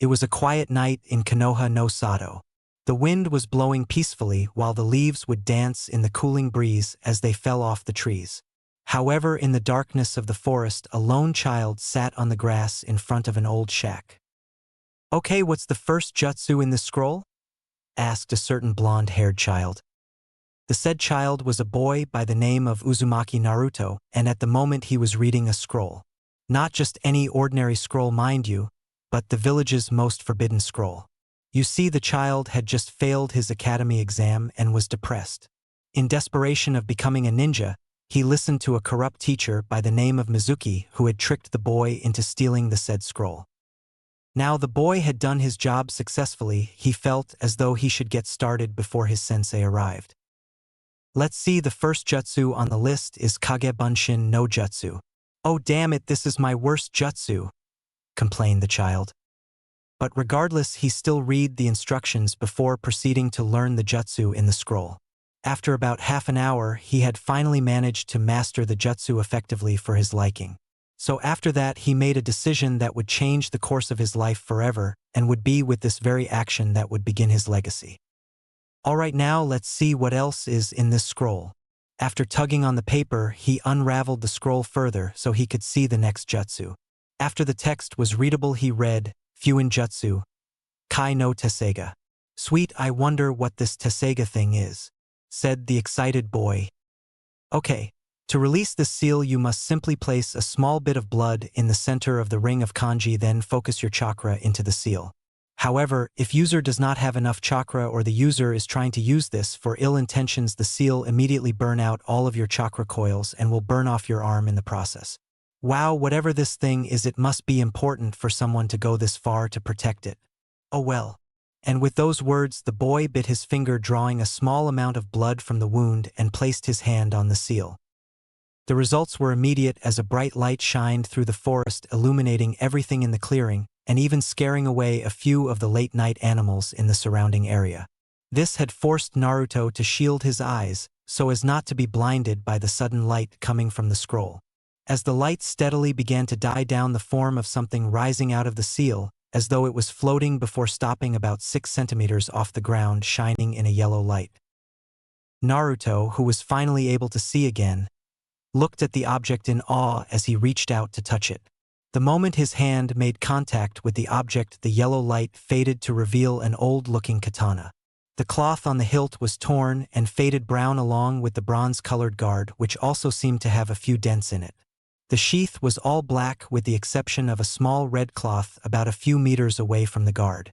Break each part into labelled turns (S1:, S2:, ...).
S1: It was a quiet night in Konoha no Sato. The wind was blowing peacefully while the leaves would dance in the cooling breeze as they fell off the trees. However, in the darkness of the forest, a lone child sat on the grass in front of an old shack. "Okay, what's the first jutsu in this scroll?" asked a certain blonde-haired child. The said child was a boy by the name of Uzumaki Naruto, and at the moment he was reading a scroll. Not just any ordinary scroll, mind you, but the village's most forbidden scroll. You see, the child had just failed his academy exam and was depressed. In desperation of becoming a ninja, he listened to a corrupt teacher by the name of Mizuki who had tricked the boy into stealing the said scroll. Now the boy had done his job successfully. He felt as though he should get started before his sensei arrived. Let's see, the first jutsu on the list is Kage Bunshin no Jutsu. "Oh damn it, this is my worst jutsu," complained the child. But regardless, he still read the instructions before proceeding to learn the jutsu in the scroll. After about half an hour, he had finally managed to master the jutsu effectively for his liking. So after that, he made a decision that would change the course of his life forever, and would be with this very action that would begin his legacy. Alright, now let's see what else is in this scroll. After tugging on the paper, he unraveled the scroll further so he could see the next jutsu. After the text was readable, he read, "Fuin Jutsu, Kai no Teseiga." "Sweet, I wonder what this Teseiga thing is," said the excited boy. "Okay, to release this seal you must simply place a small bit of blood in the center of the ring of kanji, then focus your chakra into the seal. However, if user does not have enough chakra or the user is trying to use this for ill intentions, the seal immediately burn out all of your chakra coils and will burn off your arm in the process." Wow, whatever this thing is, it must be important for someone to go this far to protect it. Oh well. And with those words, the boy bit his finger, drawing a small amount of blood from the wound, and placed his hand on the seal. The results were immediate as a bright light shined through the forest, illuminating everything in the clearing, and even scaring away a few of the late-night animals in the surrounding area. This had forced Naruto to shield his eyes, so as not to be blinded by the sudden light coming from the scroll. As the light steadily began to die down, the form of something rising out of the seal, as though it was floating before stopping about 6 centimeters off the ground, shining in a yellow light. Naruto, who was finally able to see again, looked at the object in awe as he reached out to touch it. The moment his hand made contact with the object, the yellow light faded to reveal an old-looking katana. The cloth on the hilt was torn and faded brown, along with the bronze-colored guard, which also seemed to have a few dents in it. The sheath was all black with the exception of a small red cloth about a few meters away from the guard.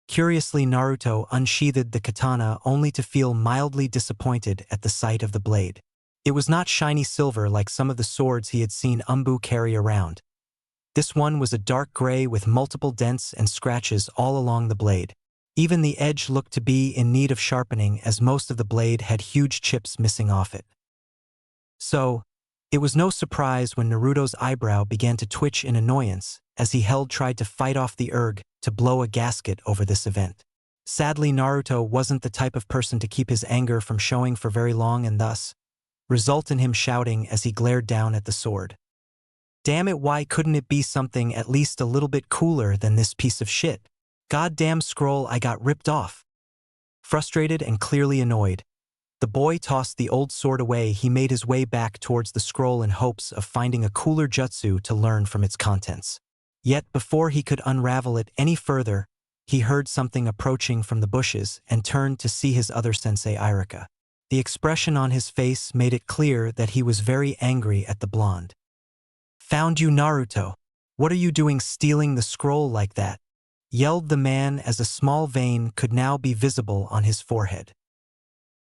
S1: Curiously, Naruto unsheathed the katana only to feel mildly disappointed at the sight of the blade. It was not shiny silver like some of the swords he had seen Umbu carry around. This one was a dark gray with multiple dents and scratches all along the blade. Even the edge looked to be in need of sharpening, as most of the blade had huge chips missing off it. So, it was no surprise when Naruto's eyebrow began to twitch in annoyance as he tried to fight off the urge to blow a gasket over this event. Sadly, Naruto wasn't the type of person to keep his anger from showing for very long, and thus result in him shouting as he glared down at the sword. "Damn it, why couldn't it be something at least a little bit cooler than this piece of shit? Goddamn scroll, I got ripped off." Frustrated and clearly annoyed, the boy tossed the old sword away. He made his way back towards the scroll in hopes of finding a cooler jutsu to learn from its contents. Yet before he could unravel it any further, he heard something approaching from the bushes and turned to see his other sensei, Irika. The expression on his face made it clear that he was very angry at the blonde. "Found you, Naruto. What are you doing stealing the scroll like that?" yelled the man as a small vein could now be visible on his forehead.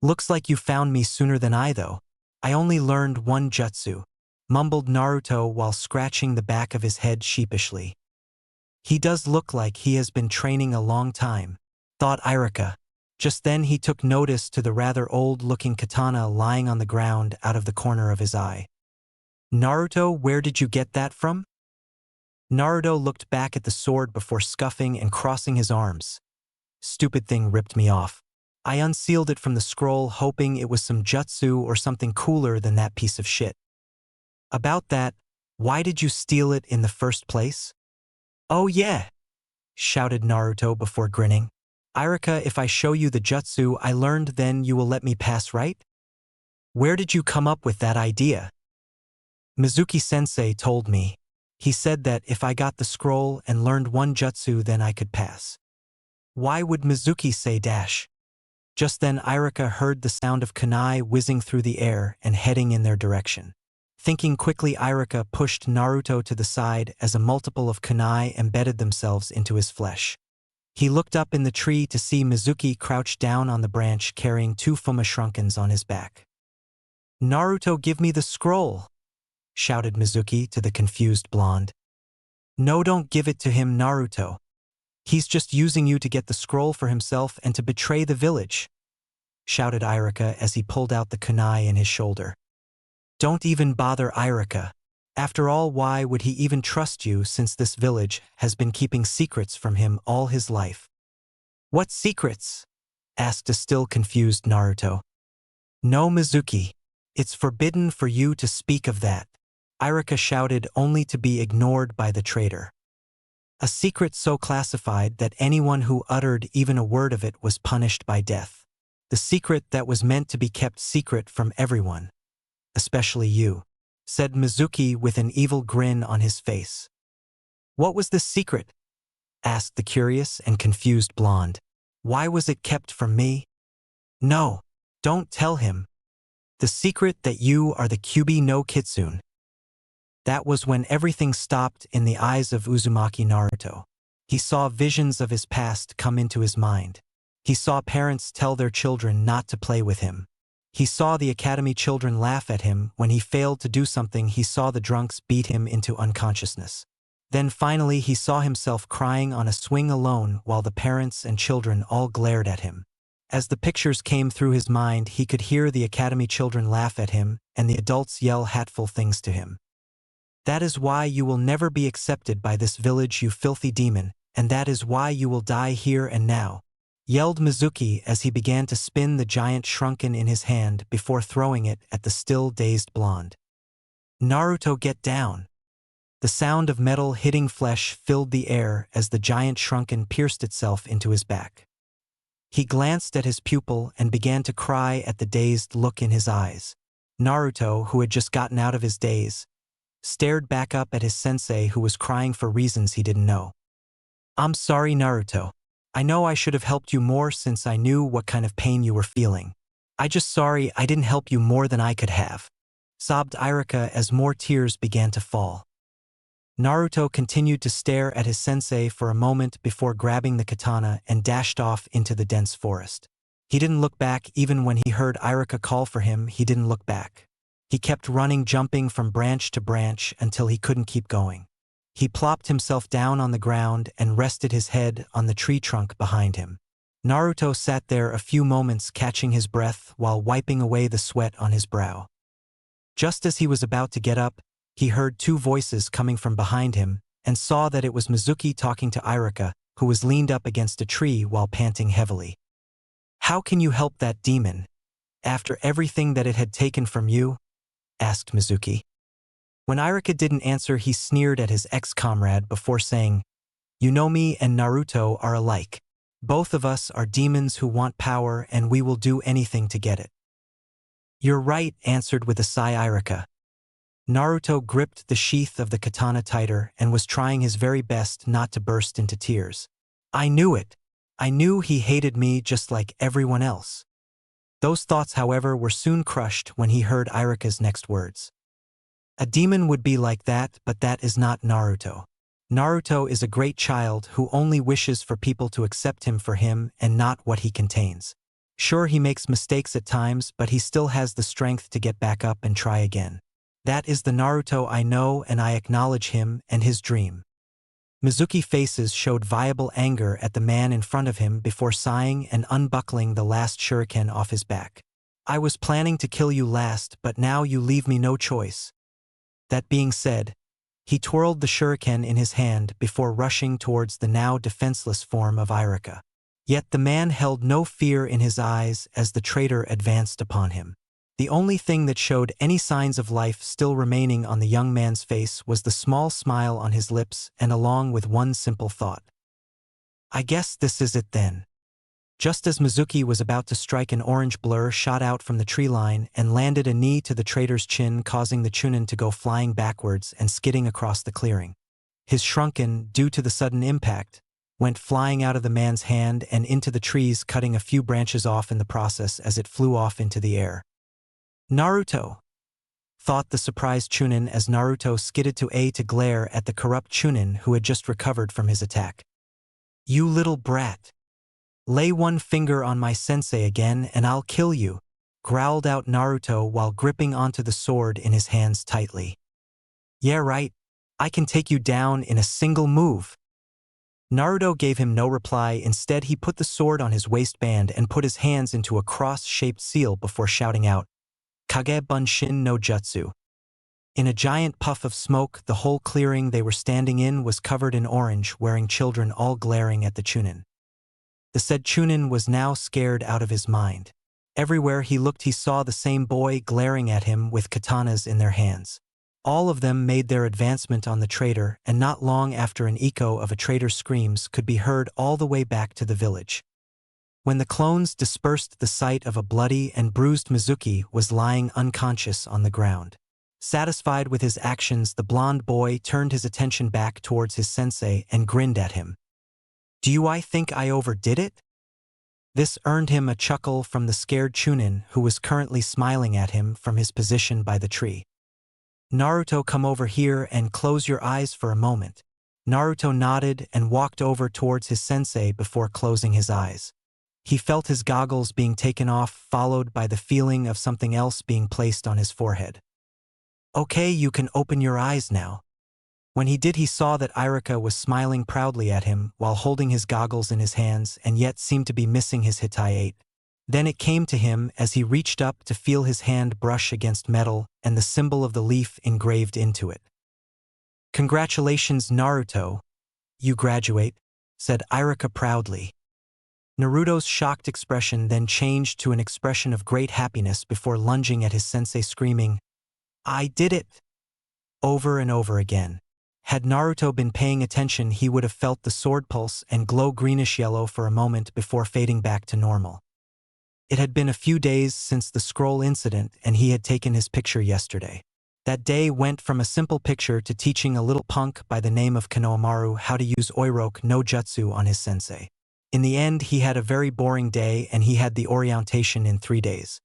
S1: "Looks like you found me sooner than I, though. I only learned one jutsu," mumbled Naruto while scratching the back of his head sheepishly. "He does look like he has been training a long time," thought Irika. Just then he took notice to the rather old-looking katana lying on the ground out of the corner of his eye. "Naruto, where did you get that from?" Naruto looked back at the sword before scuffing and crossing his arms. "Stupid thing ripped me off. I unsealed it from the scroll hoping it was some jutsu or something cooler than that piece of shit." "About that, why did you steal it in the first place?" "Oh yeah. shouted Naruto before grinning. "Irika, if I show you the jutsu I learned then you will let me pass, right? Where did you come up with that idea?" "Mizuki-sensei told me. He said that if I got the scroll and learned one jutsu then I could pass." "Why would Mizuki say dash?" Just then Irika heard the sound of kunai whizzing through the air and heading in their direction. Thinking quickly, Irika pushed Naruto to the side as a multiple of kunai embedded themselves into his flesh. He looked up in the tree to see Mizuki crouched down on the branch carrying 2 Fuma shrunkens on his back. "Naruto, give me the scroll!" shouted Mizuki to the confused blonde. "No, don't give it to him, Naruto. He's just using you to get the scroll for himself and to betray the village," shouted Irika as he pulled out the kunai in his shoulder. "Don't even bother, Irika. After all, why would he even trust you since this village has been keeping secrets from him all his life?" "What secrets?" asked a still confused Naruto. "No, Mizuki. It's forbidden for you to speak of that," Irika shouted, only to be ignored by the traitor. "A secret so classified that anyone who uttered even a word of it was punished by death. The secret that was meant to be kept secret from everyone. Especially you," said Mizuki with an evil grin on his face. "What was this secret?" asked the curious and confused blonde. "Why was it kept from me?" "No, don't tell him. The secret that you are the Kyuubi no Kitsune." That was when everything stopped in the eyes of Uzumaki Naruto. He saw visions of his past come into his mind. He saw parents tell their children not to play with him. He saw the academy children laugh at him when he failed to do something. He saw the drunks beat him into unconsciousness. Then finally he saw himself crying on a swing alone while the parents and children all glared at him. As the pictures came through his mind, he could hear the academy children laugh at him and the adults yell hateful things to him. "That is why you will never be accepted by this village, you filthy demon, and that is why you will die here and now," yelled Mizuki as he began to spin the giant shrunken in his hand before throwing it at the still dazed blonde. "Naruto, get down!" The sound of metal hitting flesh filled the air as the giant shrunken pierced itself into his back. He glanced at his pupil and began to cry at the dazed look in his eyes. Naruto, who had just gotten out of his daze, stared back up at his sensei who was crying for reasons he didn't know. "I'm sorry, Naruto. I know I should have helped you more since I knew what kind of pain you were feeling. I just sorry I didn't help you more than I could have," sobbed Irika as more tears began to fall. Naruto continued to stare at his sensei for a moment before grabbing the katana and dashed off into the dense forest. He didn't look back. Even when he heard Irika call for him, he didn't look back. He kept running, jumping from branch to branch until he couldn't keep going. He plopped himself down on the ground and rested his head on the tree trunk behind him. Naruto sat there a few moments, catching his breath while wiping away the sweat on his brow. Just as he was about to get up, he heard 2 voices coming from behind him and saw that it was Mizuki talking to Irika, who was leaned up against a tree while panting heavily. "How can you help that demon, after everything that it had taken from you?" asked Mizuki. When Irika didn't answer, he sneered at his ex-comrade before saying, "You know me and Naruto are alike. Both of us are demons who want power and we will do anything to get it." "You're right," answered with a sigh Irika. Naruto gripped the sheath of the katana tighter and was trying his very best not to burst into tears. "I knew it. I knew he hated me just like everyone else." Those thoughts, however, were soon crushed when he heard Irika's next words. "A demon would be like that, but that is not Naruto. Naruto is a great child who only wishes for people to accept him for him and not what he contains. Sure, he makes mistakes at times, but he still has the strength to get back up and try again. That is the Naruto I know, and I acknowledge him and his dream." Mizuki's faces showed viable anger at the man in front of him before sighing and unbuckling the last shuriken off his back. "I was planning to kill you last, but now you leave me no choice." That being said, he twirled the shuriken in his hand before rushing towards the now defenseless form of Irika. Yet the man held no fear in his eyes as the traitor advanced upon him. The only thing that showed any signs of life still remaining on the young man's face was the small smile on his lips, and along with one simple thought. I guess this is it then. Just as Mizuki was about to strike, an orange blur shot out from the tree line and landed a knee to the traitor's chin, causing the Chunin to go flying backwards and skidding across the clearing. His shrunken, due to the sudden impact, went flying out of the man's hand and into the trees, cutting a few branches off in the process as it flew off into the air. Naruto! Thought the surprised Chunin as Naruto skidded to glare at the corrupt Chunin who had just recovered from his attack. You little brat! Lay one finger on my sensei again and I'll kill you, growled out Naruto while gripping onto the sword in his hands tightly. Yeah right, I can take you down in a single move. Naruto gave him no reply. Instead, he put the sword on his waistband and put his hands into a cross-shaped seal before shouting out, Kage Bunshin no Jutsu. In a giant puff of smoke, the whole clearing they were standing in was covered in orange, wearing children all glaring at the Chunin. The said Chunin was now scared out of his mind. Everywhere he looked he saw the same boy glaring at him with katanas in their hands. All of them made their advancement on the traitor, and not long after an echo of a traitor's screams could be heard all the way back to the village. When the clones dispersed, the sight of a bloody and bruised Mizuki was lying unconscious on the ground. Satisfied with his actions, the blonde boy turned his attention back towards his sensei and grinned at him. Do I think I overdid it? This earned him a chuckle from the scared Chunin who was currently smiling at him from his position by the tree. Naruto, come over here and close your eyes for a moment. Naruto nodded and walked over towards his sensei before closing his eyes. He felt his goggles being taken off, followed by the feeling of something else being placed on his forehead. Okay, you can open your eyes now. When he did, he saw that Irika was smiling proudly at him while holding his goggles in his hands and yet seemed to be missing his hitayate. Then it came to him as he reached up to feel his hand brush against metal and the symbol of the leaf engraved into it. Congratulations, Naruto. You graduate, said Irika proudly. Naruto's shocked expression then changed to an expression of great happiness before lunging at his sensei, screaming, I did it! Over and over again. Had Naruto been paying attention, he would have felt the sword pulse and glow greenish-yellow for a moment before fading back to normal. It had been a few days since the scroll incident, and he had taken his picture yesterday. That day went from a simple picture to teaching a little punk by the name of Konohamaru how to use Oiroke no Jutsu on his sensei. In the end, he had a very boring day, and he had the orientation in 3 days.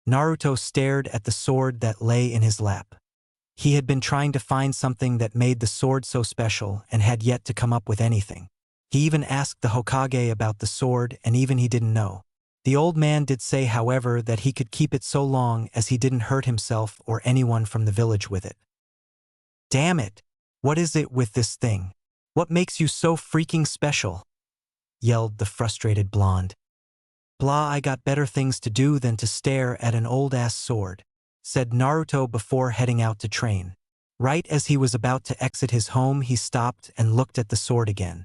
S1: Naruto stared at the sword that lay in his lap. He had been trying to find something that made the sword so special and had yet to come up with anything. He even asked the Hokage about the sword, and even he didn't know. The old man did say, however, that he could keep it so long as he didn't hurt himself or anyone from the village with it. Damn it! What is it with this thing? What makes you so freaking special? Yelled the frustrated blonde. Blah, I got better things to do than to stare at an old-ass sword, said Naruto before heading out to train. Right as he was about to exit his home, he stopped and looked at the sword again.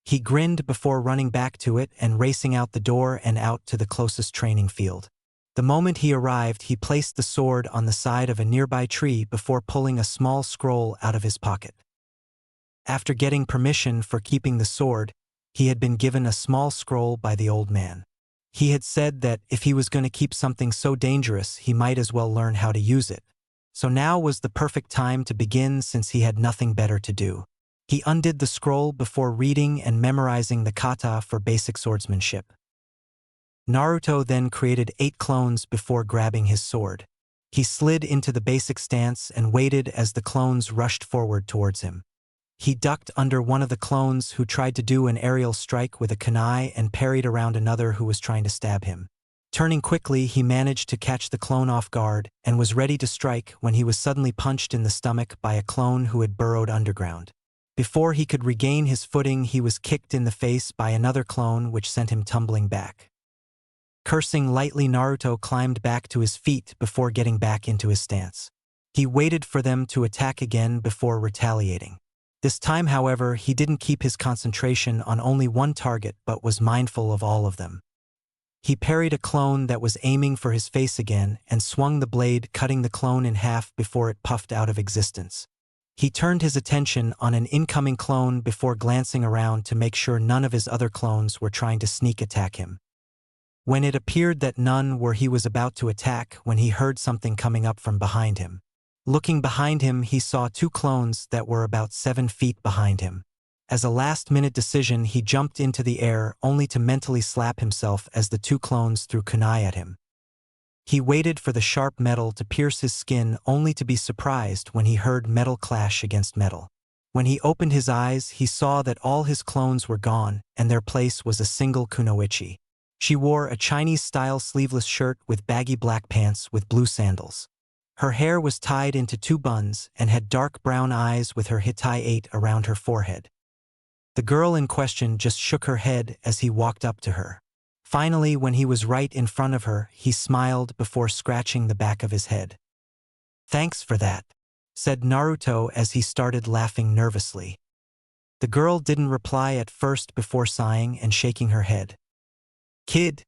S1: He grinned before running back to it and racing out the door and out to the closest training field. The moment he arrived, he placed the sword on the side of a nearby tree before pulling a small scroll out of his pocket. After getting permission for keeping the sword, he had been given a small scroll by the old man. He had said that if he was going to keep something so dangerous, he might as well learn how to use it. So now was the perfect time to begin since he had nothing better to do. He undid the scroll before reading and memorizing the kata for basic swordsmanship. Naruto then created 8 clones before grabbing his sword. He slid into the basic stance and waited as the clones rushed forward towards him. He ducked under one of the clones who tried to do an aerial strike with a kunai and parried around another who was trying to stab him. Turning quickly, he managed to catch the clone off guard and was ready to strike when he was suddenly punched in the stomach by a clone who had burrowed underground. Before he could regain his footing, he was kicked in the face by another clone, which sent him tumbling back. Cursing lightly, Naruto climbed back to his feet before getting back into his stance. He waited for them to attack again before retaliating. This time, however, he didn't keep his concentration on only one target but was mindful of all of them. He parried a clone that was aiming for his face again and swung the blade, cutting the clone in half before it puffed out of existence. He turned his attention on an incoming clone before glancing around to make sure none of his other clones were trying to sneak attack him. When it appeared that none were, he was about to attack when he heard something coming up from behind him. Looking behind him, he saw two clones that were about 7 feet behind him. As a last-minute decision, he jumped into the air only to mentally slap himself as the two clones threw kunai at him. He waited for the sharp metal to pierce his skin only to be surprised when he heard metal clash against metal. When he opened his eyes, he saw that all his clones were gone and their place was a single kunoichi. She wore a Chinese-style sleeveless shirt with baggy black pants with blue sandals. Her hair was tied into 2 buns and had dark brown eyes with her Hitai 8 around her forehead. The girl in question just shook her head as he walked up to her. Finally, when he was right in front of her, he smiled before scratching the back of his head. "Thanks for that," said Naruto as he started laughing nervously. The girl didn't reply at first before sighing and shaking her head. "Kid,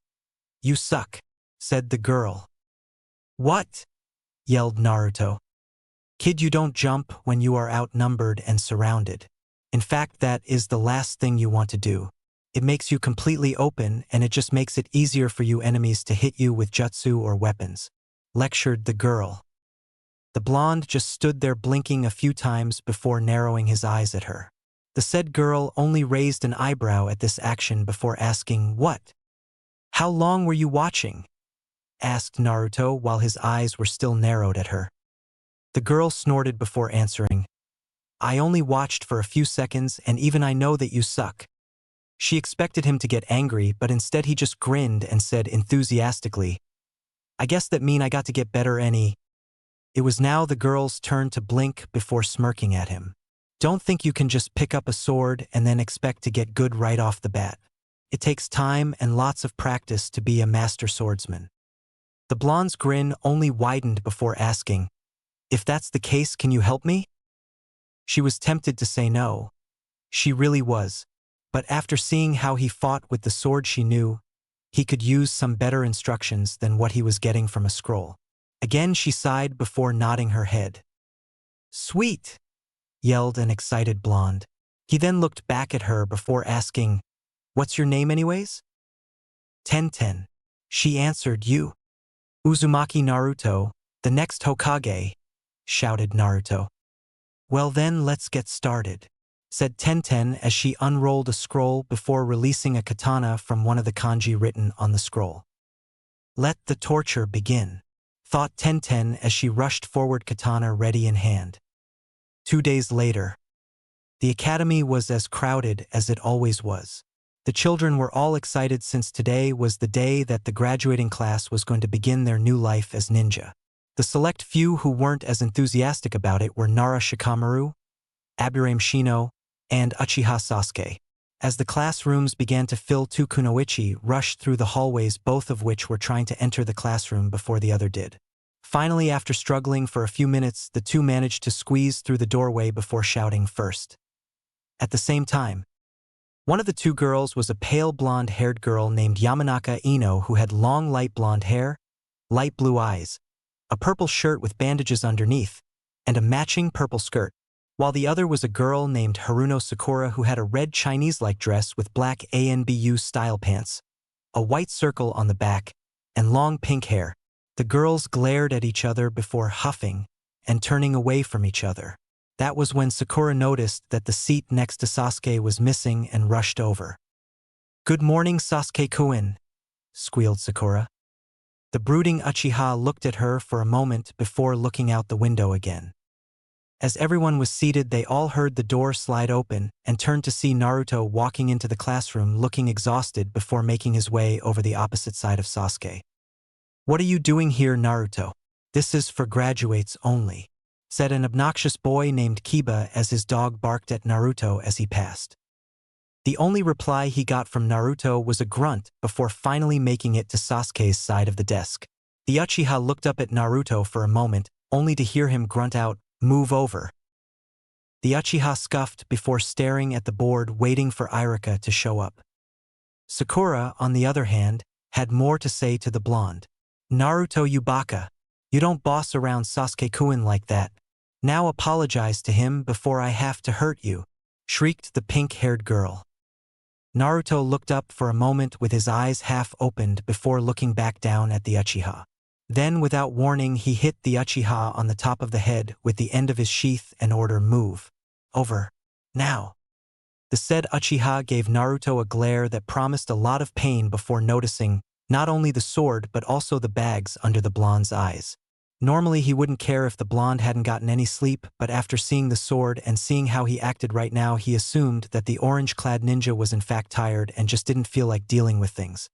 S1: you suck," said the girl. "What?" yelled Naruto. "Kid, you don't jump when you are outnumbered and surrounded. In fact, that is the last thing you want to do. It makes you completely open and it just makes it easier for you enemies to hit you with jutsu or weapons," lectured the girl. The blonde just stood there blinking a few times before narrowing his eyes at her. The said girl only raised an eyebrow at this action before asking, "What? How long were you watching?" asked Naruto while his eyes were still narrowed at her. The girl snorted before answering, "I only watched for a few seconds and even I know that you suck." She expected him to get angry, but instead he just grinned and said enthusiastically, "I guess that mean I got to get better any." It was now the girl's turn to blink before smirking at him. "Don't think you can just pick up a sword and then expect to get good right off the bat. It takes time and lots of practice to be a master swordsman." The blonde's grin only widened before asking, "If that's the case, can you help me?" She was tempted to say no. She really was. But after seeing how he fought with the sword, she knew he could use some better instructions than what he was getting from a scroll. Again she sighed before nodding her head. "Sweet!" yelled an excited blonde. He then looked back at her before asking, "What's your name anyways?" "Ten," she answered. "You?" "Uzumaki Naruto, the next Hokage," shouted Naruto. "Well then, let's get started," said Tenten as she unrolled a scroll before releasing a katana from one of the kanji written on the scroll. "Let the torture begin," thought Tenten as she rushed forward, katana ready in hand. 2 days later. The academy was as crowded as it always was. The children were all excited since today was the day that the graduating class was going to begin their new life as ninja. The select few who weren't as enthusiastic about it were Nara Shikamaru, Aburame Shino, and Uchiha Sasuke. As the classrooms began to fill, 2 kunoichi rushed through the hallways, both of which were trying to enter the classroom before the other did. Finally, after struggling for a few minutes, the 2 managed to squeeze through the doorway before shouting first. At the same time, one of the 2 girls was a pale blonde-haired girl named Yamanaka Ino who had long light blonde hair, light blue eyes, a purple shirt with bandages underneath, and a matching purple skirt, while the other was a girl named Haruno Sakura who had a red Chinese-like dress with black ANBU-style pants, a white circle on the back, and long pink hair. The girls glared at each other before huffing and turning away from each other. That was when Sakura noticed that the seat next to Sasuke was missing and rushed over. "Good morning, Sasuke-kun," squealed Sakura. The brooding Uchiha looked at her for a moment before looking out the window again. As everyone was seated, they all heard the door slide open and turned to see Naruto walking into the classroom looking exhausted before making his way over the opposite side of Sasuke. "What are you doing here, Naruto? This is for graduates only," said an obnoxious boy named Kiba as his dog barked at Naruto as he passed. The only reply he got from Naruto was a grunt before finally making it to Sasuke's side of the desk. The Uchiha looked up at Naruto for a moment, only to hear him grunt out, "Move over." The Uchiha scuffed before staring at the board waiting for Irika to show up. Sakura, on the other hand, had more to say to the blonde. "Naruto, you baka. You don't boss around Sasuke-kun like that. Now apologize to him before I have to hurt you, shrieked the pink-haired girl. Naruto looked up for a moment with his eyes half opened before looking back down at the Uchiha. Then, without warning, he hit the Uchiha on the top of the head with the end of his sheath and ordered, "Move. Over. Now." The said Uchiha gave Naruto a glare that promised a lot of pain before noticing not only the sword but also the bags under the blonde's eyes. Normally he wouldn't care if the blonde hadn't gotten any sleep, but after seeing the sword and seeing how he acted right now, he assumed that the orange-clad ninja was in fact tired and just didn't feel like dealing with things.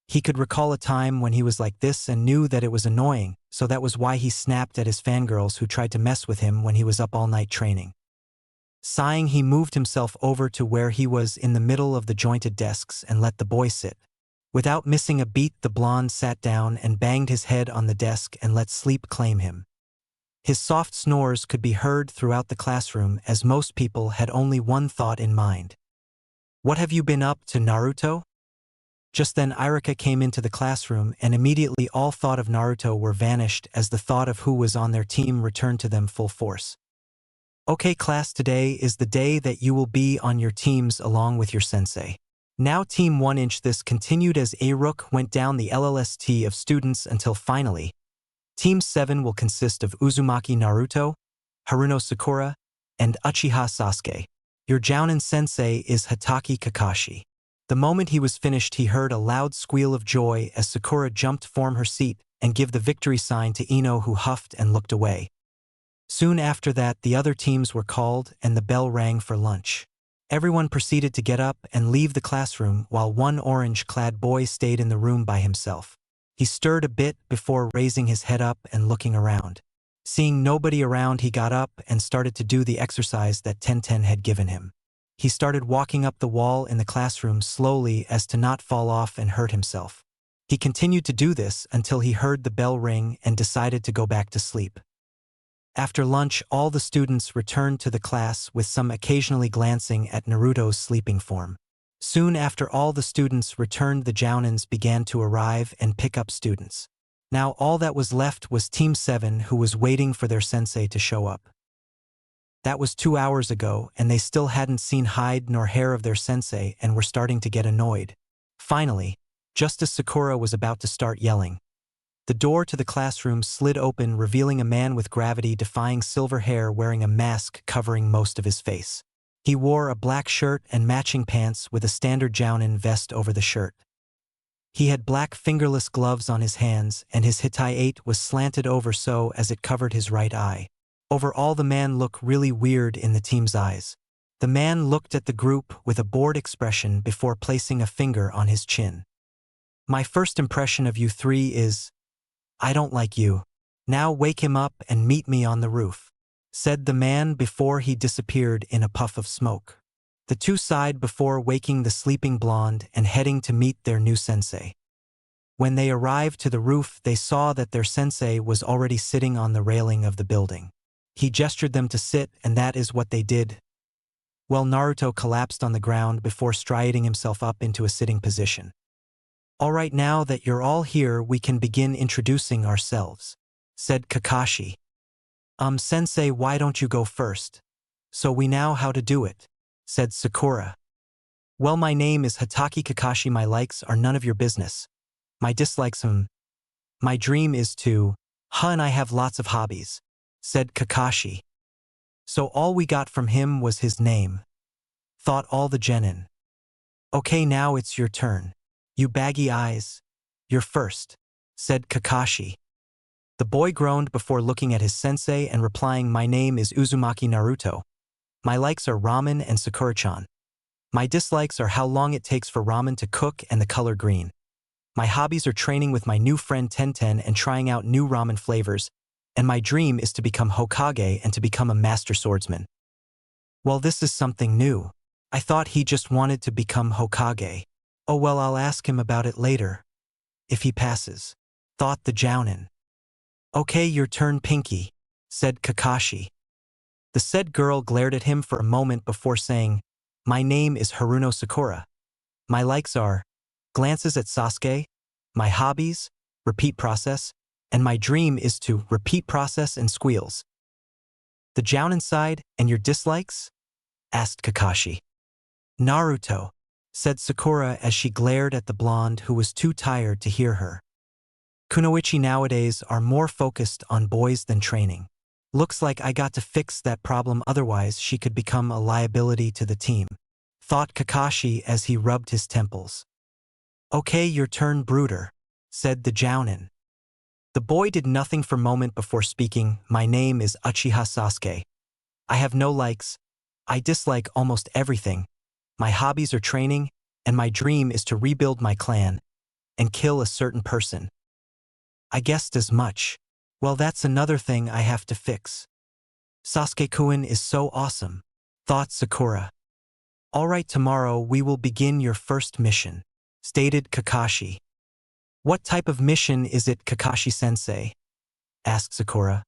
S1: He could recall a time when he was like this and knew that it was annoying, so that was why he snapped at his fangirls who tried to mess with him when he was up all night training. Sighing, he moved himself over to where he was in the middle of the jointed desks and let the boy sit. Without missing a beat, the blonde sat down and banged his head on the desk and let sleep claim him. His soft snores could be heard throughout the classroom as most people had only one thought in mind. "What have you been up to, Naruto?" Just then Irika came into the classroom and immediately all thought of Naruto were vanished as the thought of who was on their team returned to them full force. "Okay class, today is the day that you will be on your teams along with your sensei." Now Team 1-inch. This continued as Aruka went down the LLST of students until finally, Team 7 will consist of Uzumaki Naruto, Haruno Sakura, and Uchiha Sasuke. Your Jounin sensei is Hatake Kakashi. The moment he was finished, he heard a loud squeal of joy as Sakura jumped from her seat and gave the victory sign to Ino, who huffed and looked away. Soon after that, the other teams were called and the bell rang for lunch. Everyone proceeded to get up and leave the classroom while one orange-clad boy stayed in the room by himself. He stirred a bit before raising his head up and looking around. Seeing nobody around, he got up and started to do the exercise that Tenten had given him. He started walking up the wall in the classroom slowly as to not fall off and hurt himself. He continued to do this until he heard the bell ring and decided to go back to sleep. After lunch, all the students returned to the class, with some occasionally glancing at Naruto's sleeping form. Soon after all the students returned, the Jounins began to arrive and pick up students. Now all that was left was Team 7, who was waiting for their sensei to show up. That was 2 hours ago, and they still hadn't seen hide nor hair of their sensei and were starting to get annoyed. Finally, just as Sakura was about to start yelling, the door to the classroom slid open, revealing a man with gravity-defying silver hair wearing a mask covering most of his face. He wore a black shirt and matching pants with a standard Jounin vest over the shirt. He had black fingerless gloves on his hands, and his Hitai was slanted over so as it covered his right eye. Overall, the man looked really weird in the team's eyes. The man looked at the group with a bored expression before placing a finger on his chin. "My first impression of you three is, I don't like you. Now wake him up and meet me on the roof," said the man before he disappeared in a puff of smoke. The two sighed before waking the sleeping blonde and heading to meet their new sensei. When they arrived to the roof, they saw that their sensei was already sitting on the railing of the building. He gestured them to sit, and that is what they did. Well, Naruto collapsed on the ground before striding himself up into a sitting position. "All right, now that you're all here, we can begin introducing ourselves," said Kakashi. Sensei, why don't you go first? So we know how to do it," said Sakura. "Well, my name is Hatake Kakashi. My likes are none of your business. My dislikes, my dream is to, and I have lots of hobbies," said Kakashi. So all we got from him was his name, thought all the genin. "Okay, now it's your turn. You baggy eyes. You're first," said Kakashi. The boy groaned before looking at his sensei and replying, "My name is Uzumaki Naruto. My likes are ramen and Sakura-chan. My dislikes are how long it takes for ramen to cook and the color green. My hobbies are training with my new friend Tenten and trying out new ramen flavors, and my dream is to become Hokage and to become a master swordsman." Well, this is something new. I thought he just wanted to become Hokage. Oh well, I'll ask him about it later. If he passes, thought the Jounin. "Okay, your turn, Pinky," said Kakashi. The said girl glared at him for a moment before saying, "My name is Haruno Sakura. My likes are glances at Sasuke, my hobbies, repeat process, and my dream is to repeat process and squeals." The Jounin side and your dislikes? Asked Kakashi. Naruto, said Sakura as she glared at the blonde who was too tired to hear her. Kunoichi nowadays are more focused on boys than training. Looks like I got to fix that problem, otherwise she could become a liability to the team, thought Kakashi as he rubbed his temples. Okay, your turn, brooder, said the Jounin. The boy did nothing for a moment before speaking. My name is Uchiha Sasuke. I have no likes. I dislike almost everything. My hobbies are training, and my dream is to rebuild my clan and kill a certain person. I guessed as much. Well, that's another thing I have to fix. Sasuke-kun is so awesome, thought Sakura. All right, tomorrow we will begin your first mission, stated Kakashi. What type of mission is it, Kakashi-sensei? Asked Sakura.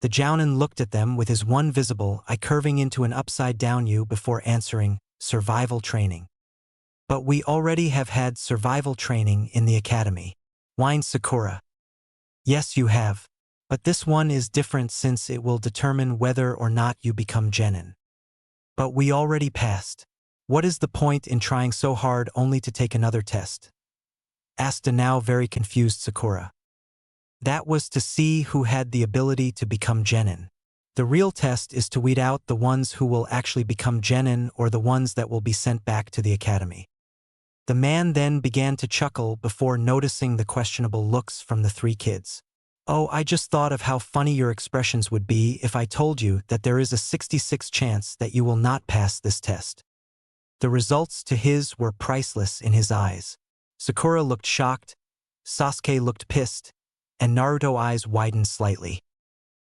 S1: The Jounin looked at them with his one visible eye curving into an upside-down U before answering, survival training. But we already have had survival training in the academy, whined Sakura. Yes, you have, but this one is different since it will determine whether or not you become genin. But we already passed. What is the point in trying so hard only to take another test? Asked a now very confused Sakura. That was to see who had the ability to become genin. The real test is to weed out the ones who will actually become genin or the ones that will be sent back to the academy. The man then began to chuckle before noticing the questionable looks from the three kids. Oh, I just thought of how funny your expressions would be if I told you that there is a 66% chance that you will not pass this test. The results to his were priceless in his eyes. Sakura looked shocked, Sasuke looked pissed, and Naruto's eyes widened slightly.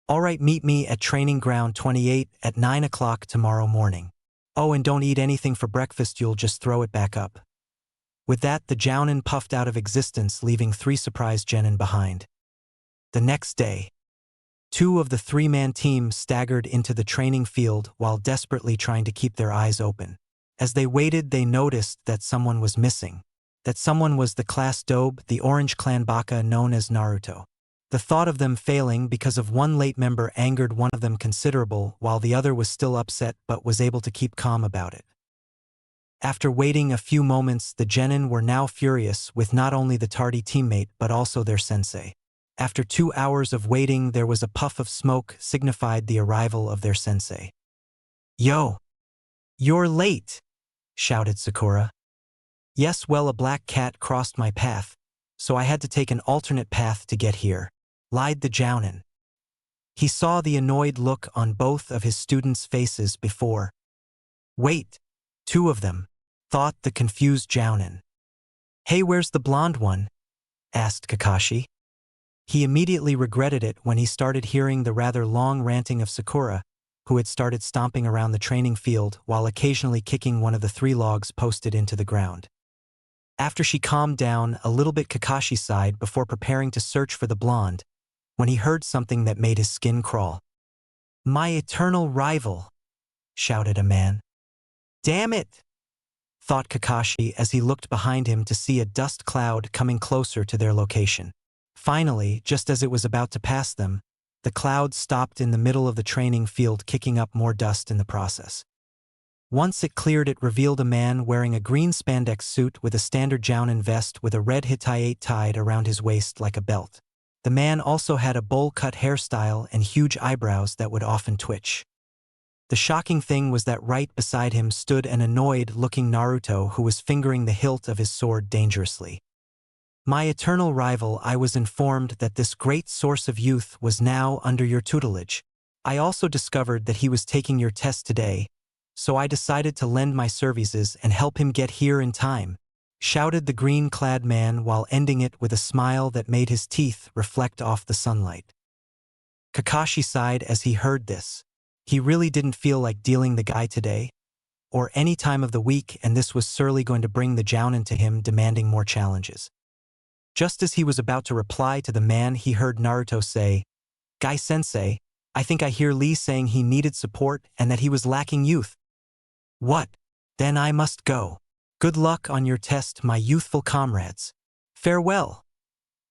S1: All right, meet me at Training Ground 28 at 9 o'clock tomorrow morning. Oh, and don't eat anything for breakfast, you'll just throw it back up. With that, the Jounin puffed out of existence, leaving three surprised genin behind. The next day, two of the three-man team staggered into the training field while desperately trying to keep their eyes open. As they waited, they noticed that someone was missing. That someone was the class dobe, the Orange Clan Baka known as Naruto. The thought of them failing because of one late member angered one of them considerable, while the other was still upset but was able to keep calm about it. After waiting a few moments, the genin were now furious with not only the tardy teammate but also their sensei. After 2 hours of waiting, there was a puff of smoke signified the arrival of their sensei. Yo! You're late! Shouted Sakura. Yes, well, a black cat crossed my path, so I had to take an alternate path to get here, lied the Jounin. He saw the annoyed look on both of his students' faces before. Wait, two of them, thought the confused Jounin. Hey, where's the blonde one? Asked Kakashi. He immediately regretted it when he started hearing the rather long ranting of Sakura, who had started stomping around the training field while occasionally kicking one of the 3 logs posted into the ground. After she calmed down a little bit, Kakashi sighed before preparing to search for the blonde, when he heard something that made his skin crawl. My eternal rival, shouted a man. Damn it, thought Kakashi as he looked behind him to see a dust cloud coming closer to their location. Finally, just as it was about to pass them, the cloud stopped in the middle of the training field, kicking up more dust in the process. Once it cleared, it revealed a man wearing a green spandex suit with a standard Jounin vest with a red hitayate tied around his waist like a belt. The man also had a bowl-cut hairstyle and huge eyebrows that would often twitch. The shocking thing was that right beside him stood an annoyed-looking Naruto who was fingering the hilt of his sword dangerously. My eternal rival, I was informed that this great source of youth was now under your tutelage. I also discovered that he was taking your test today, so I decided to lend my services and help him get here in time, shouted the green-clad man while ending it with a smile that made his teeth reflect off the sunlight. Kakashi sighed as he heard this. He really didn't feel like dealing the guy today, or any time of the week, and this was surely going to bring the Jounin to him demanding more challenges. Just as he was about to reply to the man, he heard Naruto say, Guy-sensei, I think I hear Lee saying he needed support and that he was lacking youth. What? Then I must go. Good luck on your test, my youthful comrades. Farewell,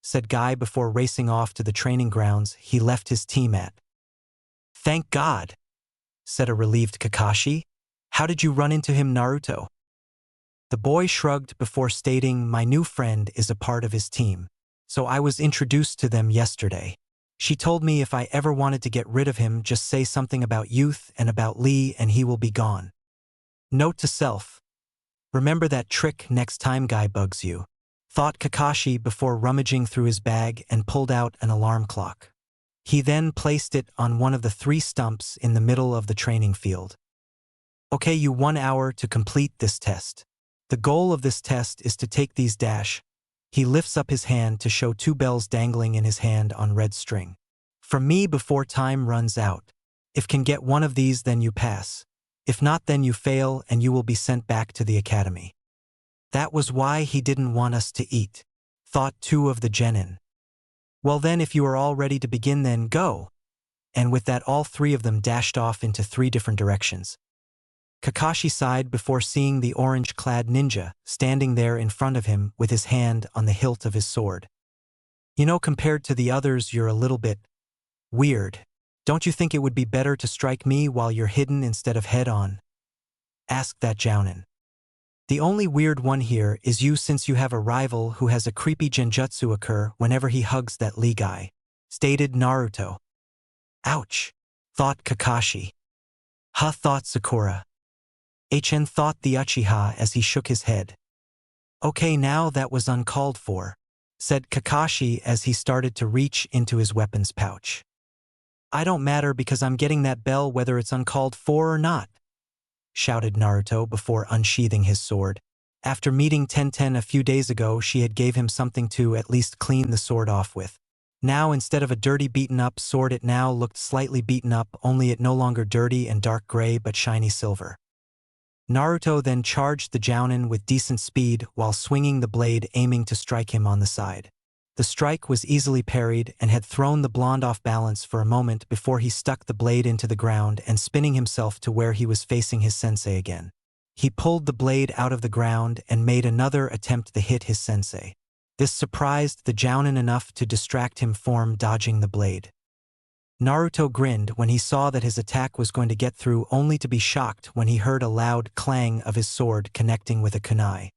S1: said Guy before racing off to the training grounds he left his team at. Thank God, said a relieved Kakashi. How did you run into him, Naruto? The boy shrugged before stating, my new friend is a part of his team, so I was introduced to them yesterday. She told me if I ever wanted to get rid of him, just say something about youth and about Lee and he will be gone. Note to self. Remember that trick next time guy bugs you, thought Kakashi before rummaging through his bag and pulled out an alarm clock. He then placed it on one of the 3 stumps in the middle of the training field. Okay, you 1 hour to complete this test. The goal of this test is to take these dash. He lifts up his hand to show 2 bells dangling in his hand on red string. From me before time runs out. If can get one of these, then you pass. If not, then you fail and you will be sent back to the academy. That was why he didn't want us to eat, thought 2 of the genin. Well then, if you are all ready to begin, then go. And with that, all 3 of them dashed off into 3 different directions. Kakashi sighed before seeing the orange-clad ninja standing there in front of him with his hand on the hilt of his sword. You know, compared to the others, you're a little bit weird. Don't you think it would be better to strike me while you're hidden instead of head-on? Asked that jounin. The only weird one here is you, since you have a rival who has a creepy genjutsu occur whenever he hugs that Lee guy, stated Naruto. Ouch, thought Kakashi. Ha, thought Sakura. HN, thought the Uchiha as he shook his head. Okay, now that was uncalled for, said Kakashi as he started to reach into his weapons pouch. I don't matter because I'm getting that bell whether it's uncalled for or not, shouted Naruto before unsheathing his sword. After meeting Tenten a few days ago, she had gave him something to at least clean the sword off with. Now, instead of a dirty beaten-up sword, it now looked slightly beaten up, only it no longer dirty and dark gray but shiny silver. Naruto then charged the jounin with decent speed while swinging the blade, aiming to strike him on the side. The strike was easily parried and had thrown the blonde off balance for a moment before he stuck the blade into the ground and spinning himself to where he was facing his sensei again. He pulled the blade out of the ground and made another attempt to hit his sensei. This surprised the jounin enough to distract him from dodging the blade. Naruto grinned when he saw that his attack was going to get through, only to be shocked when he heard a loud clang of his sword connecting with a kunai.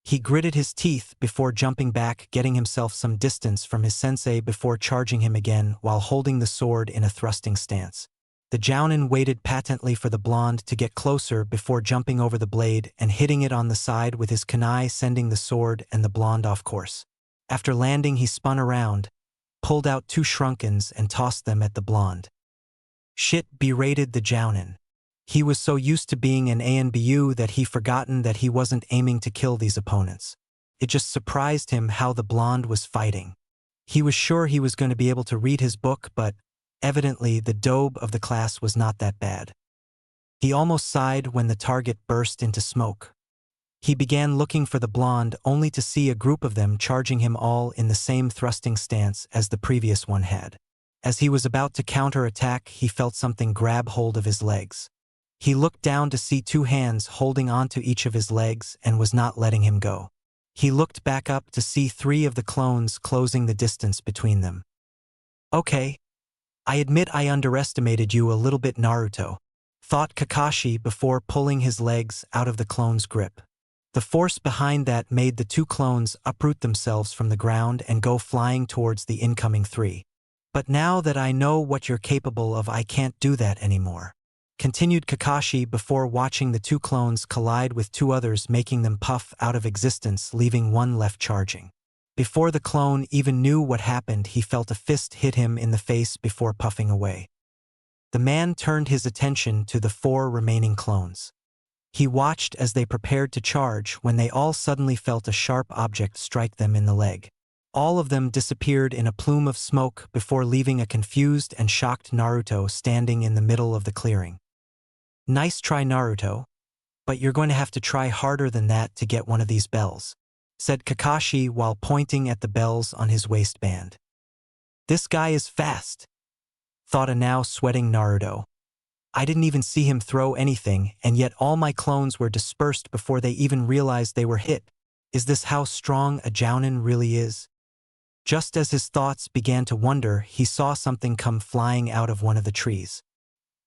S1: He gritted his teeth before jumping back, getting himself some distance from his sensei before charging him again while holding the sword in a thrusting stance. The jounin waited patiently for the blonde to get closer before jumping over the blade and hitting it on the side with his kunai, sending the sword and the blonde off course. After landing, he spun around, pulled out 2 shrunkens and tossed them at the blonde. Shit, berated the jounin. He was so used to being an ANBU that he forgotten that he wasn't aiming to kill these opponents. It just surprised him how the blonde was fighting. He was sure he was going to be able to read his book, but evidently the dobe of the class was not that bad. He almost sighed when the target burst into smoke. He began looking for the blonde, only to see a group of them charging him all in the same thrusting stance as the previous one had. As he was about to counter-attack, he felt something grab hold of his legs. He looked down to see 2 hands holding onto each of his legs and was not letting him go. He looked back up to see 3 of the clones closing the distance between them. Okay, I admit I underestimated you a little bit, Naruto, thought Kakashi before pulling his legs out of the clone's grip. The force behind that made the 2 clones uproot themselves from the ground and go flying towards the incoming 3. But now that I know what you're capable of, I can't do that anymore, continued Kakashi before watching the 2 clones collide with 2 others, making them puff out of existence, leaving one left charging. Before the clone even knew what happened, he felt a fist hit him in the face before puffing away. The man turned his attention to the 4 remaining clones. He watched as they prepared to charge when they all suddenly felt a sharp object strike them in the leg. All of them disappeared in a plume of smoke before leaving a confused and shocked Naruto standing in the middle of the clearing. Nice try, Naruto, but you're going to have to try harder than that to get one of these bells, said Kakashi while pointing at the bells on his waistband. This guy is fast, thought a now sweating Naruto. I didn't even see him throw anything, and yet all my clones were dispersed before they even realized they were hit. Is this how strong a jounin really is? Just as his thoughts began to wander, he saw something come flying out of one of the trees.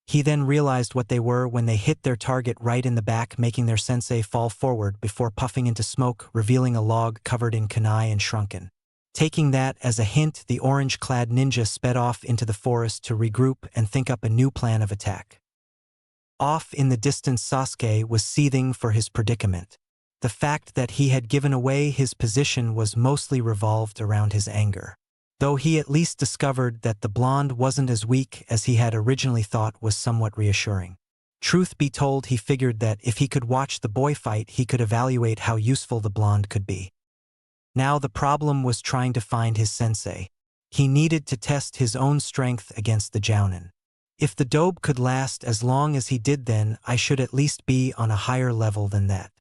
S1: He then realized what they were when they hit their target right in the back, making their sensei fall forward before puffing into smoke, revealing a log covered in kunai and shrunken. Taking that as a hint, the orange-clad ninja sped off into the forest to regroup and think up a new plan of attack. Off in the distance, Sasuke was seething for his predicament. The fact that he had given away his position was mostly revolved around his anger. Though he at least discovered that the blonde wasn't as weak as he had originally thought was somewhat reassuring. Truth be told, he figured that if he could watch the boy fight, he could evaluate how useful the blonde could be. Now the problem was trying to find his sensei. He needed to test his own strength against the jounin. If the dobe could last as long as he did, then I should at least be on a higher level than that,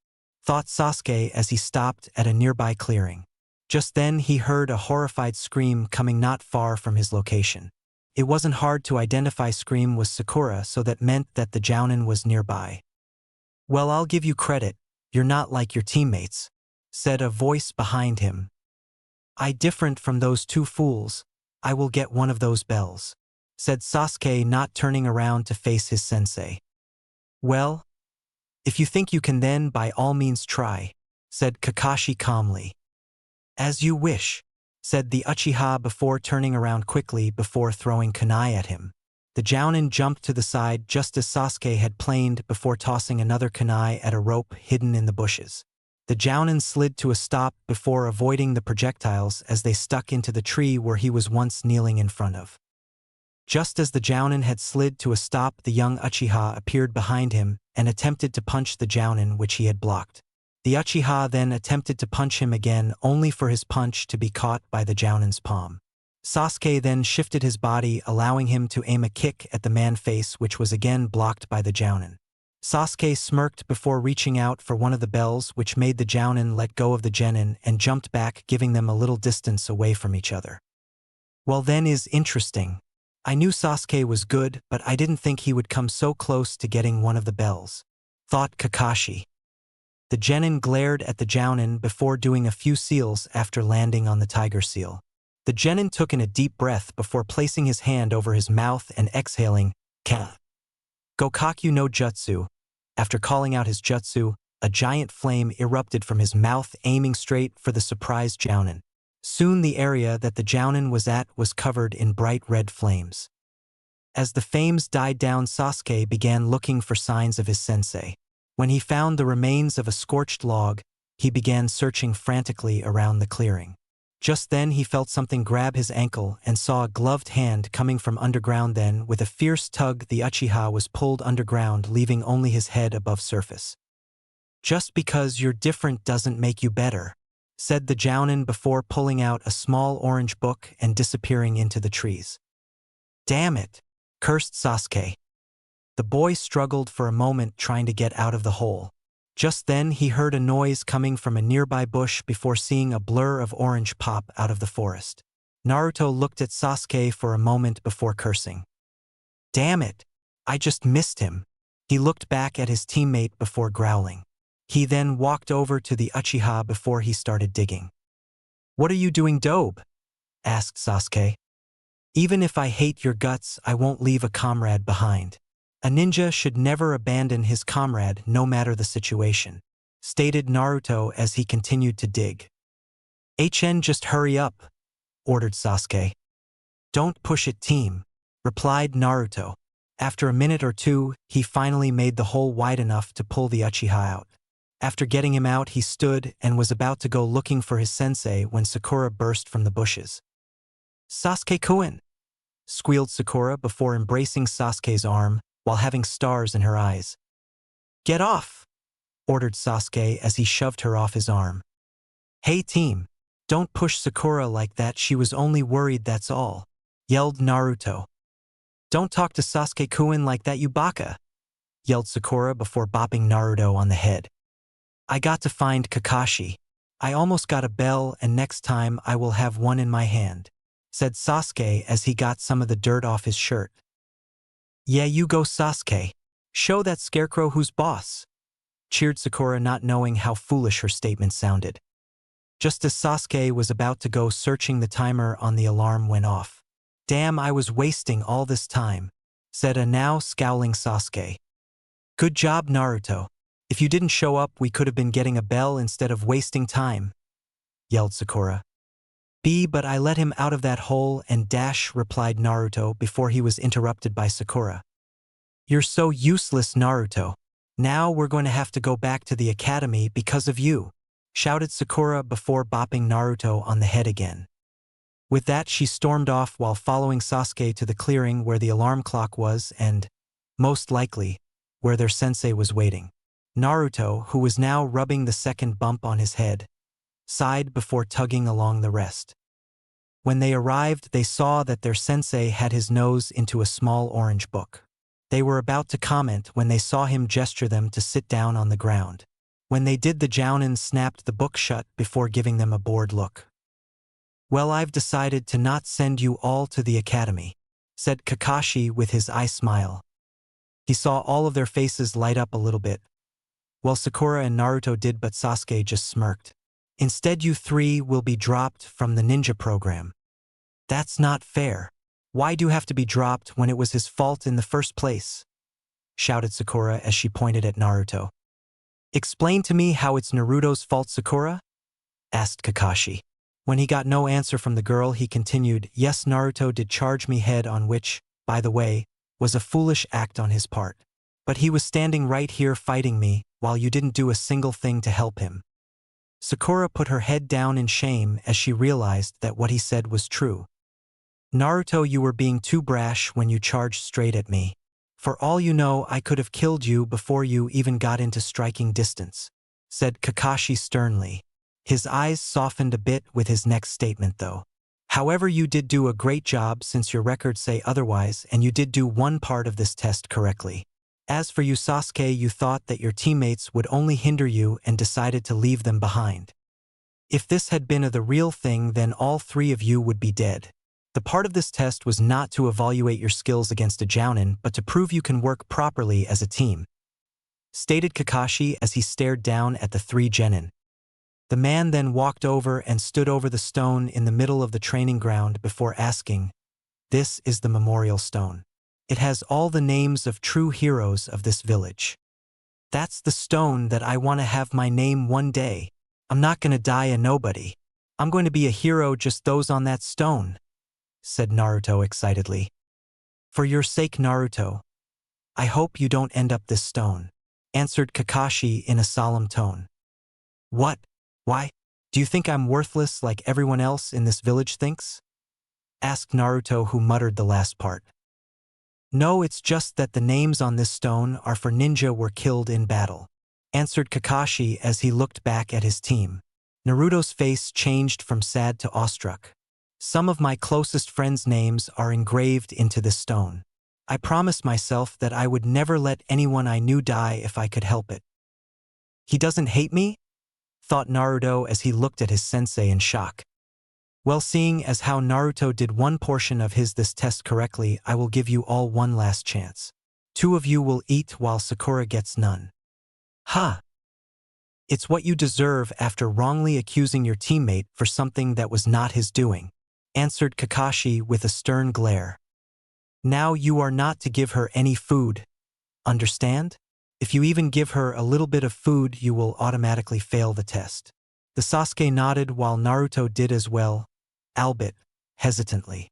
S1: thought Sasuke as he stopped at a nearby clearing. Just then he heard a horrified scream coming not far from his location. It wasn't hard to identify scream was Sakura, so that meant that the jounin was nearby. "Well, I'll give you credit, you're not like your teammates," said a voice behind him. "I different from those two fools, I will get one of those bells," said Sasuke, not turning around to face his sensei. "Well, if you think you can, then by all means try," said Kakashi calmly. "As you wish," said the Uchiha before turning around quickly before throwing kunai at him. The jounin jumped to the side just as Sasuke had planned before tossing another kunai at a rope hidden in the bushes. The jounin slid to a stop before avoiding the projectiles as they stuck into the tree where he was once kneeling in front of. Just as the jounin had slid to a stop, the young Uchiha appeared behind him and attempted to punch the jounin, which he had blocked. The Uchiha then attempted to punch him again, only for his punch to be caught by the jounin's palm. Sasuke then shifted his body, allowing him to aim a kick at the man's face, which was again blocked by the jounin. Sasuke smirked before reaching out for one of the bells, which made the jounin let go of the genin and jumped back, giving them a little distance away from each other. "Well, then is interesting. I knew Sasuke was good, but I didn't think he would come so close to getting one of the bells," thought Kakashi. The genin glared at the jounin before doing a few seals after landing on the tiger seal. The genin took in a deep breath before placing his hand over his mouth and exhaling, "Ka." Gokakyu no Jutsu. After calling out his jutsu, a giant flame erupted from his mouth, aiming straight for the surprised jounin. Soon the area that the jounin was at was covered in bright red flames. As the flames died down, Sasuke began looking for signs of his sensei. When he found the remains of a scorched log, he began searching frantically around the clearing. Just then he felt something grab his ankle and saw a gloved hand coming from underground. Then, with a fierce tug, the Uchiha was pulled underground, leaving only his head above surface. "Just because you're different doesn't make you better," said the jounin before pulling out a small orange book and disappearing into the trees. "Damn it," cursed Sasuke. The boy struggled for a moment trying to get out of the hole. Just then he heard a noise coming from a nearby bush before seeing a blur of orange pop out of the forest. Naruto looked at Sasuke for a moment before cursing. "Damn it, I just missed him." He looked back at his teammate before growling. He then walked over to the Uchiha before he started digging. "What are you doing, Dobe?" asked Sasuke. "Even if I hate your guts, I won't leave a comrade behind. A ninja should never abandon his comrade no matter the situation," stated Naruto as he continued to dig. Just hurry up," ordered Sasuke. "Don't push it, team," replied Naruto. After a minute or two, he finally made the hole wide enough to pull the Uchiha out. After getting him out, he stood and was about to go looking for his sensei when Sakura burst from the bushes. "Sasuke-kun!" squealed Sakura before embracing Sasuke's arm, while having stars in her eyes. "Get off!" ordered Sasuke as he shoved her off his arm. "Hey team, don't push Sakura like that, she was only worried, that's all," yelled Naruto. "Don't talk to Sasuke-kun like that, you baka," yelled Sakura before bopping Naruto on the head. "I got to find Kakashi. I almost got a bell, and next time I will have one in my hand," said Sasuke as he got some of the dirt off his shirt. "Yeah, you go, Sasuke. Show that scarecrow who's boss," cheered Sakura, not knowing how foolish her statement sounded. Just as Sasuke was about to go searching, the timer on the alarm went off. "Damn, I was wasting all this time," said a now scowling Sasuke. Good job, Naruto. If you didn't show up, we could have been getting a bell instead of wasting time, yelled Sakura. But I let him out of that hole and dash, replied Naruto before he was interrupted by Sakura. You're so useless, Naruto. Now we're going to have to go back to the academy because of you, shouted Sakura before bopping Naruto on the head again. With that, she stormed off while following Sasuke to the clearing where the alarm clock was and, most likely, where their sensei was waiting. Naruto, who was now rubbing the second bump on his head, sighed before tugging along the rest. When they arrived, they saw that their sensei had his nose into a small orange book. They were about to comment when they saw him gesture them to sit down on the ground. When they did, the Jounin snapped the book shut before giving them a bored look. Well, I've decided to not send you all to the academy, said Kakashi with his eye smile. He saw all of their faces light up a little bit. Well, Sakura and Naruto did, but Sasuke just smirked. Instead, you three will be dropped from the ninja program. That's not fair. Why do you have to be dropped when it was his fault in the first place? Shouted Sakura as she pointed at Naruto. Explain to me how it's Naruto's fault, Sakura? Asked Kakashi. When he got no answer from the girl, he continued, Yes, Naruto did charge me head on, which, by the way, was a foolish act on his part. But he was standing right here fighting me, while you didn't do a single thing to help him. Sakura put her head down in shame as she realized that what he said was true. Naruto, you were being too brash when you charged straight at me. For all you know, I could have killed you before you even got into striking distance, said Kakashi sternly. His eyes softened a bit with his next statement, though. However, you did do a great job since your records say otherwise, and you did do one part of this test correctly. As for you, Sasuke, you thought that your teammates would only hinder you and decided to leave them behind. If this had been the real thing, then all three of you would be dead. The part of this test was not to evaluate your skills against a Jounin, but to prove you can work properly as a team, stated Kakashi as he stared down at the three genin. The man then walked over and stood over the stone in the middle of the training ground before asking, This is the memorial stone. It has all the names of true heroes of this village. That's the stone that I want to have my name one day. I'm not going to die a nobody. I'm going to be a hero, just those on that stone, said Naruto excitedly. For your sake, Naruto, I hope you don't end up this stone, answered Kakashi in a solemn tone. What? Why? Do you think I'm worthless like everyone else in this village thinks? Asked Naruto, who muttered the last part. No, it's just that the names on this stone are for ninja were killed in battle, answered Kakashi as he looked back at his team. Naruto's face changed from sad to awestruck. Some of my closest friends' names are engraved into this stone. I promised myself that I would never let anyone I knew die if I could help it. He doesn't hate me? Thought Naruto as he looked at his sensei in shock. Well, seeing as how Naruto did one portion of this test correctly, I will give you all one last chance. 2 of you will eat while Sakura gets none. Ha! It's what you deserve after wrongly accusing your teammate for something that was not his doing, answered Kakashi with a stern glare. Now you are not to give her any food. Understand? If you even give her a little bit of food, you will automatically fail the test. The Sasuke nodded while Naruto did as well, albeit hesitantly.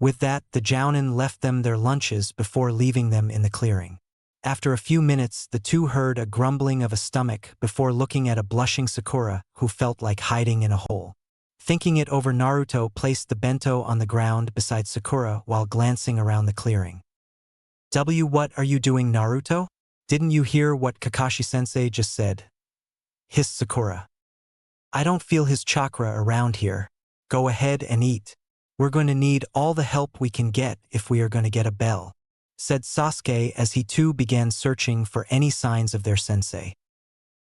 S1: With that, the Jounin left them their lunches before leaving them in the clearing. After a few minutes, the two heard a grumbling of a stomach before looking at a blushing Sakura who felt like hiding in a hole. Thinking it over, Naruto placed the bento on the ground beside Sakura while glancing around the clearing. What are you doing, Naruto? Didn't you hear what Kakashi-sensei just said? Hissed Sakura. I don't feel his chakra around here. Go ahead and eat. We're going to need all the help we can get if we are going to get a bell, said Sasuke as he too began searching for any signs of their sensei.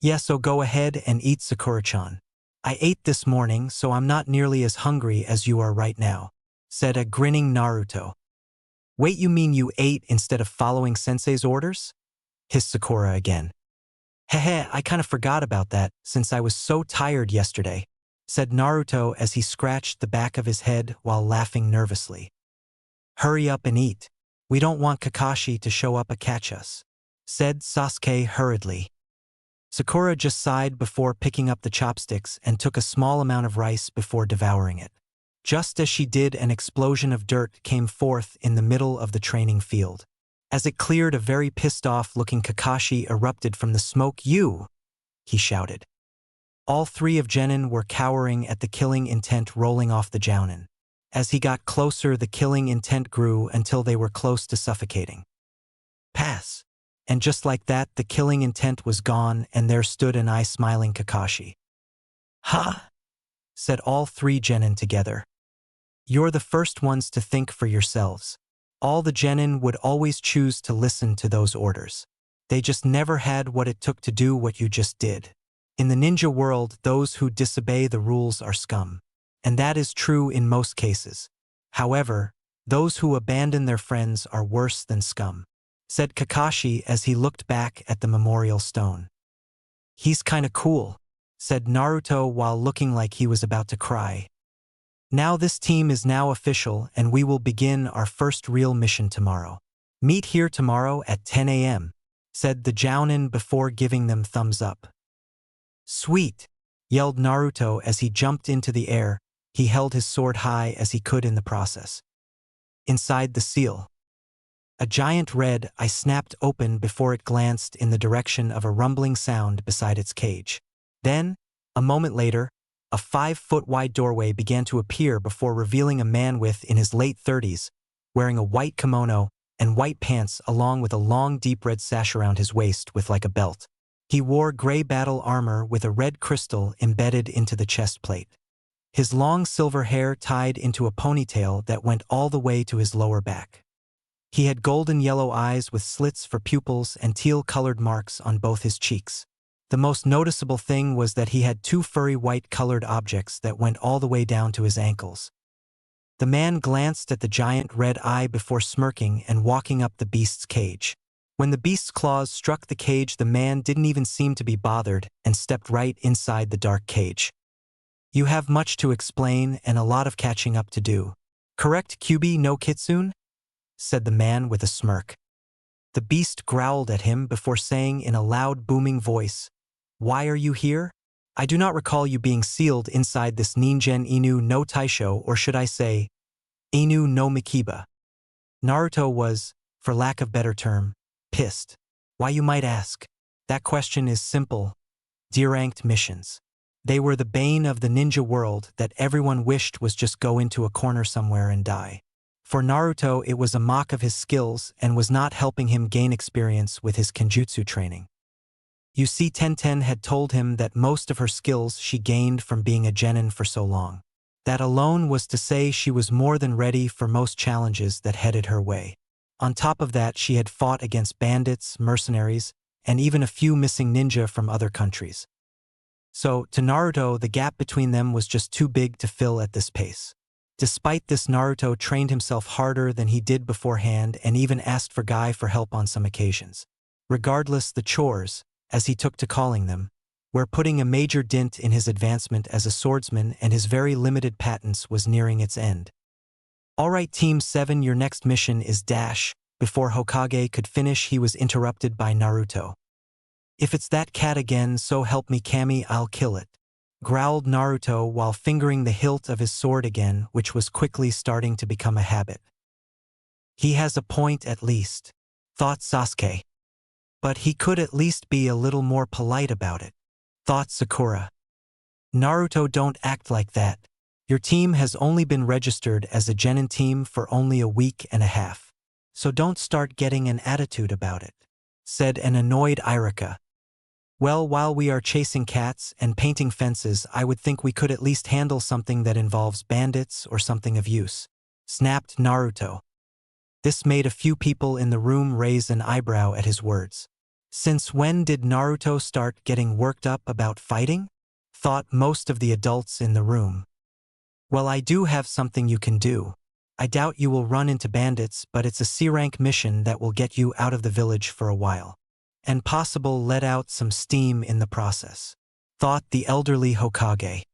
S1: Yeah, so go ahead and eat, Sakura-chan. I ate this morning, so I'm not nearly as hungry as you are right now, said a grinning Naruto. Wait, you mean you ate instead of following sensei's orders? Hissed Sakura again. Heh, I kind of forgot about that since I was so tired yesterday, said Naruto as he scratched the back of his head while laughing nervously. Hurry up and eat. We don't want Kakashi to show up and catch us," said Sasuke hurriedly. Sakura just sighed before picking up the chopsticks and took a small amount of rice before devouring it. Just as she did, an explosion of dirt came forth in the middle of the training field. As it cleared, a very pissed-off-looking Kakashi erupted from the smoke. "You!" he shouted. All three of Genin were cowering at the killing intent rolling off the Jounin. As he got closer, the killing intent grew until they were close to suffocating. "Pass!" And just like that, the killing intent was gone, and there stood an eye-smiling Kakashi. "Ha!" said all three Genin together. "You're the first ones to think for yourselves." All the Genin would always choose to listen to those orders. They just never had what it took to do what you just did. In the ninja world, those who disobey the rules are scum. And that is true in most cases. However, those who abandon their friends are worse than scum, said Kakashi as he looked back at the memorial stone. "He's kinda cool," said Naruto while looking like he was about to cry. "Now this team is now official, and we will begin our first real mission tomorrow. Meet here tomorrow at 10 a.m., said the Jounin before giving them thumbs up. "Sweet!" yelled Naruto as he jumped into the air. He held his sword high as he could in the process. Inside the seal, a giant red eye snapped open before it glanced in the direction of a rumbling sound beside its cage. Then, a moment later, a 5-foot-wide doorway began to appear before revealing a man in his late 30s, wearing a white kimono and white pants along with a long deep red sash around his waist with like a belt. He wore gray battle armor with a red crystal embedded into the chest plate. His long silver hair tied into a ponytail that went all the way to his lower back. He had golden yellow eyes with slits for pupils and teal-colored marks on both his cheeks. The most noticeable thing was that he had 2 furry white-colored objects that went all the way down to his ankles. The man glanced at the giant red eye before smirking and walking up the beast's cage. When the beast's claws struck the cage, the man didn't even seem to be bothered and stepped right inside the dark cage. "You have much to explain and a lot of catching up to do. Correct, Kyubi no Kitsune?" said the man with a smirk. The beast growled at him before saying in a loud booming voice, "Why are you here? I do not recall you being sealed inside this Ningen Inu no Taisho, or should I say, Inu no Mikiba." Naruto was, for lack of better term, pissed. Why, you might ask? That question is simple. D-ranked missions. They were the bane of the ninja world that everyone wished was just go into a corner somewhere and die. For Naruto, it was a mock of his skills and was not helping him gain experience with his kenjutsu training. You see, Tenten had told him that most of her skills she gained from being a genin for so long. That alone was to say she was more than ready for most challenges that headed her way. On top of that, she had fought against bandits, mercenaries, and even a few missing ninja from other countries. So, to Naruto, the gap between them was just too big to fill at this pace. Despite this, Naruto trained himself harder than he did beforehand and even asked for Guy for help on some occasions. Regardless, the chores, as he took to calling them, were putting a major dent in his advancement as a swordsman, and his very limited patents was nearing its end. "Alright, Team 7, your next mission is dash." Before Hokage could finish, he was interrupted by Naruto. "If it's that cat again, so help me Kami, I'll kill it," growled Naruto while fingering the hilt of his sword again, which was quickly starting to become a habit. "He has a point at least," thought Sasuke. "But he could at least be a little more polite about it," thought Sakura. "Naruto, don't act like that. Your team has only been registered as a genin team for only a week and a half. So don't start getting an attitude about it," said an annoyed Irika. "Well, while we are chasing cats and painting fences, I would think we could at least handle something that involves bandits or something of use," snapped Naruto. This made a few people in the room raise an eyebrow at his words. Since when did Naruto start getting worked up about fighting? Thought most of the adults in the room. "Well, I do have something you can do. I doubt you will run into bandits, but it's a C-rank mission that will get you out of the village for a while. And possible let out some steam in the process," thought the elderly Hokage.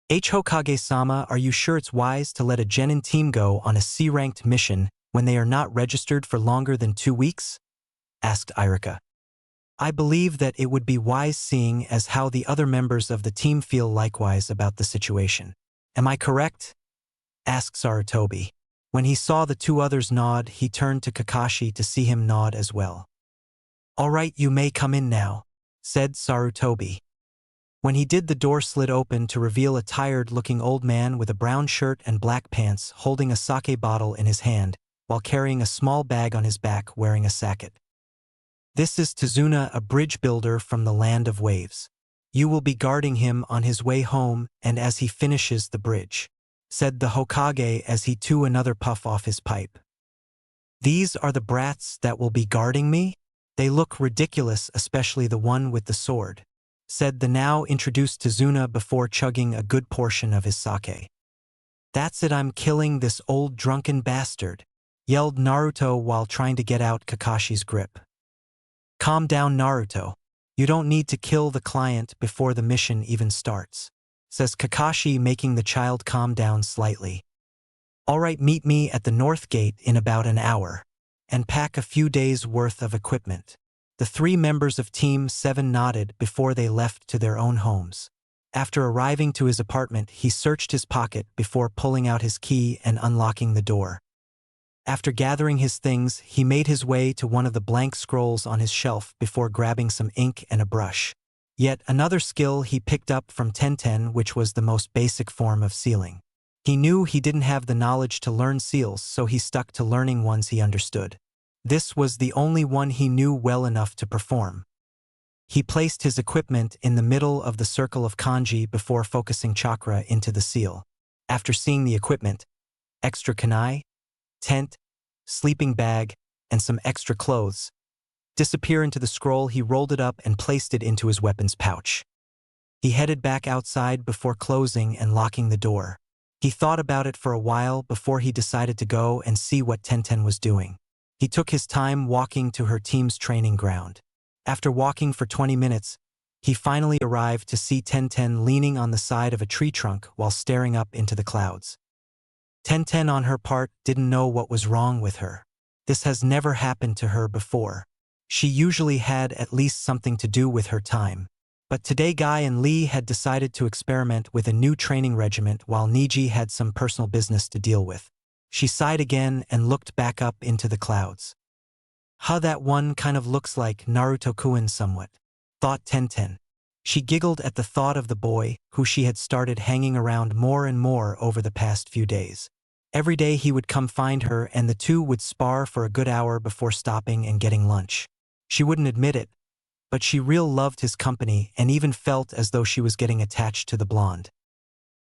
S1: Hokage-sama, are you sure it's wise to let a genin team go on a C-ranked mission when they are not registered for longer than 2 weeks? Asked Irika. I believe that it would be wise seeing as how the other members of the team feel likewise about the situation. Am I correct? Asked Sarutobi. When he saw the 2 others nod, he turned to Kakashi to see him nod as well. All right, you may come in now, said Sarutobi. When he did, the door slid open to reveal a tired-looking old man with a brown shirt and black pants holding a sake bottle in his hand while carrying a small bag on his back wearing a sacket. This is Tazuna, a bridge builder from the land of waves. You will be guarding him on his way home and as he finishes the bridge, said the Hokage as he took another puff off his pipe. These are the brats that will be guarding me? They look ridiculous, especially the one with the sword, said the now introduced Tazuna before chugging a good portion of his sake. That's it, I'm killing this old drunken bastard, yelled Naruto while trying to get out Kakashi's grip. Calm down, Naruto. You don't need to kill the client before the mission even starts, says Kakashi, making the child calm down slightly. All right, meet me at the North Gate in about an hour, and pack a few days' worth of equipment. The 3 members of Team 7 nodded before they left to their own homes. After arriving to his apartment, he searched his pocket before pulling out his key and unlocking the door. After gathering his things, he made his way to one of the blank scrolls on his shelf before grabbing some ink and a brush. Yet another skill he picked up from Tenten, which was the most basic form of sealing. He knew he didn't have the knowledge to learn seals, so he stuck to learning ones he understood. This was the only one he knew well enough to perform. He placed his equipment in the middle of the circle of kanji before focusing chakra into the seal. After seeing the equipment, extra kunai, tent, sleeping bag, and some extra clothes disappear into the scroll, he rolled it up and placed it into his weapons pouch. He headed back outside before closing and locking the door. He thought about it for a while before he decided to go and see what Tenten was doing. He took his time walking to her team's training ground. After walking for 20 minutes, he finally arrived to see Tenten leaning on the side of a tree trunk while staring up into the clouds. Tenten, on her part, didn't know what was wrong with her. This has never happened to her before. She usually had at least something to do with her time. But today Guy and Lee had decided to experiment with a new training regiment while Niji had some personal business to deal with. She sighed again and looked back up into the clouds. That one kind of looks like Naruto-kun somewhat, thought Tenten. She giggled at the thought of the boy, who she had started hanging around more and more over the past few days. Every day he would come find her and the 2 would spar for a good hour before stopping and getting lunch. She wouldn't admit it, but she real loved his company and even felt as though she was getting attached to the blonde.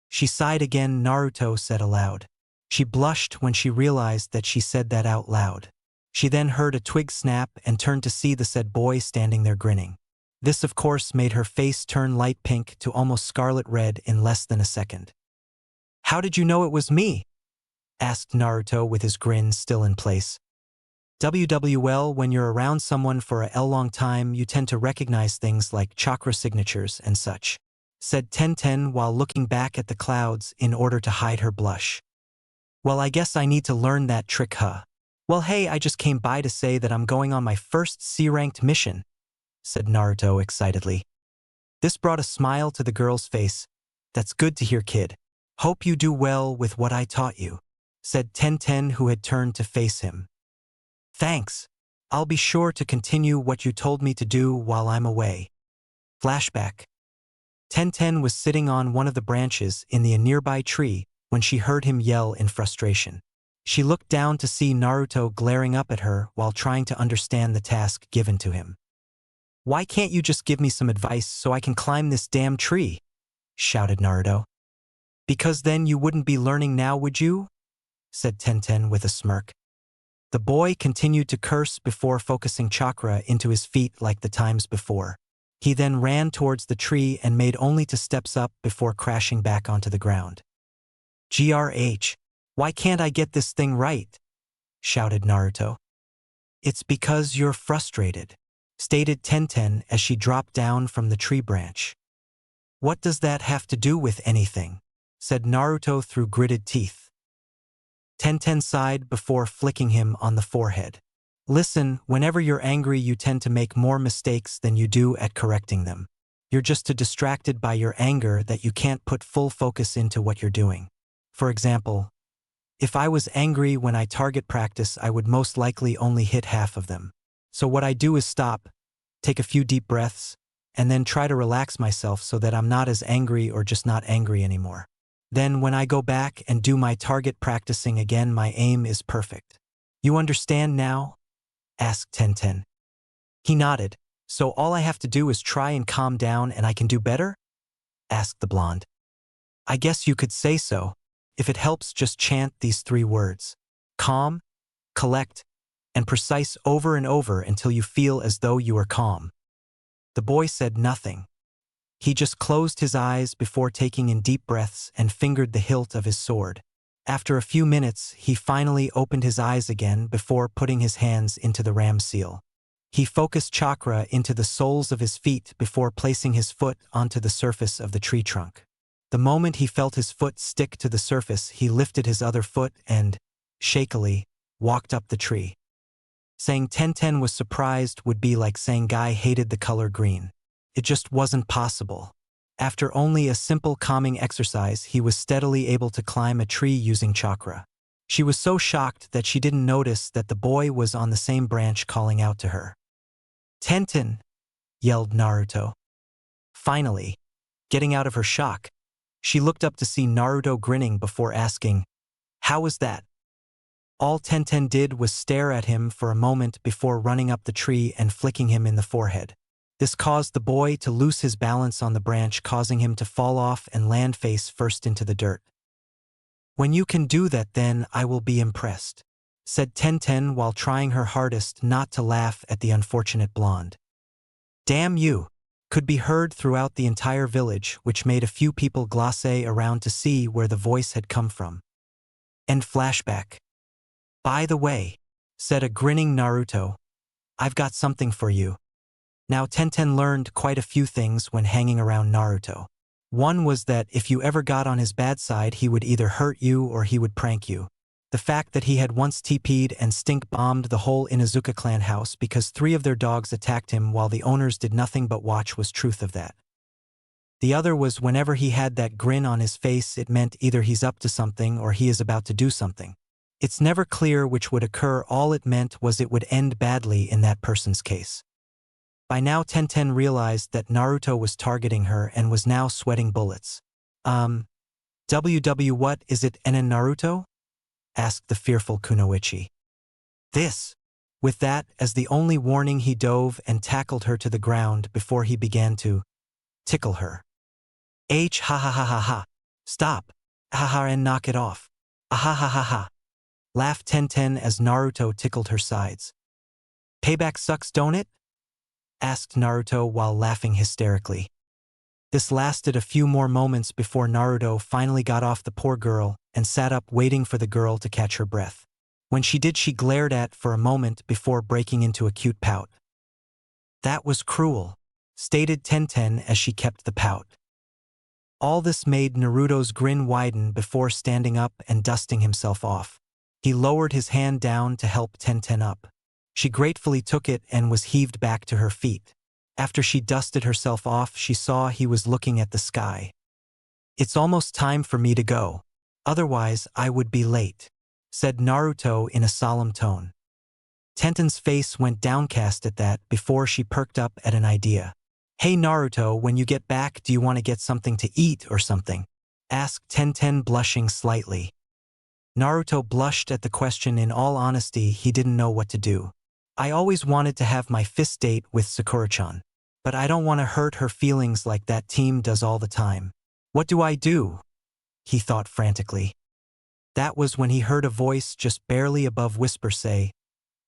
S1: She sighed again, Naruto said aloud. She blushed when she realized that she said that out loud. She then heard a twig snap and turned to see the said boy standing there grinning. This of course made her face turn light pink to almost scarlet red in less than a second. How did you know it was me? Asked Naruto with his grin still in place. WWL, when you're around someone for a long time, you tend to recognize things like chakra signatures and such, said Tenten while looking back at the clouds in order to hide her blush. Well, I guess I need to learn that trick, huh? Well, hey, I just came by to say that I'm going on my first C-ranked mission, said Naruto excitedly. This brought a smile to the girl's face. That's good to hear, kid. Hope you do well with what I taught you, said Tenten, who had turned to face him. Thanks. I'll be sure to continue what you told me to do while I'm away. Flashback. Tenten was sitting on one of the branches in the nearby tree when she heard him yell in frustration. She looked down to see Naruto glaring up at her while trying to understand the task given to him. Why can't you just give me some advice so I can climb this damn tree? Shouted Naruto. Because then you wouldn't be learning now, would you? Said Tenten with a smirk. The boy continued to curse before focusing chakra into his feet like the times before. He then ran towards the tree and made only 2 steps up before crashing back onto the ground. GRH, why can't I get this thing right? Shouted Naruto. It's because you're frustrated, stated Tenten as she dropped down from the tree branch. What does that have to do with anything? Said Naruto through gritted teeth. Tenten sighed before flicking him on the forehead. Listen, whenever you're angry you tend to make more mistakes than you do at correcting them. You're just too distracted by your anger that you can't put full focus into what you're doing. For example, if I was angry when I target practice, I would most likely only hit half of them. So what I do is stop, take a few deep breaths, and then try to relax myself so that I'm not as angry or just not angry anymore. Then when I go back and do my target practicing again, my aim is perfect. You understand now? Asked Tenten. He nodded. So all I have to do is try and calm down and I can do better? Asked the blonde. I guess you could say so. If it helps, just chant these 3 words. Calm, collect, and precise over and over until you feel as though you are calm. The boy said nothing. He just closed his eyes before taking in deep breaths and fingered the hilt of his sword. After a few minutes, he finally opened his eyes again before putting his hands into the ram seal. He focused chakra into the soles of his feet before placing his foot onto the surface of the tree trunk. The moment he felt his foot stick to the surface, he lifted his other foot and, shakily, walked up the tree. Saying Tenten was surprised would be like saying Guy hated the color green. It just wasn't possible. After only a simple calming exercise, he was steadily able to climb a tree using chakra. She was so shocked that she didn't notice that the boy was on the same branch calling out to her. Tenten! Yelled Naruto. Finally, getting out of her shock, she looked up to see Naruto grinning before asking, "How was that?" All Tenten did was stare at him for a moment before running up the tree and flicking him in the forehead. This caused the boy to lose his balance on the branch, causing him to fall off and land face first into the dirt. "When you can do that, then I will be impressed," said Tenten while trying her hardest not to laugh at the unfortunate blonde. "Damn you!" could be heard throughout the entire village, which made a few people glacé around to see where the voice had come from. End flashback. "By the way," said a grinning Naruto, "I've got something for you." Now Tenten learned quite a few things when hanging around Naruto. One was that if you ever got on his bad side, he would either hurt you or he would prank you. The fact that he had once TP'd and stink-bombed the whole Inuzuka clan house because 3 of their dogs attacked him while the owners did nothing but watch was truth of that. The other was whenever he had that grin on his face, it meant either he's up to something or he is about to do something. It's never clear which would occur. All it meant was it would end badly in that person's case. By now Tenten realized that Naruto was targeting her and was now sweating bullets. What is it, Enen Naruto?" asked the fearful Kunoichi. "This." With that as the only warning, he dove and tackled her to the ground before he began to tickle her. Ha ha ha ha ha. Stop. Ha ha and knock it off. Ah ha ha ha ha. Laughed Tenten as Naruto tickled her sides. "Payback sucks, don't it?" asked Naruto while laughing hysterically. This lasted a few more moments before Naruto finally got off the poor girl and sat up waiting for the girl to catch her breath. When she did, she glared at for a moment before breaking into a cute pout. "That was cruel," stated Tenten as she kept the pout. All this made Naruto's grin widen before standing up and dusting himself off. He lowered his hand down to help Tenten up. She gratefully took it and was heaved back to her feet. After she dusted herself off, she saw he was looking at the sky. "It's almost time for me to go. Otherwise, I would be late," said Naruto in a solemn tone. Tenten's face went downcast at that before she perked up at an idea. "Hey Naruto, when you get back, do you want to get something to eat or something?" asked Tenten, blushing slightly. Naruto blushed at the question. In all honesty, he didn't know what to do. "I always wanted to have my fist date with Sakura-chan. But I don't want to hurt her feelings like that team does all the time. What do I do?" he thought frantically. That was when he heard a voice just barely above whisper say,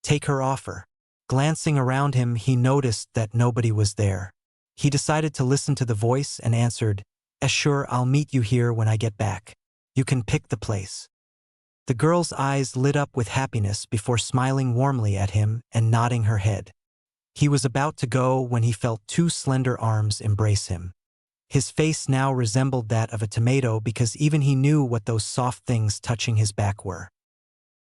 S1: "Take her offer." Glancing around him, he noticed that nobody was there. He decided to listen to the voice and answered, "Sure, I'll meet you here when I get back. You can pick the place." The girl's eyes lit up with happiness before smiling warmly at him and nodding her head. He was about to go when he felt 2 slender arms embrace him. His face now resembled that of a tomato because even he knew what those soft things touching his back were.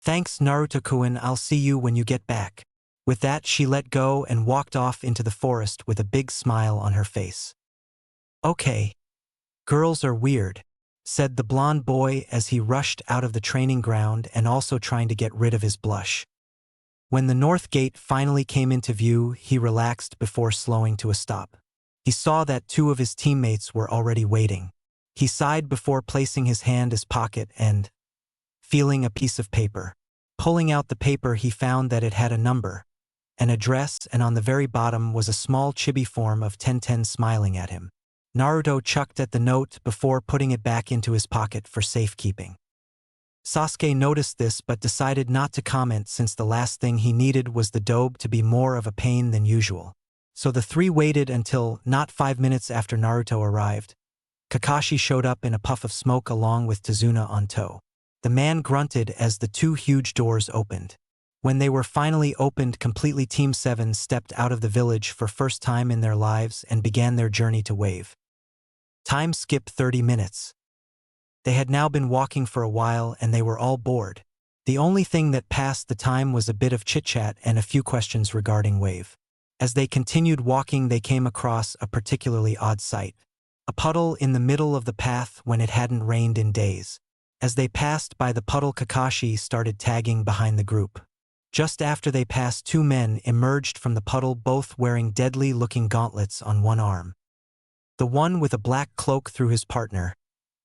S1: Thanks, Naruto-kun, I'll see you when you get back. With that, she let go and walked off into the forest with a big smile on her face. Okay. Girls are weird, said the blonde boy as he rushed out of the training ground and also trying to get rid of his blush. When the north gate finally came into view, he relaxed before slowing to a stop. He saw that two of his teammates were already waiting. He sighed before placing his hand in his pocket and feeling a piece of paper. Pulling out the paper, he found that it had a number, an address, and on the very bottom was a small chibi form of 1010 smiling at him. Naruto chucked at the note before putting it back into his pocket for safekeeping. Sasuke noticed this but decided not to comment since the last thing he needed was the dobe to be more of a pain than usual. So the three waited until not 5 minutes after Naruto arrived. Kakashi showed up in a puff of smoke along with Tazuna on tow. The man grunted as the two huge doors opened. When they were finally opened completely, Team 7 stepped out of the village for first time in their lives and began their journey to Wave. Time skipped 30 minutes. They had now been walking for a while and they were all bored. The only thing that passed the time was a bit of chit-chat and a few questions regarding Wave. As they continued walking, they came across a particularly odd sight. A puddle in the middle of the path when it hadn't rained in days. As they passed by the puddle, Kakashi started tagging behind the group. Just after they passed, two men emerged from the puddle, both wearing deadly-looking gauntlets on one arm. The one with a black cloak threw his partner,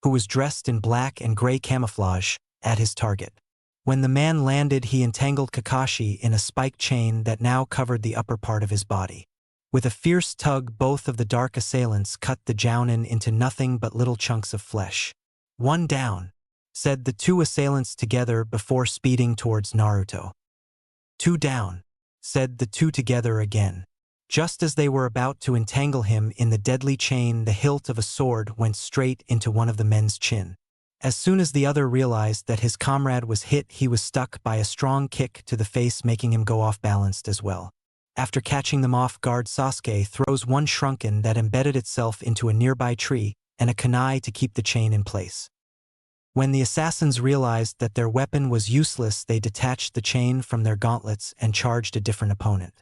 S1: who was dressed in black and gray camouflage, at his target. When the man landed, he entangled Kakashi in a spike chain that now covered the upper part of his body. With a fierce tug, both of the dark assailants cut the jounin into nothing but little chunks of flesh. One down, said the two assailants together before speeding towards Naruto. Two down, said the two together again. Just as they were about to entangle him in the deadly chain, the hilt of a sword went straight into one of the men's chin. As soon as the other realized that his comrade was hit, he was struck by a strong kick to the face, making him go off balanced as well. After catching them off guard, Sasuke throws one shrunken that embedded itself into a nearby tree and a kunai to keep the chain in place. When the assassins realized that their weapon was useless, they detached the chain from their gauntlets and charged a different opponent.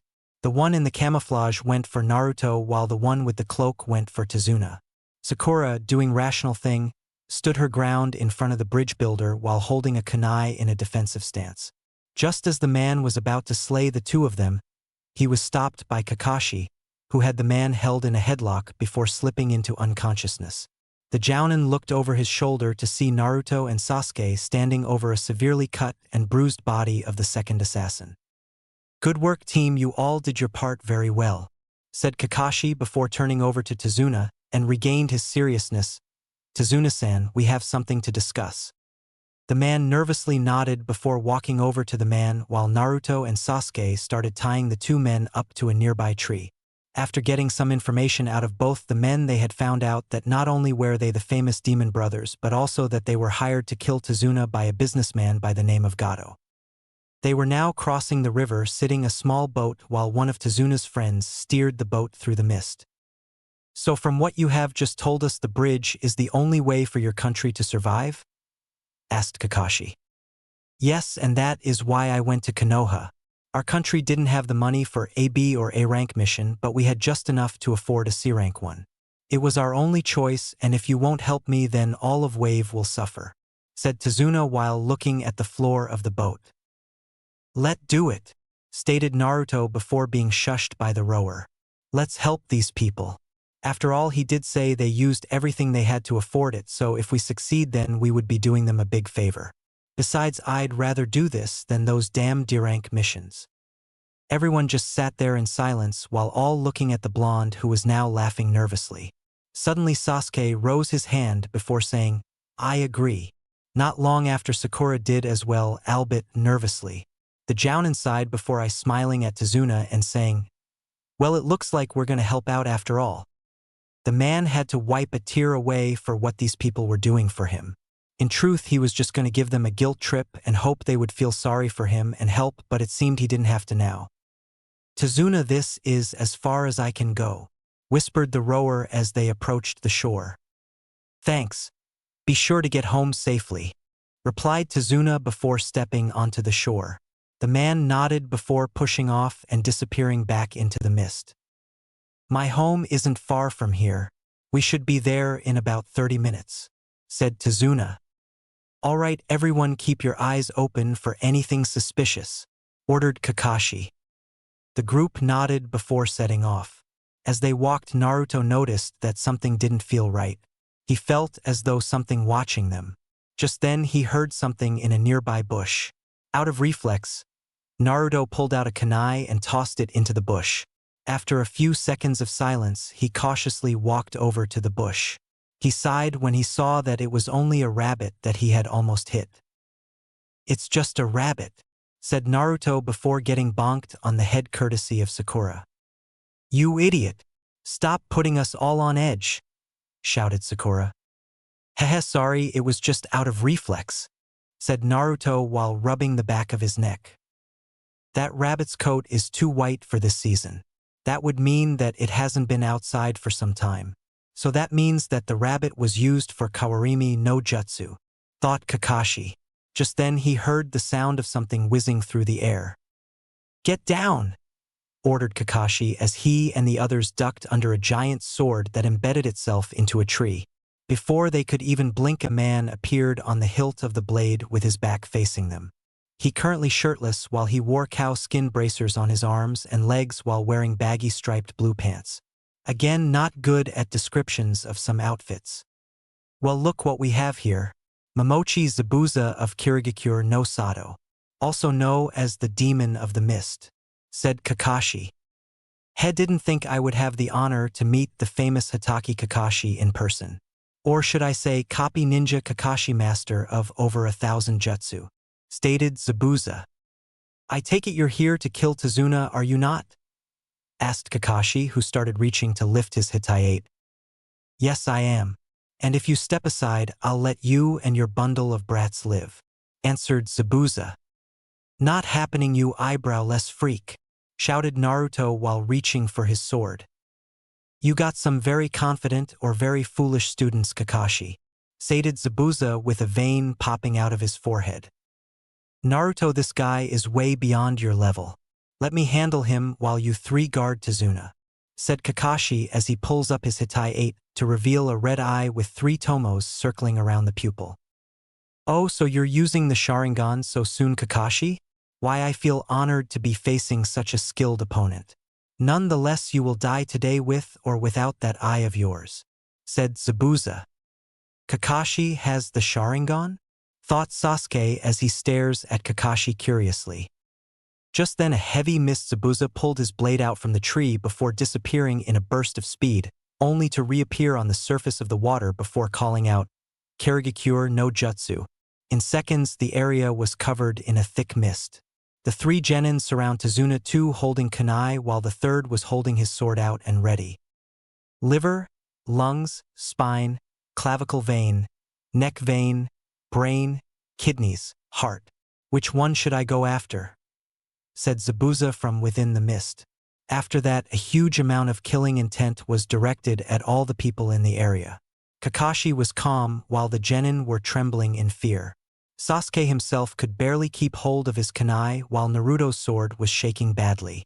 S1: The one in the camouflage went for Naruto while the one with the cloak went for Tazuna. Sakura, doing rational thing, stood her ground in front of the bridge builder while holding a kunai in a defensive stance. Just as the man was about to slay the two of them, he was stopped by Kakashi, who had the man held in a headlock before slipping into unconsciousness. The jounin looked over his shoulder to see Naruto and Sasuke standing over a severely cut and bruised body of the second assassin. "Good work, team, you all did your part very well," said Kakashi before turning over to Tazuna and regained his seriousness. "Tazuna-san, we have something to discuss." The man nervously nodded before walking over to the man while Naruto and Sasuke started tying the two men up to a nearby tree. After getting some information out of both the men, they had found out that not only were they the famous demon brothers, but also that they were hired to kill Tazuna by a businessman by the name of Gato. They were now crossing the river, sitting a small boat while one of Tazuna's friends steered the boat through the mist. "So from what you have just told us, the bridge is the only way for your country to survive?" asked Kakashi. "Yes, and that is why I went to Konoha. Our country didn't have the money for a B or A rank mission, but we had just enough to afford a C rank one. It was our only choice, and if you won't help me, then all of Wave will suffer," said Tazuna while looking at the floor of the boat. "Let do it," stated Naruto before being shushed by the rower. "Let's help these people. After all, he did say they used everything they had to afford it, so if we succeed, then we would be doing them a big favor. Besides, I'd rather do this than those damn D-rank missions." Everyone just sat there in silence while all looking at the blonde, who was now laughing nervously. Suddenly Sasuke rose his hand before saying, "I agree." Not long after, Sakura did as well, albeit nervously. The jounin sighed before smiling at Tazuna and saying, "Well, it looks like we're going to help out after all." The man had to wipe a tear away for what these people were doing for him. In truth, he was just going to give them a guilt trip and hope they would feel sorry for him and help, but it seemed he didn't have to now. "Tazuna, this is as far as I can go," whispered the rower as they approached the shore. "Thanks. Be sure to get home safely." replied Tazuna before stepping onto the shore. The man nodded before pushing off and disappearing back into the mist. My home isn't far from here. We should be there in about 30 minutes, said Tazuna. All right, everyone, keep your eyes open for anything suspicious, ordered Kakashi. The group nodded before setting off. As they walked, Naruto noticed that something didn't feel right. He felt as though something watching them. Just then he heard something in a nearby bush. Out of reflex, Naruto pulled out a kunai and tossed it into the bush. After a few seconds of silence, he cautiously walked over to the bush. He sighed when he saw that it was only a rabbit that he had almost hit. It's just a rabbit, said Naruto before getting bonked on the head courtesy of Sakura. You idiot! Stop putting us all on edge, shouted Sakura. Heh, sorry, it was just out of reflex, said Naruto while rubbing the back of his neck. That rabbit's coat is too white for this season. That would mean that it hasn't been outside for some time. So that means that the rabbit was used for Kawarimi no Jutsu, thought Kakashi. Just then he heard the sound of something whizzing through the air. Get down, ordered Kakashi as he and the others ducked under a giant sword that embedded itself into a tree. Before they could even blink, a man appeared on the hilt of the blade with his back facing them. He currently shirtless while he wore cow skin bracers on his arms and legs while wearing baggy striped blue pants. Again, not good at descriptions of some outfits. Well, look what we have here. Momochi Zabuza of Kirigakure no Sato, also known as the Demon of the Mist, said Kakashi. He didn't think I would have the honor to meet the famous Hatake Kakashi in person. Or should I say copy ninja Kakashi, master of over 1,000 jutsu, stated Zabuza. I take it you're here to kill Tazuna, are you not? Asked Kakashi, who started reaching to lift his hitayate. Yes, I am. And if you step aside, I'll let you and your bundle of brats live, answered Zabuza. Not happening, you eyebrowless freak, shouted Naruto while reaching for his sword. You got some very confident or very foolish students, Kakashi, stated Zabuza with a vein popping out of his forehead. Naruto, this guy is way beyond your level. Let me handle him while you three guard Tazuna, said Kakashi as he pulls up his hitayate to reveal a red eye with 3 tomos circling around the pupil. Oh, so you're using the Sharingan so soon, Kakashi? Why, I feel honored to be facing such a skilled opponent. Nonetheless, you will die today with or without that eye of yours, said Zabuza. Kakashi has the Sharingan? Thought Sasuke as he stares at Kakashi curiously. Just then a heavy mist. Zabuza pulled his blade out from the tree before disappearing in a burst of speed, only to reappear on the surface of the water before calling out, Kirigakure no Jutsu. In seconds, the area was covered in a thick mist. The 3 genin surround Tazuna, 2 holding kunai while the 3rd was holding his sword out and ready. Liver, lungs, spine, clavicle vein, neck vein, brain, kidneys, heart. Which one should I go after? Said Zabuza from within the mist. After that, a huge amount of killing intent was directed at all the people in the area. Kakashi was calm while the genin were trembling in fear. Sasuke himself could barely keep hold of his kunai while Naruto's sword was shaking badly.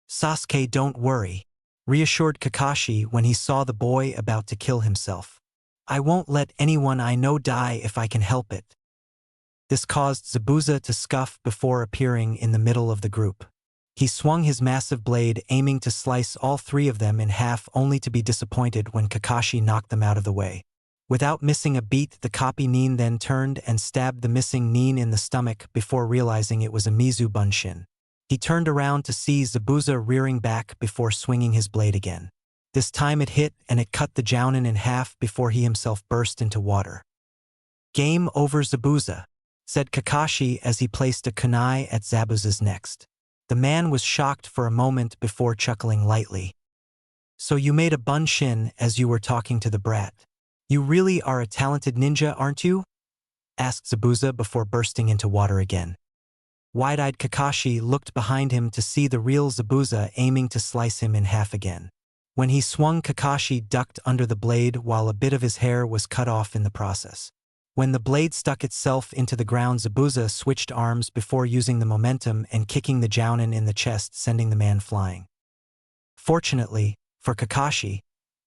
S1: Sasuke, don't worry, reassured Kakashi when he saw the boy about to kill himself. I won't let anyone I know die if I can help it. This caused Zabuza to scuff before appearing in the middle of the group. He swung his massive blade, aiming to slice all 3 of them in half, only to be disappointed when Kakashi knocked them out of the way. Without missing a beat, the copy nin then turned and stabbed the missing nin in the stomach before realizing it was a Mizu Bunshin. He turned around to see Zabuza rearing back before swinging his blade again. This time it hit and it cut the jounin in half before he himself burst into water. Game over, Zabuza, said Kakashi as he placed a kunai at Zabuza's neck. The man was shocked for a moment before chuckling lightly. So you made a bunshin as you were talking to the brat. You really are a talented ninja, aren't you? Asked Zabuza before bursting into water again. Wide-eyed Kakashi looked behind him to see the real Zabuza aiming to slice him in half again. When he swung, Kakashi ducked under the blade while a bit of his hair was cut off in the process. When the blade stuck itself into the ground, Zabuza switched arms before using the momentum and kicking the Jounin in the chest, sending the man flying. Fortunately, for Kakashi,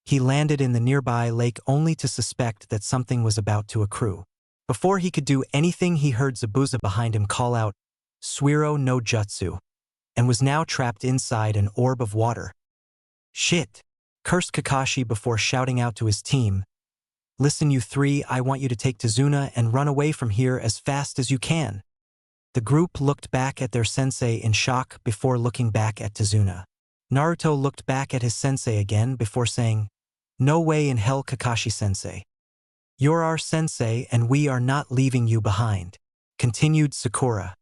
S1: he landed in the nearby lake only to suspect that something was about to accrue. Before he could do anything, he heard Zabuza behind him call out, "Suiro no Jutsu," and was now trapped inside an orb of water. "Shit!" cursed Kakashi before shouting out to his team, "Listen, you three, I want you to take Tazuna and run away from here as fast as you can." The group looked back at their sensei in shock before looking back at Tazuna. Naruto looked back at his sensei again before saying, "No way in hell, Kakashi-sensei. You're our sensei and we are not leaving you behind," continued Sakura.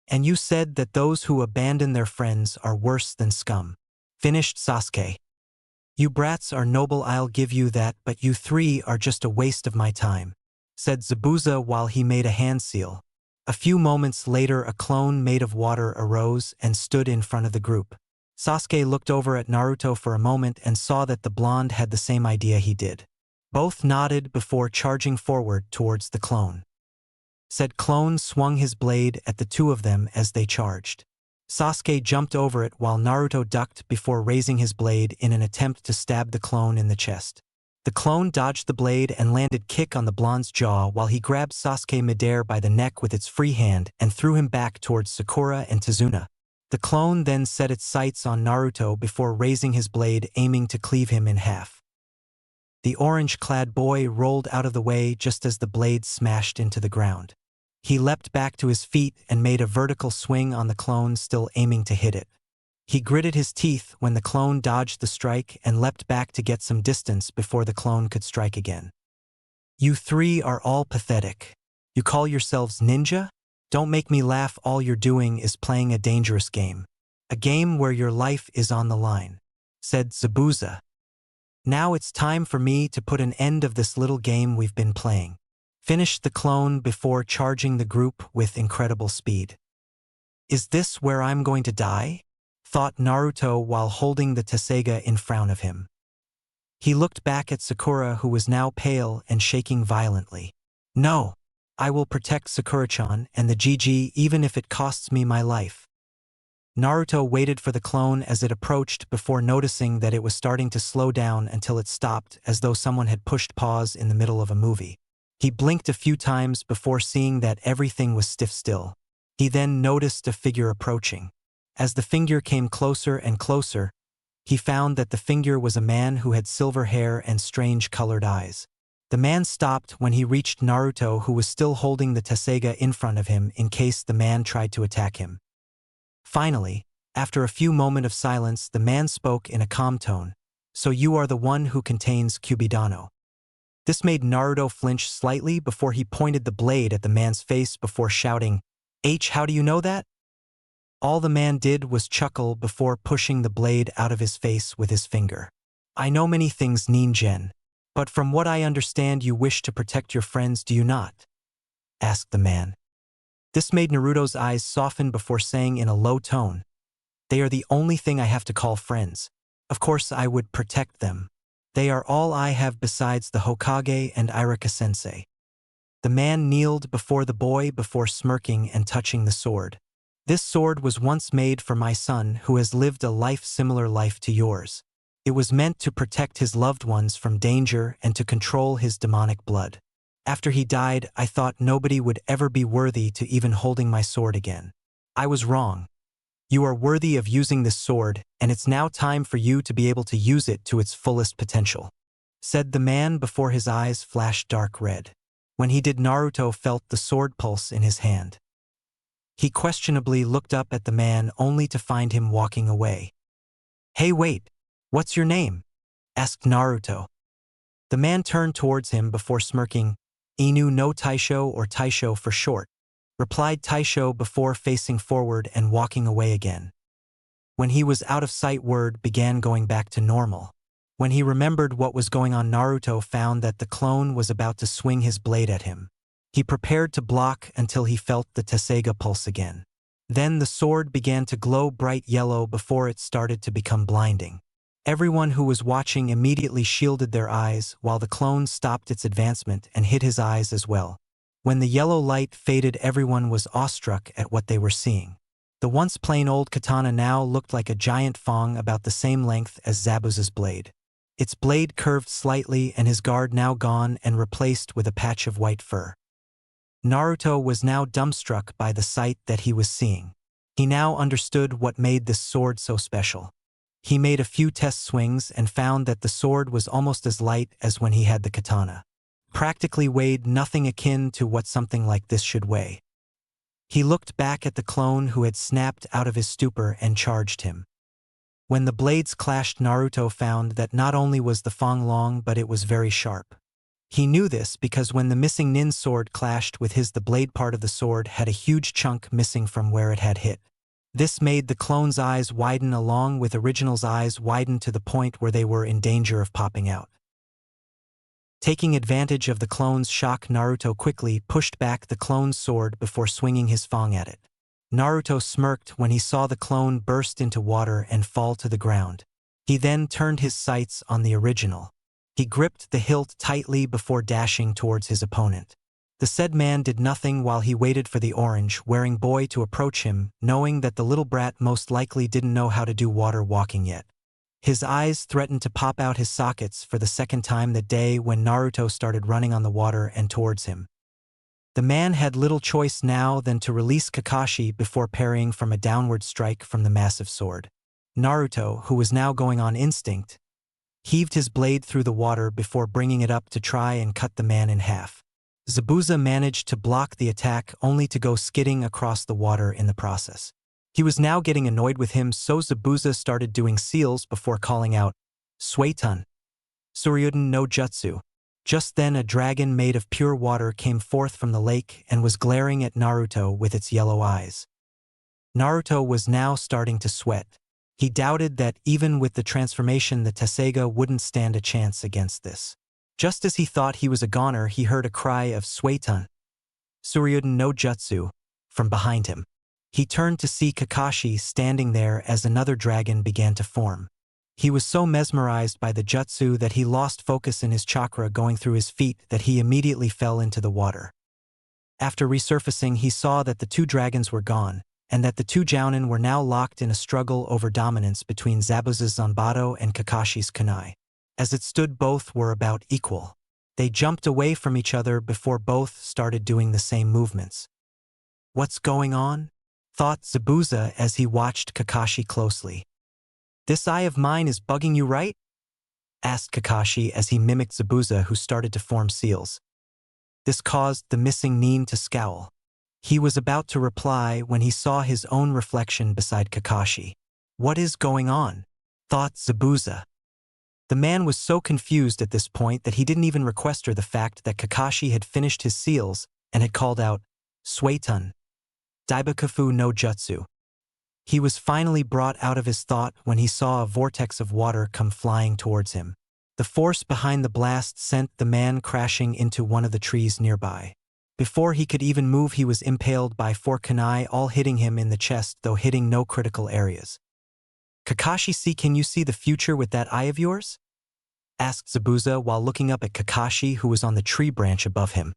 S1: "And you said that those who abandon their friends are worse than scum," finished Sasuke. "You brats are noble, I'll give you that, but you three are just a waste of my time," said Zabuza while he made a hand seal. A few moments later, a clone made of water arose and stood in front of the group. Sasuke looked over at Naruto for a moment and saw that the blonde had the same idea he did. Both nodded before charging forward towards the clone. Said clone swung his blade at the two of them as they charged. Sasuke jumped over it while Naruto ducked before raising his blade in an attempt to stab the clone in the chest. The clone dodged the blade and landed kick on the blonde's jaw while he grabbed Sasuke midair by the neck with its free hand and threw him back towards Sakura and Tazuna. The clone then set its sights on Naruto before raising his blade, aiming to cleave him in half. The orange-clad boy rolled out of the way just as the blade smashed into the ground. He leapt back to his feet and made a vertical swing on the clone, still aiming to hit it. He gritted his teeth when the clone dodged the strike and leapt back to get some distance before the clone could strike again. "You three are all pathetic. You call yourselves ninja? Don't make me laugh. All you're doing is playing a dangerous game. A game where your life is on the line," said Zabuza. "Now it's time for me to put an end of this little game we've been playing," finished the clone before charging the group with incredible speed. "Is this where I'm going to die?" thought Naruto while holding the Tasuga in front of him. He looked back at Sakura, who was now pale and shaking violently. "No, I will protect Sakura-chan and the GG even if it costs me my life." Naruto waited for the clone as it approached before noticing that it was starting to slow down until it stopped, as though someone had pushed pause in the middle of a movie. He blinked a few times before seeing that everything was stiff still. He then noticed a figure approaching. As the figure came closer and closer, he found that the figure was a man who had silver hair and strange-colored eyes. The man stopped when he reached Naruto, who was still holding the Tasuga in front of him in case the man tried to attack him. Finally, after a few moments of silence, the man spoke in a calm tone, "So you are the one who contains Kubidano." This made Naruto flinch slightly before he pointed the blade at the man's face before shouting, How do you know that?" All the man did was chuckle before pushing the blade out of his face with his finger. "I know many things, Ninjen, but from what I understand you wish to protect your friends, do you not?" asked the man. This made Naruto's eyes soften before saying in a low tone, "They are the only thing I have to call friends. Of course I would protect them. They are all I have besides the Hokage and Irika-sensei." The man kneeled before the boy before smirking and touching the sword. "This sword was once made for my son who has lived a life similar life to yours. It was meant to protect his loved ones from danger and to control his demonic blood. After he died, I thought nobody would ever be worthy to even holding my sword again. I was wrong. You are worthy of using this sword, and it's now time for you to be able to use it to its fullest potential," said the man before his eyes flashed dark red. When he did, Naruto felt the sword pulse in his hand. He questionably looked up at the man only to find him walking away. "Hey, wait, what's your name?" asked Naruto. The man turned towards him before smirking. "Inu no Taisho, or Taisho for short," replied Taisho before facing forward and walking away again. When he was out of sight, word began going back to normal. When he remembered what was going on, Naruto found that the clone was about to swing his blade at him. He prepared to block until he felt the Tasuga pulse again. Then the sword began to glow bright yellow before it started to become blinding. Everyone who was watching immediately shielded their eyes while the clone stopped its advancement and hid his eyes as well. When the yellow light faded, everyone was awestruck at what they were seeing. The once plain old katana now looked like a giant fang about the same length as Zabuza's blade. Its blade curved slightly and his guard now gone and replaced with a patch of white fur. Naruto was now dumbstruck by the sight that he was seeing. He now understood what made this sword so special. He made a few test swings and found that the sword was almost as light as when he had the katana. Practically weighed nothing akin to what something like this should weigh. He looked back at the clone who had snapped out of his stupor and charged him. When the blades clashed, Naruto found that not only was the fang long but it was very sharp. He knew this because when the missing nin's sword clashed with his, the blade part of the sword had a huge chunk missing from where it had hit. This made the clone's eyes widen along with original's eyes widen to the point where they were in danger of popping out. Taking advantage of the clone's shock, Naruto quickly pushed back the clone's sword before swinging his fang at it. Naruto smirked when he saw the clone burst into water and fall to the ground. He then turned his sights on the original. He gripped the hilt tightly before dashing towards his opponent. The said man did nothing while he waited for the orange-wearing boy to approach him, knowing that the little brat most likely didn't know how to do water walking yet. His eyes threatened to pop out his sockets for the second time that day when Naruto started running on the water and towards him. The man had little choice now than to release Kakashi before parrying from a downward strike from the massive sword. Naruto, who was now going on instinct, heaved his blade through the water before bringing it up to try and cut the man in half. Zabuza managed to block the attack only to go skidding across the water in the process. He was now getting annoyed with him, so Zabuza started doing seals before calling out, "Suetun! Suryuden no Jutsu." Just then a dragon made of pure water came forth from the lake and was glaring at Naruto with its yellow eyes. Naruto was now starting to sweat. He doubted that even with the transformation the Tesseiga wouldn't stand a chance against this. Just as he thought he was a goner, he heard a cry of "Suetun! Suryuden no Jutsu!" from behind him. He turned to see Kakashi standing there as another dragon began to form. He was so mesmerized by the jutsu that he lost focus in his chakra going through his feet that he immediately fell into the water. After resurfacing, he saw that the two dragons were gone, and that the two jounin were now locked in a struggle over dominance between Zabuza's Zanbato and Kakashi's kunai. As it stood, both were about equal. They jumped away from each other before both started doing the same movements. "What's going on?" thought Zabuza as he watched Kakashi closely. "This eye of mine is bugging you, right?" asked Kakashi as he mimicked Zabuza, who started to form seals. This caused the missing nin to scowl. He was about to reply when he saw his own reflection beside Kakashi. "What is going on?" thought Zabuza. The man was so confused at this point that he didn't even requester the fact that Kakashi had finished his seals and had called out, "Suetun! Daibakufu no Jutsu." He was finally brought out of his thought when he saw a vortex of water come flying towards him. The force behind the blast sent the man crashing into one of the trees nearby. Before he could even move, he was impaled by 4 kunai, all hitting him in the chest, though hitting no critical areas. "Kakashi, can you see the future with that eye of yours?" asked Zabuza while looking up at Kakashi, who was on the tree branch above him.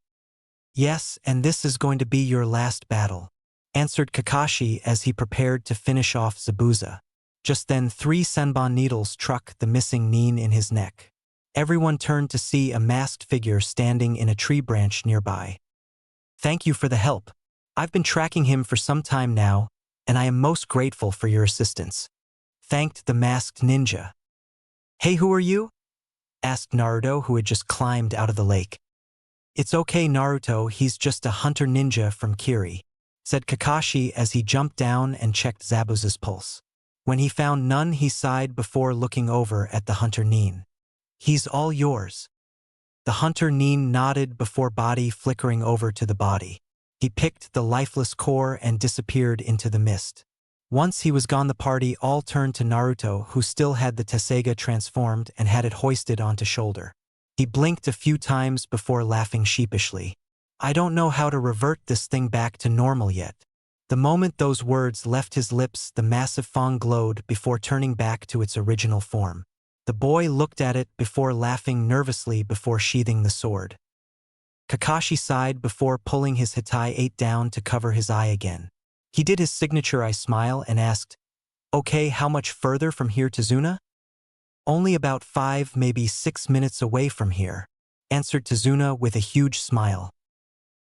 S1: "Yes, and this is going to be your last battle," answered Kakashi as he prepared to finish off Zabuza. Just then 3 senbon needles struck the missing nin in his neck. Everyone turned to see a masked figure standing in a tree branch nearby. "Thank you for the help. I've been tracking him for some time now, and I am most grateful for your assistance," thanked the masked ninja. "Hey, who are you?" asked Naruto, who had just climbed out of the lake. "It's okay, Naruto, he's just a hunter ninja from Kiri," said Kakashi as he jumped down and checked Zabuza's pulse. When he found none, he sighed before looking over at the hunter nin. "He's all yours." The hunter nin nodded before body flickering over to the body. He picked the lifeless core and disappeared into the mist. Once he was gone, the party all turned to Naruto, who still had the Tesseiga transformed and had it hoisted onto shoulder. He blinked a few times before laughing sheepishly. "I don't know how to revert this thing back to normal yet." The moment those words left his lips, the massive fang glowed before turning back to its original form. The boy looked at it before laughing nervously before sheathing the sword. Kakashi sighed before pulling his Hitai 8 down to cover his eye again. He did his signature eye smile and asked, "Okay, how much further from here to Zuna?" "Only about 5, maybe 6 minutes away from here," answered Tazuna with a huge smile.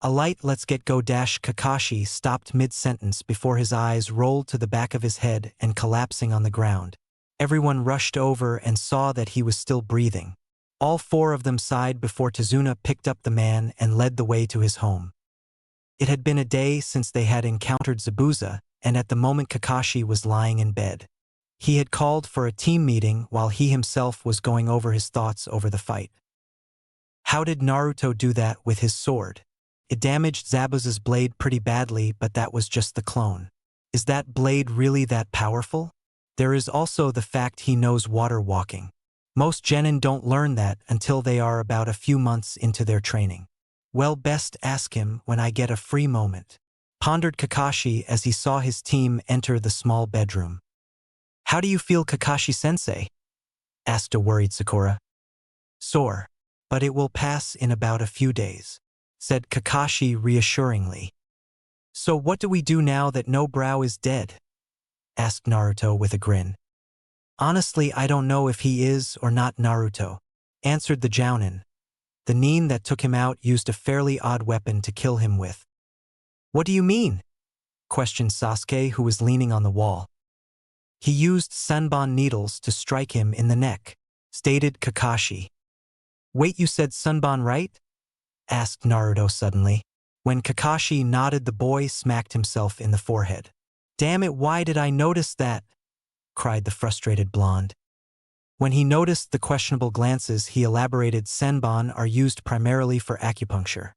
S1: "A light, let's get go." Kakashi stopped mid-sentence before his eyes rolled to the back of his head and collapsing on the ground. Everyone rushed over and saw that he was still breathing. All 4 of them sighed before Tazuna picked up the man and led the way to his home. It had been a day since they had encountered Zabuza, and at the moment Kakashi was lying in bed. He had called for a team meeting while he himself was going over his thoughts over the fight. How did Naruto do that with his sword? It damaged Zabuza's blade pretty badly, but that was just the clone. Is that blade really that powerful? There is also the fact he knows water walking. Most genin don't learn that until they are about a few months into their training. Well, best ask him when I get a free moment, pondered Kakashi as he saw his team enter the small bedroom. How do you feel, Kakashi-sensei? Asked a worried Sakura. Sore, but it will pass in about a few days, said Kakashi reassuringly. So what do we do now that no brow is dead? Asked Naruto with a grin. Honestly, I don't know if he is or not Naruto, answered the Jounin. The nin that took him out used a fairly odd weapon to kill him with. What do you mean? Questioned Sasuke, who was leaning on the wall. He used Sanbon needles to strike him in the neck, stated Kakashi. Wait, you said Sanbon, right? Asked Naruto suddenly. When Kakashi nodded, the boy smacked himself in the forehead. Damn it, why did I notice that? Cried the frustrated blonde. When he noticed the questionable glances, he elaborated, Sanbon are used primarily for acupuncture,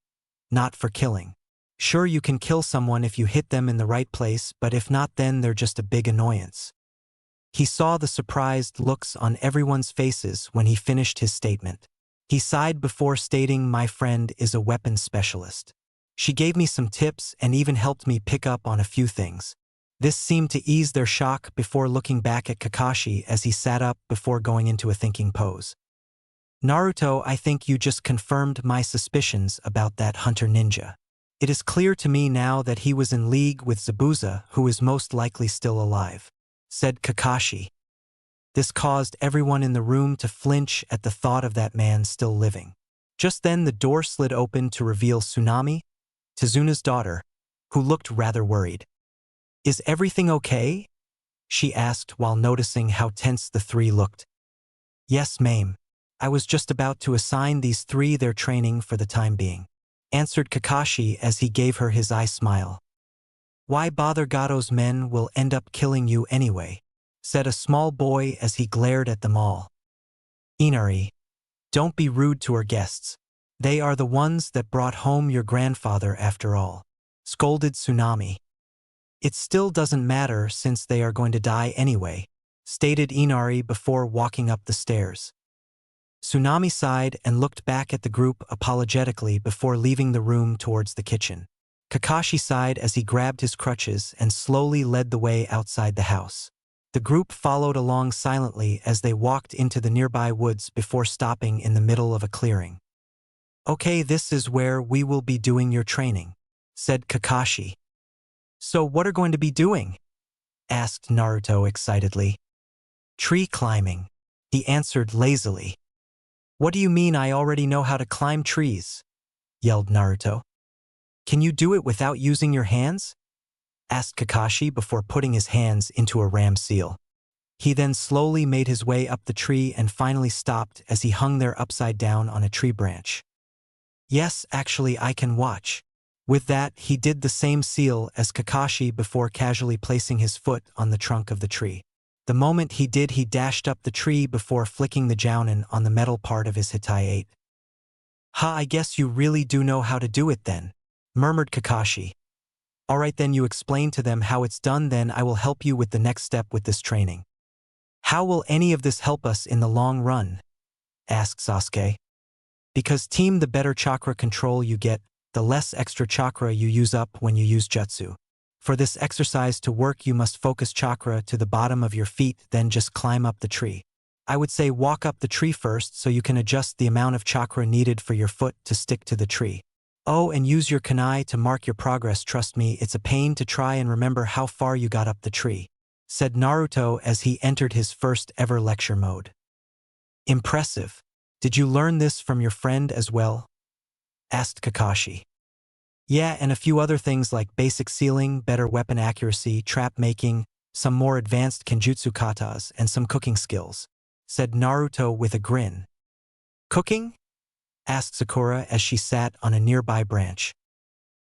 S1: not for killing. Sure, you can kill someone if you hit them in the right place, but if not, then they're just a big annoyance. He saw the surprised looks on everyone's faces when he finished his statement. He sighed before stating, my friend is a weapons specialist. She gave me some tips and even helped me pick up on a few things. This seemed to ease their shock before looking back at Kakashi as he sat up before going into a thinking pose. Naruto, I think you just confirmed my suspicions about that hunter ninja. It is clear to me now that he was in league with Zabuza, who is most likely still alive, said Kakashi. This caused everyone in the room to flinch at the thought of that man still living. Just then the door slid open to reveal Tsunami, Tazuna's daughter, who looked rather worried. Is everything okay? She asked while noticing how tense the 3 looked. Yes, ma'am. I was just about to assign these 3 their training for the time being, answered Kakashi as he gave her his eye smile. Why bother? Gato's men will end up killing you anyway, said a small boy as he glared at them all. Inari, don't be rude to our guests. They are the ones that brought home your grandfather after all, scolded Tsunami. It still doesn't matter since they are going to die anyway, stated Inari before walking up the stairs. Tsunami sighed and looked back at the group apologetically before leaving the room towards the kitchen. Kakashi sighed as he grabbed his crutches and slowly led the way outside the house. The group followed along silently as they walked into the nearby woods before stopping in the middle of a clearing. Okay, this is where we will be doing your training, said Kakashi. So what are going to be doing? Asked Naruto excitedly. Tree climbing, he answered lazily. What do you mean I already know how to climb trees? Yelled Naruto. Can you do it without using your hands? Asked Kakashi before putting his hands into a ram seal. He then slowly made his way up the tree and finally stopped as he hung there upside down on a tree branch. Yes, actually I can watch. With that, he did the same seal as Kakashi before casually placing his foot on the trunk of the tree. The moment he did, he dashed up the tree before flicking the jounin on the metal part of his Hitai 8. Ha, I guess you really do know how to do it then, murmured Kakashi. Alright then, you explain to them how it's done, then I will help you with the next step with this training. How will any of this help us in the long run? Asked Sasuke. Because team, the better chakra control you get, the less extra chakra you use up when you use jutsu. For this exercise to work, you must focus chakra to the bottom of your feet, then just climb up the tree. I would say walk up the tree first so you can adjust the amount of chakra needed for your foot to stick to the tree. Oh, and use your kunai to mark your progress. Trust me, it's a pain to try and remember how far you got up the tree," said Naruto as he entered his first ever lecture mode. "Impressive. Did you learn this from your friend as well?" asked Kakashi. "Yeah, and a few other things like basic sealing, better weapon accuracy, trap making, some more advanced kenjutsu katas, and some cooking skills," said Naruto with a grin. "Cooking?" asked Sakura as she sat on a nearby branch.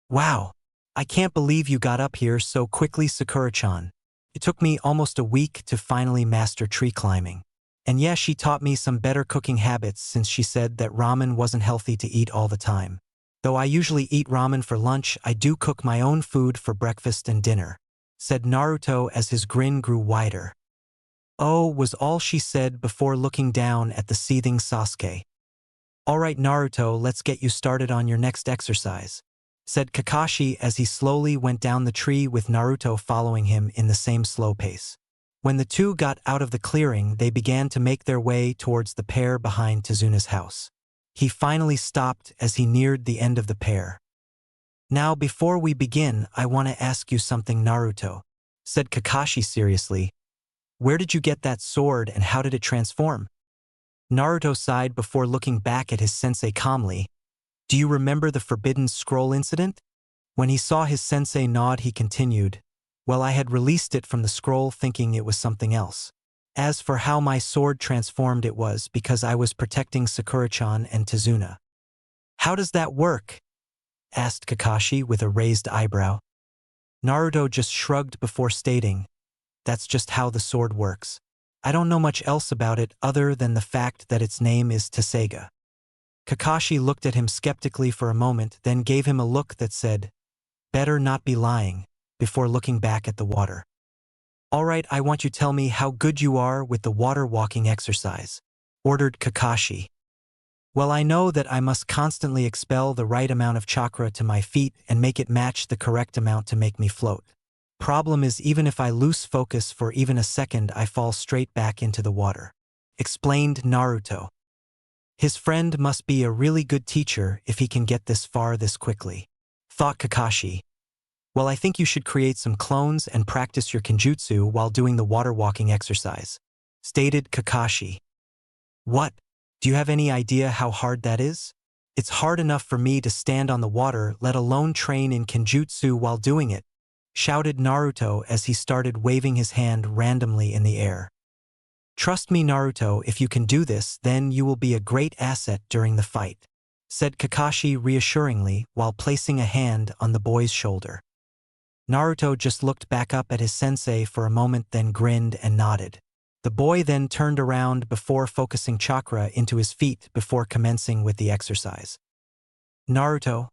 S1: "Wow, I can't believe you got up here so quickly, Sakura-chan. It took me almost a week to finally master tree climbing. And yeah, she taught me some better cooking habits since she said that ramen wasn't healthy to eat all the time. Though I usually eat ramen for lunch, I do cook my own food for breakfast and dinner," said Naruto as his grin grew wider. "Oh," was all she said before looking down at the seething Sasuke. "Alright Naruto, let's get you started on your next exercise," said Kakashi as he slowly went down the tree with Naruto following him in the same slow pace. When the two got out of the clearing, they began to make their way towards the pair behind Tezuna's house. He finally stopped as he neared the end of the pair. "Now before we begin, I want to ask you something, Naruto," said Kakashi seriously. "Where did you get that sword and how did it transform?" Naruto sighed before looking back at his sensei calmly. "Do you remember the Forbidden Scroll incident?" When he saw his sensei nod, he continued, "Well, I had released it from the scroll thinking it was something else. As for how my sword transformed, it was because I was protecting Sakura-chan and Tezuna." "How does that work?" asked Kakashi with a raised eyebrow. Naruto just shrugged before stating, "That's just how the sword works. I don't know much else about it other than the fact that its name is Tesega." Kakashi looked at him skeptically for a moment, then gave him a look that said, "Better not be lying," before looking back at the water. "Alright, I want you to tell me how good you are with the water walking exercise," ordered Kakashi. "Well, I know that I must constantly expel the right amount of chakra to my feet and make it match the correct amount to make me float. Problem is, even if I lose focus for even a second, I fall straight back into the water," explained Naruto. His friend must be a really good teacher if he can get this far this quickly, thought Kakashi. "Well, I think you should create some clones and practice your kenjutsu while doing the water walking exercise," stated Kakashi. "What? Do you have any idea how hard that is? It's hard enough for me to stand on the water, let alone train in kenjutsu while doing it," shouted Naruto as he started waving his hand randomly in the air. "Trust me, Naruto, if you can do this, then you will be a great asset during the fight," said Kakashi reassuringly while placing a hand on the boy's shoulder. Naruto just looked back up at his sensei for a moment, then grinned and nodded. The boy then turned around before focusing chakra into his feet before commencing with the exercise. "Naruto,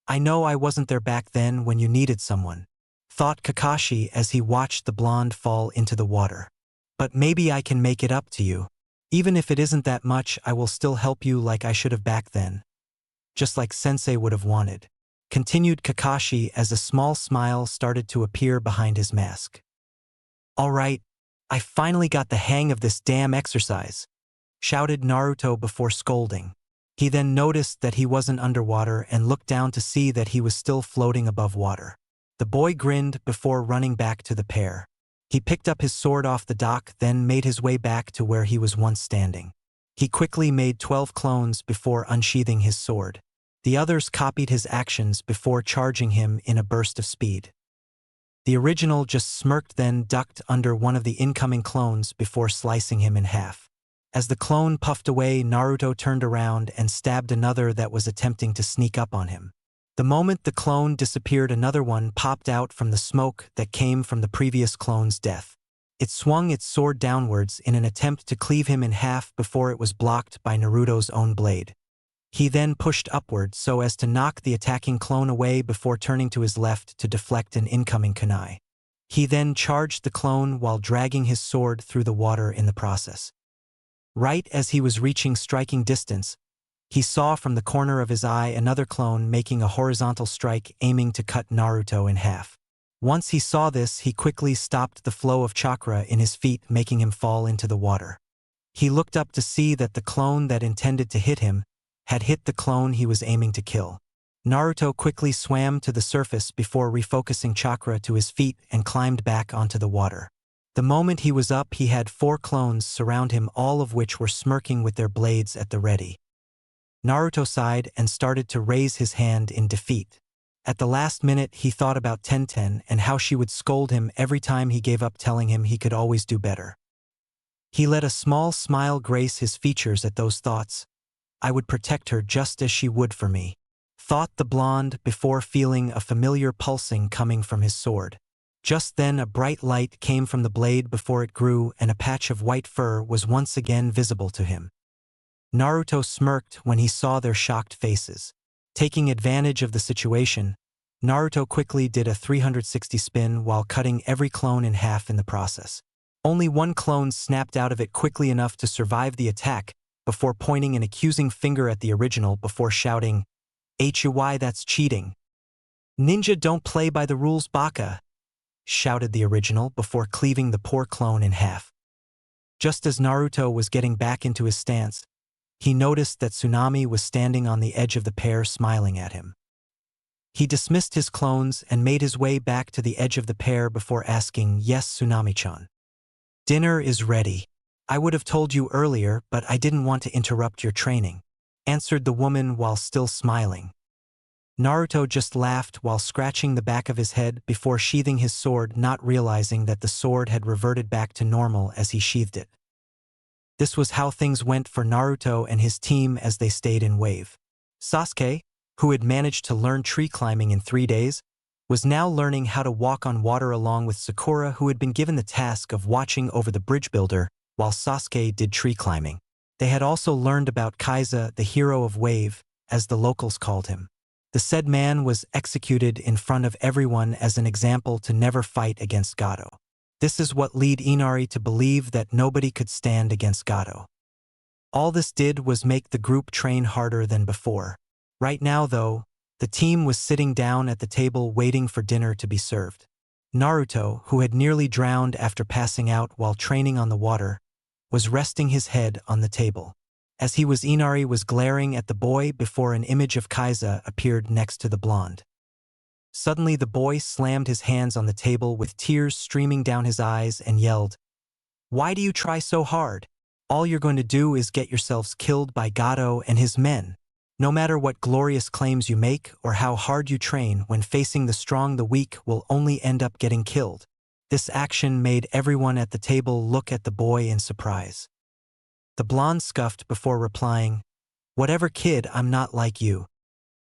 S1: I know I wasn't there back then when you needed someone," thought Kakashi as he watched the blonde fall into the water. "But maybe I can make it up to you. Even if it isn't that much, I will still help you like I should have back then. Just like Sensei would have wanted," continued Kakashi as a small smile started to appear behind his mask. "Alright, I finally got the hang of this damn exercise," shouted Naruto before scolding. He then noticed that he wasn't underwater and looked down to see that he was still floating above water. The boy grinned before running back to the pair. He picked up his sword off the dock, then made his way back to where he was once standing. He quickly made 12 clones before unsheathing his sword. The others copied his actions before charging him in a burst of speed. The original just smirked, then ducked under one of the incoming clones before slicing him in half. As the clone puffed away, Naruto turned around and stabbed another that was attempting to sneak up on him. The moment the clone disappeared, another one popped out from the smoke that came from the previous clone's death. It swung its sword downwards in an attempt to cleave him in half before it was blocked by Naruto's own blade. He then pushed upward so as to knock the attacking clone away before turning to his left to deflect an incoming kunai. He then charged the clone while dragging his sword through the water in the process. Right as he was reaching striking distance, he saw from the corner of his eye another clone making a horizontal strike aiming to cut Naruto in half. Once he saw this, he quickly stopped the flow of chakra in his feet, making him fall into the water. He looked up to see that the clone that intended to hit him had hit the clone he was aiming to kill. Naruto quickly swam to the surface before refocusing chakra to his feet and climbed back onto the water. The moment he was up, he had 4 clones surround him, all of which were smirking with their blades at the ready. Naruto sighed and started to raise his hand in defeat. At the last minute, he thought about Tenten and how she would scold him every time he gave up, telling him he could always do better. He let a small smile grace his features at those thoughts. I would protect her just as she would for me, thought the blonde before feeling a familiar pulsing coming from his sword. Just then a bright light came from the blade before it grew, and a patch of white fur was once again visible to him. Naruto smirked when he saw their shocked faces. Taking advantage of the situation, Naruto quickly did a 360 spin while cutting every clone in half in the process. Only one clone snapped out of it quickly enough to survive the attack before pointing an accusing finger at the original before shouting, "HY, that's cheating. Ninja don't play by the rules, baka," shouted the original before cleaving the poor clone in half. Just as Naruto was getting back into his stance, he noticed that Tsunami was standing on the edge of the pair smiling at him. He dismissed his clones and made his way back to the edge of the pair before asking, "Yes, Tsunami-chan. Dinner is ready. I would have told you earlier, but I didn't want to interrupt your training," answered the woman while still smiling. Naruto just laughed while scratching the back of his head before sheathing his sword, not realizing that the sword had reverted back to normal as he sheathed it. This was how things went for Naruto and his team as they stayed in Wave. Sasuke, who had managed to learn tree climbing in 3 days, was now learning how to walk on water along with Sakura, who had been given the task of watching over the bridge builder while Sasuke did tree climbing. They had also learned about Kaiza, the hero of Wave, as the locals called him. The said man was executed in front of everyone as an example to never fight against Gato. This is what led Inari to believe that nobody could stand against Gato. All this did was make the group train harder than before. Right now, though, the team was sitting down at the table waiting for dinner to be served. Naruto, who had nearly drowned after passing out while training on the water, was resting his head on the table. As he was, Inari was glaring at the boy before an image of Kaiza appeared next to the blonde. Suddenly the boy slammed his hands on the table with tears streaming down his eyes and yelled, "Why do you try so hard? All you're going to do is get yourselves killed by Gato and his men. No matter what glorious claims you make or how hard you train, when facing the strong, the weak will only end up getting killed." This action made everyone at the table look at the boy in surprise. The blonde scuffed before replying, "Whatever, kid, I'm not like you.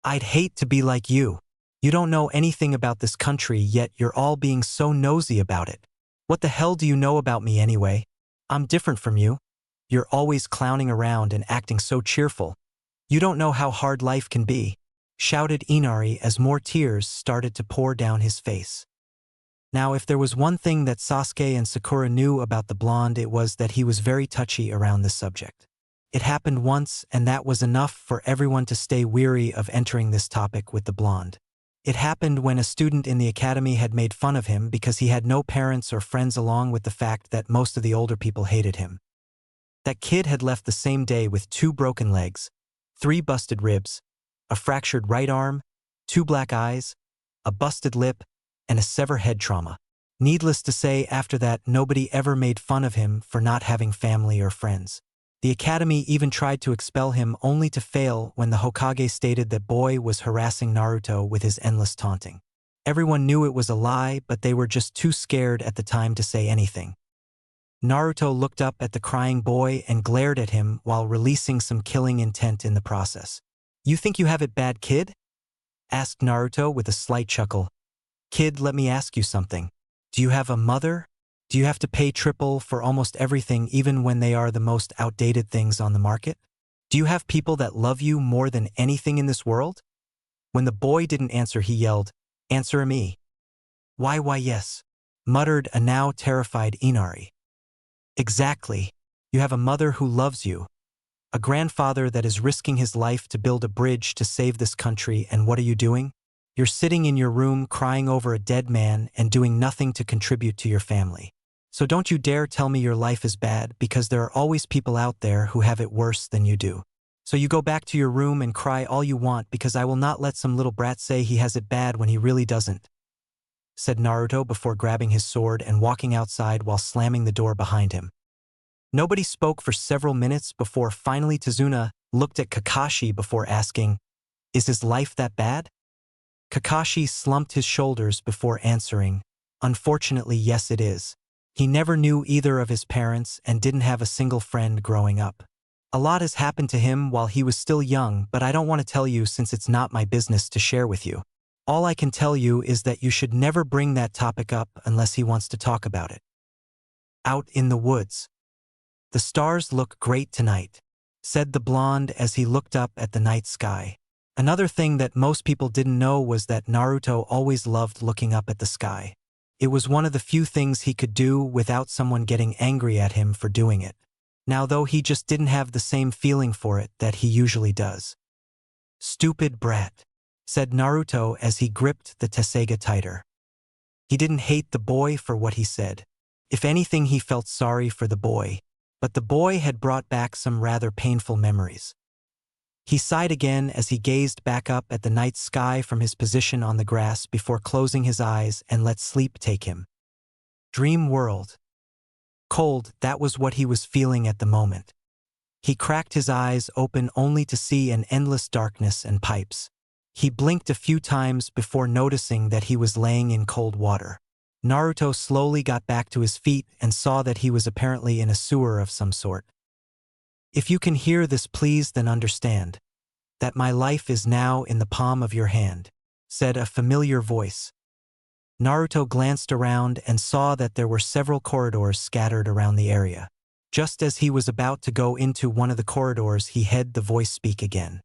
S1: I'd hate to be like you. You don't know anything about this country, yet you're all being so nosy about it. What the hell do you know about me anyway? I'm different from you. You're always clowning around and acting so cheerful. You don't know how hard life can be," shouted Inari as more tears started to pour down his face. Now, if there was one thing that Sasuke and Sakura knew about the blonde, it was that he was very touchy around the subject. It happened once, and that was enough for everyone to stay weary of entering this topic with the blonde. It happened when a student in the academy had made fun of him because he had no parents or friends, along with the fact that most of the older people hated him. That kid had left the same day with 2 broken legs, 3 busted ribs, a fractured right arm, 2 black eyes, a busted lip, and a severed head trauma. Needless to say, after that, nobody ever made fun of him for not having family or friends. The academy even tried to expel him, only to fail when the Hokage stated that boy was harassing Naruto with his endless taunting. Everyone knew it was a lie, but they were just too scared at the time to say anything. Naruto looked up at the crying boy and glared at him while releasing some killing intent in the process. "You think you have it bad, kid?" asked Naruto with a slight chuckle. "Kid, let me ask you something. Do you have a mother? Do you have to pay triple for almost everything, even when they are the most outdated things on the market? Do you have people that love you more than anything in this world?" When the boy didn't answer, he yelled, "Answer me." Why yes," muttered a now terrified Inari. "Exactly. You have a mother who loves you, a grandfather that is risking his life to build a bridge to save this country, and what are you doing? You're sitting in your room crying over a dead man and doing nothing to contribute to your family. So don't you dare tell me your life is bad, because there are always people out there who have it worse than you do. So you go back to your room and cry all you want, because I will not let some little brat say he has it bad when he really doesn't," said Naruto before grabbing his sword and walking outside while slamming the door behind him. Nobody spoke for several minutes before finally Tazuna looked at Kakashi before asking, "Is his life that bad?" Kakashi slumped his shoulders before answering, "Unfortunately, yes it is. He never knew either of his parents and didn't have a single friend growing up. A lot has happened to him while he was still young, but I don't want to tell you since it's not my business to share with you. All I can tell you is that you should never bring that topic up unless he wants to talk about it." Out in the woods. "The stars look great tonight," said the blonde as he looked up at the night sky. Another thing that most people didn't know was that Naruto always loved looking up at the sky. It was one of the few things he could do without someone getting angry at him for doing it. Now though, he just didn't have the same feeling for it that he usually does. "Stupid brat," said Naruto as he gripped the Tessega tighter. He didn't hate the boy for what he said. If anything, he felt sorry for the boy, but the boy had brought back some rather painful memories. He sighed again as he gazed back up at the night sky from his position on the grass before closing his eyes and let sleep take him. Dream world. Cold, that was what he was feeling at the moment. He cracked his eyes open only to see an endless darkness and pipes. He blinked a few times before noticing that he was laying in cold water. Naruto slowly got back to his feet and saw that he was apparently in a sewer of some sort. "If you can hear this, please then understand that my life is now in the palm of your hand," said a familiar voice. Naruto glanced around and saw that there were several corridors scattered around the area. Just as he was about to go into one of the corridors, he heard the voice speak again.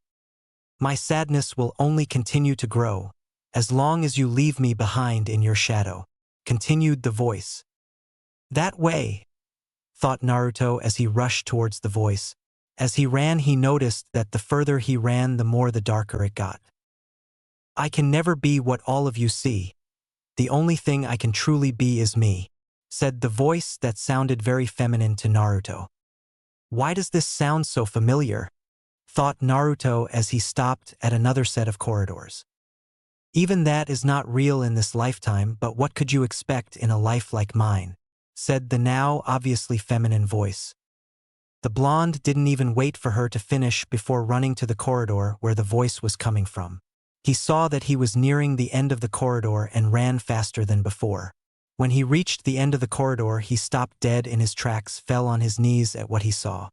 S1: "My sadness will only continue to grow as long as you leave me behind in your shadow," continued the voice. "That way," thought Naruto as he rushed towards the voice. As he ran, he noticed that the further he ran, the more the darker it got. "I can never be what all of you see. The only thing I can truly be is me," said the voice that sounded very feminine to Naruto. "Why does this sound so familiar?" thought Naruto as he stopped at another set of corridors. "Even that is not real in this lifetime, but what could you expect in a life like mine?" said the now obviously feminine voice. The blonde didn't even wait for her to finish before running to the corridor where the voice was coming from. He saw that he was nearing the end of the corridor and ran faster than before. When he reached the end of the corridor, he stopped dead in his tracks, fell on his knees at what he saw.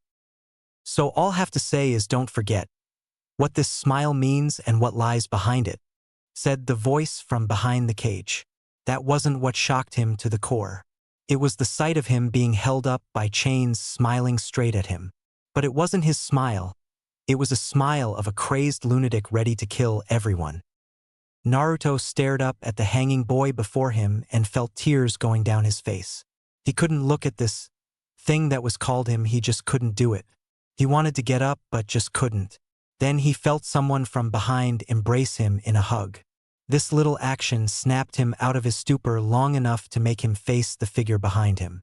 S1: "So all I have to say is don't forget what this smile means and what lies behind it," said the voice from behind the cage. That wasn't what shocked him to the core. It was the sight of him being held up by chains smiling straight at him. But it wasn't his smile. It was a smile of a crazed lunatic ready to kill everyone. Naruto stared up at the hanging boy before him and felt tears going down his face. He couldn't look at this thing that was called him. He just couldn't do it. He wanted to get up but just couldn't. Then he felt someone from behind embrace him in a hug. This little action snapped him out of his stupor long enough to make him face the figure behind him.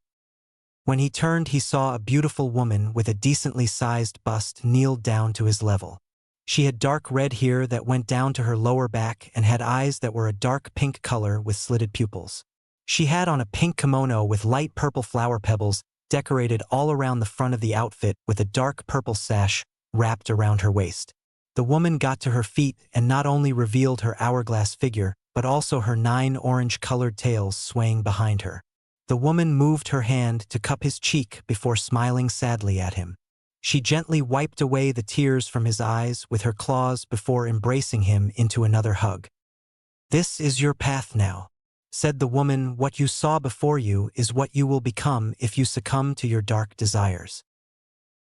S1: When he turned, he saw a beautiful woman with a decently sized bust kneeled down to his level. She had dark red hair that went down to her lower back and had eyes that were a dark pink color with slitted pupils. She had on a pink kimono with light purple flower pebbles decorated all around the front of the outfit with a dark purple sash wrapped around her waist. The woman got to her feet and not only revealed her hourglass figure, but also her 9 orange-colored tails swaying behind her. The woman moved her hand to cup his cheek before smiling sadly at him. She gently wiped away the tears from his eyes with her claws before embracing him into another hug. "This is your path now," said the woman. "What you saw before you is what you will become if you succumb to your dark desires."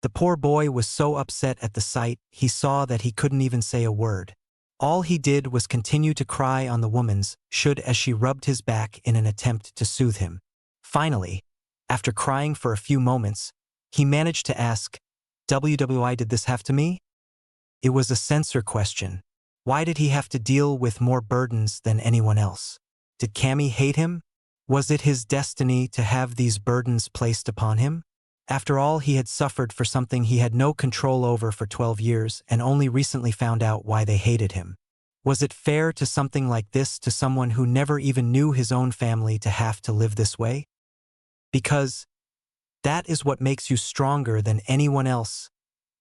S1: The poor boy was so upset at the sight he saw that he couldn't even say a word. All he did was continue to cry on the woman's should as she rubbed his back in an attempt to soothe him. Finally, after crying for a few moments, he managed to ask, "Why did this have to me?" It was a censor question. Why did he have to deal with more burdens than anyone else? Did Cammy hate him? Was it his destiny to have these burdens placed upon him? After all, he had suffered for something he had no control over for 12 years and only recently found out why they hated him. Was it fair to something like this to someone who never even knew his own family to have to live this way? Because that is what makes you stronger than anyone else,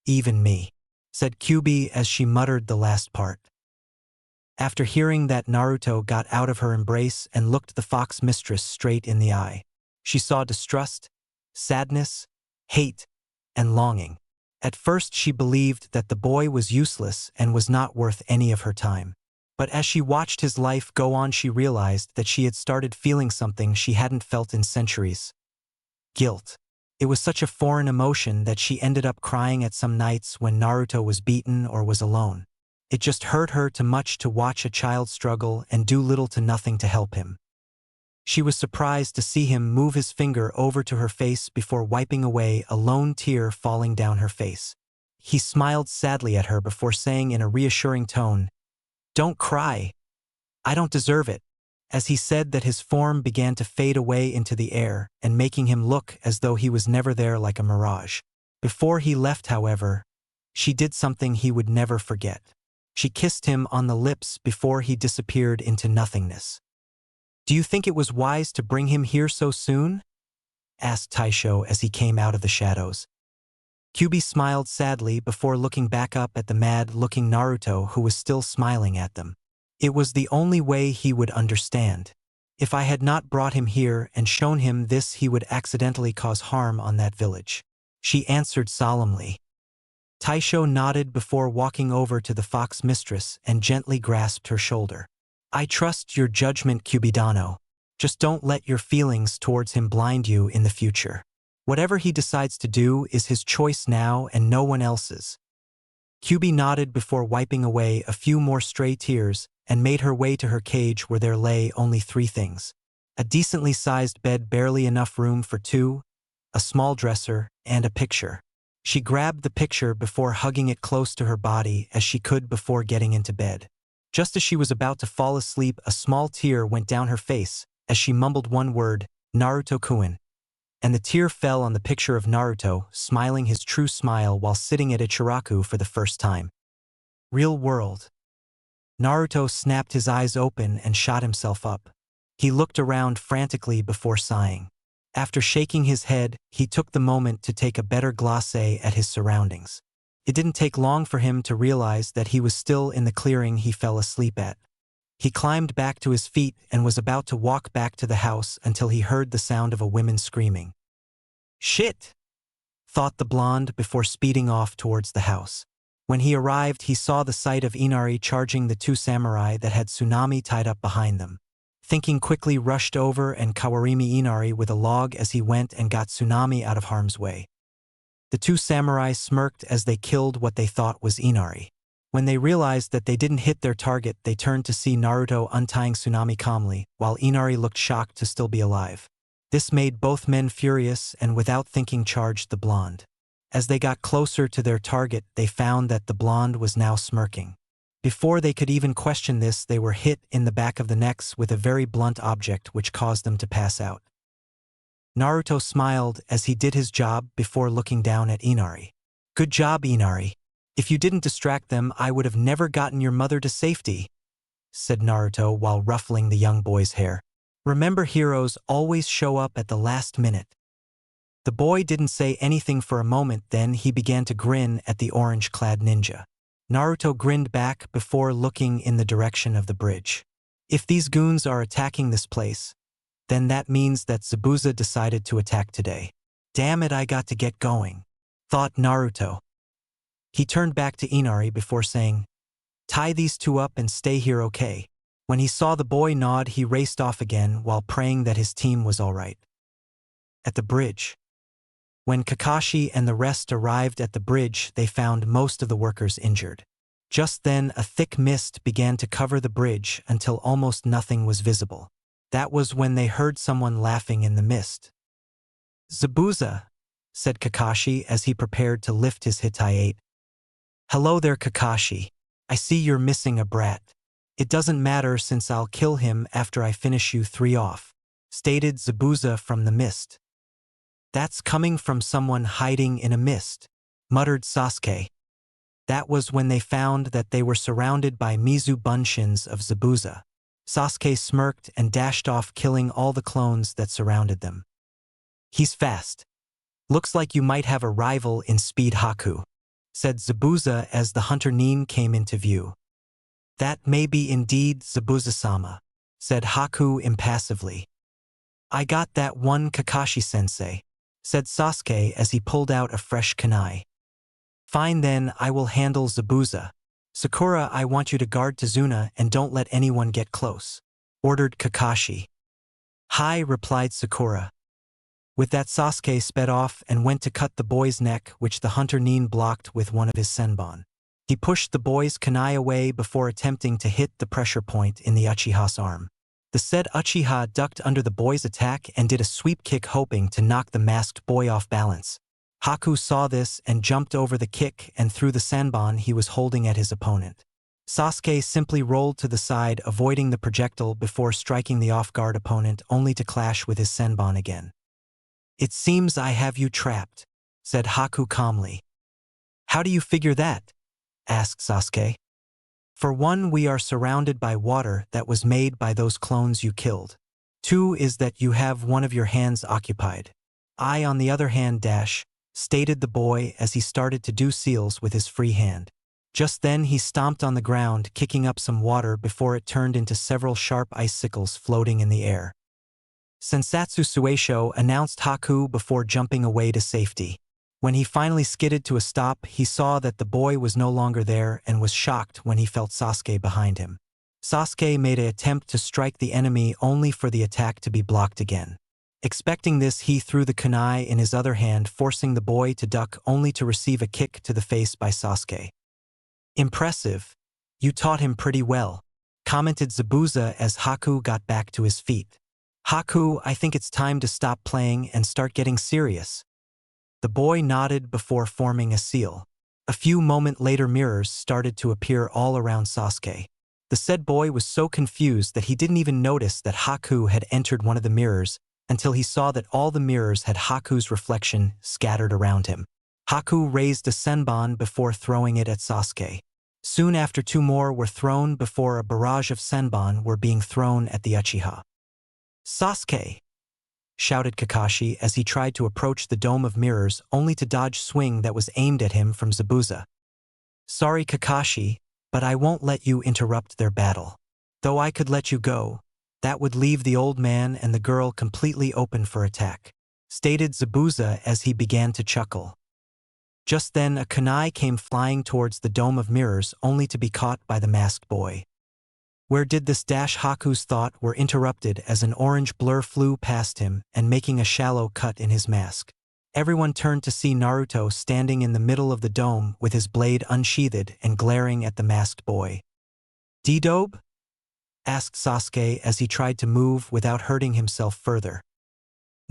S1: even me, said Kyubi as she muttered the last part. After hearing that, Naruto got out of her embrace and looked the fox mistress straight in the eye. She saw distrust, sadness, hate, and longing. At first she believed that the boy was useless and was not worth any of her time. But as she watched his life go on, she realized that she had started feeling something she hadn't felt in centuries. Guilt. It was such a foreign emotion that she ended up crying at some nights when Naruto was beaten or was alone. It just hurt her too much to watch a child struggle and do little to nothing to help him. She was surprised to see him move his finger over to her face before wiping away a lone tear falling down her face. He smiled sadly at her before saying in a reassuring tone, "Don't cry. I don't deserve it." As he said that, his form began to fade away into the air and making him look as though he was never there, like a mirage. Before he left, however, she did something he would never forget. She kissed him on the lips before he disappeared into nothingness. "Do you think it was wise to bring him here so soon?" asked Taisho as he came out of the shadows. Kyubi smiled sadly before looking back up at the mad-looking Naruto, who was still smiling at them. "It was the only way he would understand. If I had not brought him here and shown him this, he would accidentally cause harm on that village," she answered solemnly. Taisho nodded before walking over to the fox mistress and gently grasped her shoulder. "I trust your judgment, Kyubidano. Just don't let your feelings towards him blind you in the future. Whatever he decides to do is his choice now and no one else's." Kyubi nodded before wiping away a few more stray tears and made her way to her cage, where there lay only 3 things. A decently sized bed, barely enough room for 2, a small dresser, and a picture. She grabbed the picture before hugging it close to her body as she could before getting into bed. Just as she was about to fall asleep, a small tear went down her face as she mumbled one word, "Naruto-kun," and the tear fell on the picture of Naruto, smiling his true smile while sitting at Ichiraku for the first time. Real world. Naruto snapped his eyes open and shot himself up. He looked around frantically before sighing. After shaking his head, he took the moment to take a better glance at his surroundings. It didn't take long for him to realize that he was still in the clearing he fell asleep at. He climbed back to his feet and was about to walk back to the house until he heard the sound of a woman screaming. "Shit!" thought the blonde before speeding off towards the house. When he arrived, he saw the sight of Inari charging the 2 samurai that had Tsunami tied up behind them. Thinking, quickly rushed over and Kawarimi Inari with a log as he went and got Tsunami out of harm's way. The 2 samurai smirked as they killed what they thought was Inari. When they realized that they didn't hit their target, they turned to see Naruto untying Tsunami calmly, while Inari looked shocked to still be alive. This made both men furious and without thinking charged the blonde. As they got closer to their target, they found that the blonde was now smirking. Before they could even question this, they were hit in the back of the necks with a very blunt object which caused them to pass out. Naruto smiled as he did his job before looking down at Inari. "Good job, Inari. If you didn't distract them, I would have never gotten your mother to safety," said Naruto while ruffling the young boy's hair. "Remember, heroes always show up at the last minute." The boy didn't say anything for a moment, then he began to grin at the orange-clad ninja. Naruto grinned back before looking in the direction of the bridge. If these goons are attacking this place, then that means that Zabuza decided to attack today. "Damn it, I got to get going," thought Naruto. He turned back to Inari before saying, "Tie these 2 up and stay here, okay?" When he saw the boy nod, he raced off again while praying that his team was all right. At the bridge. When Kakashi and the rest arrived at the bridge, they found most of the workers injured. Just then, a thick mist began to cover the bridge until almost nothing was visible. That was when they heard someone laughing in the mist. "Zabuza," said Kakashi as he prepared to lift his Hittai-8. "Hello there, Kakashi. I see you're missing a brat. It doesn't matter since I'll kill him after I finish you 3 off," stated Zabuza from the mist. That's coming from someone hiding in a mist, muttered Sasuke. That was when they found that they were surrounded by Mizu bunshins of Zabuza. Sasuke smirked and dashed off, killing all the clones that surrounded them. He's fast. Looks like you might have a rival in speed, Haku, said Zabuza as the hunter Nin came into view. That may be indeed, Zabuza-sama, said Haku impassively. I got that one, Kakashi-sensei, said Sasuke as he pulled out a fresh kunai. Fine then, I will handle Zabuza. Sakura, I want you to guard Tazuna and don't let anyone get close, ordered Kakashi. Hi, replied Sakura. With that, Sasuke sped off and went to cut the boy's neck, which the hunter Nin blocked with one of his senbon. He pushed the boy's kunai away before attempting to hit the pressure point in the Uchiha's arm. The said Uchiha ducked under the boy's attack and did a sweep kick, hoping to knock the masked boy off balance. Haku saw this and jumped over the kick and threw the senbon he was holding at his opponent. Sasuke simply rolled to the side, avoiding the projectile before striking the off-guard opponent, only to clash with his senbon again. It seems I have you trapped, said Haku calmly. How do you figure that? Asked Sasuke. For one, we are surrounded by water that was made by those clones you killed. Two is that you have one of your hands occupied. I, on the other hand, stated the boy as he started to do seals with his free hand. Just then he stomped on the ground, kicking up some water before it turned into several sharp icicles floating in the air. Sensatsu Sueisho, announced Haku before jumping away to safety. When he finally skidded to a stop, he saw that the boy was no longer there and was shocked when he felt Sasuke behind him. Sasuke made an attempt to strike the enemy only for the attack to be blocked again. Expecting this, he threw the kunai in his other hand, forcing the boy to duck only to receive a kick to the face by Sasuke. Impressive. You taught him pretty well, commented Zabuza as Haku got back to his feet. Haku, I think it's time to stop playing and start getting serious. The boy nodded before forming a seal. A few moments later, mirrors started to appear all around Sasuke. The said boy was so confused that he didn't even notice that Haku had entered one of the mirrors until he saw that all the mirrors had Haku's reflection scattered around him. Haku raised a senbon before throwing it at Sasuke. Soon after, two more were thrown before a barrage of senbon were being thrown at the Uchiha. Sasuke! Shouted Kakashi as he tried to approach the dome of mirrors, only to dodge swing that was aimed at him from Zabuza. Sorry, Kakashi, but I won't let you interrupt their battle. Though I could let you go, that would leave the old man and the girl completely open for attack, stated Zabuza as he began to chuckle. Just then, a kunai came flying towards the dome of mirrors, only to be caught by the masked boy. Where did this Haku's thoughts were interrupted as an orange blur flew past him and making a shallow cut in his mask. Everyone turned to see Naruto standing in the middle of the dome with his blade unsheathed and glaring at the masked boy. D-dobe? Asked Sasuke as he tried to move without hurting himself further.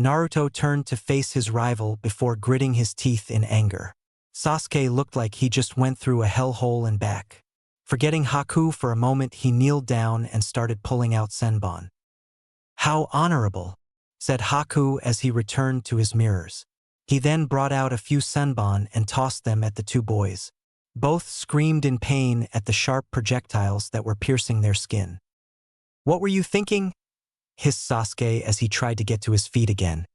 S1: Naruto turned to face his rival before gritting his teeth in anger. Sasuke looked like he just went through a hellhole and back. Forgetting Haku for a moment, he kneeled down and started pulling out senbon. How honorable, said Haku as he returned to his mirrors. He then brought out a few senbon and tossed them at the two boys. Both screamed in pain at the sharp projectiles that were piercing their skin. What were you thinking? Hissed Sasuke as he tried to get to his feet again.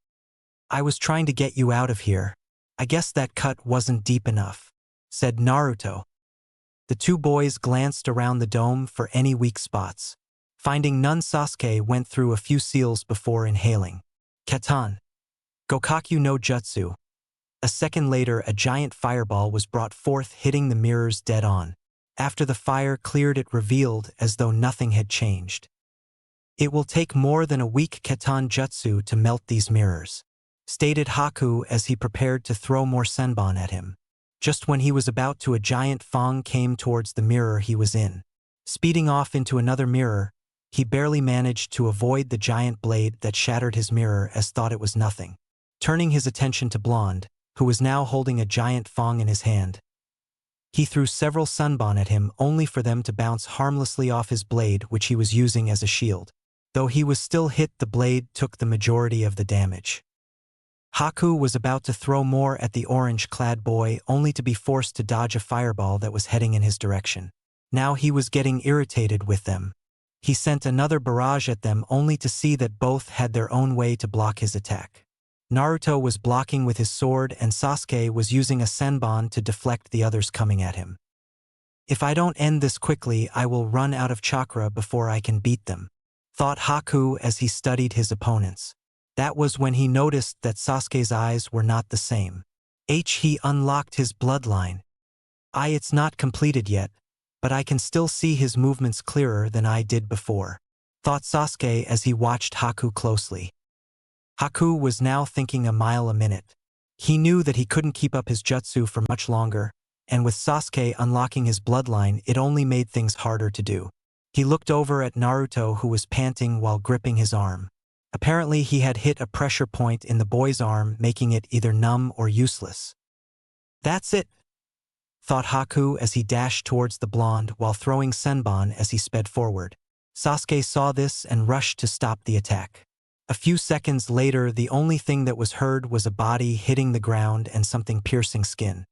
S1: I was trying to get you out of here. I guess that cut wasn't deep enough, said Naruto. The two boys glanced around the dome for any weak spots. Finding none, Sasuke went through a few seals before inhaling. Katan. Gokakyu no Jutsu. A second later, a giant fireball was brought forth, hitting the mirrors dead on. After the fire cleared, it revealed as though nothing had changed. It will take more than a weak Katan Jutsu to melt these mirrors, stated Haku as he prepared to throw more senbon at him. Just when he was about to, a giant fang came towards the mirror he was in. Speeding off into another mirror, he barely managed to avoid the giant blade that shattered his mirror as thought it was nothing. Turning his attention to Blonde, who was now holding a giant fang in his hand, he threw several senbon at him only for them to bounce harmlessly off his blade, which he was using as a shield. Though he was still hit, the blade took the majority of the damage. Haku was about to throw more at the orange-clad boy, only to be forced to dodge a fireball that was heading in his direction. Now he was getting irritated with them. He sent another barrage at them, only to see that both had their own way to block his attack. Naruto was blocking with his sword, and Sasuke was using a senbon to deflect the others coming at him. If I don't end this quickly, I will run out of chakra before I can beat them, thought Haku as he studied his opponents. That was when he noticed that Sasuke's eyes were not the same. He unlocked his bloodline. It's not completed yet, but I can still see his movements clearer than I did before, thought Sasuke as he watched Haku closely. Haku was now thinking a mile a minute. He knew that he couldn't keep up his jutsu for much longer, and with Sasuke unlocking his bloodline, it only made things harder to do. He looked over at Naruto, who was panting while gripping his arm. Apparently he had hit a pressure point in the boy's arm, making it either numb or useless. That's it, thought Haku as he dashed towards the blonde while throwing senbon as he sped forward. Sasuke saw this and rushed to stop the attack. A few seconds later, the only thing that was heard was a body hitting the ground and something piercing skin.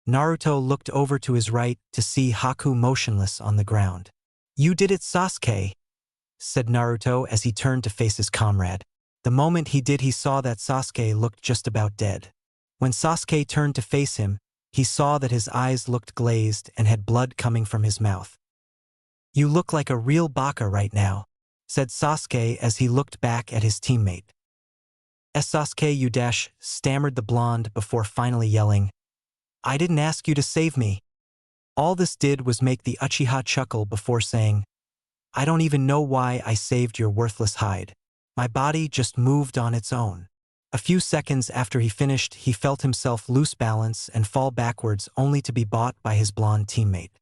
S1: Naruto looked over to his right to see Haku motionless on the ground. "You did it, Sasuke," said Naruto as he turned to face his comrade. The moment he did, he saw that Sasuke looked just about dead. When Sasuke turned to face him, he saw that his eyes looked glazed and had blood coming from his mouth. "You look like a real baka right now," said Sasuke as he looked back at his teammate. "Sasuke, you stammered the blonde before finally yelling, "I didn't ask you to save me." All this did was make the Uchiha chuckle before saying, "I don't even know why I saved your worthless hide. My body just moved on its own." A few seconds after he finished, he felt himself lose balance and fall backwards, only to be bought by his blonde teammate.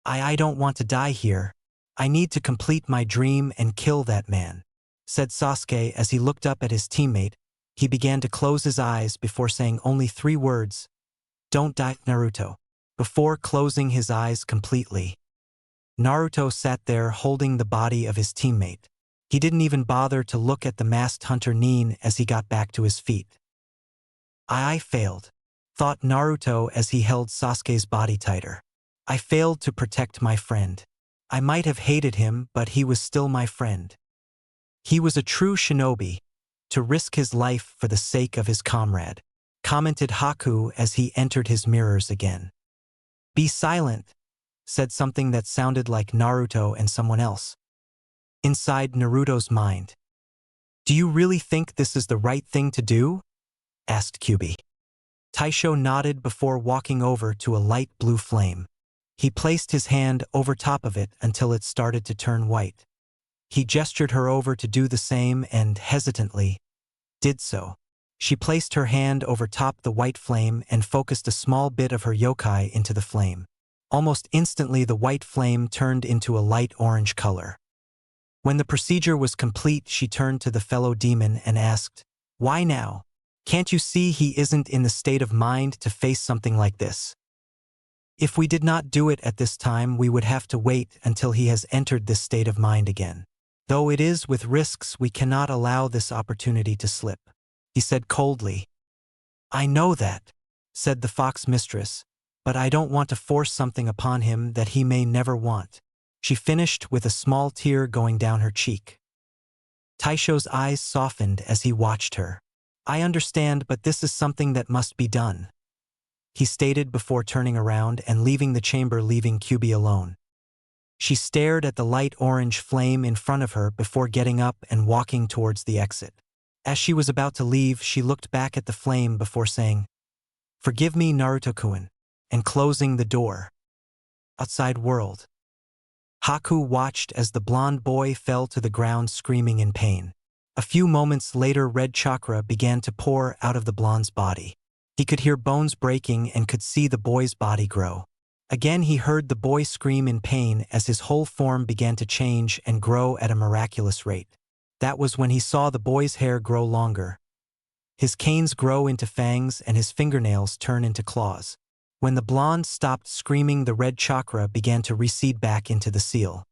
S1: I don't want to die here. I need to complete my dream and kill that man," said Sasuke as he looked up at his teammate. He began to close his eyes before saying only 3 words, "Don't die, Naruto," before closing his eyes completely. Naruto sat there holding the body of his teammate. He didn't even bother to look at the masked hunter Nin as he got back to his feet. I failed, thought Naruto as he held Sasuke's body tighter. I failed to protect my friend. I might have hated him, but he was still my friend. He was a true shinobi, to risk his life for the sake of his comrade, commented Haku as he entered his mirrors again. "Be silent," said something that sounded like Naruto and someone else. Inside Naruto's mind. "Do you really think this is the right thing to do?" asked Kyubi. Taisho nodded before walking over to a light blue flame. He placed his hand over top of it until it started to turn white. He gestured her over to do the same and, hesitantly, did so. She placed her hand over top the white flame and focused a small bit of her yokai into the flame. Almost instantly, the white flame turned into a light orange color. When the procedure was complete, she turned to the fellow demon and asked, "Why now? Can't you see he isn't in the state of mind to face something like this? If we did not do it at this time, we would have to wait until he has entered this state of mind again. Though it is with risks, we cannot allow this opportunity to slip," he said coldly. "I know that," said the fox mistress, "but I don't want to force something upon him that he may never want," she finished with a small tear going down her cheek. Taisho's eyes softened as he watched her. "I understand, but this is something that must be done," he stated before turning around and leaving the chamber, leaving Kyubi alone. She stared at the light orange flame in front of her before getting up and walking towards the exit. As she was about to leave, she looked back at the flame before saying, "Forgive me, Naruto-kun," and closing the door. Outside world. Haku watched as the blonde boy fell to the ground screaming in pain. A few moments later, red chakra began to pour out of the blonde's body. He could hear bones breaking and could see the boy's body grow. Again he heard the boy scream in pain as his whole form began to change and grow at a miraculous rate. That was when he saw the boy's hair grow longer, his canes grow into fangs, and his fingernails turn into claws. When the blonde stopped screaming, the red chakra began to recede back into the seal.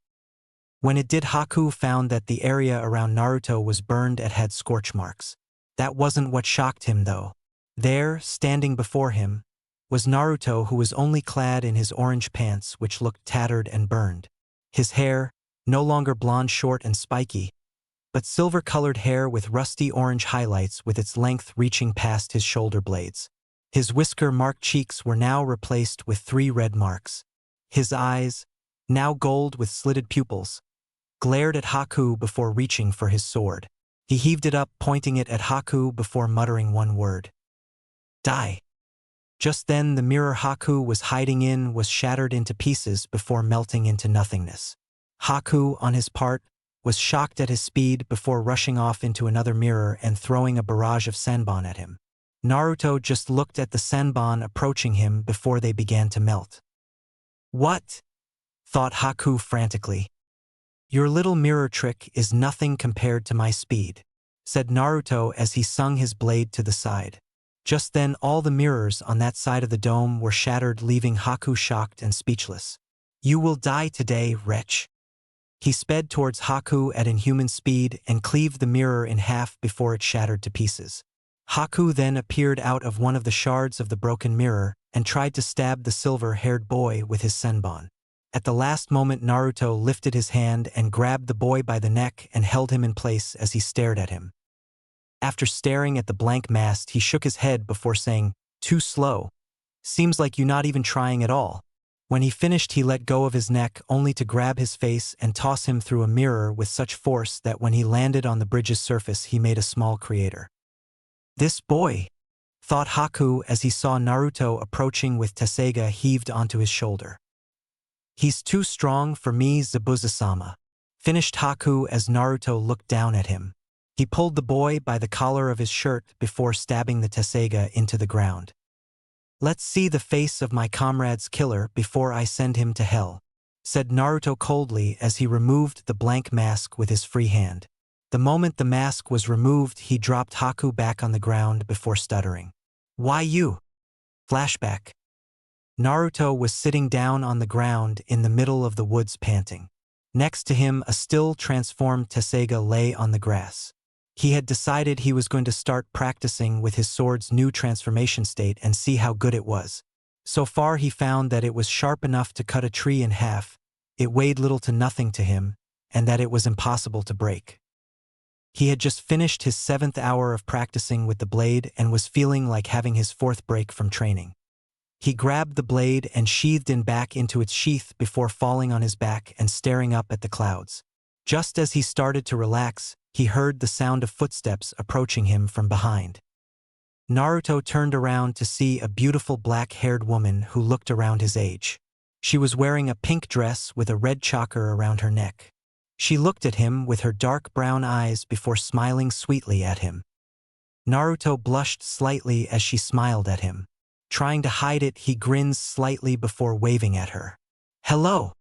S1: When it did, Haku found that the area around Naruto was burned and had scorch marks. That wasn't what shocked him, though. There, standing before him, was Naruto, who was only clad in his orange pants, which looked tattered and burned. His hair, no longer blonde, short and spiky, but silver-colored hair with rusty orange highlights with its length reaching past his shoulder blades. His whisker-marked cheeks were now replaced with 3 red marks. His eyes, now gold with slitted pupils, glared at Haku before reaching for his sword. He heaved it up, pointing it at Haku before muttering one word. Die. Just then the mirror Haku was hiding in was shattered into pieces before melting into nothingness. Haku, on his part, was shocked at his speed before rushing off into another mirror and throwing a barrage of senbon at him. Naruto just looked at the senbon approaching him before they began to melt. What? Thought Haku frantically. Your little mirror trick is nothing compared to my speed, said Naruto as he swung his blade to the side. Just then all the mirrors on that side of the dome were shattered, leaving Haku shocked and speechless. You will die today, wretch. He sped towards Haku at inhuman speed and cleaved the mirror in half before it shattered to pieces. Haku then appeared out of one of the shards of the broken mirror and tried to stab the silver-haired boy with his senbon. At the last moment, Naruto lifted his hand and grabbed the boy by the neck and held him in place as he stared at him. After staring at the blank mask, he shook his head before saying, "Too slow. Seems like you not even trying at all." When he finished, he let go of his neck only to grab his face and toss him through a mirror with such force that when he landed on the bridge's surface, he made a small crater. This boy, thought Haku as he saw Naruto approaching with Tesseiga heaved onto his shoulder. He's too strong for me, Zabuza-sama, finished Haku as Naruto looked down at him. He pulled the boy by the collar of his shirt before stabbing the Tesseiga into the ground. Let's see the face of my comrade's killer before I send him to hell, said Naruto coldly as he removed the blank mask with his free hand. The moment the mask was removed, he dropped Haku back on the ground before stuttering. Why you? Flashback. Naruto was sitting down on the ground in the middle of the woods panting. Next to him, a still transformed Tesseiga lay on the grass. He had decided he was going to start practicing with his sword's new transformation state and see how good it was. So far he found that it was sharp enough to cut a tree in half, it weighed little to nothing to him, and that it was impossible to break. He had just finished his 7th hour of practicing with the blade and was feeling like having his 4th break from training. He grabbed the blade and sheathed it back into its sheath before falling on his back and staring up at the clouds. Just as he started to relax, he heard the sound of footsteps approaching him from behind. Naruto turned around to see a beautiful black-haired woman who looked around his age. She was wearing a pink dress with a red choker around her neck. She looked at him with her dark brown eyes before smiling sweetly at him. Naruto blushed slightly as she smiled at him. Trying to hide it, he grinned slightly before waving at her. "Hello."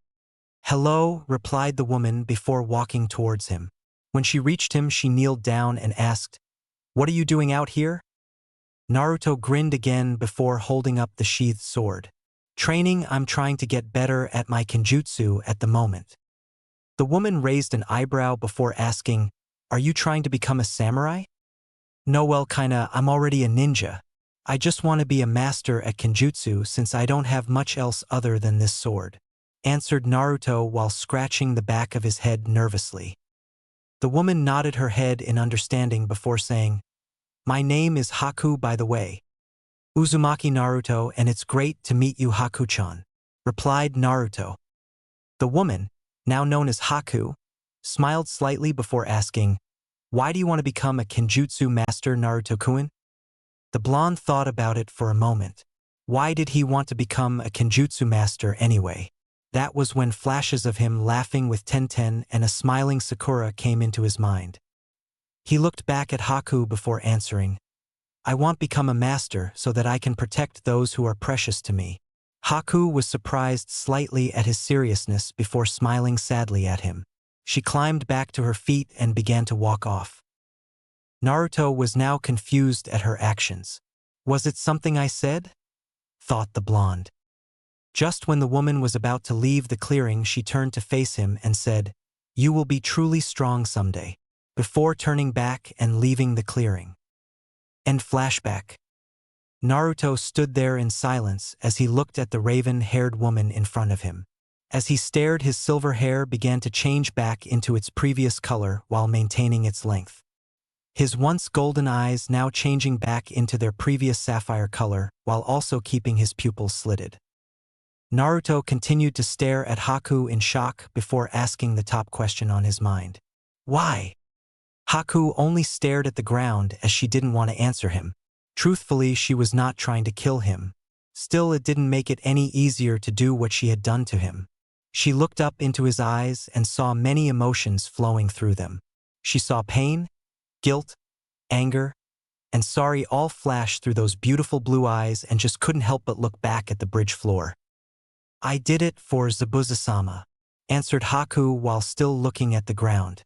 S1: "Hello," replied the woman before walking towards him. When she reached him, she kneeled down and asked, "What are you doing out here?" Naruto grinned again before holding up the sheathed sword. "Training. I'm trying to get better at my kenjutsu at the moment." The woman raised an eyebrow before asking, "Are you trying to become a samurai?" "No, well, kinda. I'm already a ninja. I just want to be a master at kenjutsu since I don't have much else other than this sword," answered Naruto while scratching the back of his head nervously. The woman nodded her head in understanding before saying, "My name is Haku, by the way. Uzumaki Naruto, and it's great to meet you, Haku-chan," replied Naruto. The woman, now known as Haku, smiled slightly before asking, "Why do you want to become a kenjutsu master, Naruto-kun?" The blonde thought about it for a moment. Why did he want to become a kenjutsu master anyway? That was when flashes of him laughing with Tenten and a smiling Sakura came into his mind. He looked back at Haku before answering, "I want to become a master so that I can protect those who are precious to me." Haku was surprised slightly at his seriousness before smiling sadly at him. She climbed back to her feet and began to walk off. Naruto was now confused at her actions. "Was it something I said?" thought the blonde. Just when the woman was about to leave the clearing, she turned to face him and said, You will be truly strong someday. Before turning back and leaving the clearing. End flashback. Naruto stood there in silence as he looked at the raven-haired woman in front of him. As he stared, his silver hair began to change back into its previous color while maintaining its length. His once golden eyes now changing back into their previous sapphire color while also keeping his pupils slitted. Naruto continued to stare at Haku in shock before asking the top question on his mind. Why? Haku only stared at the ground as she didn't want to answer him. Truthfully, she was not trying to kill him. Still, it didn't make it any easier to do what she had done to him. She looked up into his eyes and saw many emotions flowing through them. She saw pain, guilt, anger, and sorry all flash through those beautiful blue eyes and just couldn't help but look back at the bridge floor. I did it for Zabuza-sama, answered Haku while still looking at the ground.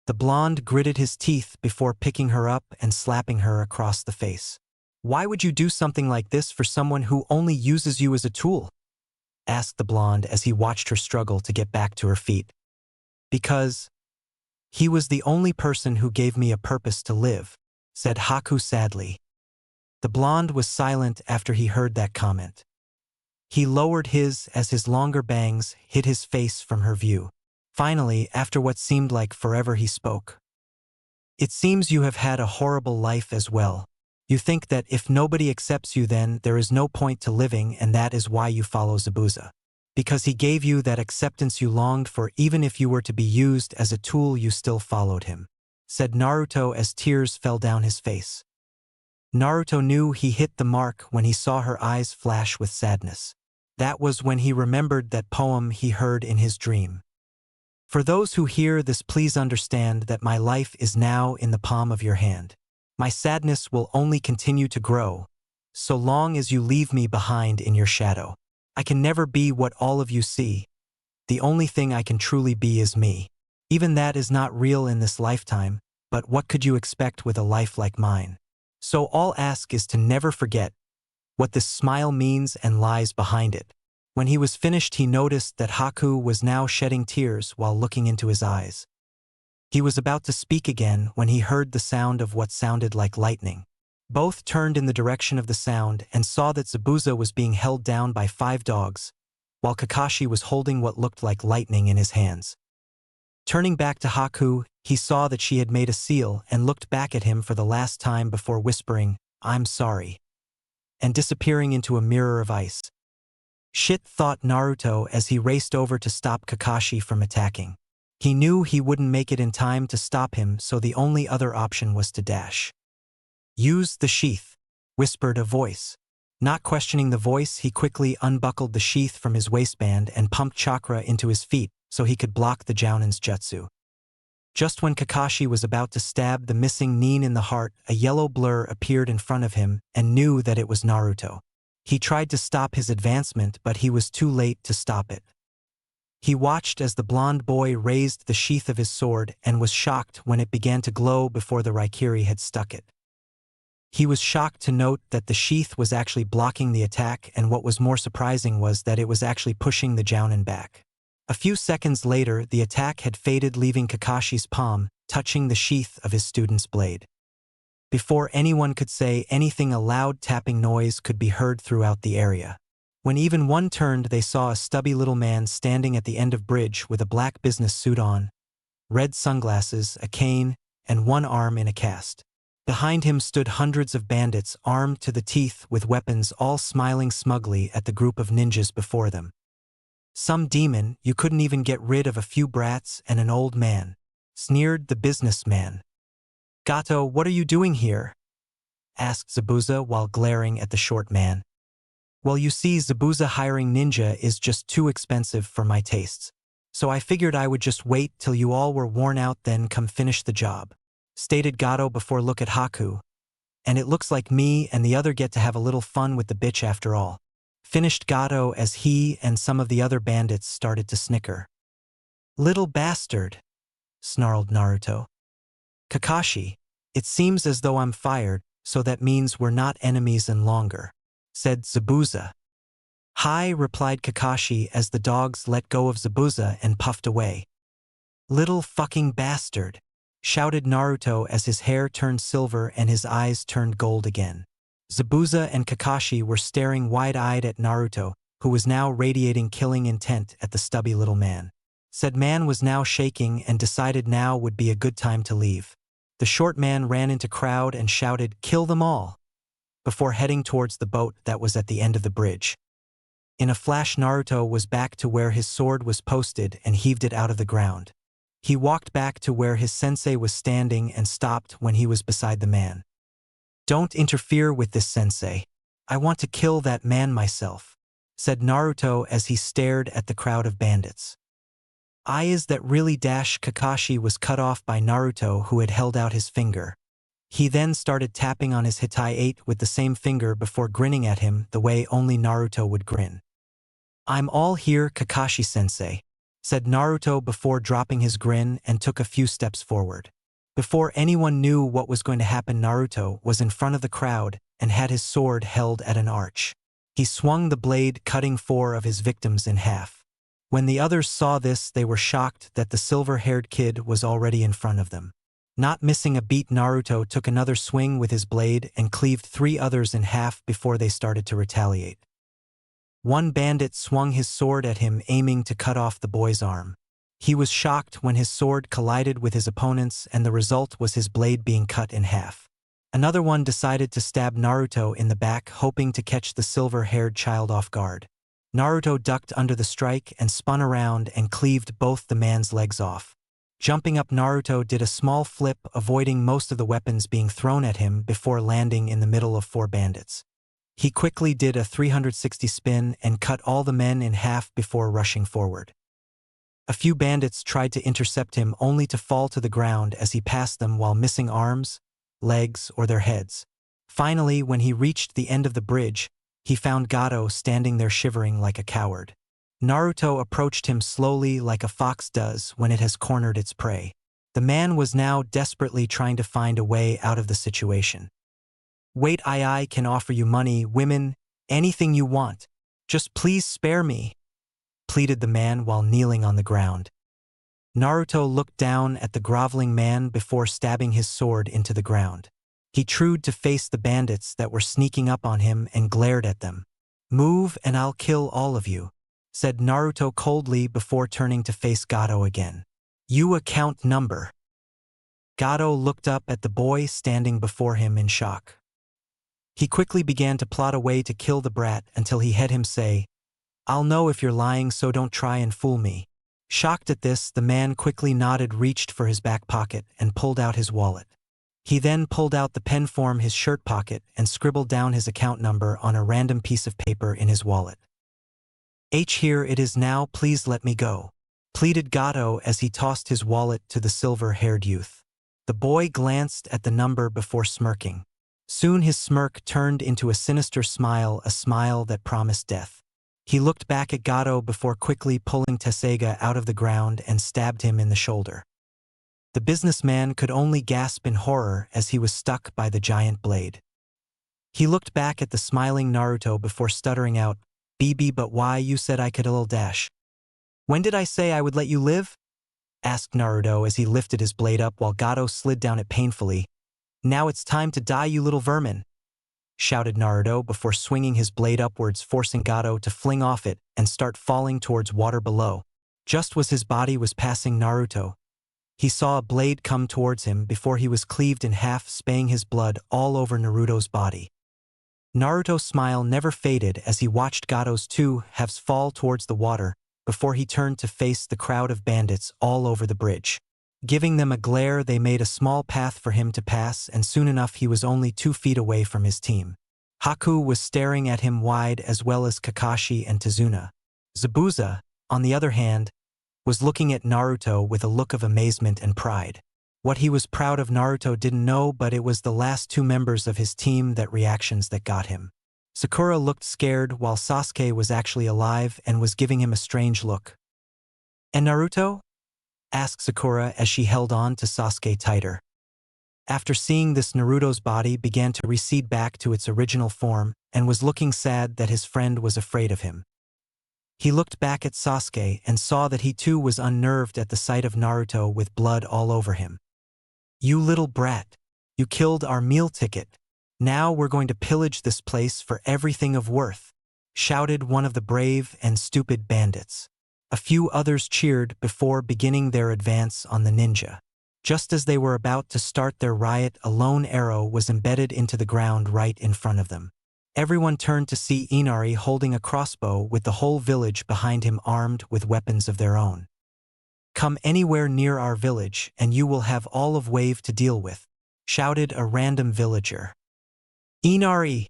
S1: The blonde gritted his teeth before picking her up and slapping her across the face. Why would you do something like this for someone who only uses you as a tool? Asked the blonde as he watched her struggle to get back to her feet. Because he was the only person who gave me a purpose to live, said Haku sadly. The blonde was silent after he heard that comment. He lowered his as his longer bangs hid his face from her view. Finally, after what seemed like forever, he spoke. It seems you have had a horrible life as well. You think that if nobody accepts you, then there is no point to living, and that is why you follow Zabuza. Because he gave you that acceptance you longed for, even if you were to be used as a tool, you still followed him, said Naruto as tears fell down his face. Naruto knew he hit the mark when he saw her eyes flash with sadness. That was when he remembered that poem he heard in his dream. For those who hear this, please understand that my life is now in the palm of your hand. My sadness will only continue to grow, so long as you leave me behind in your shadow. I can never be what all of you see. The only thing I can truly be is me. Even that is not real in this lifetime, but what could you expect with a life like mine? So all ask is to never forget what this smile means and lies behind it. When he was finished, he noticed that Haku was now shedding tears while looking into his eyes. He was about to speak again when he heard the sound of what sounded like lightning. Both turned in the direction of the sound and saw that Zabuza was being held down by 5 dogs, while Kakashi was holding what looked like lightning in his hands. Turning back to Haku, he saw that she had made a seal and looked back at him for the last time before whispering, "I'm sorry," and disappearing into a mirror of ice. Shit, thought Naruto as he raced over to stop Kakashi from attacking. He knew he wouldn't make it in time to stop him, so the only other option was to dash. Use the sheath, whispered a voice. Not questioning the voice, he quickly unbuckled the sheath from his waistband and pumped chakra into his feet so he could block the Jounin's jutsu. Just when Kakashi was about to stab the missing Nin in the heart, a yellow blur appeared in front of him and knew that it was Naruto. He tried to stop his advancement, but he was too late to stop it. He watched as the blonde boy raised the sheath of his sword and was shocked when it began to glow before the Raikiri had stuck it. He was shocked to note that the sheath was actually blocking the attack, and what was more surprising was that it was actually pushing the Jounin back. A few seconds later, the attack had faded, leaving Kakashi's palm touching the sheath of his student's blade. Before anyone could say anything, a loud tapping noise could be heard throughout the area. When even one turned, they saw a stubby little man standing at the end of bridge with a black business suit on, red sunglasses, a cane, and one arm in a cast. Behind him stood hundreds of bandits armed to the teeth with weapons, all smiling smugly at the group of ninjas before them. Some demon, you couldn't even get rid of a few brats and an old man, sneered the businessman. Gato, what are you doing here? Asked Zabuza while glaring at the short man. Well, you see, Zabuza, hiring ninja is just too expensive for my tastes. So I figured I would just wait till you all were worn out, then come finish the job, stated Gato before look at Haku. And it looks like me and the other get to have a little fun with the bitch after all, finished Gato as he and some of the other bandits started to snicker. Little bastard, snarled Naruto. Kakashi, it seems as though I'm fired, so that means we're not enemies any longer, said Zabuza. Hi, replied Kakashi as the dogs let go of Zabuza and puffed away. Little fucking bastard, shouted Naruto as his hair turned silver and his eyes turned gold again. Zabuza and Kakashi were staring wide-eyed at Naruto, who was now radiating killing intent at the stubby little man. Said man was now shaking and decided now would be a good time to leave. The short man ran into crowd and shouted, "Kill them all!" before heading towards the boat that was at the end of the bridge. In a flash, Naruto was back to where his sword was posted and heaved it out of the ground. He walked back to where his sensei was standing and stopped when he was beside the man. "Don't interfere with this, sensei. I want to kill that man myself," said Naruto as he stared at the crowd of bandits. Is that really Kakashi was cut off by Naruto, who had held out his finger. He then started tapping on his hitai-8 with the same finger before grinning at him the way only Naruto would grin. "I'm all here, Kakashi-sensei," said Naruto before dropping his grin and took a few steps forward. Before anyone knew what was going to happen, Naruto was in front of the crowd and had his sword held at an arch. He swung the blade, cutting 4 of his victims in half. When the others saw this, they were shocked that the silver-haired kid was already in front of them. Not missing a beat, Naruto took another swing with his blade and cleaved 3 others in half before they started to retaliate. One bandit swung his sword at him, aiming to cut off the boy's arm. He was shocked when his sword collided with his opponent's, and the result was his blade being cut in half. Another one decided to stab Naruto in the back, hoping to catch the silver-haired child off guard. Naruto ducked under the strike and spun around and cleaved both the man's legs off. Jumping up, Naruto did a small flip, avoiding most of the weapons being thrown at him before landing in the middle of 4 bandits. He quickly did a 360 spin and cut all the men in half before rushing forward. A few bandits tried to intercept him, only to fall to the ground as he passed them while missing arms, legs, or their heads. Finally, when he reached the end of the bridge, he found Gato standing there shivering like a coward. Naruto approached him slowly, like a fox does when it has cornered its prey. The man was now desperately trying to find a way out of the situation. "Wait, I can offer you money, women, anything you want. Just please spare me," pleaded the man while kneeling on the ground. Naruto looked down at the groveling man before stabbing his sword into the ground. He tried to face the bandits that were sneaking up on him and glared at them. "Move and I'll kill all of you," said Naruto coldly before turning to face Gato again. "You account number." Gato looked up at the boy standing before him in shock. He quickly began to plot a way to kill the brat until he heard him say, "I'll know if you're lying, so don't try and fool me." Shocked at this, the man quickly nodded, reached for his back pocket, and pulled out his wallet. He then pulled out the pen from his shirt pocket and scribbled down his account number on a random piece of paper in his wallet. "Here it is now, please let me go," pleaded Gato as he tossed his wallet to the silver-haired youth. The boy glanced at the number before smirking. Soon his smirk turned into a sinister smile, a smile that promised death. He looked back at Gato before quickly pulling Tessega out of the ground and stabbed him in the shoulder. The businessman could only gasp in horror as he was stuck by the giant blade. He looked back at the smiling Naruto before stuttering out, "BB, but why you said I could dash. When did I say I would let you live?" asked Naruto as he lifted his blade up while Gato slid down it painfully. "Now it's time to die, you little vermin," shouted Naruto before swinging his blade upwards, forcing Gato to fling off it and start falling towards water below. Just as his body was passing Naruto, he saw a blade come towards him before he was cleaved in half, spraying his blood all over Naruto's body. Naruto's smile never faded as he watched Gato's 2 halves fall towards the water before he turned to face the crowd of bandits all over the bridge. Giving them a glare, they made a small path for him to pass, and soon enough he was only 2 feet away from his team. Haku was staring at him wide, as well as Kakashi and Tazuna. Zabuza, on the other hand, was looking at Naruto with a look of amazement and pride. What he was proud of, Naruto didn't know, but it was the last 2 members of his team that reactions that got him. Sakura looked scared while Sasuke was actually alive and was giving him a strange look. "And Naruto?" asked Sakura as she held on to Sasuke tighter. After seeing this, Naruto's body began to recede back to its original form and was looking sad that his friend was afraid of him. He looked back at Sasuke and saw that he too was unnerved at the sight of Naruto with blood all over him. "You little brat. You killed our meal ticket. Now we're going to pillage this place for everything of worth," shouted one of the brave and stupid bandits. A few others cheered before beginning their advance on the ninja. Just as they were about to start their riot, a lone arrow was embedded into the ground right in front of them. Everyone turned to see Inari holding a crossbow with the whole village behind him armed with weapons of their own. "Come anywhere near our village and you will have all of Wave to deal with," shouted a random villager. "Inari!"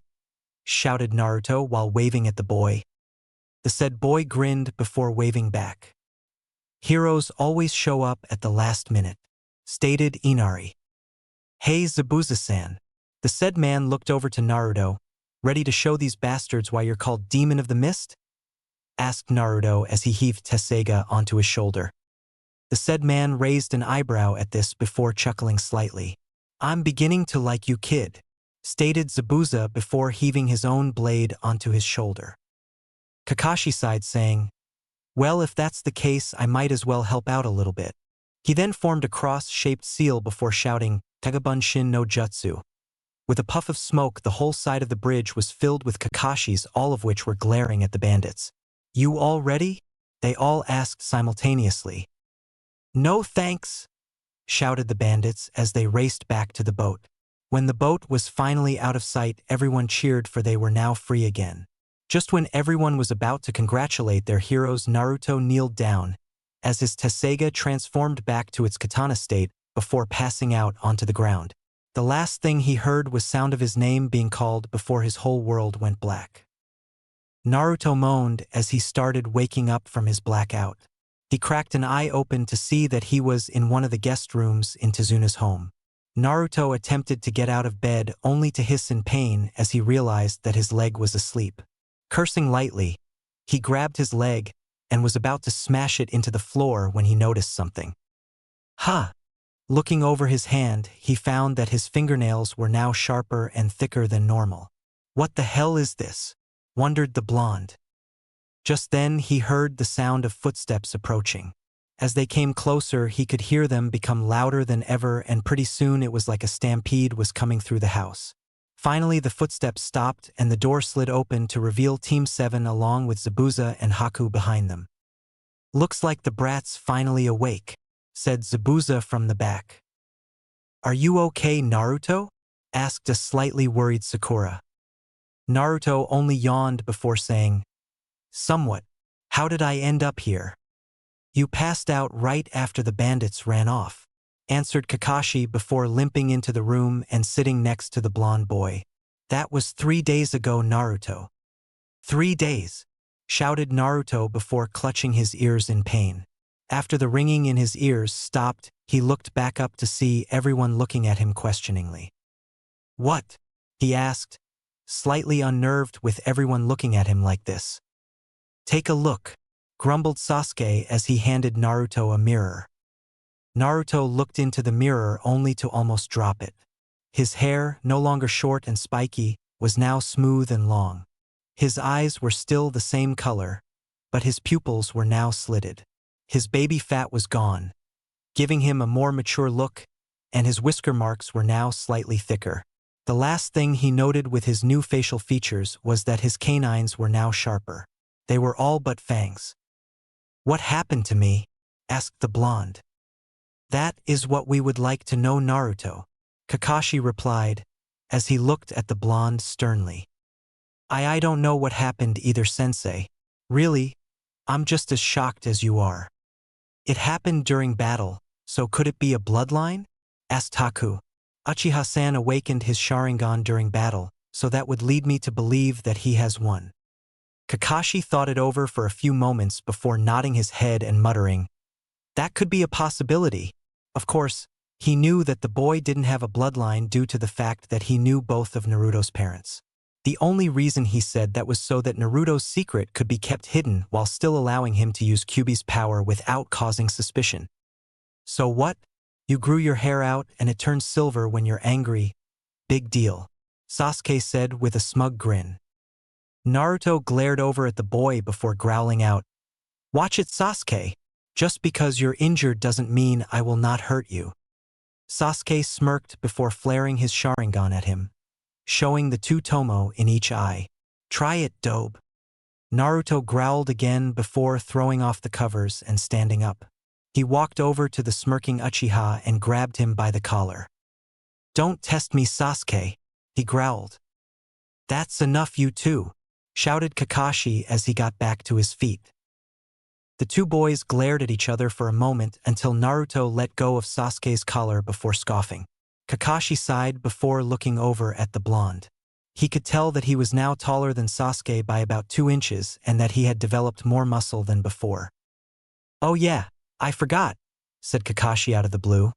S1: shouted Naruto while waving at the boy. The said boy grinned before waving back. "Heroes always show up at the last minute," stated Inari. "Hey Zabuza-san." The said man looked over to Naruto. "Ready to show these bastards why you're called Demon of the Mist?" asked Naruto as he heaved Tesseiga onto his shoulder. The said man raised an eyebrow at this before chuckling slightly. "I'm beginning to like you, kid," stated Zabuza before heaving his own blade onto his shoulder. Kakashi sighed, saying, "Well, if that's the case, I might as well help out a little bit." He then formed a cross-shaped seal before shouting, "Tegabunshin no Jutsu." With a puff of smoke, the whole side of the bridge was filled with Kakashis, all of which were glaring at the bandits. "You all ready?" they all asked simultaneously. "No thanks," shouted the bandits as they raced back to the boat. When the boat was finally out of sight, everyone cheered, for they were now free again. Just when everyone was about to congratulate their heroes, Naruto kneeled down, as his Tesseiga transformed back to its katana state before passing out onto the ground. The last thing he heard was sound of his name being called before his whole world went black. Naruto moaned as he started waking up from his blackout. He cracked an eye open to see that he was in one of the guest rooms in Tezuna's home. Naruto attempted to get out of bed only to hiss in pain as he realized that his leg was asleep. Cursing lightly, he grabbed his leg and was about to smash it into the floor when he noticed something. "Huh!" Looking over his hand, he found that his fingernails were now sharper and thicker than normal. "What the hell is this?" wondered the blonde. Just then he heard the sound of footsteps approaching. As they came closer, he could hear them become louder than ever, and pretty soon it was like a stampede was coming through the house. Finally, the footsteps stopped and the door slid open to reveal Team 7 along with Zabuza and Haku behind them. "Looks like the brat's finally awake," said Zabuza from the back. "Are you okay, Naruto?" asked a slightly worried Sakura. Naruto only yawned before saying, "Somewhat. How did I end up here?" "You passed out right after the bandits ran off," answered Kakashi before limping into the room and sitting next to the blonde boy. "That was 3 days ago, Naruto." "3 days," shouted Naruto before clutching his ears in pain. After the ringing in his ears stopped, he looked back up to see everyone looking at him questioningly. "What?" he asked, slightly unnerved with everyone looking at him like this. "Take a look," grumbled Sasuke as he handed Naruto a mirror. Naruto looked into the mirror only to almost drop it. His hair, no longer short and spiky, was now smooth and long. His eyes were still the same color, but his pupils were now slitted. His baby fat was gone, giving him a more mature look, and his whisker marks were now slightly thicker. The last thing he noted with his new facial features was that his canines were now sharper. They were all but fangs. "What happened to me?" asked the blonde. "That is what we would like to know, Naruto," Kakashi replied, as he looked at the blonde sternly. I don't know what happened either, sensei. Really, I'm just as shocked as you are." "It happened during battle, so could it be a bloodline?" asked Haku. "Uchiha-san awakened his Sharingan during battle, so that would lead me to believe that he has one." Kakashi thought it over for a few moments before nodding his head and muttering, "That could be a possibility." Of course, he knew that the boy didn't have a bloodline due to the fact that he knew both of Naruto's parents. The only reason he said that was so that Naruto's secret could be kept hidden while still allowing him to use Kyuubi's power without causing suspicion. "So what? You grew your hair out and it turns silver when you're angry. Big deal," Sasuke said with a smug grin. Naruto glared over at the boy before growling out, "Watch it, Sasuke. Just because you're injured doesn't mean I will not hurt you." Sasuke smirked before flaring his Sharingan at him, showing the two tomo in each eye. "Try it, dope." Naruto growled again before throwing off the covers and standing up. He walked over to the smirking Uchiha and grabbed him by the collar. "Don't test me, Sasuke," he growled. "That's enough, you two," shouted Kakashi as he got back to his feet. The two boys glared at each other for a moment until Naruto let go of Sasuke's collar before scoffing. Kakashi sighed before looking over at the blonde. He could tell that he was now taller than Sasuke by about 2 inches and that he had developed more muscle than before. "Oh yeah, I forgot," said Kakashi out of the blue.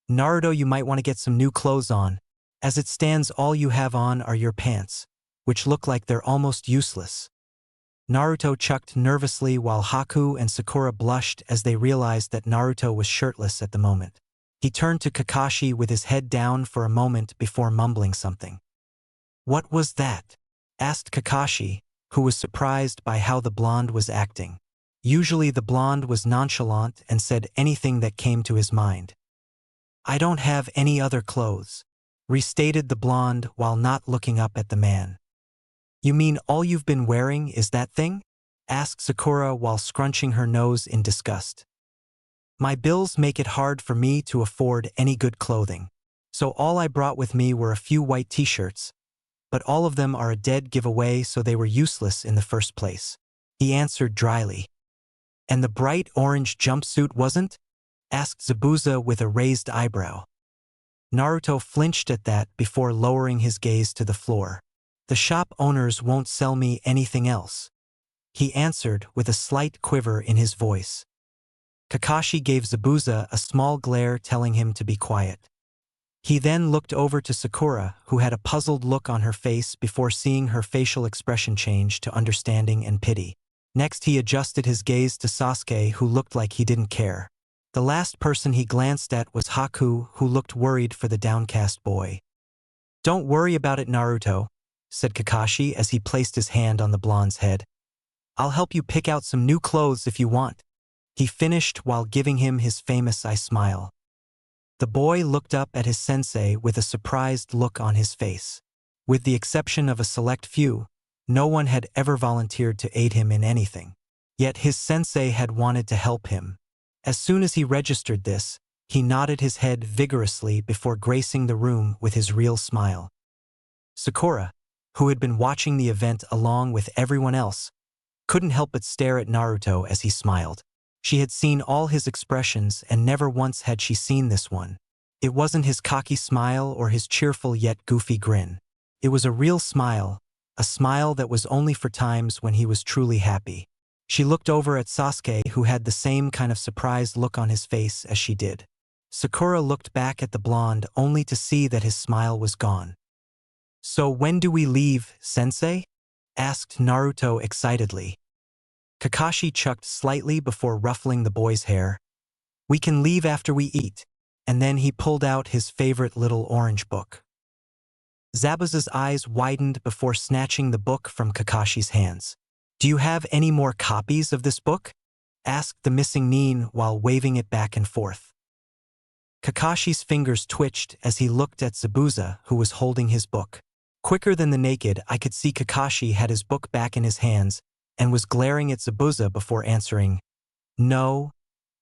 S1: "Naruto, you might want to get some new clothes on. As it stands, all you have on are your pants, which look like they're almost useless." Naruto chucked nervously while Haku and Sakura blushed as they realized that Naruto was shirtless at the moment. He turned to Kakashi with his head down for a moment before mumbling something. "What was that?" asked Kakashi, who was surprised by how the blonde was acting. Usually the blonde was nonchalant and said anything that came to his mind. "I don't have any other clothes," restated the blonde while not looking up at the man. "You mean all you've been wearing is that thing?" asked Sakura while scrunching her nose in disgust. "My bills make it hard for me to afford any good clothing, so all I brought with me were a few white t-shirts, but all of them are a dead giveaway, so they were useless in the first place," he answered dryly. "And the bright orange jumpsuit wasn't?" asked Zabuza with a raised eyebrow. Naruto flinched at that before lowering his gaze to the floor. "The shop owners won't sell me anything else," he answered with a slight quiver in his voice. Kakashi gave Zabuza a small glare telling him to be quiet. He then looked over to Sakura, who had a puzzled look on her face before seeing her facial expression change to understanding and pity. Next he adjusted his gaze to Sasuke, who looked like he didn't care. The last person he glanced at was Haku, who looked worried for the downcast boy. "Don't worry about it, Naruto," said Kakashi as he placed his hand on the blonde's head. "I'll help you pick out some new clothes if you want," he finished while giving him his famous eye smile. The boy looked up at his sensei with a surprised look on his face. With the exception of a select few, no one had ever volunteered to aid him in anything. Yet his sensei had wanted to help him. As soon as he registered this, he nodded his head vigorously before gracing the room with his real smile. Sakura, who had been watching the event along with everyone else, couldn't help but stare at Naruto as he smiled. She had seen all his expressions and never once had she seen this one. It wasn't his cocky smile or his cheerful yet goofy grin. It was a real smile, a smile that was only for times when he was truly happy. She looked over at Sasuke, who had the same kind of surprised look on his face as she did. Sakura looked back at the blonde only to see that his smile was gone. "So when do we leave, sensei?" asked Naruto excitedly. Kakashi chucked slightly before ruffling the boy's hair. "We can leave after we eat," and then he pulled out his favorite little orange book. Zabuza's eyes widened before snatching the book from Kakashi's hands. "Do you have any more copies of this book?" asked the missing nin while waving it back and forth. Kakashi's fingers twitched as he looked at Zabuza, who was holding his book. Quicker than the naked eye could see Kakashi had his book back in his hands and was glaring at Zabuza before answering, "No,"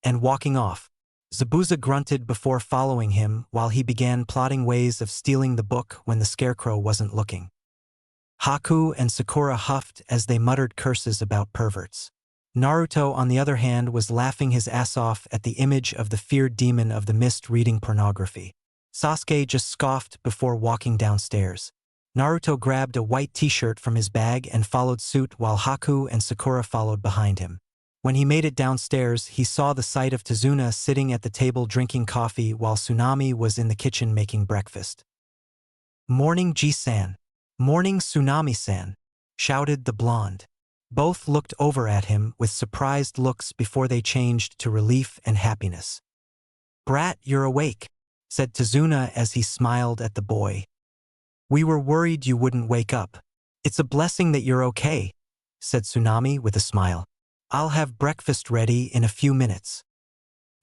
S1: and walking off. Zabuza grunted before following him while he began plotting ways of stealing the book when the scarecrow wasn't looking. Haku and Sakura huffed as they muttered curses about perverts. Naruto, on the other hand, was laughing his ass off at the image of the feared demon of the mist reading pornography. Sasuke just scoffed before walking downstairs. Naruto grabbed a white t-shirt from his bag and followed suit while Haku and Sakura followed behind him. When he made it downstairs, he saw the sight of Tazuna sitting at the table drinking coffee while Tsunami was in the kitchen making breakfast. "Morning, Ji-san. Morning, Tsunami-san," shouted the blonde. Both looked over at him with surprised looks before they changed to relief and happiness. "Brat, you're awake," said Tazuna as he smiled at the boy. "We were worried you wouldn't wake up. It's a blessing that you're okay, said Tsunami with a smile. I'll have breakfast ready in a few minutes.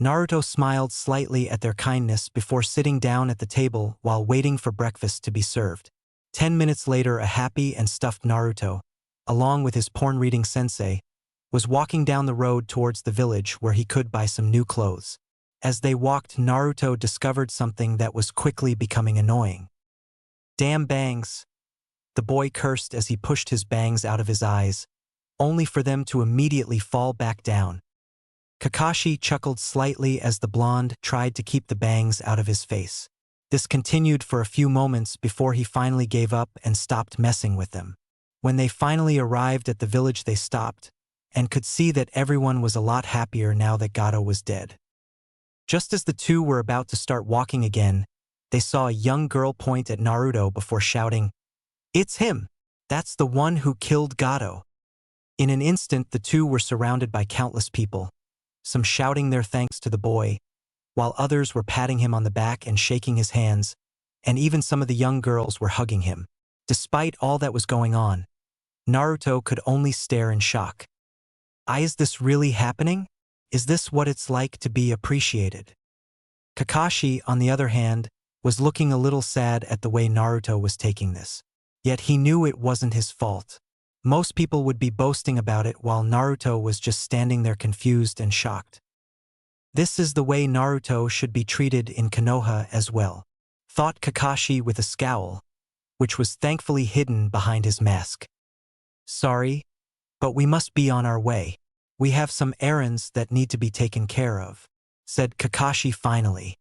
S1: Naruto smiled slightly at their kindness before sitting down at the table while waiting for breakfast to be served. 10 minutes later, a happy and stuffed Naruto, along with his porn-reading sensei, was walking down the road towards the village where he could buy some new clothes. As they walked, Naruto discovered something that was quickly becoming annoying. Damn bangs! The boy cursed as he pushed his bangs out of his eyes, only for them to immediately fall back down. Kakashi chuckled slightly as the blonde tried to keep the bangs out of his face. This continued for a few moments before he finally gave up and stopped messing with them. When they finally arrived at the village, they stopped and could see that everyone was a lot happier now that Gato was dead. Just as the two were about to start walking again, they saw a young girl point at Naruto before shouting, "It's him! That's the one who killed Gato!" In an instant, the two were surrounded by countless people, some shouting their thanks to the boy, while others were patting him on the back and shaking his hands, and even some of the young girls were hugging him. Despite all that was going on, Naruto could only stare in shock. Is this really happening? Is this what it's like to be appreciated? Kakashi, on the other hand, was looking a little sad at the way Naruto was taking this. Yet he knew it wasn't his fault. Most people would be boasting about it while Naruto was just standing there confused and shocked. This is the way Naruto should be treated in Konoha as well, thought Kakashi with a scowl, which was thankfully hidden behind his mask. Sorry, but we must be on our way. We have some errands that need to be taken care of, said Kakashi finally.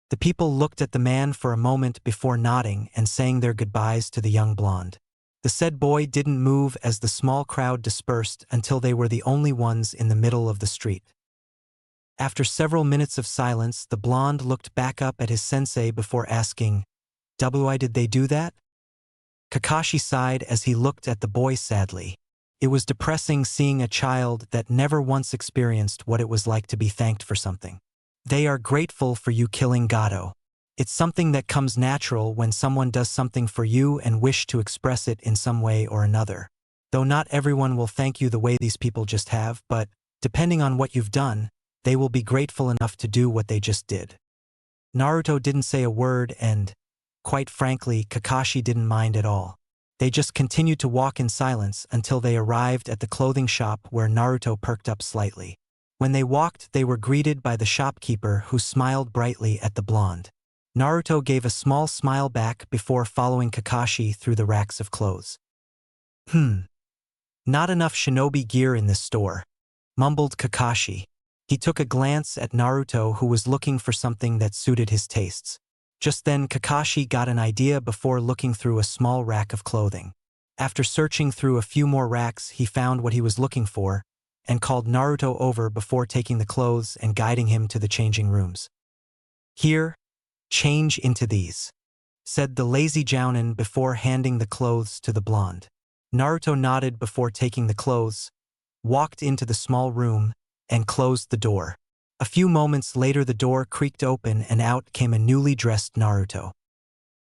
S1: The people looked at the man for a moment before nodding and saying their goodbyes to the young blonde. The said boy didn't move as the small crowd dispersed until they were the only ones in the middle of the street. After several minutes of silence, the blonde looked back up at his sensei before asking, "Why did they do that?" Kakashi sighed as he looked at the boy sadly. It was depressing seeing a child that never once experienced what it was like to be thanked for something. They are grateful for you killing Gato. It's something that comes natural when someone does something for you and wish to express it in some way or another. Though not everyone will thank you the way these people just have, but depending on what you've done, they will be grateful enough to do what they just did. Naruto didn't say a word and, quite frankly, Kakashi didn't mind at all. They just continued to walk in silence until they arrived at the clothing shop where Naruto perked up slightly. When they walked, they were greeted by the shopkeeper who smiled brightly at the blonde. Naruto gave a small smile back before following Kakashi through the racks of clothes. Not enough shinobi gear in this store, mumbled Kakashi. He took a glance at Naruto, who was looking for something that suited his tastes. Just then, Kakashi got an idea before looking through a small rack of clothing. After searching through a few more racks, he found what he was looking for and called Naruto over before taking the clothes and guiding him to the changing rooms. "Here, change into these," said the lazy jounin before handing the clothes to the blonde. Naruto nodded before taking the clothes, walked into the small room, and closed the door. A few moments later, the door creaked open and out came a newly dressed Naruto.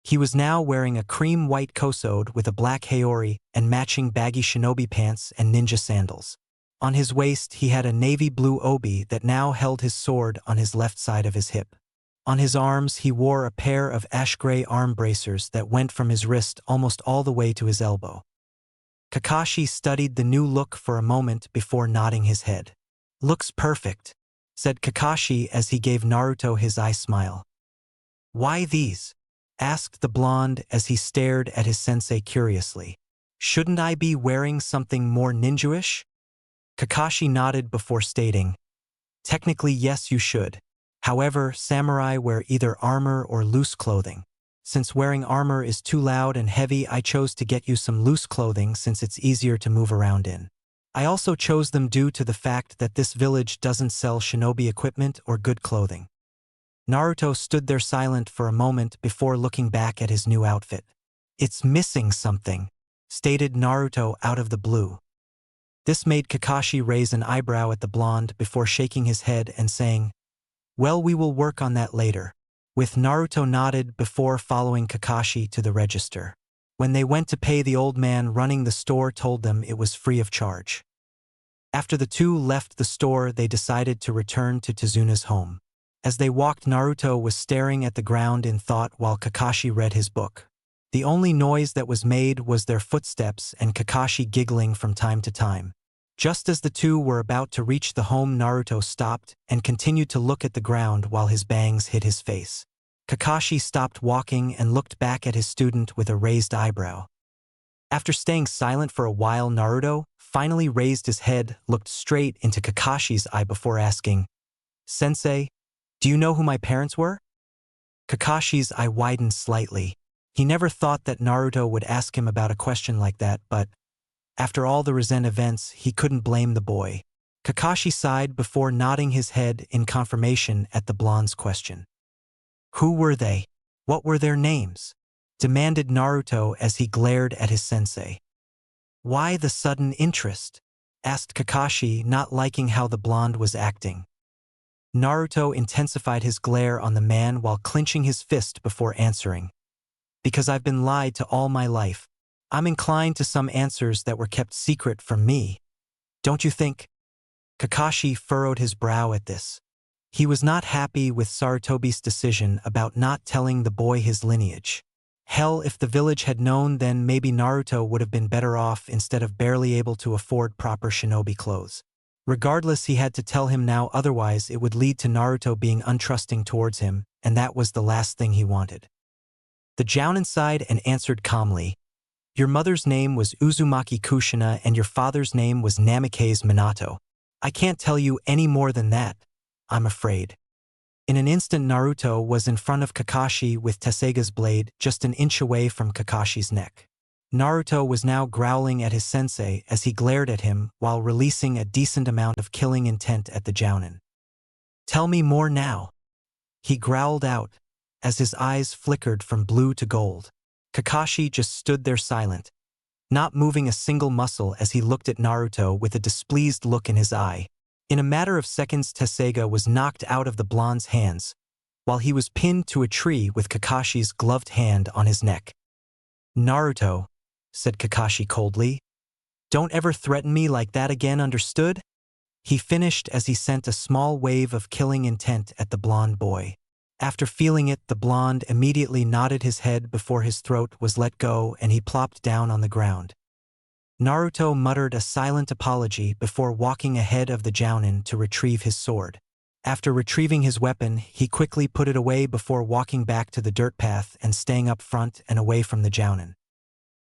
S1: He was now wearing a cream-white kosode with a black haori and matching baggy shinobi pants and ninja sandals. On his waist, he had a navy blue obi that now held his sword on his left side of his hip. On his arms, he wore a pair of ash-gray arm bracers that went from his wrist almost all the way to his elbow. Kakashi studied the new look for a moment before nodding his head. "Looks perfect," said Kakashi as he gave Naruto his eye smile. "Why these?" asked the blonde as he stared at his sensei curiously. "Shouldn't I be wearing something more ninja-ish?" Kakashi nodded before stating, "Technically, yes, you should. However, samurai wear either armor or loose clothing. Since wearing armor is too loud and heavy, I chose to get you some loose clothing since it's easier to move around in. I also chose them due to the fact that this village doesn't sell shinobi equipment or good clothing." Naruto stood there silent for a moment before looking back at his new outfit. "It's missing something," stated Naruto out of the blue. This made Kakashi raise an eyebrow at the blonde before shaking his head and saying, "Well, we will work on that later." With Naruto nodded before following Kakashi to the register. When they went to pay, the old man running the store told them it was free of charge. After the two left the store, they decided to return to Tezuna's home. As they walked, Naruto was staring at the ground in thought while Kakashi read his book. The only noise that was made was their footsteps and Kakashi giggling from time to time. Just as the two were about to reach the home, Naruto stopped and continued to look at the ground while his bangs hid his face. Kakashi stopped walking and looked back at his student with a raised eyebrow. After staying silent for a while, Naruto finally raised his head, looked straight into Kakashi's eye before asking, "Sensei, do you know who my parents were?" Kakashi's eye widened slightly. He never thought that Naruto would ask him about a question like that, but after all the recent events, he couldn't blame the boy. Kakashi sighed before nodding his head in confirmation at the blonde's question. "Who were they? What were their names?" demanded Naruto as he glared at his sensei. "Why the sudden interest?" asked Kakashi, not liking how the blonde was acting. Naruto intensified his glare on the man while clenching his fist before answering. "Because I've been lied to all my life. I'm inclined to some answers that were kept secret from me. Don't you think?" Kakashi furrowed his brow at this. He was not happy with Sarutobi's decision about not telling the boy his lineage. Hell, if the village had known, then maybe Naruto would have been better off instead of barely able to afford proper shinobi clothes. Regardless, he had to tell him now, otherwise it would lead to Naruto being untrusting towards him, and that was the last thing he wanted. The Jounin sighed and answered calmly, "Your mother's name was Uzumaki Kushina and your father's name was Namikaze Minato. I can't tell you any more than that, I'm afraid." In an instant, Naruto was in front of Kakashi with Tesega's blade just an inch away from Kakashi's neck. Naruto was now growling at his sensei as he glared at him while releasing a decent amount of killing intent at the Jounin. "Tell me more now," he growled out as his eyes flickered from blue to gold. Kakashi just stood there silent, not moving a single muscle as he looked at Naruto with a displeased look in his eye. In a matter of seconds, Tesega was knocked out of the blonde's hands, while he was pinned to a tree with Kakashi's gloved hand on his neck. "Naruto," said Kakashi coldly, "don't ever threaten me like that again, understood?" He finished as he sent a small wave of killing intent at the blonde boy. After feeling it, the blonde immediately nodded his head before his throat was let go and he plopped down on the ground. Naruto muttered a silent apology before walking ahead of the Jounin to retrieve his sword. After retrieving his weapon, he quickly put it away before walking back to the dirt path and staying up front and away from the Jounin.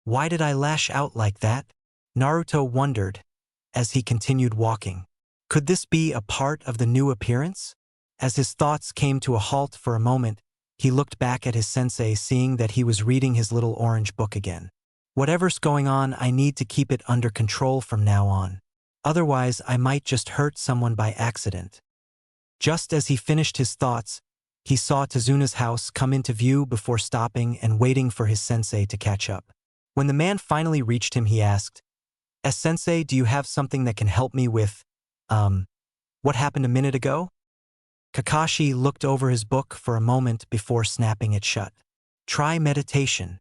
S1: "Why did I lash out like that?" Naruto wondered as he continued walking. Could this be a part of the new appearance? As his thoughts came to a halt for a moment, he looked back at his sensei, seeing that he was reading his little orange book again. "Whatever's going on, I need to keep it under control from now on. Otherwise, I might just hurt someone by accident." Just as he finished his thoughts, he saw Tezuna's house come into view before stopping and waiting for his sensei to catch up. When the man finally reached him, he asked, "Sensei, do you have something that can help me with, what happened a minute ago?" Kakashi looked over his book for a moment before snapping it shut. "Try meditation."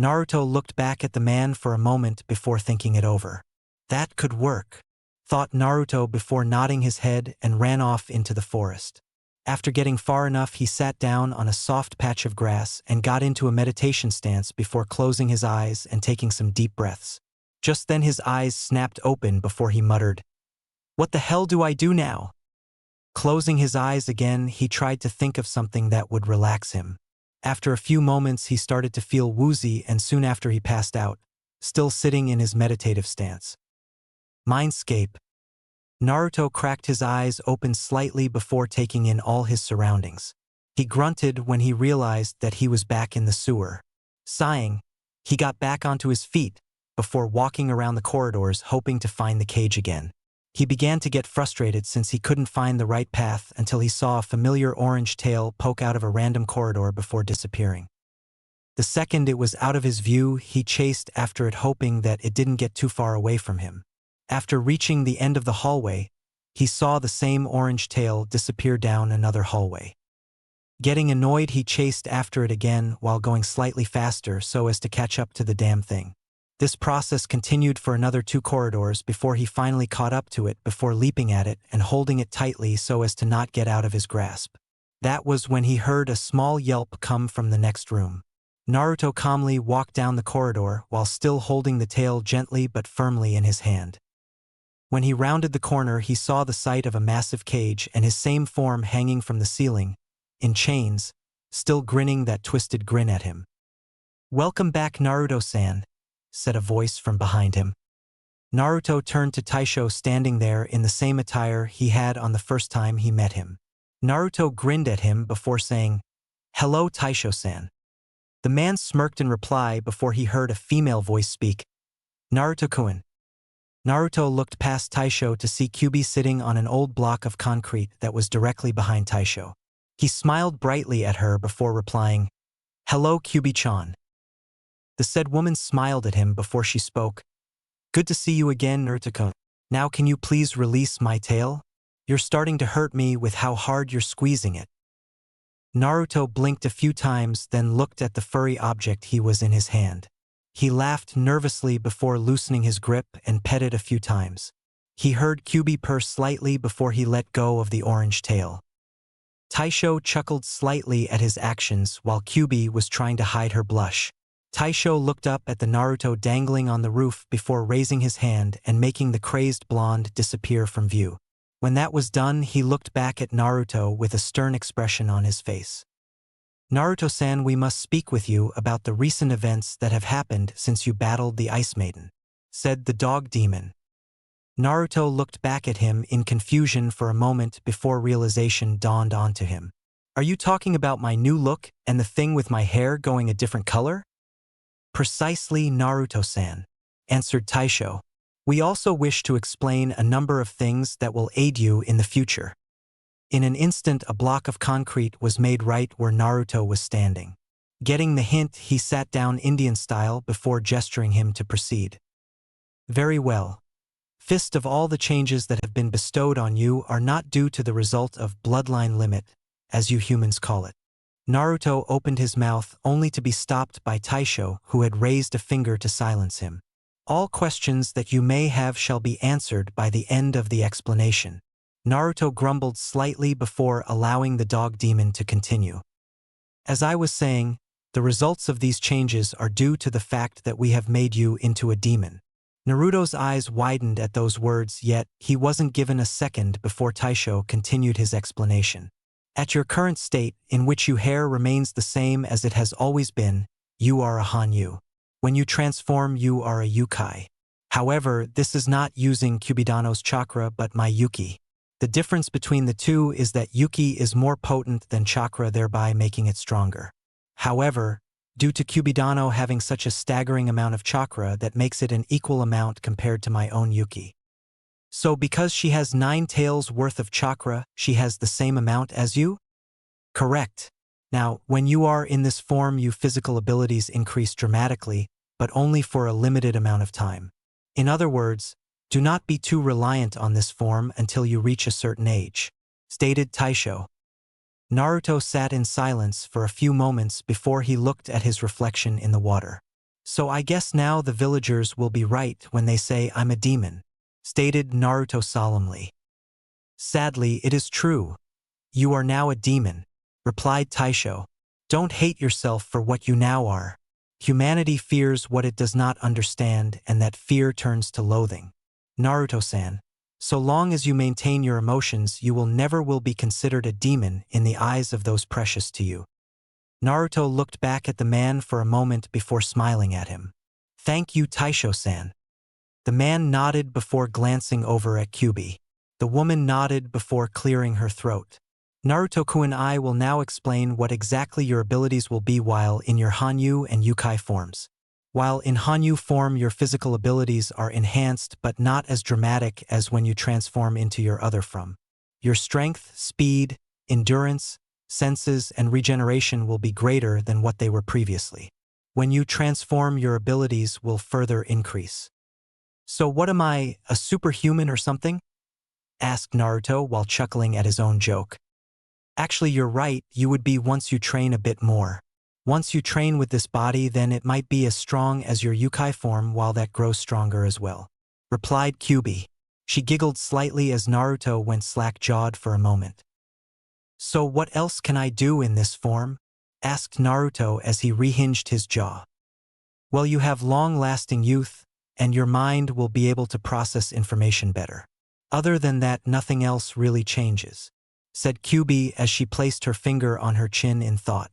S1: Naruto looked back at the man for a moment before thinking it over. That could work, thought Naruto before nodding his head and ran off into the forest. After getting far enough, he sat down on a soft patch of grass and got into a meditation stance before closing his eyes and taking some deep breaths. Just then his eyes snapped open before he muttered, "What the hell do I do now?" Closing his eyes again, he tried to think of something that would relax him. After a few moments, he started to feel woozy, and soon after he passed out, still sitting in his meditative stance. Mindscape. Naruto cracked his eyes open slightly before taking in all his surroundings. He grunted when he realized that he was back in the sewer. Sighing, he got back onto his feet before walking around the corridors hoping to find the cage again. He began to get frustrated since he couldn't find the right path until he saw a familiar orange tail poke out of a random corridor before disappearing. The second it was out of his view, he chased after it, hoping that it didn't get too far away from him. After reaching the end of the hallway, he saw the same orange tail disappear down another hallway. Getting annoyed, he chased after it again while going slightly faster so as to catch up to the damn thing. This process continued for another 2 corridors before he finally caught up to it before leaping at it and holding it tightly so as to not get out of his grasp. That was when he heard a small yelp come from the next room. Naruto calmly walked down the corridor while still holding the tail gently but firmly in his hand. When he rounded the corner, he saw the sight of a massive cage and his same form hanging from the ceiling, in chains, still grinning that twisted grin at him. "Welcome back, Naruto-san," said a voice from behind him. Naruto turned to Taisho standing there in the same attire he had on the first time he met him. Naruto grinned at him before saying, "Hello, Taisho-san." The man smirked in reply before he heard a female voice speak, "Naruto-kun." Naruto looked past Taisho to see Kyubi sitting on an old block of concrete that was directly behind Taisho. He smiled brightly at her before replying, "Hello, Kyubi-chan." The said woman smiled at him before she spoke, "Good to see you again, Naruto-kun. Now can you please release my tail? You're starting to hurt me with how hard you're squeezing it." Naruto blinked a few times, then looked at the furry object he was in his hand. He laughed nervously before loosening his grip and petted a few times. He heard Kyubi purr slightly before he let go of the orange tail. Taisho chuckled slightly at his actions while Kyubi was trying to hide her blush. Taisho looked up at the Naruto dangling on the roof before raising his hand and making the crazed blonde disappear from view. When that was done, he looked back at Naruto with a stern expression on his face. "Naruto-san, we must speak with you about the recent events that have happened since you battled the Ice Maiden," said the dog demon. Naruto looked back at him in confusion for a moment before realization dawned onto him. "Are you talking about my new look and the thing with my hair going a different color?" "Precisely, Naruto-san," answered Taisho. "We also wish to explain a number of things that will aid you in the future." In an instant, a block of concrete was made right where Naruto was standing. Getting the hint, he sat down Indian style before gesturing him to proceed. "Very well. Fist of all the changes that have been bestowed on you are not due to the result of bloodline limit, as you humans call it." Naruto opened his mouth only to be stopped by Taisho, who had raised a finger to silence him. "All questions that you may have shall be answered by the end of the explanation." Naruto grumbled slightly before allowing the dog demon to continue. "As I was saying, the results of these changes are due to the fact that we have made you into a demon." Naruto's eyes widened at those words, yet he wasn't given a second before Taisho continued his explanation. "At your current state, in which your hair remains the same as it has always been, you are a Hanyu. When you transform, you are a Yukai. However, this is not using Kubidano's chakra but my Yuki. The difference between the two is that Yuki is more potent than chakra, thereby making it stronger. However, due to Kubidano having such a staggering amount of chakra, that makes it an equal amount compared to my own Yuki. So because she has 9 tails worth of chakra, she has the same amount as you?" "Correct. Now, when you are in this form, your physical abilities increase dramatically, but only for a limited amount of time. In other words, do not be too reliant on this form until you reach a certain age," stated Taisho. Naruto sat in silence for a few moments before he looked at his reflection in the water. "So I guess now the villagers will be right when they say I'm a demon," stated Naruto solemnly. "Sadly, it is true. You are now a demon," replied Taisho. "Don't hate yourself for what you now are. Humanity fears what it does not understand, and that fear turns to loathing. Naruto-san, so long as you maintain your emotions, you will never be considered a demon in the eyes of those precious to you." Naruto looked back at the man for a moment before smiling at him. "Thank you, Taisho-san." The man nodded before glancing over at Kyubi. The woman nodded before clearing her throat. "Naruto-kun, I will now explain what exactly your abilities will be while in your Hanyu and Yukai forms. While in Hanyu form, your physical abilities are enhanced but not as dramatic as when you transform into your other form. Your strength, speed, endurance, senses, and regeneration will be greater than what they were previously. When you transform, your abilities will further increase." "So what am I, a superhuman or something?" asked Naruto while chuckling at his own joke. Actually, you're right, you would be once you train a bit more. Once you train with this body, then it might be as strong as your Yukai form while that grows stronger as well," replied Kyubi. She giggled slightly as Naruto went slack-jawed for a moment. "So what else can I do in this form?" asked Naruto as he rehinged his jaw. "Well, you have long-lasting youth, and your mind will be able to process information better. Other than that, nothing else really changes," said Kyubi as she placed her finger on her chin in thought.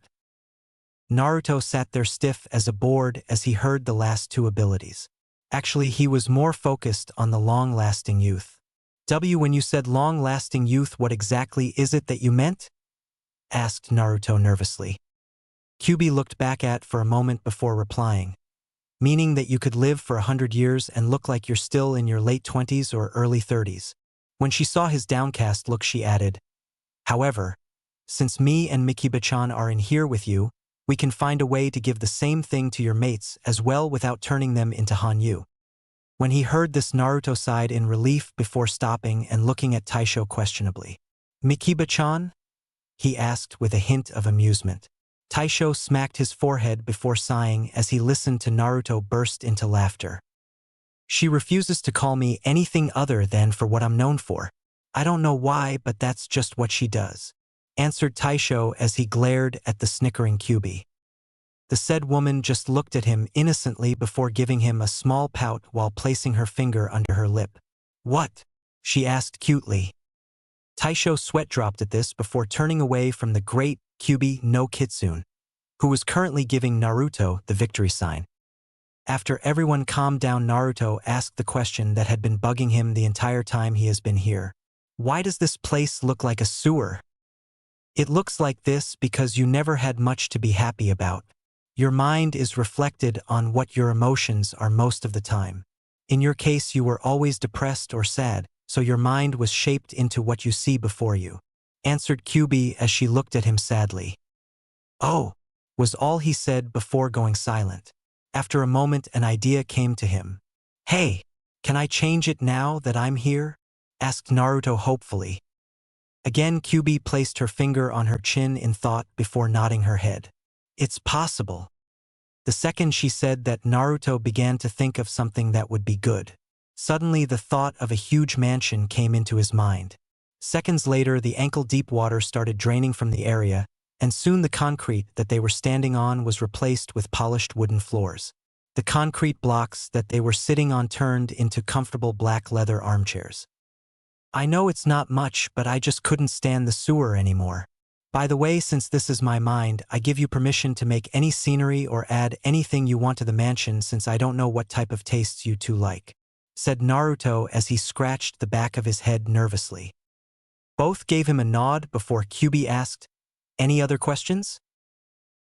S1: Naruto sat there stiff as a board as he heard the last two abilities. Actually, he was more focused on the long-lasting youth. When you said long-lasting youth, what exactly is it that you meant?" asked Naruto nervously. Kyubi looked back at for a moment before replying. "Meaning that you could live for 100 years and look like you're still in your late 20s or early 30s. When she saw his downcast look, she added, "However, since me and Mikiba-chan are in here with you, we can find a way to give the same thing to your mates as well without turning them into Hanyu." When he heard this, Naruto sighed in relief before stopping and looking at Taisho questionably. "Mikiba-chan?" he asked with a hint of amusement. Taisho smacked his forehead before sighing as he listened to Naruto burst into laughter. "She refuses to call me anything other than for what I'm known for. I don't know why, but that's just what she does," answered Taisho as he glared at the snickering Kyubi. The said woman just looked at him innocently before giving him a small pout while placing her finger under her lip. "What?" she asked cutely. Taisho sweat dropped at this before turning away from the great Kyubi no Kitsune, who was currently giving Naruto the victory sign. After everyone calmed down, Naruto asked the question that had been bugging him the entire time he has been here. "Why does this place look like a sewer?" "It looks like this because you never had much to be happy about. Your mind is reflected on what your emotions are most of the time. In your case, you were always depressed or sad, so your mind was shaped into what you see before you," answered Kyubi as she looked at him sadly. "Oh," was all he said before going silent. After a moment, an idea came to him. "Hey, can I change it now that I'm here?" asked Naruto hopefully. Again, Kyubi placed her finger on her chin in thought before nodding her head. "It's possible." The second she said that, Naruto began to think of something that would be good. Suddenly, the thought of a huge mansion came into his mind. Seconds later, the ankle-deep water started draining from the area, and soon the concrete that they were standing on was replaced with polished wooden floors. The concrete blocks that they were sitting on turned into comfortable black leather armchairs. "I know it's not much, but I just couldn't stand the sewer anymore. By the way, since this is my mind, I give you permission to make any scenery or add anything you want to the mansion, since I don't know what type of tastes you two like," said Naruto as he scratched the back of his head nervously. Both gave him a nod before Kyubi asked, "Any other questions?"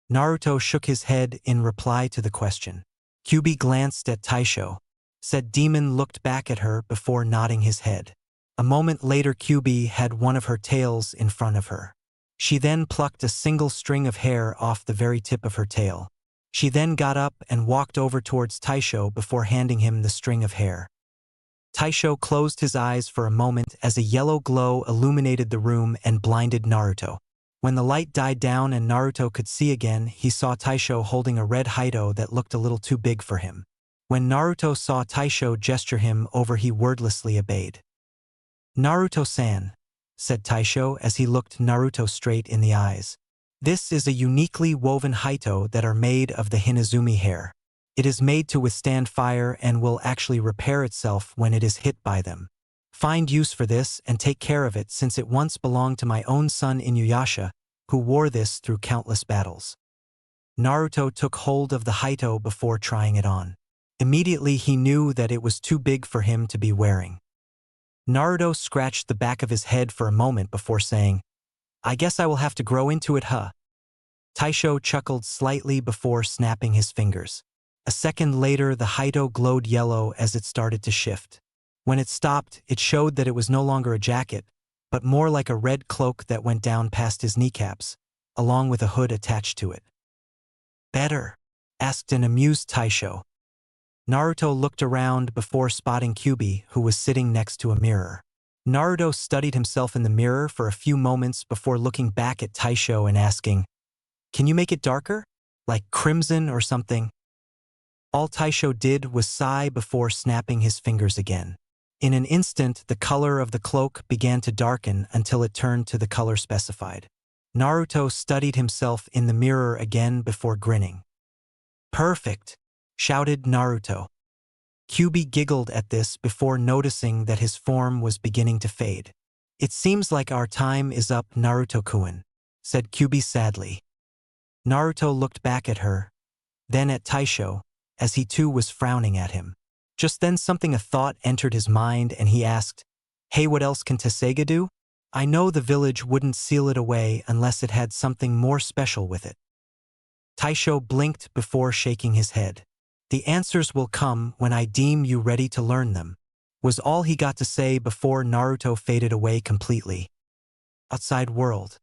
S1: Naruto shook his head in reply to the question. Kyubi glanced at Taisho. Said demon looked back at her before nodding his head. A moment later, Kyubi had one of her tails in front of her. She then plucked a single string of hair off the very tip of her tail. She then got up and walked over towards Taisho before handing him the string of hair. Taisho closed his eyes for a moment as a yellow glow illuminated the room and blinded Naruto. When the light died down and Naruto could see again, he saw Taisho holding a red Haido that looked a little too big for him. When Naruto saw Taisho gesture him over, he wordlessly obeyed. "Naruto-san," said Taisho as he looked Naruto straight in the eyes. "This is a uniquely woven Haito that are made of the Hinazumi hair. It is made to withstand fire and will actually repair itself when it is hit by them. Find use for this and take care of it, since it once belonged to my own son Inuyasha, who wore this through countless battles." Naruto took hold of the Haito before trying it on. Immediately he knew that it was too big for him to be wearing. Naruto scratched the back of his head for a moment before saying, "I guess I will have to grow into it, huh?" Taisho chuckled slightly before snapping his fingers. A second later, the Haito glowed yellow as it started to shift. When it stopped, it showed that it was no longer a jacket, but more like a red cloak that went down past his kneecaps, along with a hood attached to it. "Better?" asked an amused Taisho. Naruto looked around before spotting Kyubi, who was sitting next to a mirror. Naruto studied himself in the mirror for a few moments before looking back at Taisho and asking, "Can you make it darker? Like crimson or something?" All Taisho did was sigh before snapping his fingers again. In an instant, the color of the cloak began to darken until it turned to the color specified. Naruto studied himself in the mirror again before grinning. "Perfect!" shouted Naruto. Kyuubi giggled at this before noticing that his form was beginning to fade. "It seems like our time is up, Naruto-kun," said Kyuubi sadly. Naruto looked back at her, then at Taisho, as he too was frowning at him. Just then a thought entered his mind and he asked, "Hey, what else can Tessega do? I know the village wouldn't seal it away unless it had something more special with it." Taisho blinked before shaking his head. "The answers will come when I deem you ready to learn them," was all he got to say before Naruto faded away completely. Outside world.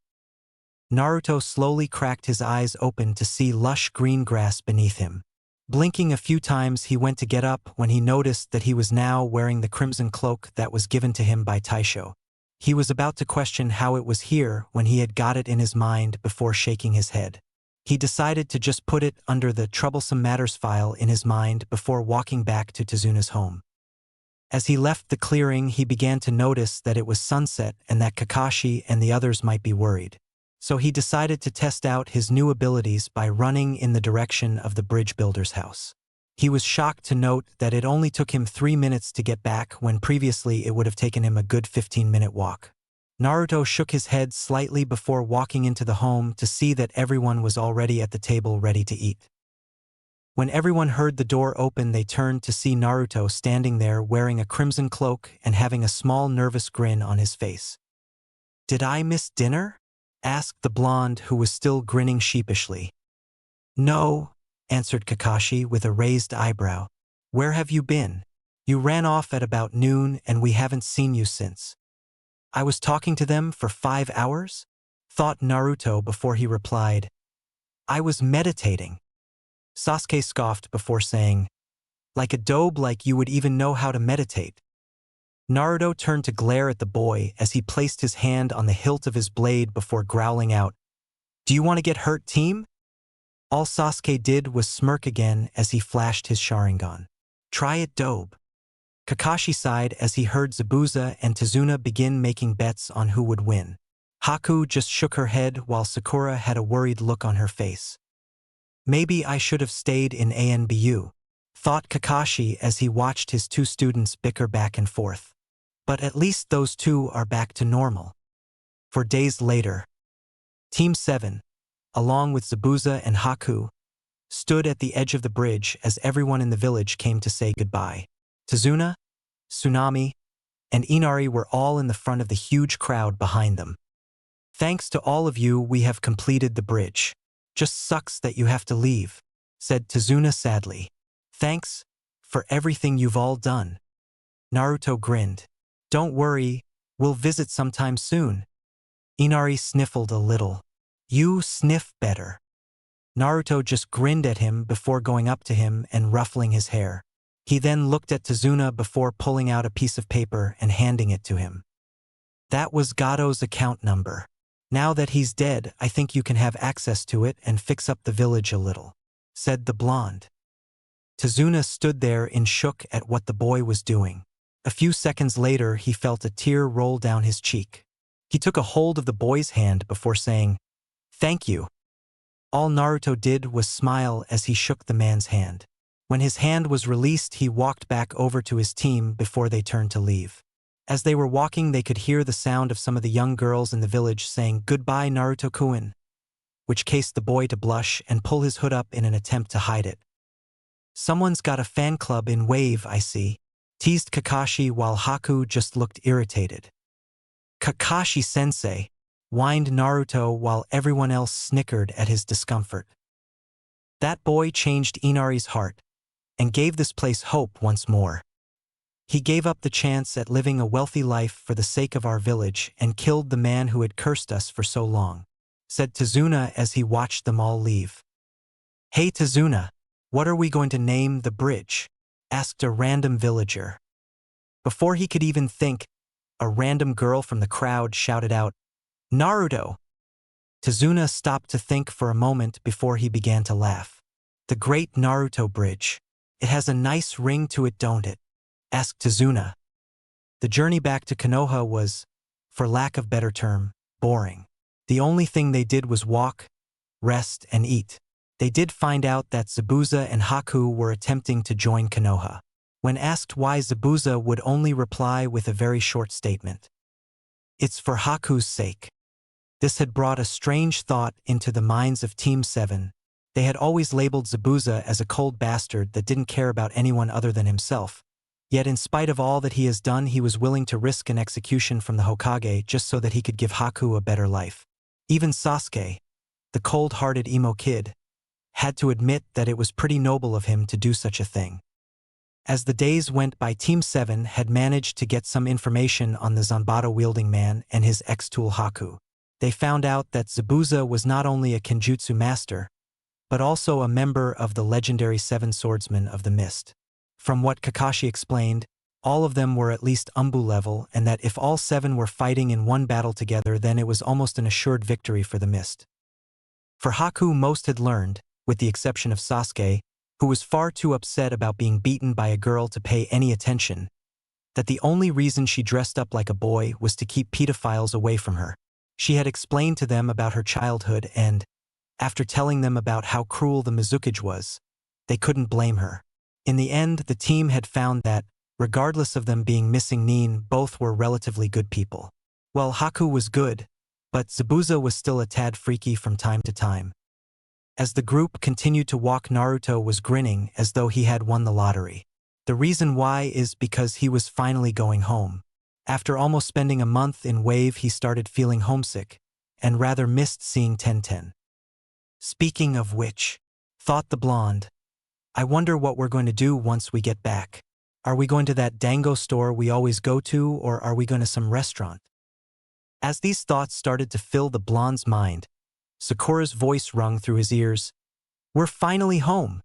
S1: Naruto slowly cracked his eyes open to see lush green grass beneath him. Blinking a few times, he went to get up when he noticed that he was now wearing the crimson cloak that was given to him by Taisho. He was about to question how it was here when he had got it in his mind before shaking his head. He decided to just put it under the troublesome matters file in his mind before walking back to Tezuna's home. As he left the clearing, he began to notice that it was sunset and that Kakashi and the others might be worried. So he decided to test out his new abilities by running in the direction of the bridge builder's house. He was shocked to note that it only took him 3 minutes to get back when previously it would have taken him a good 15-minute walk. Naruto shook his head slightly before walking into the home to see that everyone was already at the table ready to eat. When everyone heard the door open, they turned to see Naruto standing there wearing a crimson cloak and having a small nervous grin on his face. "Did I miss dinner?" asked the blonde, who was still grinning sheepishly. "No," answered Kakashi with a raised eyebrow. "Where have you been? You ran off at about noon and we haven't seen you since." "I was talking to them for 5 hours?" thought Naruto before he replied, "I was meditating." Sasuke scoffed before saying, "Like a dobe, like you would even know how to meditate." Naruto turned to glare at the boy as he placed his hand on the hilt of his blade before growling out, "Do you want to get hurt, team?" All Sasuke did was smirk again as he flashed his Sharingan. "Try it, dobe." Kakashi sighed as he heard Zabuza and Tezuna begin making bets on who would win. Haku just shook her head while Sakura had a worried look on her face. "Maybe I should have stayed in ANBU," thought Kakashi as he watched his two students bicker back and forth. But at least those two are back to normal. For days later, Team 7, along with Zabuza and Haku, stood at the edge of the bridge as everyone in the village came to say goodbye. Tezuna, Tsunami, and Inari were all in the front of the huge crowd behind them. "Thanks to all of you, we have completed the bridge. Just sucks that you have to leave," said Tezuna sadly. "Thanks for everything you've all done." Naruto grinned. "Don't worry, we'll visit sometime soon." Inari sniffled a little. "You sniff better." Naruto just grinned at him before going up to him and ruffling his hair. He then looked at Tezuna before pulling out a piece of paper and handing it to him. "That was Gato's account number. Now that he's dead, I think you can have access to it and fix up the village a little," said the blonde. Tezuna stood there in shock at what the boy was doing. A few seconds later, he felt a tear roll down his cheek. He took a hold of the boy's hand before saying, "Thank you." All Naruto did was smile as he shook the man's hand. When his hand was released, he walked back over to his team before they turned to leave. As they were walking, they could hear the sound of some of the young girls in the village saying, "Goodbye, Naruto-kun," which caused the boy to blush and pull his hood up in an attempt to hide it. "Someone's got a fan club in Wave, I see," teased Kakashi while Haku just looked irritated. "Kakashi-sensei," whined Naruto while everyone else snickered at his discomfort. That boy changed Inari's heart and gave this place hope once more. "He gave up the chance at living a wealthy life for the sake of our village and killed the man who had cursed us for so long," said Tezuna as he watched them all leave. "Hey Tezuna, what are we going to name the bridge?" asked a random villager. Before he could even think, a random girl from the crowd shouted out, "Naruto!" Tazuna stopped to think for a moment before he began to laugh. "The Great Naruto Bridge. It has a nice ring to it, don't it?" asked Tazuna. The journey back to Konoha was, for lack of better term, boring. The only thing they did was walk, rest, and eat. They did find out that Zabuza and Haku were attempting to join Konoha. When asked why, Zabuza would only reply with a very short statement. "It's for Haku's sake." This had brought a strange thought into the minds of Team 7. They had always labeled Zabuza as a cold bastard that didn't care about anyone other than himself. Yet in spite of all that he has done, he was willing to risk an execution from the Hokage just so that he could give Haku a better life. Even Sasuke, the cold-hearted emo kid, had to admit that it was pretty noble of him to do such a thing. As the days went by, Team 7 had managed to get some information on the Zanbato-wielding man and his ex-tool Haku. They found out that Zabuza was not only a Kenjutsu master, but also a member of the legendary Seven Swordsmen of the Mist. From what Kakashi explained, all of them were at least Umbu level, and that if all 7 were fighting in one battle together, then it was almost an assured victory for the Mist. For Haku, most had learned, with the exception of Sasuke, who was far too upset about being beaten by a girl to pay any attention, that the only reason she dressed up like a boy was to keep pedophiles away from her. She had explained to them about her childhood and, after telling them about how cruel the Mizukage was, they couldn't blame her. In the end, the team had found that, regardless of them being missing Nin, both were relatively good people. Well, Haku was good, but Zabuza was still a tad freaky from time to time. As the group continued to walk, Naruto was grinning as though he had won the lottery. The reason why is because he was finally going home. After almost spending a month in Wave, he started feeling homesick, and rather missed seeing Tenten. "Speaking of which," thought the blonde, "I wonder what we're going to do once we get back. Are we going to that dango store we always go to, or are we going to some restaurant?" As these thoughts started to fill the blonde's mind, Sakura's voice rung through his ears. "We're finally home."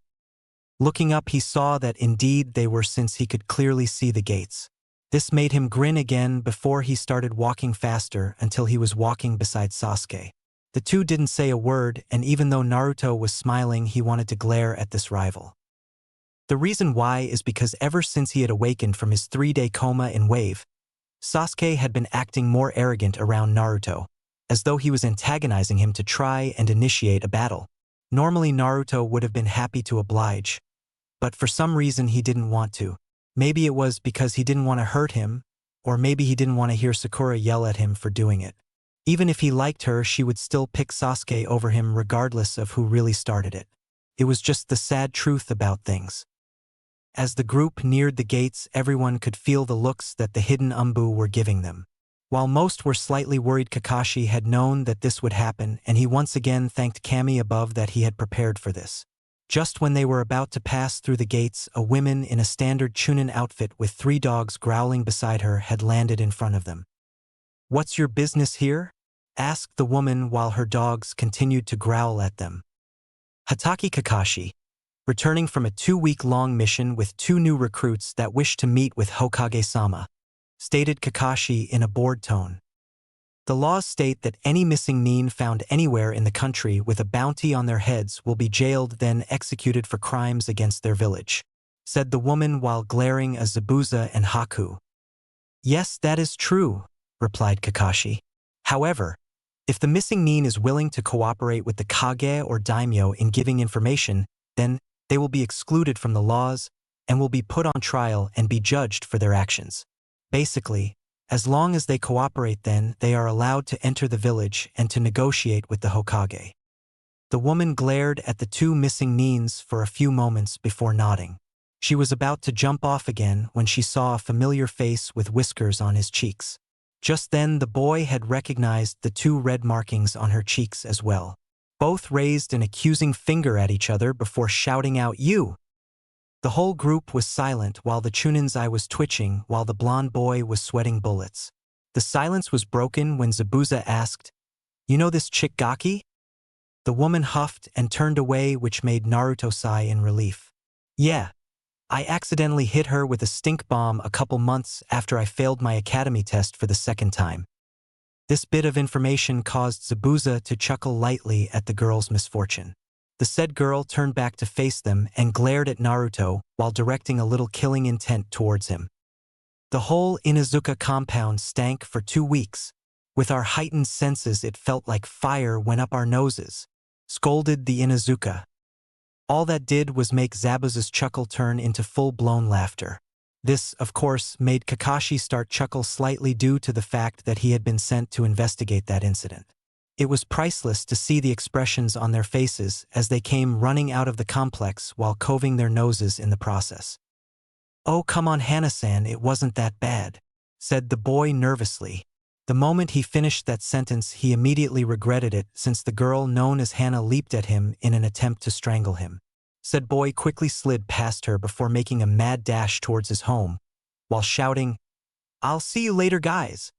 S1: Looking up, he saw that indeed they were, since he could clearly see the gates. This made him grin again before he started walking faster until he was walking beside Sasuke. The two didn't say a word, and even though Naruto was smiling, he wanted to glare at this rival. The reason why is because ever since he had awakened from his 3-day coma in Wave, Sasuke had been acting more arrogant around Naruto, as though he was antagonizing him to try and initiate a battle. Normally Naruto would have been happy to oblige, but for some reason he didn't want to. Maybe it was because he didn't want to hurt him, or maybe he didn't want to hear Sakura yell at him for doing it. Even if he liked her, she would still pick Sasuke over him regardless of who really started it. It was just the sad truth about things. As the group neared the gates, everyone could feel the looks that the hidden Umbu were giving them. While most were slightly worried, Kakashi had known that this would happen, and he once again thanked Kami above that he had prepared for this. Just when they were about to pass through the gates, a woman in a standard Chunin outfit with 3 dogs growling beside her had landed in front of them. "What's your business here?" asked the woman while her dogs continued to growl at them. Hatake Kakashi, returning from a 2-week-long mission with 2 new recruits that wished to meet with Hokage-sama, stated Kakashi in a bored tone. "The laws state that any missing Nin found anywhere in the country with a bounty on their heads will be jailed, then executed for crimes against their village," said the woman while glaring at Zabuza and Haku. "Yes, that is true," replied Kakashi. "However, if the missing Nin is willing to cooperate with the Kage or Daimyo in giving information, then they will be excluded from the laws and will be put on trial and be judged for their actions. Basically, as long as they cooperate, then they are allowed to enter the village and to negotiate with the Hokage." The woman glared at the 2 missing Nins for a few moments before nodding. She was about to jump off again when she saw a familiar face with whiskers on his cheeks. Just then the boy had recognized the 2 red markings on her cheeks as well. Both raised an accusing finger at each other before shouting out, "You!" The whole group was silent while the Chunin's eye was twitching while the blonde boy was sweating bullets. The silence was broken when Zabuza asked, "You know this chick Gaki?" The woman huffed and turned away, which made Naruto sigh in relief. "Yeah, I accidentally hit her with a stink bomb a couple months after I failed my academy test for the second time. This bit of information caused Zabuza to chuckle lightly at the girl's misfortune. The said girl turned back to face them and glared at Naruto while directing a little killing intent towards him. The whole Inuzuka compound stank for 2 weeks. With our heightened senses, it felt like fire went up our noses, scolded the Inuzuka. All that did was make Zabuza's chuckle turn into full-blown laughter. This, of course, made Kakashi start chuckle slightly due to the fact that he had been sent to investigate that incident. It was priceless to see the expressions on their faces as they came running out of the complex while coving their noses in the process. "Oh, come on, Hana-san, it wasn't that bad," said the boy nervously. The moment he finished that sentence, he immediately regretted it since the girl known as Hana leaped at him in an attempt to strangle him. Said boy quickly slid past her before making a mad dash towards his home, while shouting, "I'll see you later, guys."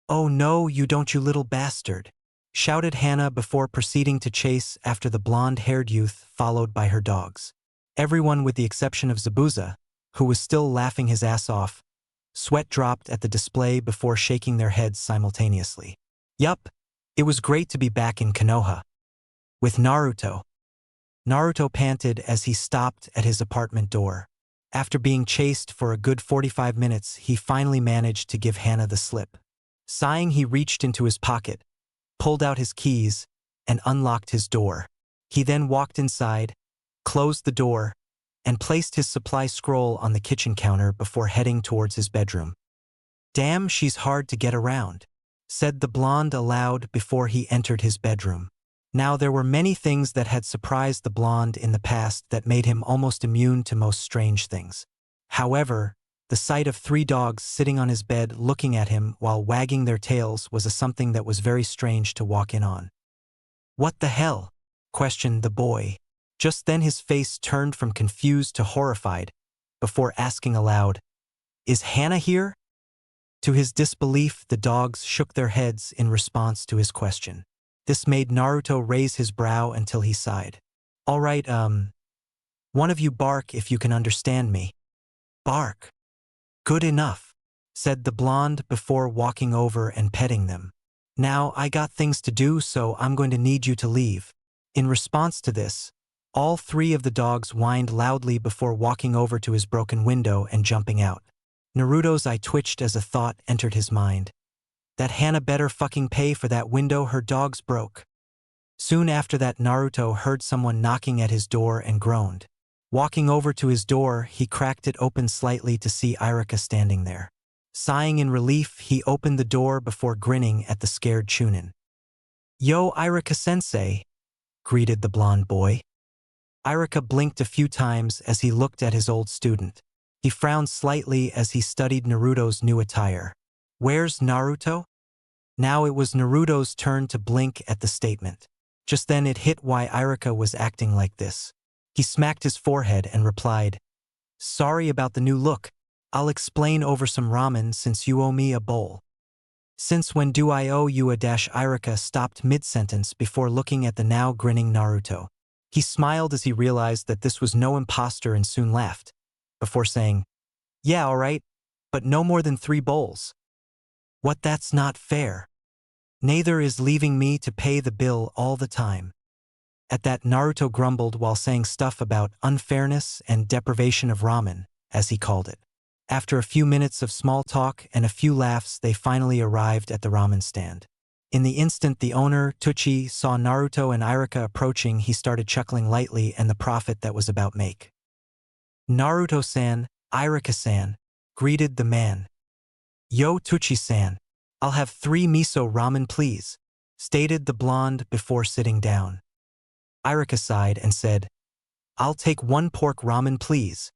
S1: "Oh no, you don't, you little bastard," shouted Hana before proceeding to chase after the blonde-haired youth followed by her dogs. Everyone with the exception of Zabuza, who was still laughing his ass off, sweat dropped at the display before shaking their heads simultaneously. Yup, it was great to be back in Konoha. With Naruto. Naruto panted as he stopped at his apartment door. After being chased for a good 45 minutes, he finally managed to give Hana the slip. Sighing, he reached into his pocket, pulled out his keys, and unlocked his door. He then walked inside, closed the door, and placed his supply scroll on the kitchen counter before heading towards his bedroom. "Damn, she's hard to get around," said the blonde aloud before he entered his bedroom. Now, there were many things that had surprised the blonde in the past that made him almost immune to most strange things. However, the sight of 3 dogs sitting on his bed looking at him while wagging their tails was something that was very strange to walk in on. "What the hell?" questioned the boy. Just then his face turned from confused to horrified, before asking aloud, "Is Hana here?" To his disbelief, the dogs shook their heads in response to his question. This made Naruto raise his brow until he sighed. "All right, one of you bark if you can understand me." "Bark. Good enough," said the blonde before walking over and petting them. "Now, I got things to do, so I'm going to need you to leave." In response to this, all 3 of the dogs whined loudly before walking over to his broken window and jumping out. Naruto's eye twitched as a thought entered his mind. That Hana better fucking pay for that window her dogs broke. Soon after that, Naruto heard someone knocking at his door and groaned. Walking over to his door, he cracked it open slightly to see Irika standing there. Sighing in relief, he opened the door before grinning at the scared Chunin. "Yo, Irika-sensei," greeted the blonde boy. Irika blinked a few times as he looked at his old student. He frowned slightly as he studied Naruto's new attire. "Where's Naruto?" Now it was Naruto's turn to blink at the statement. Just then it hit why Irika was acting like this. He smacked his forehead and replied, "Sorry about the new look. I'll explain over some ramen since you owe me a bowl." "Since when do I owe you a dash?" Irika stopped mid-sentence before looking at the now grinning Naruto. He smiled as he realized that this was no imposter and soon laughed, before saying, "Yeah, all right, but no more than 3 bowls." "What, that's not fair. Neither is leaving me to pay the bill all the time." At that, Naruto grumbled while saying stuff about unfairness and deprivation of ramen, as he called it. After a few minutes of small talk and a few laughs, they finally arrived at the ramen stand. In the instant the owner, Tucci, saw Naruto and Irika approaching, he started chuckling lightly and the profit that was about make. "Naruto-san, Irika-san," greeted the man. "Yo, Tucci-san, I'll have 3 miso ramen please," stated the blonde before sitting down. Irika sighed and said, "I'll take 1 pork ramen please."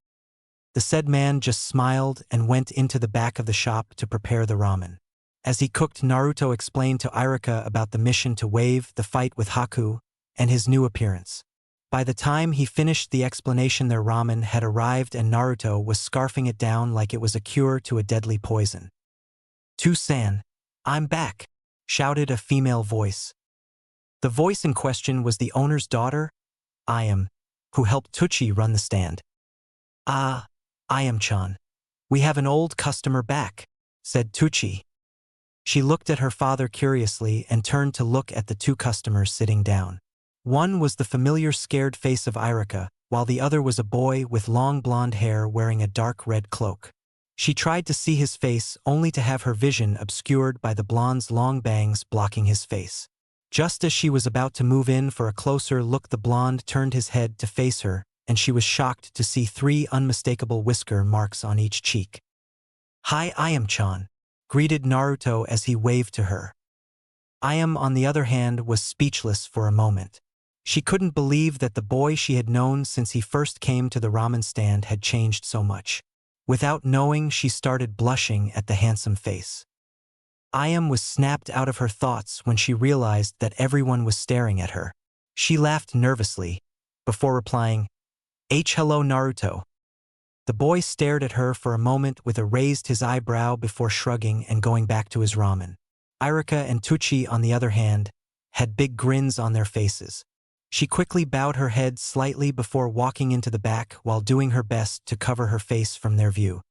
S1: The said man just smiled and went into the back of the shop to prepare the ramen. As he cooked, Naruto explained to Irika about the mission to Wave, the fight with Haku, and his new appearance. By the time he finished the explanation, their ramen had arrived and Naruto was scarfing it down like it was a cure to a deadly poison. "Tu-san, I'm back," shouted a female voice. The voice in question was the owner's daughter, Ayam, who helped Tucci run the stand. Ah, Ayam-chan. We have an old customer back, said Tucci. She looked at her father curiously and turned to look at the two customers sitting down. One was the familiar scared face of Irika, while the other was a boy with long blonde hair wearing a dark red cloak. She tried to see his face only to have her vision obscured by the blonde's long bangs blocking his face. Just as she was about to move in for a closer look, the blonde turned his head to face her, and she was shocked to see 3 unmistakable whisker marks on each cheek. "Hi, Ayam-chan," greeted Naruto as he waved to her. Ayam, on the other hand, was speechless for a moment. She couldn't believe that the boy she had known since he first came to the ramen stand had changed so much. Without knowing, she started blushing at the handsome face. Ayam was snapped out of her thoughts when she realized that everyone was staring at her. She laughed nervously, before replying, "Hello, Naruto." The boy stared at her for a moment with a raised his eyebrow before shrugging and going back to his ramen. Irika and Tucci, on the other hand, had big grins on their faces. She quickly bowed her head slightly before walking into the back while doing her best to cover her face from their view.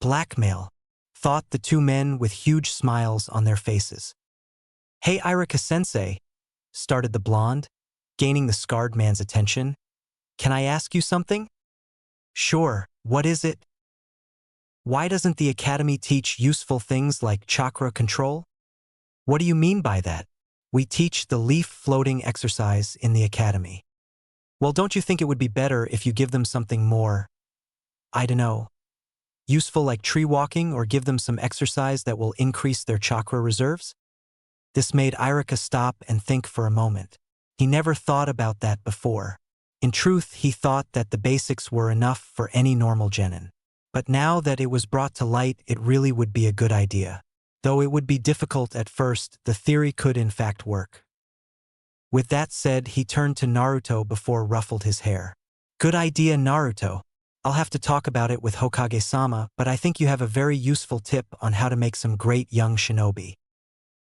S1: Blackmail, thought the two men with huge smiles on their faces. "Hey, Irika-sensei," started the blonde, gaining the scarred man's attention. "Can I ask you something?" "Sure, what is it?" "Why doesn't the academy teach useful things like chakra control?" "What do you mean by that?" "We teach the leaf floating exercise in the academy." "Well, don't you think it would be better if you give them something more, I don't know, useful like tree walking, or give them some exercise that will increase their chakra reserves?" This made Irika stop and think for a moment. He never thought about that before. In truth, he thought that the basics were enough for any normal genin. But now that it was brought to light, it really would be a good idea. Though it would be difficult at first, the theory could in fact work. With that said, he turned to Naruto before ruffled his hair. "Good idea, Naruto. I'll have to talk about it with Hokage-sama, but I think you have a very useful tip on how to make some great young shinobi."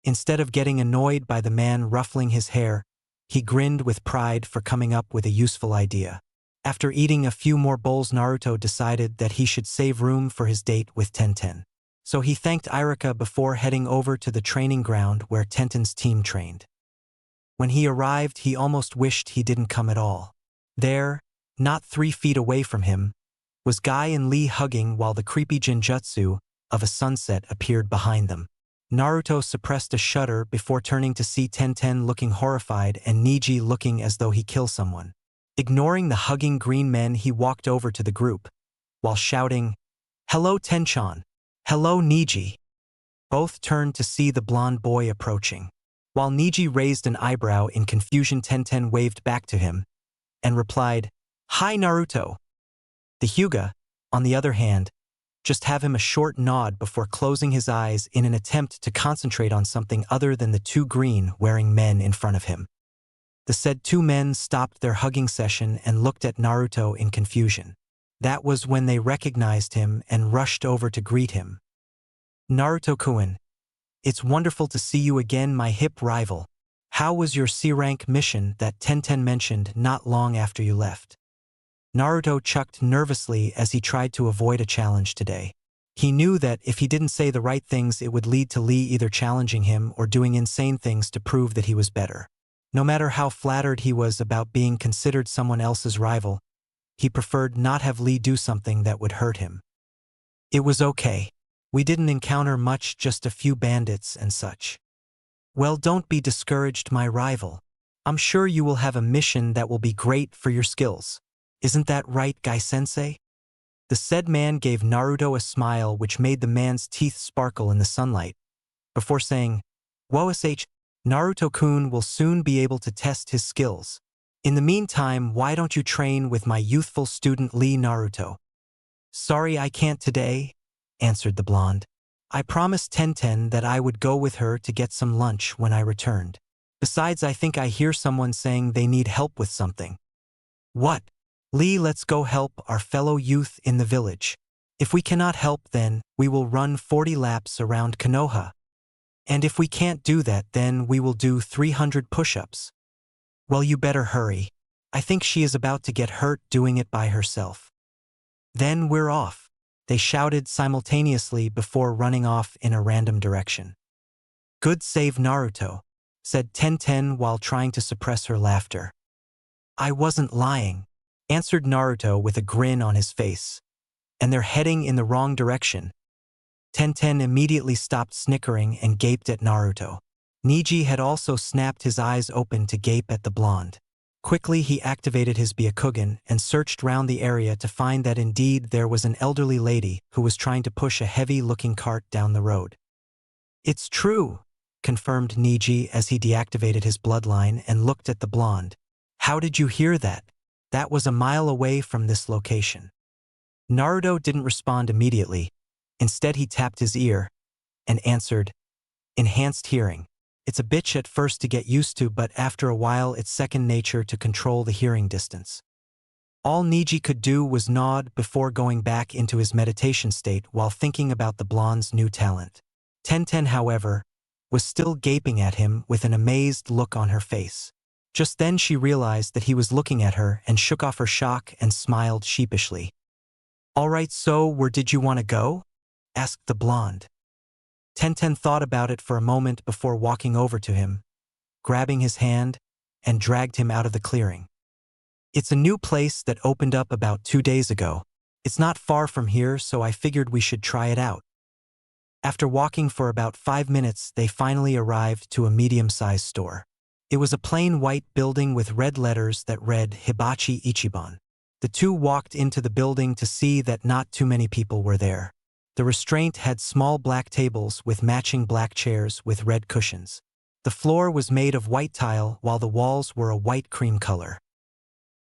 S1: Instead of getting annoyed by the man ruffling his hair, he grinned with pride for coming up with a useful idea. After eating a few more bowls, Naruto decided that he should save room for his date with Tenten. So he thanked Irika before heading over to the training ground where Tenten's team trained. When he arrived, he almost wished he didn't come at all. There, not 3 feet away from him, was Guy and Lee hugging while the creepy genjutsu of a sunset appeared behind them. Naruto suppressed a shudder before turning to see Tenten looking horrified and Niji looking as though he killed someone. Ignoring the hugging green men, he walked over to the group, while shouting, "Hello, Tenchan. Hello, Niji." Both turned to see the blonde boy approaching. While Niji raised an eyebrow in confusion, Tenten waved back to him and replied, "Hi, Naruto." The Hyuga, on the other hand, just have him a short nod before closing his eyes in an attempt to concentrate on something other than the 2 green-wearing men in front of him. The said 2 men stopped their hugging session and looked at Naruto in confusion. That was when they recognized him and rushed over to greet him. "Naruto-kun, it's wonderful to see you again, my hip rival. How was your C-rank mission that Tenten mentioned not long after you left?" Naruto chucked nervously as he tried to avoid a challenge today. He knew that if he didn't say the right things, it would lead to Lee either challenging him or doing insane things to prove that he was better. No matter how flattered he was about being considered someone else's rival, he preferred not have Lee do something that would hurt him. "It was okay. We didn't encounter much, just a few bandits and such." "Well, don't be discouraged, my rival. I'm sure you will have a mission that will be great for your skills. Isn't that right, Guy-sensei?" The said man gave Naruto a smile which made the man's teeth sparkle in the sunlight, before saying, "Wosh, Naruto-kun will soon be able to test his skills. In the meantime, why don't you train with my youthful student Lee, Naruto?" "Sorry, I can't today," answered the blonde. "I promised Tenten that I would go with her to get some lunch when I returned. Besides, I think I hear someone saying they need help with something." "What?" "Lee, let's go help our fellow youth in the village. If we cannot help, then we will run 40 laps around Konoha. And if we can't do that, then we will do 300 push-ups." "Well, you better hurry. I think she is about to get hurt doing it by herself." Then we're off, they shouted simultaneously before running off in a random direction. Good save, Naruto, said Tenten while trying to suppress her laughter. I wasn't lying, answered Naruto with a grin on his face. And they're heading in the wrong direction. Tenten immediately stopped snickering and gaped at Naruto. Niji had also snapped his eyes open to gape at the blonde. Quickly he activated his Byakugan and searched round the area to find that indeed there was an elderly lady who was trying to push a heavy-looking cart down the road. It's true, confirmed Niji as he deactivated his bloodline and looked at the blonde. How did you hear that? That was a mile away from this location. Naruto didn't respond immediately. Instead he tapped his ear and answered, enhanced hearing. It's a bitch at first to get used to, but after a while it's second nature to control the hearing distance. All Niji could do was nod before going back into his meditation state while thinking about the blonde's new talent. Tenten, however, was still gaping at him with an amazed look on her face. Just then she realized that he was looking at her and shook off her shock and smiled sheepishly. All right, so where did you want to go? Asked the blonde. Tenten thought about it for a moment before walking over to him, grabbing his hand, and dragged him out of the clearing. It's a new place that opened up about 2 days ago. It's not far from here, so I figured we should try it out. After walking for about 5 minutes, they finally arrived to a medium-sized store. It was a plain white building with red letters that read Hibachi Ichiban. The two walked into the building to see that not too many people were there. The restaurant had small black tables with matching black chairs with red cushions. The floor was made of white tile while the walls were a white cream color.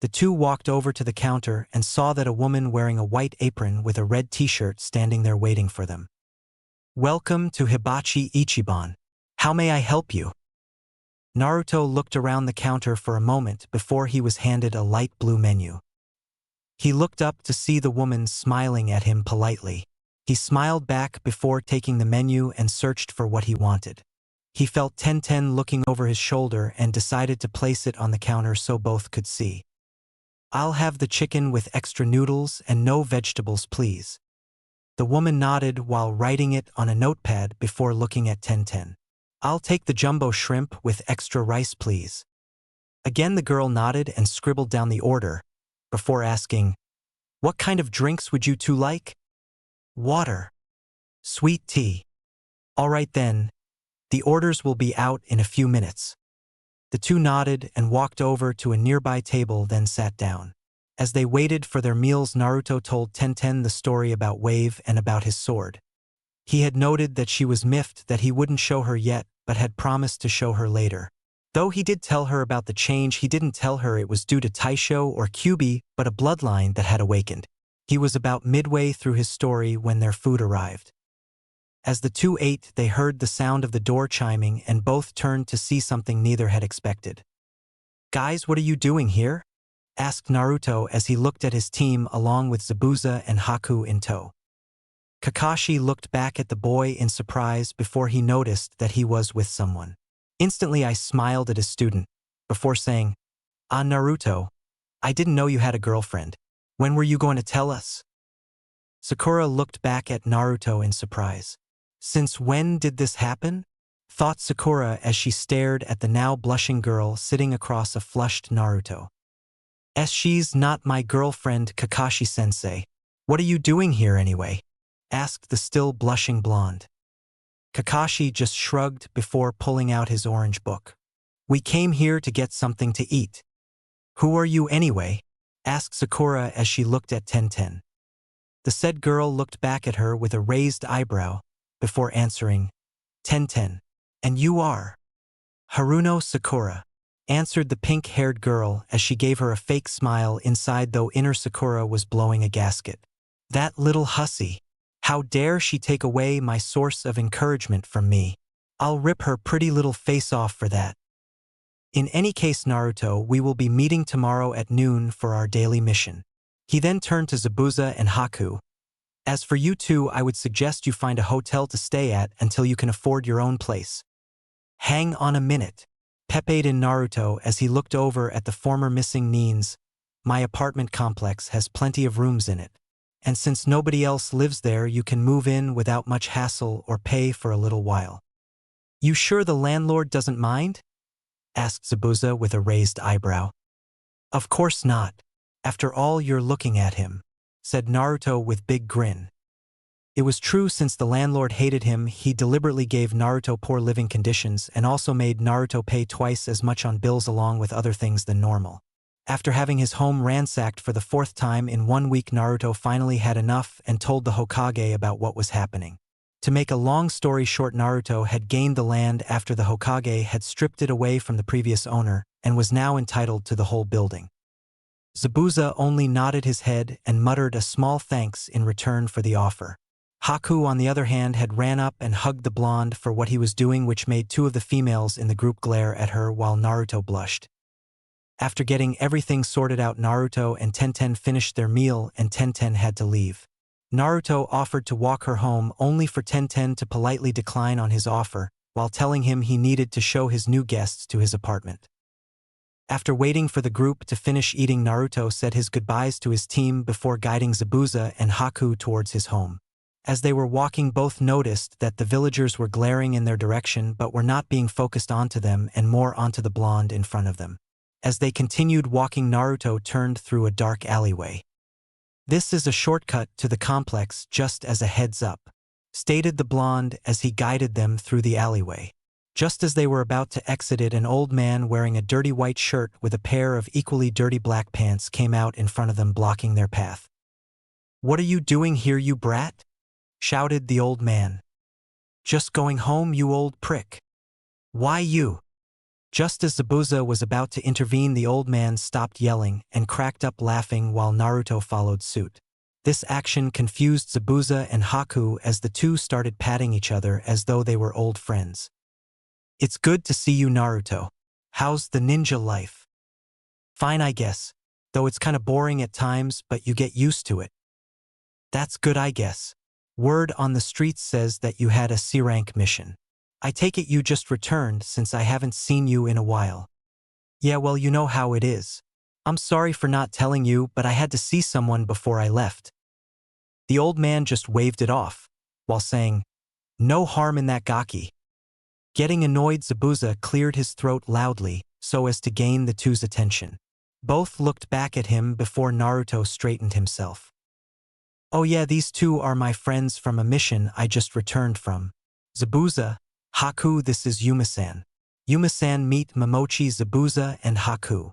S1: The two walked over to the counter and saw that a woman wearing a white apron with a red t-shirt standing there waiting for them. Welcome to Hibachi Ichiban. How may I help you? Naruto looked around the counter for a moment before he was handed a light blue menu. He looked up to see the woman smiling at him politely. He smiled back before taking the menu and searched for what he wanted. He felt Tenten looking over his shoulder and decided to place it on the counter so both could see. I'll have the chicken with extra noodles and no vegetables, please. The woman nodded while writing it on a notepad before looking at Tenten. I'll take the jumbo shrimp with extra rice, please. Again the girl nodded and scribbled down the order, before asking, what kind of drinks would you two like? Water. Sweet tea. All right then. The orders will be out in a few minutes. The two nodded and walked over to a nearby table, then sat down. As they waited for their meals, Naruto told Tenten the story about Wave and about his sword. He had noted that she was miffed that he wouldn't show her yet, but had promised to show her later. Though he did tell her about the change, he didn't tell her it was due to Taisho or Kyubi, but a bloodline that had awakened. He was about midway through his story when their food arrived. As the two ate, they heard the sound of the door chiming and both turned to see something neither had expected. Guys, what are you doing here? Asked Naruto as he looked at his team along with Zabuza and Haku in tow. Kakashi looked back at the boy in surprise before he noticed that he was with someone. Instantly I smiled at his student, before saying, Ah, Naruto, I didn't know you had a girlfriend. When were you going to tell us? Sakura looked back at Naruto in surprise. Since when did this happen? Thought Sakura as she stared at the now blushing girl sitting across a flushed Naruto. She's not my girlfriend, Kakashi-sensei. What are you doing here anyway? Asked the still blushing blonde. Kakashi just shrugged before pulling out his orange book. We came here to get something to eat. Who are you anyway? Asked Sakura as she looked at Tenten. The said girl looked back at her with a raised eyebrow, before answering, Tenten. And you are? Haruno Sakura, answered the pink-haired girl as she gave her a fake smile inside, though inner Sakura was blowing a gasket. That little hussy. How dare she take away my source of encouragement from me? I'll rip her pretty little face off for that. In any case, Naruto, we will be meeting tomorrow at noon for our daily mission. He then turned to Zabuza and Haku. As for you two, I would suggest you find a hotel to stay at until you can afford your own place. Hang on a minute, pepeed in Naruto as he looked over at the former missing Nines. My apartment complex has plenty of rooms in it. and since nobody else lives there, you can move in without much hassle or pay for a little while." "You sure the landlord doesn't mind?" asked Zabuza with a raised eyebrow. "Of course not. After all, you're looking at him," said Naruto with big grin. It was true, since the landlord hated him, he deliberately gave Naruto poor living conditions and also made Naruto pay twice as much on bills along with other things than normal. After having his home ransacked for the 4th time in 1 week, Naruto finally had enough and told the Hokage about what was happening. To make a long story short, Naruto had gained the land after the Hokage had stripped it away from the previous owner and was now entitled to the whole building. Zabuza only nodded his head and muttered a small thanks in return for the offer. Haku, on the other hand, had ran up and hugged the blonde for what he was doing, which made 2 of the females in the group glare at her while Naruto blushed. After getting everything sorted out, Naruto and Tenten finished their meal and Tenten had to leave. Naruto offered to walk her home, only for Tenten to politely decline on his offer, while telling him he needed to show his new guests to his apartment. After waiting for the group to finish eating, Naruto said his goodbyes to his team before guiding Zabuza and Haku towards his home. As they were walking, both noticed that the villagers were glaring in their direction but were not being focused onto them and more onto the blonde in front of them. As they continued walking, Naruto turned through a dark alleyway. "This is a shortcut to the complex, just as a heads up," stated the blonde as he guided them through the alleyway. Just as they were about to exit it, an old man wearing a dirty white shirt with a pair of equally dirty black pants came out in front of them, blocking their path. "What are you doing here, you brat?" shouted the old man. "Just going home, you old prick." "Why you?" Just as Zabuza was about to intervene, the old man stopped yelling and cracked up laughing while Naruto followed suit. This action confused Zabuza and Haku as the two started patting each other as though they were old friends. "It's good to see you, Naruto. How's the ninja life?" "Fine, I guess. Though it's kinda boring at times, but you get used to it." "That's good, I guess. Word on the streets says that you had a C-rank mission. I take it you just returned, since I haven't seen you in a while." "Yeah, well, you know how it is. I'm sorry for not telling you, but I had to see someone before I left." The old man just waved it off, while saying, "No harm in that, Gaki." Getting annoyed, Zabuza cleared his throat loudly so as to gain the two's attention. Both looked back at him before Naruto straightened himself. "Oh yeah, these two are my friends from a mission I just returned from. Zabuza, Haku, this is Yuma-san. Yuma-san, meet Momochi, Zabuza, and Haku."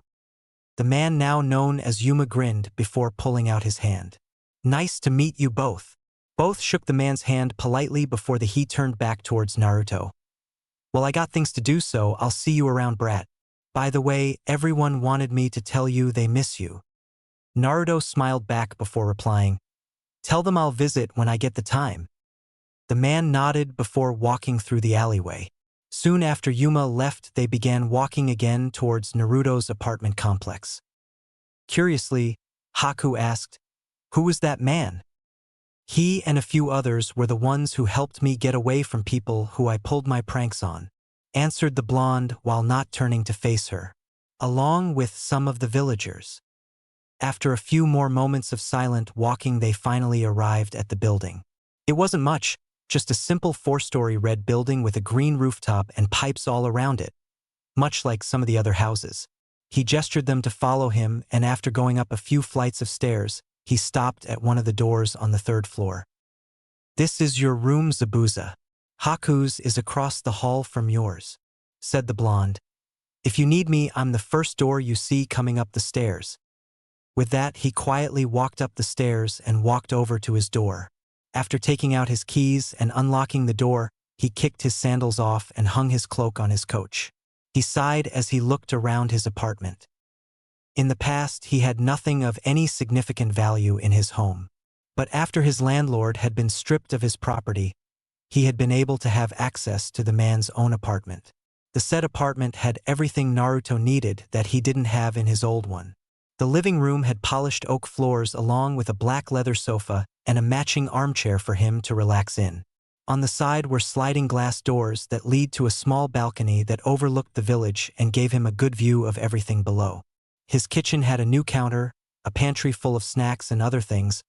S1: The man now known as Yuma grinned before pulling out his hand. "Nice to meet you both." Both shook the man's hand politely before he turned back towards Naruto. "Well, I got things to do, so I'll see you around, brat. By the way, everyone wanted me to tell you they miss you." Naruto smiled back before replying, "Tell them I'll visit when I get the time." The man nodded before walking through the alleyway. Soon after Yuma left, they began walking again towards Naruto's apartment complex. Curiously, Haku asked, "Who was that man?" "He and a few others were the ones who helped me get away from people who I pulled my pranks on," answered the blonde while not turning to face her. "Along with some of the villagers." After a few more moments of silent walking, they finally arrived at the building. It wasn't much, just a simple 4-story red building with a green rooftop and pipes all around it, much like some of the other houses. He gestured them to follow him, and after going up a few flights of stairs, he stopped at one of the doors on the 3rd floor. "This is your room, Zabuza. Haku's is across the hall from yours," said the blonde. "If you need me, I'm the first door you see coming up the stairs." With that, he quietly walked up the stairs and walked over to his door. After taking out his keys and unlocking the door, he kicked his sandals off and hung his cloak on his couch. He sighed as he looked around his apartment. In the past, he had nothing of any significant value in his home. But after his landlord had been stripped of his property, he had been able to have access to the man's own apartment. The said apartment had everything Naruto needed that he didn't have in his old one. The living room had polished oak floors along with a black leather sofa and a matching armchair for him to relax in. On the side were sliding glass doors that lead to a small balcony that overlooked the village and gave him a good view of everything below. His kitchen had a new counter, a pantry full of snacks and other things,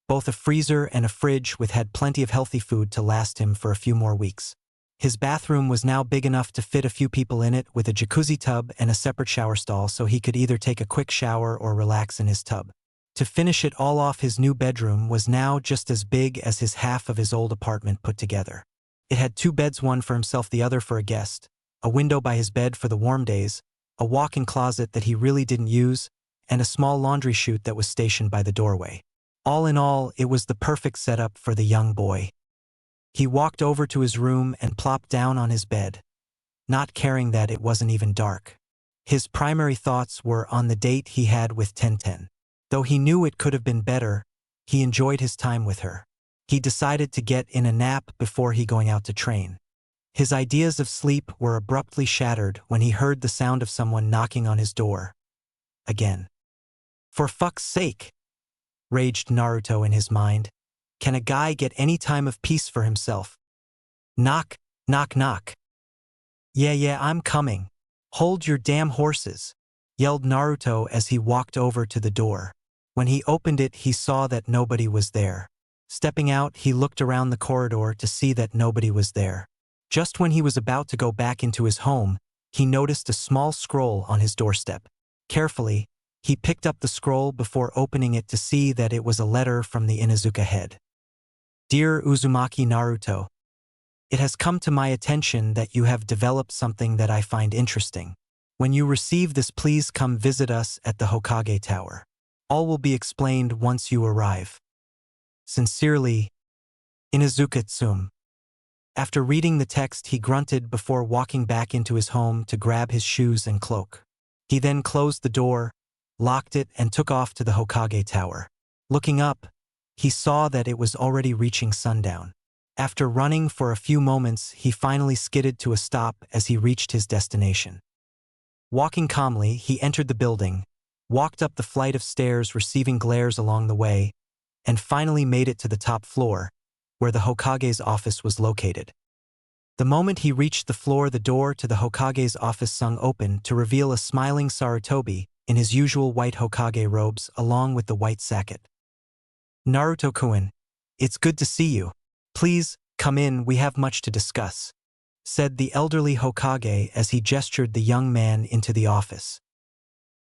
S1: both a freezer and a fridge which had plenty of healthy food to last him for a few more weeks. His bathroom was now big enough to fit a few people in it, with a jacuzzi tub and a separate shower stall, so he could either take a quick shower or relax in his tub. To finish it all off, his new bedroom was now just as big as his half of his old apartment put together. It had 2 beds, one for himself, the other for a guest, a window by his bed for the warm days, a walk-in closet that he really didn't use, and a small laundry chute that was stationed by the doorway. All in all, it was the perfect setup for the young boy. He walked over to his room and plopped down on his bed, not caring that it wasn't even dark. His primary thoughts were on the date he had with Tenten. Though he knew it could have been better, he enjoyed his time with her. He decided to get in a nap before he going out to train. His ideas of sleep were abruptly shattered when he heard the sound of someone knocking on his door. Again. For fuck's sake! Raged Naruto in his mind. Can a guy get any time of peace for himself? Knock, knock, knock. Yeah, I'm coming. Hold your damn horses, yelled Naruto as he walked over to the door. When he opened it, he saw that nobody was there. Stepping out, he looked around the corridor to see that nobody was there. Just when he was about to go back into his home, he noticed a small scroll on his doorstep. Carefully, he picked up the scroll before opening it to see that it was a letter from the Inuzuka head. Dear Uzumaki Naruto, it has come to my attention that you have developed something that I find interesting. When you receive this, please come visit us at the Hokage Tower. All will be explained once you arrive. Sincerely, Inuzuka Tsum. After reading the text, he grunted before walking back into his home to grab his shoes and cloak. He then closed the door, locked it, and took off to the Hokage Tower. Looking up, he saw that it was already reaching sundown. After running for a few moments, he finally skidded to a stop as he reached his destination. Walking calmly, he entered the building, walked up the flight of stairs receiving glares along the way, and finally made it to the top floor, where the Hokage's office was located. The moment he reached the floor, the door to the Hokage's office swung open to reveal a smiling Sarutobi in his usual white Hokage robes along with the white sacket. Naruto-kun, it's good to see you. Please, come in, we have much to discuss, said the elderly Hokage as he gestured the young man into the office.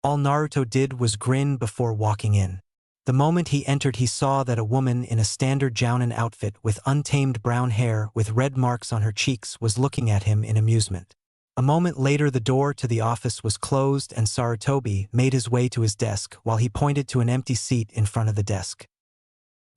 S1: All Naruto did was grin before walking in. The moment he entered, he saw that a woman in a standard jounin outfit with untamed brown hair with red marks on her cheeks was looking at him in amusement. A moment later, the door to the office was closed and Sarutobi made his way to his desk while he pointed to an empty seat in front of the desk.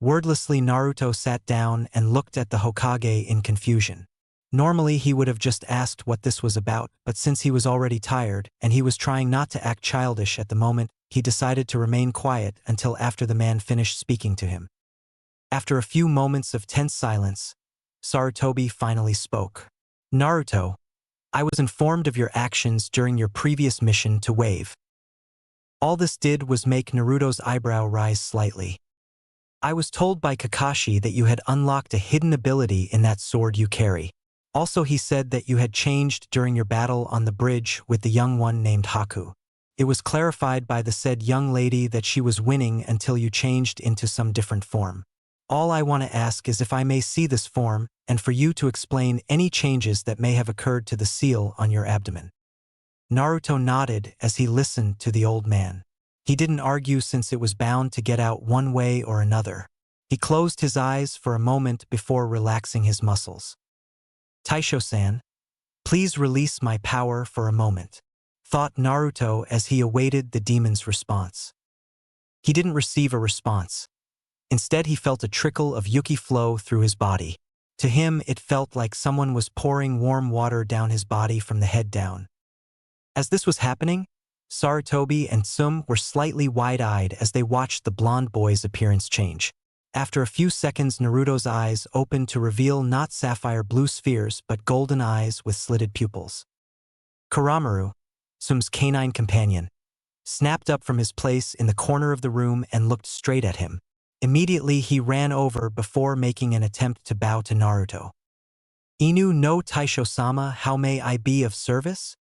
S1: Wordlessly, Naruto sat down and looked at the Hokage in confusion. Normally, he would have just asked what this was about, but since he was already tired and he was trying not to act childish at the moment, he decided to remain quiet until after the man finished speaking to him. After a few moments of tense silence, Sarutobi finally spoke. Naruto, I was informed of your actions during your previous mission to Wave. All this did was make Naruto's eyebrow rise slightly. I was told by Kakashi that you had unlocked a hidden ability in that sword you carry. Also, he said that you had changed during your battle on the bridge with the young one named Haku. It was clarified by the said young lady that she was winning until you changed into some different form. All I want to ask is if I may see this form, and for you to explain any changes that may have occurred to the seal on your abdomen. Naruto nodded as he listened to the old man. He didn't argue since it was bound to get out one way or another. He closed his eyes for a moment before relaxing his muscles. Taisho-san, please release my power for a moment, thought Naruto as he awaited the demon's response. He didn't receive a response. Instead, he felt a trickle of yuki flow through his body. To him, it felt like someone was pouring warm water down his body from the head down. As this was happening, Sarutobi and Tsum were slightly wide-eyed as they watched the blonde boy's appearance change. After a few seconds, Naruto's eyes opened to reveal not sapphire blue spheres but golden eyes with slitted pupils. Kuramaru, Tsum's canine companion, snapped up from his place in the corner of the room and looked straight at him. Immediately, he ran over before making an attempt to bow to Naruto. Inu no Taisho-sama, how may I be of service?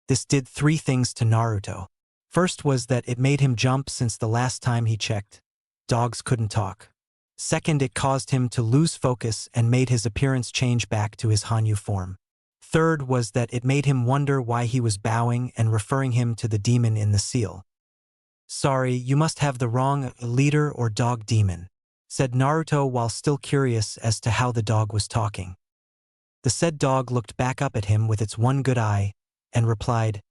S1: This did 3 things to Naruto. First was that it made him jump since the last time he checked. Dogs couldn't talk. Second, it caused him to lose focus and made his appearance change back to his Hanyu form. Third was that it made him wonder why he was bowing and referring him to the demon in the seal. "Sorry, you must have the wrong leader or dog demon," said Naruto while still curious as to how the dog was talking. The said dog looked back up at him with its one good eye and replied,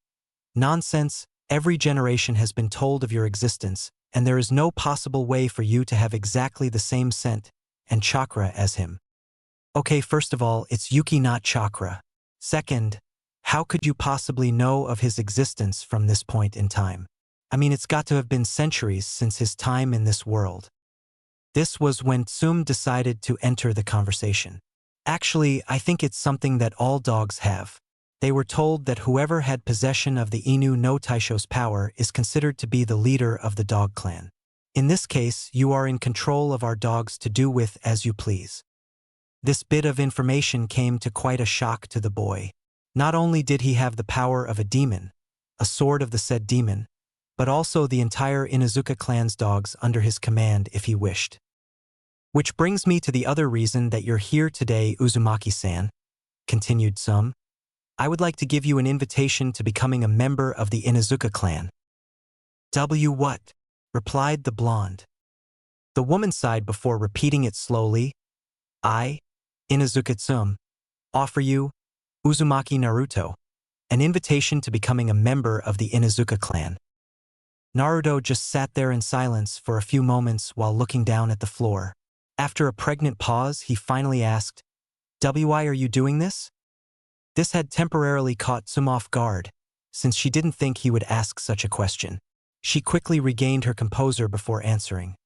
S1: "Nonsense, every generation has been told of your existence, and there is no possible way for you to have exactly the same scent and chakra as him. Okay, first of all, it's Yuki, not chakra. Second, how could you possibly know of his existence from this point in time? I mean, it's got to have been centuries since his time in this world." This was when Tsum decided to enter the conversation. "Actually, I think it's something that all dogs have. They were told that whoever had possession of the Inu no Taisho's power is considered to be the leader of the dog clan. In this case, you are in control of our dogs to do with as you please." This bit of information came to quite a shock to the boy. Not only did he have the power of a demon, a sword of the said demon, but also the entire Inuzuka clan's dogs under his command if he wished. "Which brings me to the other reason that you're here today, Uzumaki-san," continued Tsum. "I would like to give you an invitation to becoming a member of the Inuzuka clan." What?" replied the blonde. The woman sighed before repeating it slowly. "I, Inuzuka Tsum, offer you, Uzumaki Naruto, an invitation to becoming a member of the Inuzuka clan." Naruto just sat there in silence for a few moments while looking down at the floor. After a pregnant pause, he finally asked, "Why are you doing this?" This had temporarily caught Tsum off guard, since she didn't think he would ask such a question. She quickly regained her composure before answering.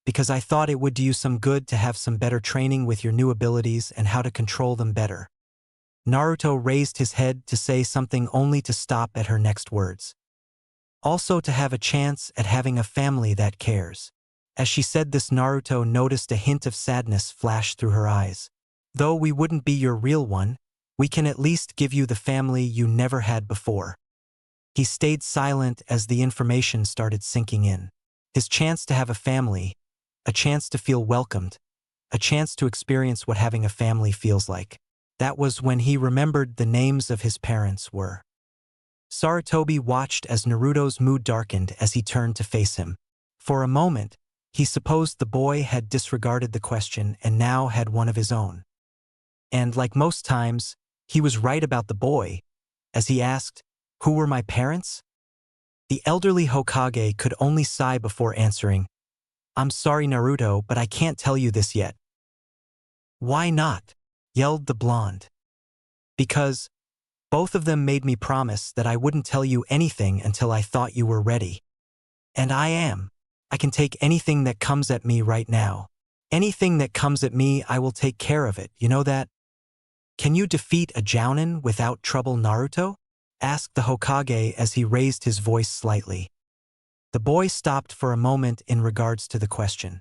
S1: "Because I thought it would do you some good to have some better training with your new abilities and how to control them better." Naruto raised his head to say something only to stop at her next words. "Also to have a chance at having a family that cares." As she said this, Naruto noticed a hint of sadness flash through her eyes. "Though we wouldn't be your real one, we can at least give you the family you never had before." He stayed silent as the information started sinking in. His chance to have a family, a chance to feel welcomed, a chance to experience what having a family feels like. That was when he remembered the names of his parents were. Sarutobi watched as Naruto's mood darkened as he turned to face him. For a moment, he supposed the boy had disregarded the question and now had one of his own. And like most times, he was right about the boy, as he asked, "Who were my parents?" The elderly Hokage could only sigh before answering, "I'm sorry, Naruto, but I can't tell you this yet." "Why not?" yelled the blonde. "Because both of them made me promise that I wouldn't tell you anything until I thought you were ready. And I am. I can take anything that comes at me right now. Anything that comes at me, I will take care of it, you know that?" "Can you defeat a Jounin without trouble, Naruto?" asked the Hokage as he raised his voice slightly. The boy stopped for a moment in regards to the question.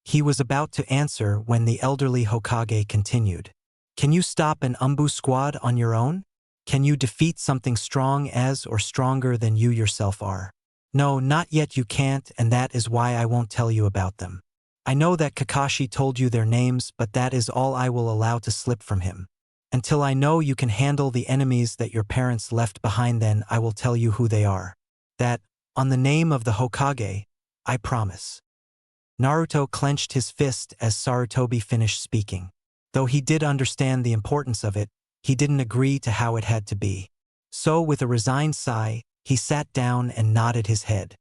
S1: He was about to answer when the elderly Hokage continued. "Can you stop an Umbu squad on your own? Can you defeat something strong as or stronger than you yourself are?" "No, not yet, you can't, and that is why I won't tell you about them. I know that Kakashi told you their names, but that is all I will allow to slip from him. Until I know you can handle the enemies that your parents left behind, then I will tell you who they are. That, on the name of the Hokage, I promise." Naruto clenched his fist as Sarutobi finished speaking. Though he did understand the importance of it, he didn't agree to how it had to be. So with a resigned sigh, he sat down and nodded his head.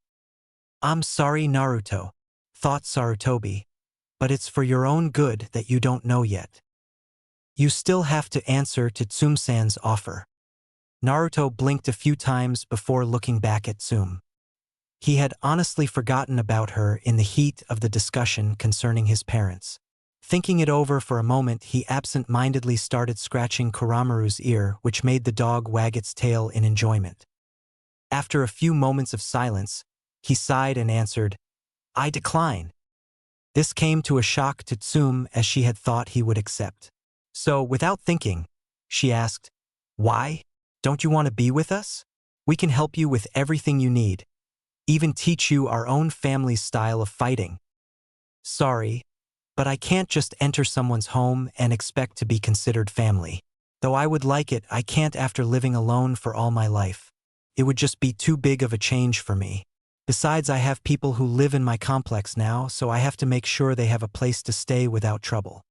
S1: "I'm sorry, Naruto," thought Sarutobi, "but it's for your own good that you don't know yet. You still have to answer to Tsum-san's offer." Naruto blinked a few times before looking back at Tsum. He had honestly forgotten about her in the heat of the discussion concerning his parents. Thinking it over for a moment, he absent-mindedly started scratching Kuramaru's ear, which made the dog wag its tail in enjoyment. After a few moments of silence, he sighed and answered, "I decline." This came to a shock to Tsum, as she had thought he would accept. So, without thinking, she asked, "Why? Don't you want to be with us? We can help you with everything you need. Even teach you our own family's style of fighting." "Sorry, But I can't just enter someone's home and expect to be considered family. Though I would like it, I can't after living alone for all my life. It would just be too big of a change for me. Besides, I have people who live in my complex now, so I have to make sure they have a place to stay without trouble.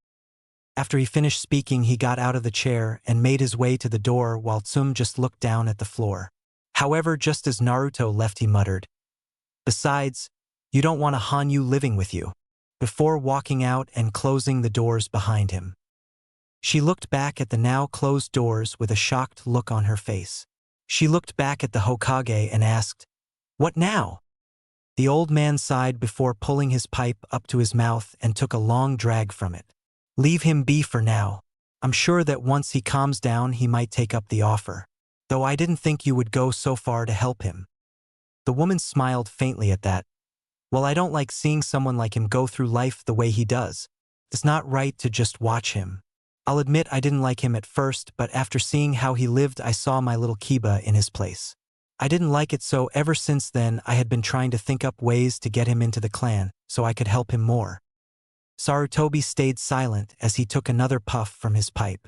S1: After he finished speaking, he got out of the chair and made his way to the door while Tsum just looked down at the floor. However, just as Naruto left, he muttered, "Besides, you don't want a Hanyu living with you," before walking out and closing the doors behind him. She looked back at the now closed doors with a shocked look on her face. She looked back at the Hokage and asked, "What now?" The old man sighed before pulling his pipe up to his mouth and took a long drag from it. "Leave him be for now. I'm sure that once he calms down he might take up the offer. Though I didn't think you would go so far to help him." The woman smiled faintly at that. "Well, I don't like seeing someone like him go through life the way he does. It's not right to just watch him. I'll admit I didn't like him at first, but after seeing how he lived I saw my little Kiba in his place. I didn't like it, so ever since then I had been trying to think up ways to get him into the clan so I could help him more." Sarutobi stayed silent as he took another puff from his pipe.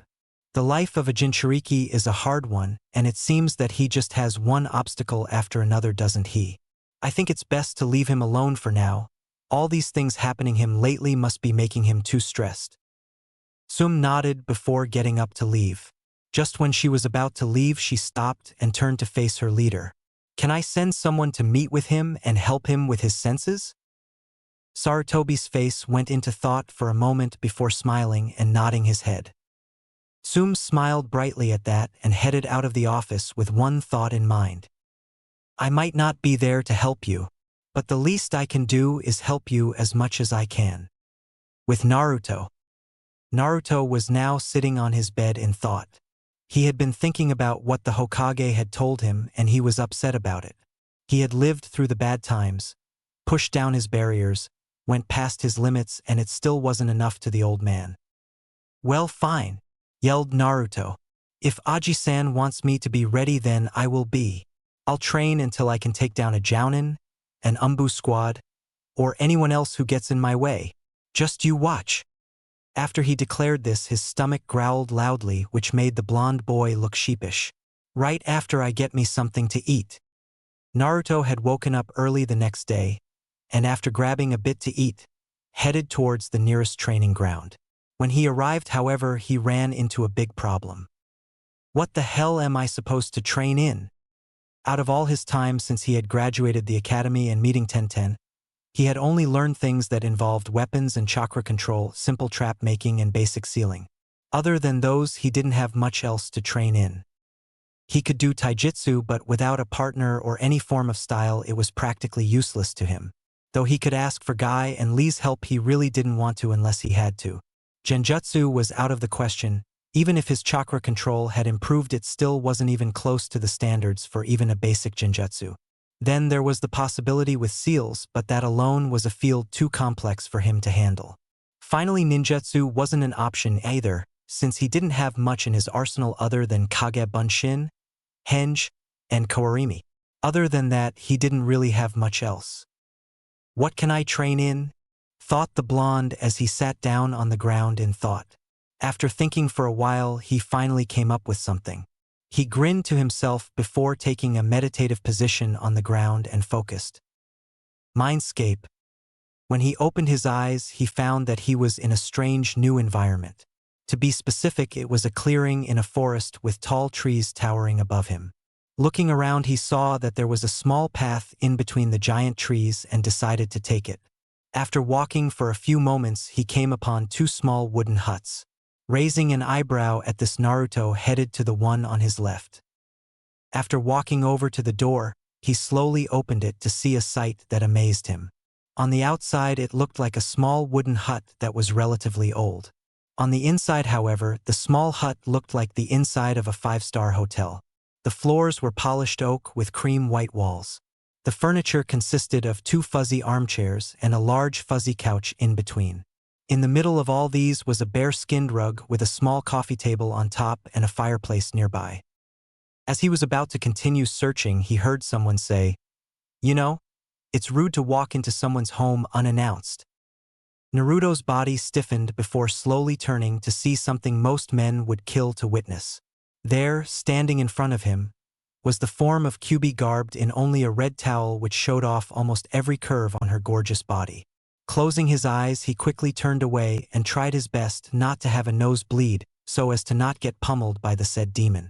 S1: The life of a Jinchuriki is a hard one, and it seems that he just has one obstacle after another, doesn't he? I think it's best to leave him alone for now. All these things happening him lately must be making him too stressed. Tsum nodded before getting up to leave. Just when she was about to leave, she stopped and turned to face her leader. "Can I send someone to meet with him and help him with his senses?" Sarutobi's face went into thought for a moment before smiling and nodding his head. Tsum smiled brightly at that and headed out of the office with one thought in mind. "I might not be there to help you, but the least I can do is help you as much as I can." With Naruto. Naruto was now sitting on his bed in thought. He had been thinking about what the Hokage had told him, and he was upset about it. He had lived through the bad times, pushed down his barriers, went past his limits, and it still wasn't enough to the old man. "Well, fine," yelled Naruto. "If Aji-san wants me to be ready, then I will be. I'll train until I can take down a Jounin, an Umbu squad, or anyone else who gets in my way. Just you watch." After he declared this, his stomach growled loudly, which made the blonde boy look sheepish. "Right after I get me something to eat." Naruto had woken up early the next day, and after grabbing a bit to eat, headed towards the nearest training ground. When he arrived, however, he ran into a big problem. "What the hell am I supposed to train in?" Out of all his time since he had graduated the academy and meeting Tenten, he had only learned things that involved weapons and chakra control, simple trap making, and basic sealing. Other than those, he didn't have much else to train in. He could do taijutsu, but without a partner or any form of style, it was practically useless to him. Though he could ask for Guy and Lee's help, he really didn't want to unless he had to. Genjutsu was out of the question. Even if his chakra control had improved, it still wasn't even close to the standards for even a basic genjutsu. Then there was the possibility with seals, but that alone was a field too complex for him to handle. Finally, ninjutsu wasn't an option either, since he didn't have much in his arsenal other than Kage Bunshin, Henge, and Kawarimi. Other than that, he didn't really have much else. "What can I train in?" thought the blonde as he sat down on the ground in thought. After thinking for a while, he finally came up with something. He grinned to himself before taking a meditative position on the ground and focused. Mindscape. When he opened his eyes, he found that he was in a strange new environment. To be specific, it was a clearing in a forest with tall trees towering above him. Looking around, he saw that there was a small path in between the giant trees and decided to take it. After walking for a few moments, he came upon two small wooden huts. Raising an eyebrow at this, Naruto headed to the one on his left. After walking over to the door, he slowly opened it to see a sight that amazed him. On the outside, it looked like a small wooden hut that was relatively old. On the inside, however, the small hut looked like the inside of a five-star hotel. The floors were polished oak with cream white walls. The furniture consisted of two fuzzy armchairs and a large fuzzy couch in between. In the middle of all these was a bear-skinned rug with a small coffee table on top and a fireplace nearby. As he was about to continue searching, he heard someone say, "You know, it's rude to walk into someone's home unannounced." Naruto's body stiffened before slowly turning to see something most men would kill to witness. There, standing in front of him, was the form of Kyubi garbed in only a red towel which showed off almost every curve on her gorgeous body. Closing his eyes, he quickly turned away and tried his best not to have a nose bleed so as to not get pummeled by the said demon.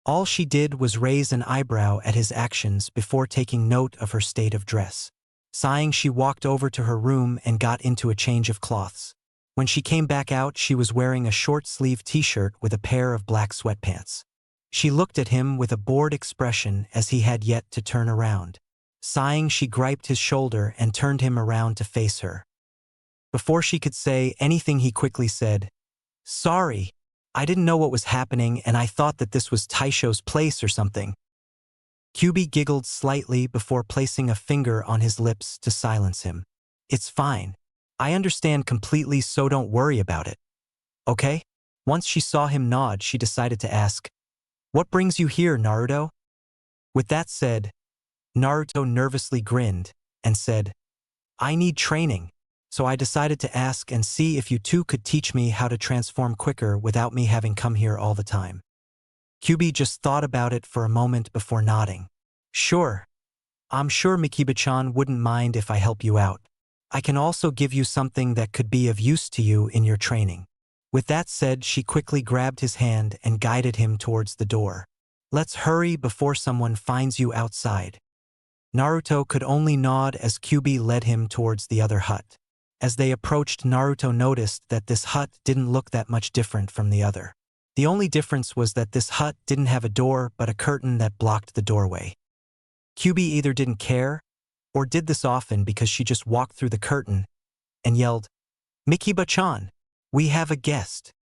S1: All she did was raise an eyebrow at his actions before taking note of her state of dress. Sighing, she walked over to her room and got into a change of cloths. When she came back out, she was wearing a short-sleeved t-shirt with a pair of black sweatpants. She looked at him with a bored expression as he had yet to turn around. Sighing, she griped his shoulder and turned him around to face her. Before she could say anything, he quickly said, "Sorry, I didn't know what was happening and I thought that this was Taisho's place or something." Kyubi giggled slightly before placing a finger on his lips to silence him. "It's fine. I understand completely, so don't worry about it. Okay?" Once she saw him nod, she decided to ask, "What brings you here, Naruto?" With that said, Naruto nervously grinned and said, "I need training, so I decided to ask and see if you two could teach me how to transform quicker without me having come here all the time." Kyubi just thought about it for a moment before nodding. "Sure. I'm sure Mikiba-chan wouldn't mind if I help you out. I can also give you something that could be of use to you in your training." With that said, she quickly grabbed his hand and guided him towards the door. "Let's hurry before someone finds you outside." Naruto could only nod as Kyubi led him towards the other hut. As they approached, Naruto noticed that this hut didn't look that much different from the other. The only difference was that this hut didn't have a door but a curtain that blocked the doorway. Kyubi either didn't care or did this often because she just walked through the curtain and yelled, "Mikiba-chan, we have a guest."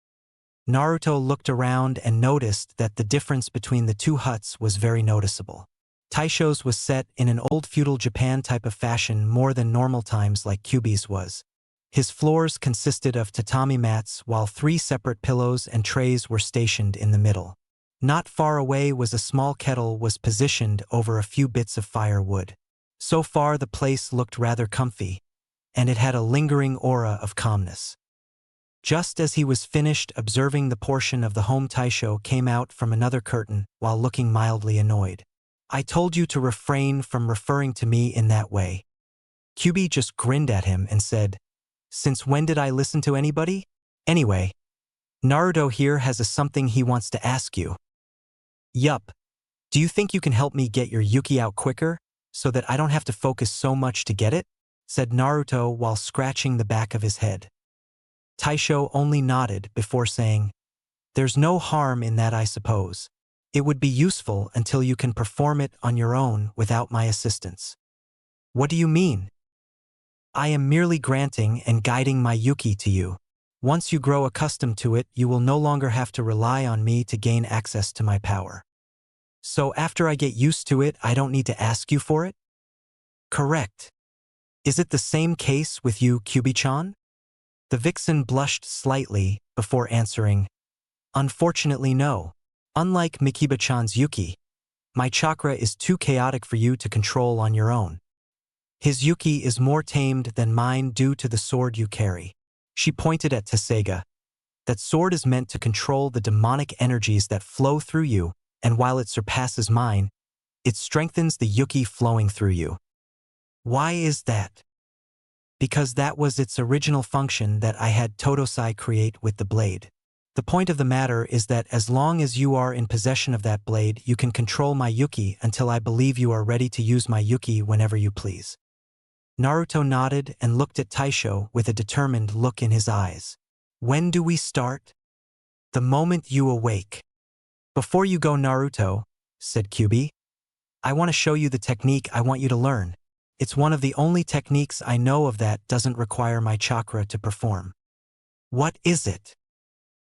S1: Naruto looked around and noticed that the difference between the two huts was very noticeable. Taisho's was set in an old feudal Japan type of fashion more than normal times like Kyubi's was. His floors consisted of tatami mats while 3 separate pillows and trays were stationed in the middle. Not far away was a small kettle was positioned over a few bits of firewood. So far the place looked rather comfy, and it had a lingering aura of calmness. Just as he was finished observing the portion of the home, Taisho came out from another curtain while looking mildly annoyed. "I told you to refrain from referring to me in that way." Kyubi just grinned at him and said, "Since when did I listen to anybody? Anyway, Naruto here has something he wants to ask you." "Yup. Do you think you can help me get your Yuki out quicker, so that I don't have to focus so much to get it?" said Naruto while scratching the back of his head. Taisho only nodded before saying, "There's no harm in that, I suppose. It would be useful until you can perform it on your own without my assistance." "What do you mean?" "I am merely granting and guiding my Yuki to you. Once you grow accustomed to it, you will no longer have to rely on me to gain access to my power. So after I get used to it, I don't need to ask you for it?" "Correct. Is it the same case with you, Kyubi-chan?" The vixen blushed slightly before answering, "Unfortunately, no. Unlike Mikiba-chan's Yuki, my chakra is too chaotic for you to control on your own. His Yuki is more tamed than mine due to the sword you carry." She pointed at Tesega. "That sword is meant to control the demonic energies that flow through you, and while it surpasses mine, it strengthens the Yuki flowing through you." "Why is that?" "Because that was its original function that I had Totosai create with the blade. The point of the matter is that as long as you are in possession of that blade, you can control my Yuki until I believe you are ready to use my Yuki whenever you please." Naruto nodded and looked at Taisho with a determined look in his eyes. "When do we start?" "The moment you awake." "Before you go, Naruto," said Kyubi, "I want to show you the technique I want you to learn. It's one of the only techniques I know of that doesn't require my chakra to perform." "What is it?"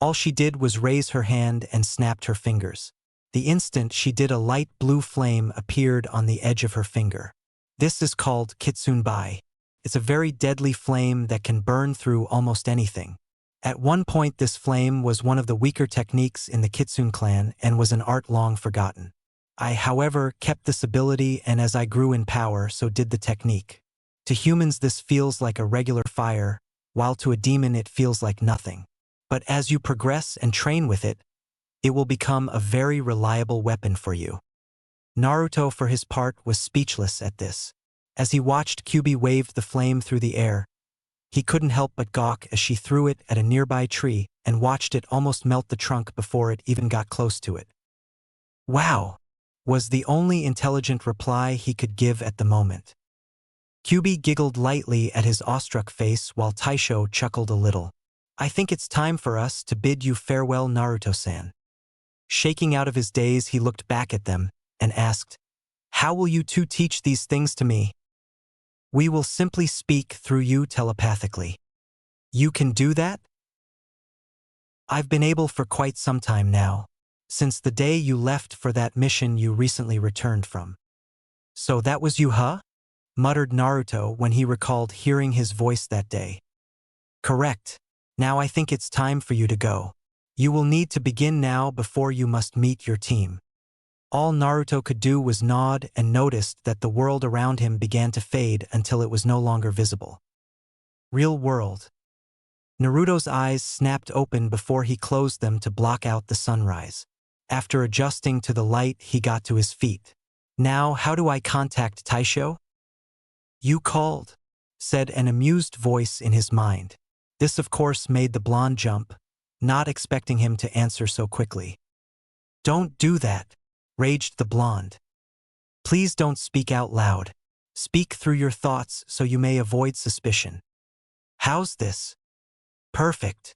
S1: All she did was raise her hand and snapped her fingers. The instant she did, a light blue flame appeared on the edge of her finger. This is called Kitsunbai. It's a very deadly flame that can burn through almost anything. At one point, this flame was one of the weaker techniques in the Kitsune clan and was an art long forgotten. I, however, kept this ability, and as I grew in power, so did the technique. To humans this feels like a regular fire, while to a demon it feels like nothing. But as you progress and train with it, it will become a very reliable weapon for you. Naruto, for his part, was speechless at this. As he watched Kyuubi wave the flame through the air, he couldn't help but gawk as she threw it at a nearby tree and watched it almost melt the trunk before it even got close to it. "Wow!" was the only intelligent reply he could give at the moment. Kyuubi giggled lightly at his awestruck face while Taisho chuckled a little. "I think it's time for us to bid you farewell, Naruto-san." Shaking out of his daze, he looked back at them and asked, "How will you two teach these things to me?" "We will simply speak through you telepathically." "You can do that?" "I've been able for quite some time now, since the day you left for that mission you recently returned from." "So that was you, huh?" muttered Naruto when he recalled hearing his voice that day. "Correct. Now I think it's time for you to go. You will need to begin now before you must meet your team." All Naruto could do was nod and noticed that the world around him began to fade until it was no longer visible. Real world. Naruto's eyes snapped open before he closed them to block out the sunrise. After adjusting to the light, he got to his feet. "Now, how do I contact Taisho?" "You called," said an amused voice in his mind. This, of course, made the blonde jump, not expecting him to answer so quickly. "Don't do that," raged the blonde. "Please don't speak out loud. Speak through your thoughts so you may avoid suspicion." "How's this?" "Perfect."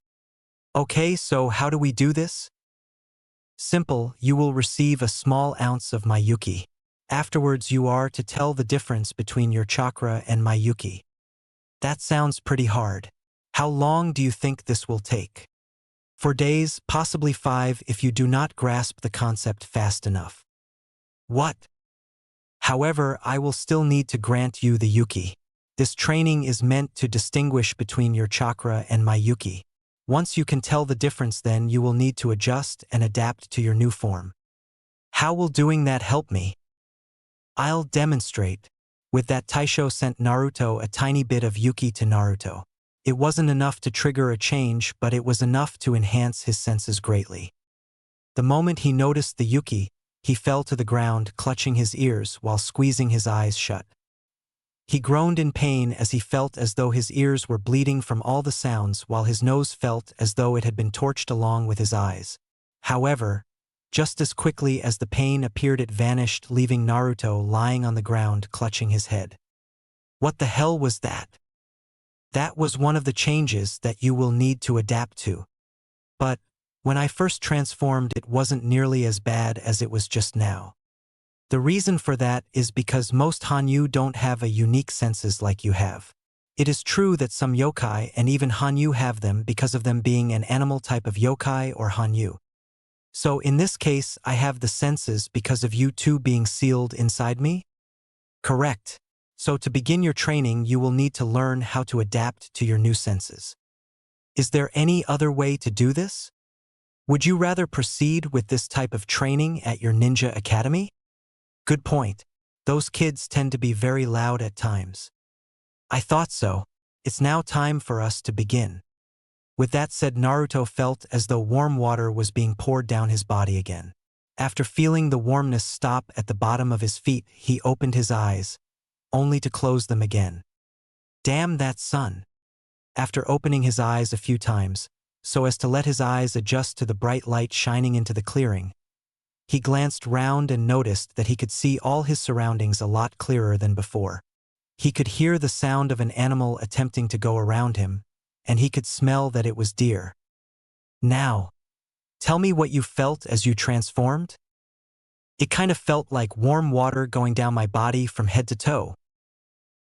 S1: "Okay, so how do we do this?" "Simple, you will receive a small ounce of my Yuki. Afterwards you are to tell the difference between your chakra and my Yuki." "That sounds pretty hard. How long do you think this will take?" "For days, possibly 5 if you do not grasp the concept fast enough." "What?" "However, I will still need to grant you the Yuki. This training is meant to distinguish between your chakra and my Yuki. Once you can tell the difference, then you will need to adjust and adapt to your new form." "How will doing that help me?" "I'll demonstrate." With that, Taisho sent Naruto a tiny bit of Yuki to Naruto. It wasn't enough to trigger a change, but it was enough to enhance his senses greatly. The moment he noticed the Yuki, he fell to the ground, clutching his ears while squeezing his eyes shut. He groaned in pain as he felt as though his ears were bleeding from all the sounds, while his nose felt as though it had been torched along with his eyes. However, just as quickly as the pain appeared, it vanished, leaving Naruto lying on the ground, clutching his head. "What the hell was that?" "That was one of the changes that you will need to adapt to. But when I first transformed, it wasn't nearly as bad as it was just now. The reason for that is because most Hanyu don't have a unique senses like you have. It is true that some yokai and even Hanyu have them because of them being an animal type of yokai or Hanyu. So in this case, I have the senses because of you two being sealed inside me?" "Correct. So to begin your training, you will need to learn how to adapt to your new senses." "Is there any other way to do this? Would you rather proceed with this type of training at your ninja academy?" "Good point. Those kids tend to be very loud at times." "I thought so. It's now time for us to begin." With that said, Naruto felt as though warm water was being poured down his body again. After feeling the warmness stop at the bottom of his feet, he opened his eyes, only to close them again. Damn that sun! After opening his eyes a few times, so as to let his eyes adjust to the bright light shining into the clearing, he glanced round and noticed that he could see all his surroundings a lot clearer than before. He could hear the sound of an animal attempting to go around him, and he could smell that it was deer. "Now, tell me what you felt as you transformed?" "It kind of felt like warm water going down my body from head to toe."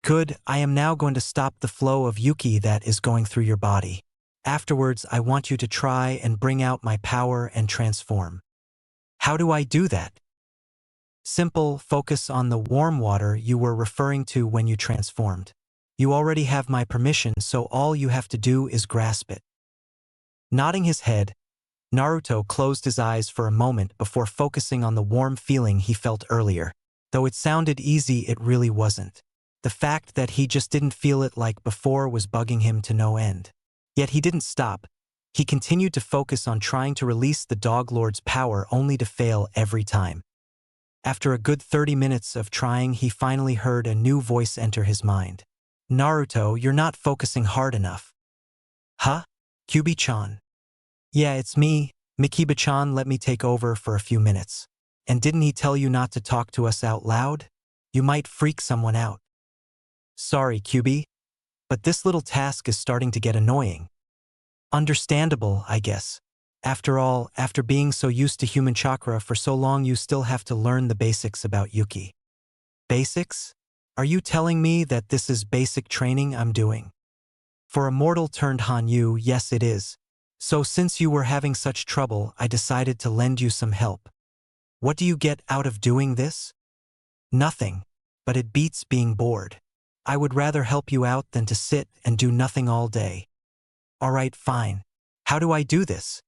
S1: "Good, I am now going to stop the flow of Yuki that is going through your body. Afterwards, I want you to try and bring out my power and transform." "How do I do that?" "Simple, focus on the warm water you were referring to when you transformed. You already have my permission, so all you have to do is grasp it." Nodding his head, Naruto closed his eyes for a moment before focusing on the warm feeling he felt earlier. Though it sounded easy, it really wasn't. The fact that he just didn't feel it like before was bugging him to no end. Yet he didn't stop. He continued to focus on trying to release the Dog Lord's power only to fail every time. After a good 30 minutes of trying, he finally heard a new voice enter his mind. Naruto, you're not focusing hard enough. Huh? Kyubi-chan. Yeah, it's me. Mikiba-chan let me take over for a few minutes. And didn't he tell you not to talk to us out loud? You might freak someone out. Sorry, Kyubi, but this little task is starting to get annoying. Understandable, I guess. After all, after being so used to human chakra for so long, you still have to learn the basics about Yuki. Basics? Are you telling me that this is basic training I'm doing? For a mortal turned Hanyu, yes it is. So since you were having such trouble, I decided to lend you some help. What do you get out of doing this? Nothing, but it beats being bored. I would rather help you out than to sit and do nothing all day. Alright, fine. How do I do this?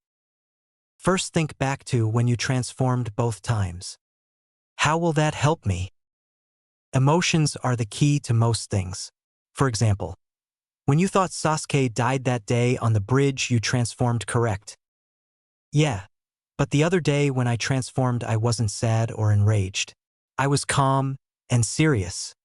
S1: First think back to when you transformed both times. How will that help me? Emotions are the key to most things. For example, when you thought Sasuke died that day on the bridge, you transformed correct. Yeah, but the other day when I transformed, I wasn't sad or enraged. I was calm and serious.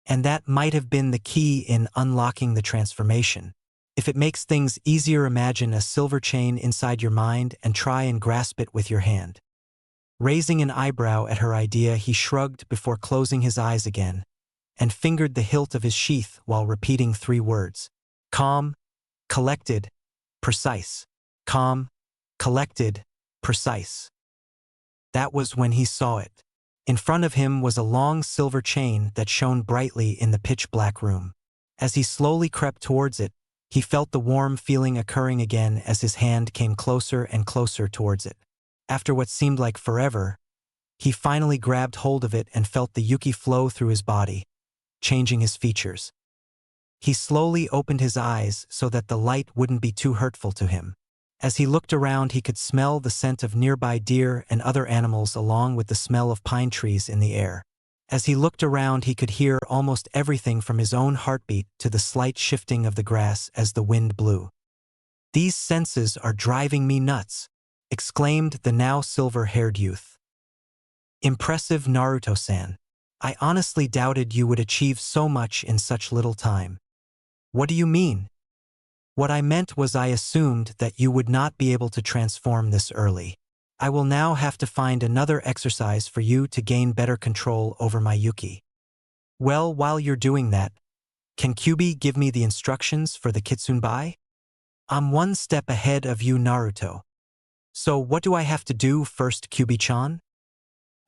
S1: And that might have been the key in unlocking the transformation. If it makes things easier, imagine a silver chain inside your mind and try and grasp it with your hand. Raising an eyebrow at her idea, he shrugged before closing his eyes again and fingered the hilt of his sheath while repeating 3 words. Calm, collected, precise. Calm, collected, precise. That was when he saw it. In front of him was a long silver chain that shone brightly in the pitch-black room. As he slowly crept towards it, he felt the warm feeling occurring again as his hand came closer and closer towards it. After what seemed like forever, he finally grabbed hold of it and felt the Yuki flow through his body, changing his features. He slowly opened his eyes so that the light wouldn't be too hurtful to him. As he looked around, he could smell the scent of nearby deer and other animals along with the smell of pine trees in the air. As he looked around, he could hear almost everything from his own heartbeat to the slight shifting of the grass as the wind blew. These senses are driving me nuts, exclaimed the now silver-haired youth. Impressive, Naruto-san. I honestly doubted you would achieve so much in such little time. What do you mean? What I meant was I assumed that you would not be able to transform this early. I will now have to find another exercise for you to gain better control over my Yuki. Well, while you're doing that, can Kyubi give me the instructions for the Kitsunbai? I'm one step ahead of you, Naruto. So what do I have to do first, Kyubi-chan?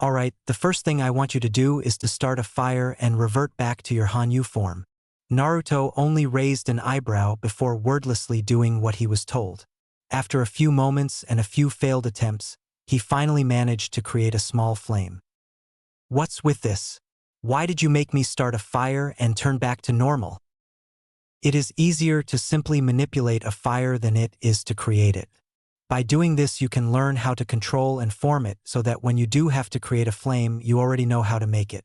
S1: Alright, the first thing I want you to do is to start a fire and revert back to your Hanyu form. Naruto only raised an eyebrow before wordlessly doing what he was told. After a few moments and a few failed attempts, he finally managed to create a small flame. What's with this? Why did you make me start a fire and turn back to normal? It is easier to simply manipulate a fire than it is to create it. By doing this, you can learn how to control and form it so that when you do have to create a flame, you already know how to make it.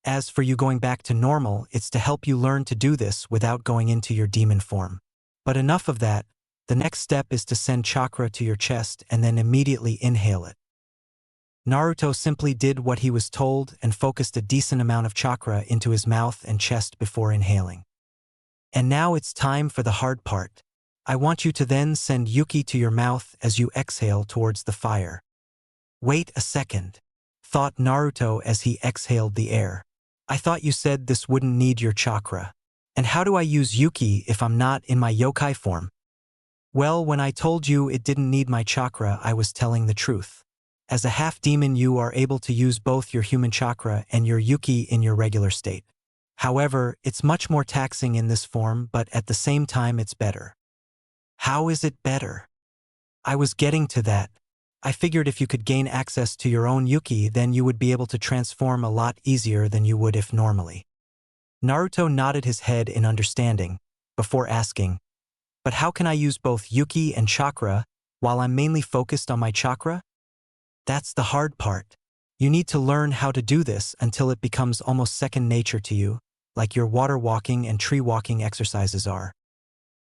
S1: As for you going back to normal, it's to help you learn to do this without going into your demon form. But enough of that. The next step is to send chakra to your chest and then immediately inhale it. Naruto simply did what he was told and focused a decent amount of chakra into his mouth and chest before inhaling. And now it's time for the hard part. I want you to then send Yuki to your mouth as you exhale towards the fire. Wait a second, thought Naruto as he exhaled the air. I thought you said this wouldn't need your chakra. And how do I use Yuki if I'm not in my yokai form? Well, when I told you it didn't need my chakra, I was telling the truth. As a half-demon, you are able to use both your human chakra and your Yuki in your regular state. However, it's much more taxing in this form, but at the same time it's better. How is it better? I was getting to that. I figured if you could gain access to your own Yuki, then you would be able to transform a lot easier than you would if normally. Naruto nodded his head in understanding, before asking, but how can I use both Yuki and chakra while I'm mainly focused on my chakra? That's the hard part. You need to learn how to do this until it becomes almost second nature to you. like your water walking and tree walking exercises are.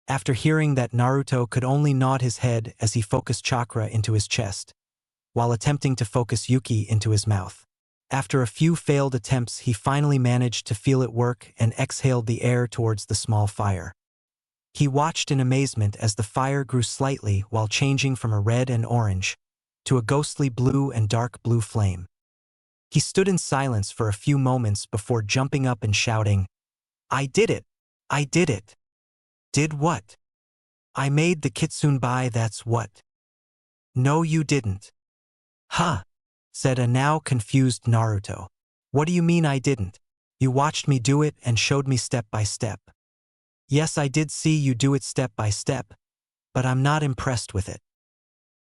S1: After hearing that, Naruto could only nod his head as he focused chakra into his chest, while attempting to focus Yuki into his mouth. After a few failed attempts, he finally managed to feel it work and exhaled the air towards the small fire. He watched in amazement as the fire grew slightly while changing from a red and orange to a ghostly blue and dark blue flame. He stood in silence for a few moments before jumping up and shouting, "I did it! I did it!" "Did what?" "I made the Kitsunbai, that's what." "No, you didn't." "Huh," said a now confused Naruto. "What do you mean I didn't? You watched me do it and showed me step by step." "Yes, I did see you do it step by step, but I'm not impressed with it."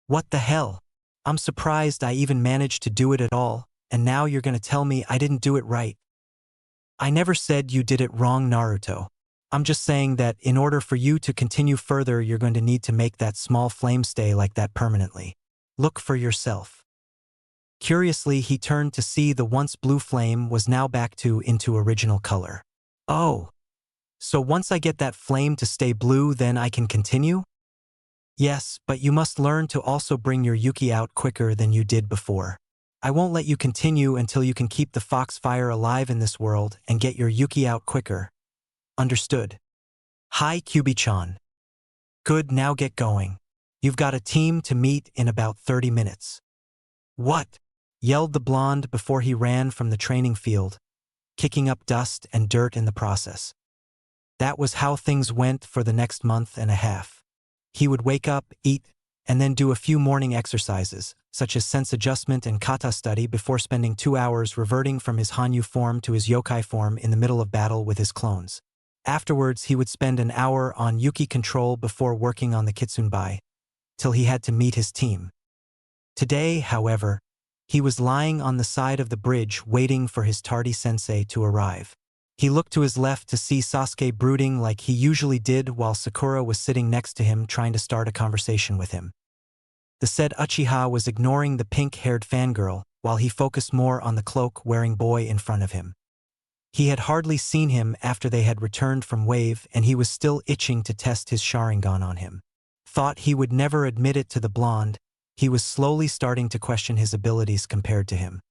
S1: "What the hell? I'm surprised I even managed to do it at all, and now you're gonna tell me I didn't do it right." "I never said you did it wrong, Naruto. I'm just saying that in order for you to continue further, you're going to need to make that small flame stay like that permanently. Look for yourself." Curiously, he turned to see the once blue flame was now back into original color. "Oh. So once I get that flame to stay blue, then I can continue?" "Yes, but you must learn to also bring your Yuki out quicker than you did before. I won't let you continue until you can keep the fox fire alive in this world and get your Yuki out quicker. Understood?" "Hi, Kyubi-chan." "Good, now get going. You've got a team to meet in about 30 minutes. "What?" yelled the blonde before he ran from the training field, kicking up dust and dirt in the process. That was how things went for the next month and a half. He would wake up, eat, and then do a few morning exercises, such as sense adjustment and kata study, before spending 2 hours reverting from his Hanyu form to his yokai form in the middle of battle with his clones. Afterwards, he would spend an hour on Yuki control before working on the Kitsunbai, till he had to meet his team. Today, however, he was lying on the side of the bridge waiting for his tardy sensei to arrive. He looked to his left to see Sasuke brooding like he usually did, while Sakura was sitting next to him trying to start a conversation with him. The said Uchiha was ignoring the pink-haired fangirl while he focused more on the cloak-wearing boy in front of him. He had hardly seen him after they had returned from Wave, and he was still itching to test his Sharingan on him. Thought he would never admit it to the blonde, he was slowly starting to question his abilities compared to him.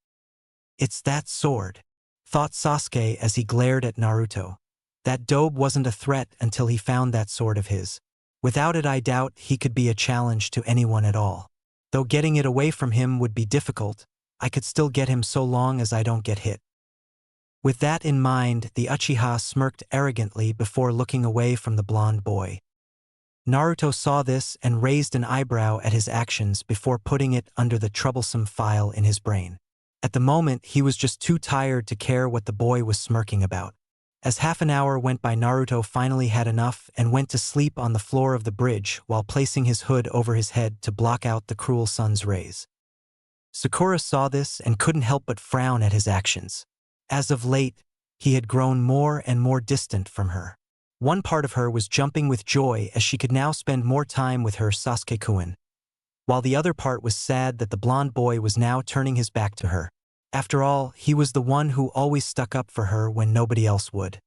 S1: "It's that sword," thought Sasuke as he glared at Naruto. That dobe wasn't a threat until he found that sword of his. Without it, I doubt he could be a challenge to anyone at all. Though getting it away from him would be difficult, I could still get him so long as I don't get hit. With that in mind, the Uchiha smirked arrogantly before looking away from the blonde boy. Naruto saw this and raised an eyebrow at his actions before putting it under the troublesome file in his brain. At the moment, he was just too tired to care what the boy was smirking about. As half an hour went by, Naruto finally had enough and went to sleep on the floor of the bridge while placing his hood over his head to block out the cruel sun's rays. Sakura saw this and couldn't help but frown at his actions. As of late, he had grown more and more distant from her. One part of her was jumping with joy as she could now spend more time with her Sasuke-kun, while the other part was sad that the blonde boy was now turning his back to her. After all, he was the one who always stuck up for her when nobody else would.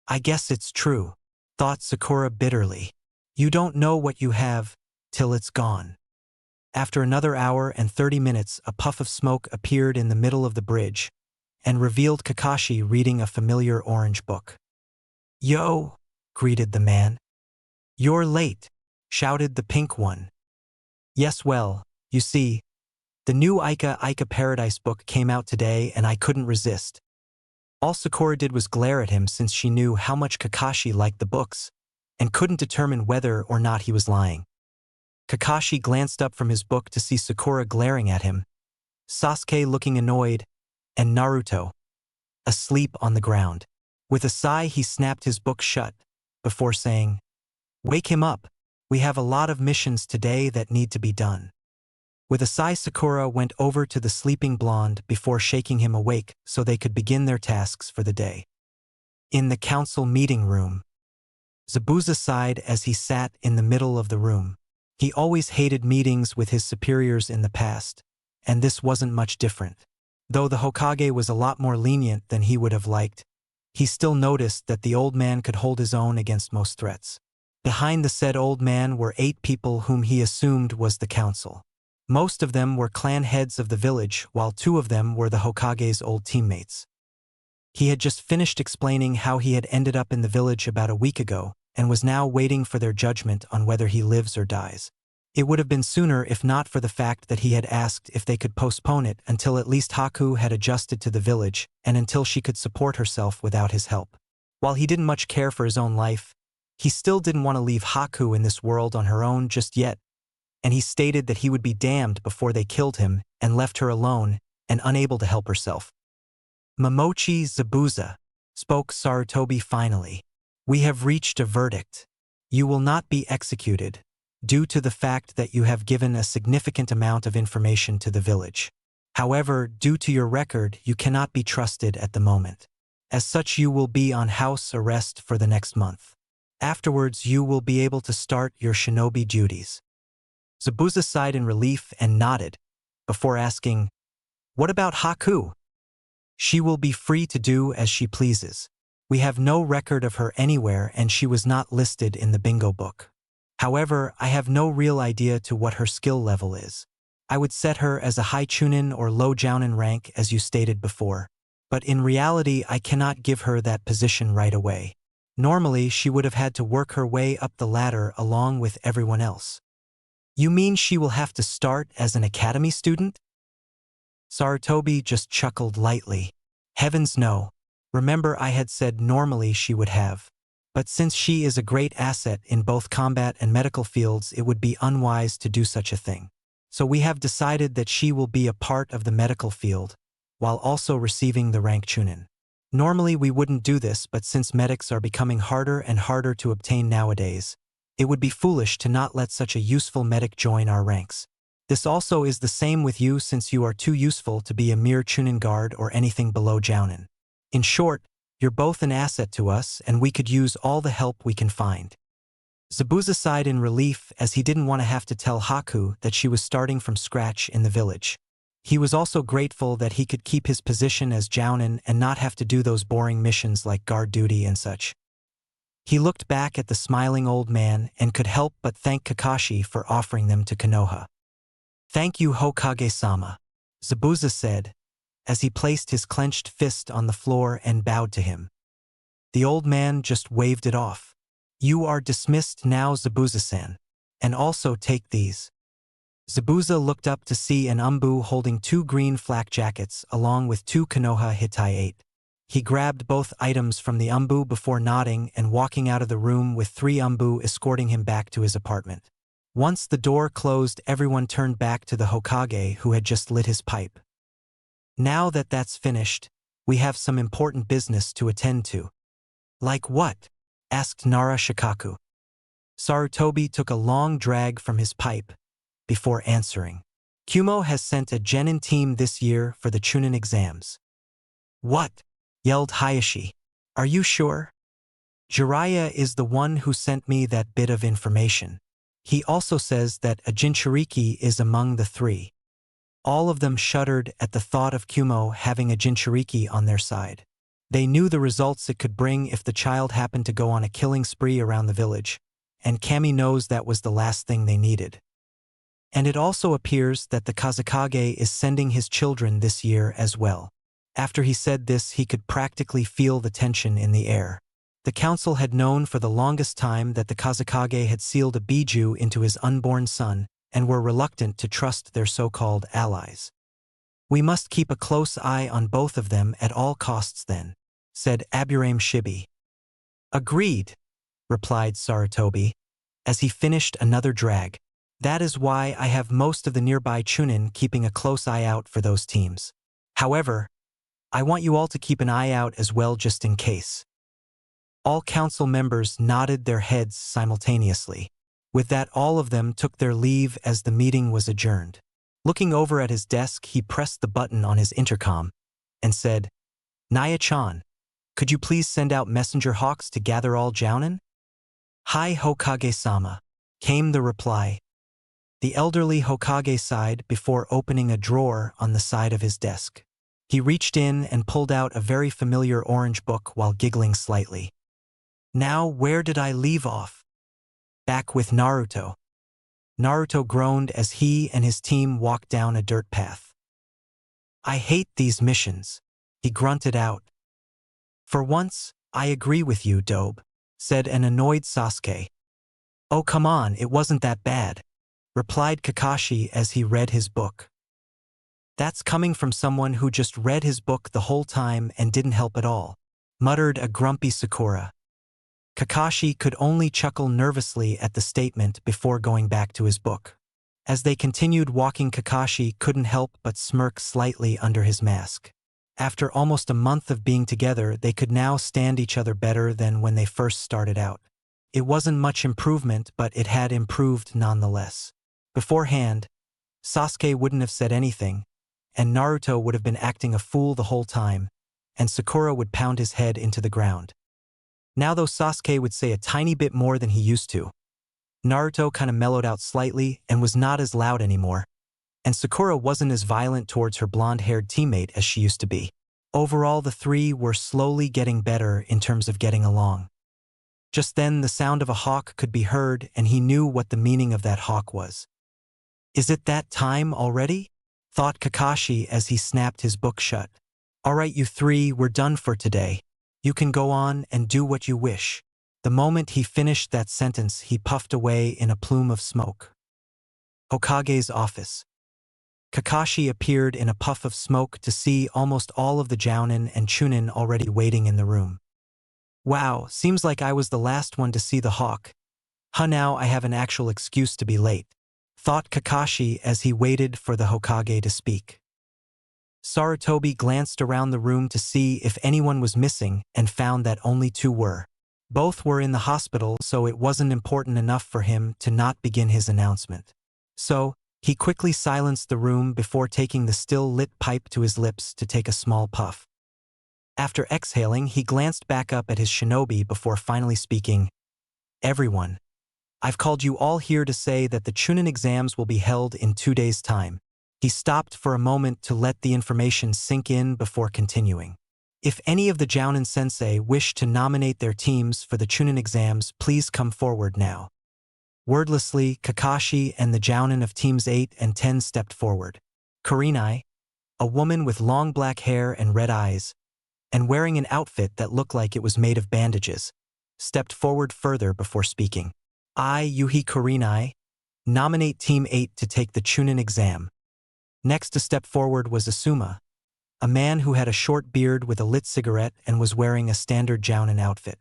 S1: "I guess it's true," thought Sakura bitterly. "You don't know what you have till it's gone." After another hour and 30 minutes, a puff of smoke appeared in the middle of the bridge and revealed Kakashi reading a familiar orange book. "Yo!" greeted the man. "You're late," shouted the pink one. "Yes, well, you see, the new Ica Paradise book came out today and I couldn't resist." All Sakura did was glare at him, since she knew how much Kakashi liked the books and couldn't determine whether or not he was lying. Kakashi glanced up from his book to see Sakura glaring at him, Sasuke looking annoyed, and Naruto asleep on the ground. With a sigh, he snapped his book shut before saying, "Wake him up. We have a lot of missions today that need to be done." With a sigh, Sakura went over to the sleeping blonde before shaking him awake so they could begin their tasks for the day. In the council meeting room, Zabuza sighed as he sat in the middle of the room. He always hated meetings with his superiors in the past, and this wasn't much different. Though the Hokage was a lot more lenient than he would have liked, he still noticed that the old man could hold his own against most threats. Behind the said old man were 8 people whom he assumed was the council. Most of them were clan heads of the village, while 2 of them were the Hokage's old teammates. He had just finished explaining how he had ended up in the village about a week ago, and was now waiting for their judgment on whether he lives or dies. It would have been sooner if not for the fact that he had asked if they could postpone it until at least Haku had adjusted to the village and until she could support herself without his help. While he didn't much care for his own life, he still didn't want to leave Haku in this world on her own just yet, and he stated that he would be damned before they killed him and left her alone and unable to help herself. "Momochi Zabuza," spoke Sarutobi finally. "We have reached a verdict. You will not be executed, due to the fact that you have given a significant amount of information to the village. However, due to your record, you cannot be trusted at the moment. As such, you will be on house arrest for the next month. Afterwards, you will be able to start your shinobi duties." Zabuza sighed in relief and nodded, before asking, "What about Haku?" "She will be free to do as she pleases. We have no record of her anywhere and she was not listed in the bingo book. However, I have no real idea to what her skill level is. I would set her as a high chunin or low jounin rank as you stated before. But in reality, I cannot give her that position right away. Normally, she would have had to work her way up the ladder along with everyone else." "You mean she will have to start as an academy student?" Sarutobi just chuckled lightly. "Heavens no. Remember, I had said normally she would have. But since she is a great asset in both combat and medical fields, it would be unwise to do such a thing. So we have decided that she will be a part of the medical field, while also receiving the rank chunin. Normally we wouldn't do this, but since medics are becoming harder and harder to obtain nowadays, it would be foolish to not let such a useful medic join our ranks. This also is the same with you, since you are too useful to be a mere chunin guard or anything below jounin. In short, you're both an asset to us and we could use all the help we can find." Zabuza sighed in relief, as he didn't want to have to tell Haku that she was starting from scratch in the village. He was also grateful that he could keep his position as jounin and not have to do those boring missions like guard duty and such. He looked back at the smiling old man and could help but thank Kakashi for offering them to Konoha. "Thank you, Hokage-sama," Zabuza said, as he placed his clenched fist on the floor and bowed to him. The old man just waved it off. "You are dismissed now, Zabuza-san. And also take these." Zabuza looked up to see an umbu holding 2 green flak jackets along with 2 Konoha Hitai 8. He grabbed both items from the umbu before nodding and walking out of the room with 3 umbu escorting him back to his apartment. Once the door closed, everyone turned back to the Hokage, who had just lit his pipe. "Now that that's finished, we have some important business to attend to." "Like what?" asked Nara Shikaku. Sarutobi took a long drag from his pipe before answering. "Kumo has sent a genin team this year for the chunin exams." "What?" yelled Hayashi. "Are you sure?" "Jiraiya is the one who sent me that bit of information. He also says that a Jinchuriki is among the 3. All of them shuddered at the thought of Kumo having a Jinchuriki on their side. They knew the results it could bring if the child happened to go on a killing spree around the village, and Kami knows that was the last thing they needed. And it also appears that the Kazekage is sending his children this year as well. After he said this, he could practically feel the tension in the air. The council had known for the longest time that the Kazekage had sealed a Biju into his unborn son, and were reluctant to trust their so-called allies. "We must keep a close eye on both of them at all costs then," said Aburame Shibi. "Agreed," replied Sarutobi, as he finished another drag. "That is why I have most of the nearby chunin keeping a close eye out for those teams. However, I want you all to keep an eye out as well, just in case." All council members nodded their heads simultaneously. With that, all of them took their leave as the meeting was adjourned. Looking over at his desk, he pressed the button on his intercom and said, "Naya-chan, could you please send out messenger hawks to gather all jounin?" "Hi, Hokage-sama," came the reply. The elderly Hokage sighed before opening a drawer on the side of his desk. He reached in and pulled out a very familiar orange book while giggling slightly. Now, where did I leave off? Back with Naruto. Naruto groaned as he and his team walked down a dirt path. I hate these missions, he grunted out. For once, I agree with you, Dobe, said an annoyed Sasuke. Oh come on, it wasn't that bad, replied Kakashi as he read his book. That's coming from someone who just read his book the whole time and didn't help at all, muttered a grumpy Sakura. Kakashi could only chuckle nervously at the statement before going back to his book. As they continued walking, Kakashi couldn't help but smirk slightly under his mask. After almost a month of being together, they could now stand each other better than when they first started out. It wasn't much improvement, but it had improved nonetheless. Beforehand, Sasuke wouldn't have said anything, and Naruto would have been acting a fool the whole time, and Sakura would pound his head into the ground. Now though Sasuke would say a tiny bit more than he used to, Naruto kinda mellowed out slightly and was not as loud anymore, and Sakura wasn't as violent towards her blonde-haired teammate as she used to be. Overall, the three were slowly getting better in terms of getting along. Just then, the sound of a hawk could be heard, and he knew what the meaning of that hawk was. Is it that time already? Thought Kakashi as he snapped his book shut. All right, you three, we're done for today. You can go on and do what you wish. The moment he finished that sentence, he puffed away in a plume of smoke. Hokage's office. Kakashi appeared in a puff of smoke to see almost all of the Jounin and Chunin already waiting in the room. Wow, seems like I was the last one to see the hawk. Now I have an actual excuse to be late, thought Kakashi as he waited for the Hokage to speak. Sarutobi glanced around the room to see if anyone was missing and found that only two were. Both were in the hospital, so it wasn't important enough for him to not begin his announcement. So, he quickly silenced the room before taking the still-lit pipe to his lips to take a small puff. After exhaling, he glanced back up at his shinobi before finally speaking. Everyone, I've called you all here to say that the Chunin exams will be held in 2 days' time. He stopped for a moment to let the information sink in before continuing. If any of the Jounin sensei wish to nominate their teams for the Chunin exams, please come forward now. Wordlessly, Kakashi and the Jounin of teams 8 and 10 stepped forward. Kurenai, a woman with long black hair and red eyes, and wearing an outfit that looked like it was made of bandages, stepped forward further before speaking. I, Yuhi Kurenai, nominate Team 8 to take the Chunin exam. Next to step forward was Asuma, a man who had a short beard with a lit cigarette and was wearing a standard Jounin outfit.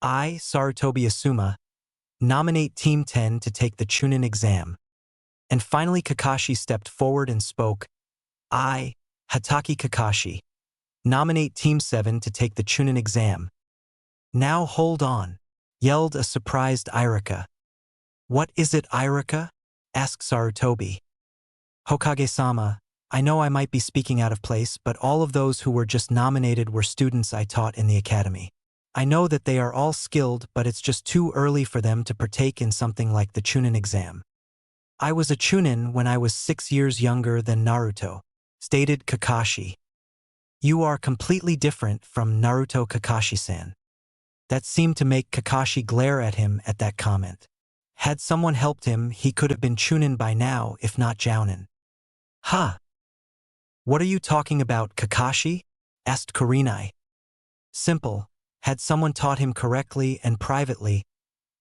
S1: I, Sarutobi Asuma, nominate Team 10 to take the Chunin exam. And finally Kakashi stepped forward and spoke. I, Hatake Kakashi, nominate Team 7 to take the Chunin exam. Now hold on, yelled a surprised Irika. What is it, Irika? Asked Sarutobi. Hokage-sama, I know I might be speaking out of place, but all of those who were just nominated were students I taught in the academy. I know that they are all skilled, but it's just too early for them to partake in something like the Chunin exam. I was a Chunin when I was 6 years younger than Naruto, stated Kakashi. You are completely different from Naruto, Kakashi-san. That seemed to make Kakashi glare at him at that comment. Had someone helped him, he could have been Chunin by now, if not Jounin. Huh? What are you talking about, Kakashi? Asked Kurenai. Simple. Had someone taught him correctly and privately,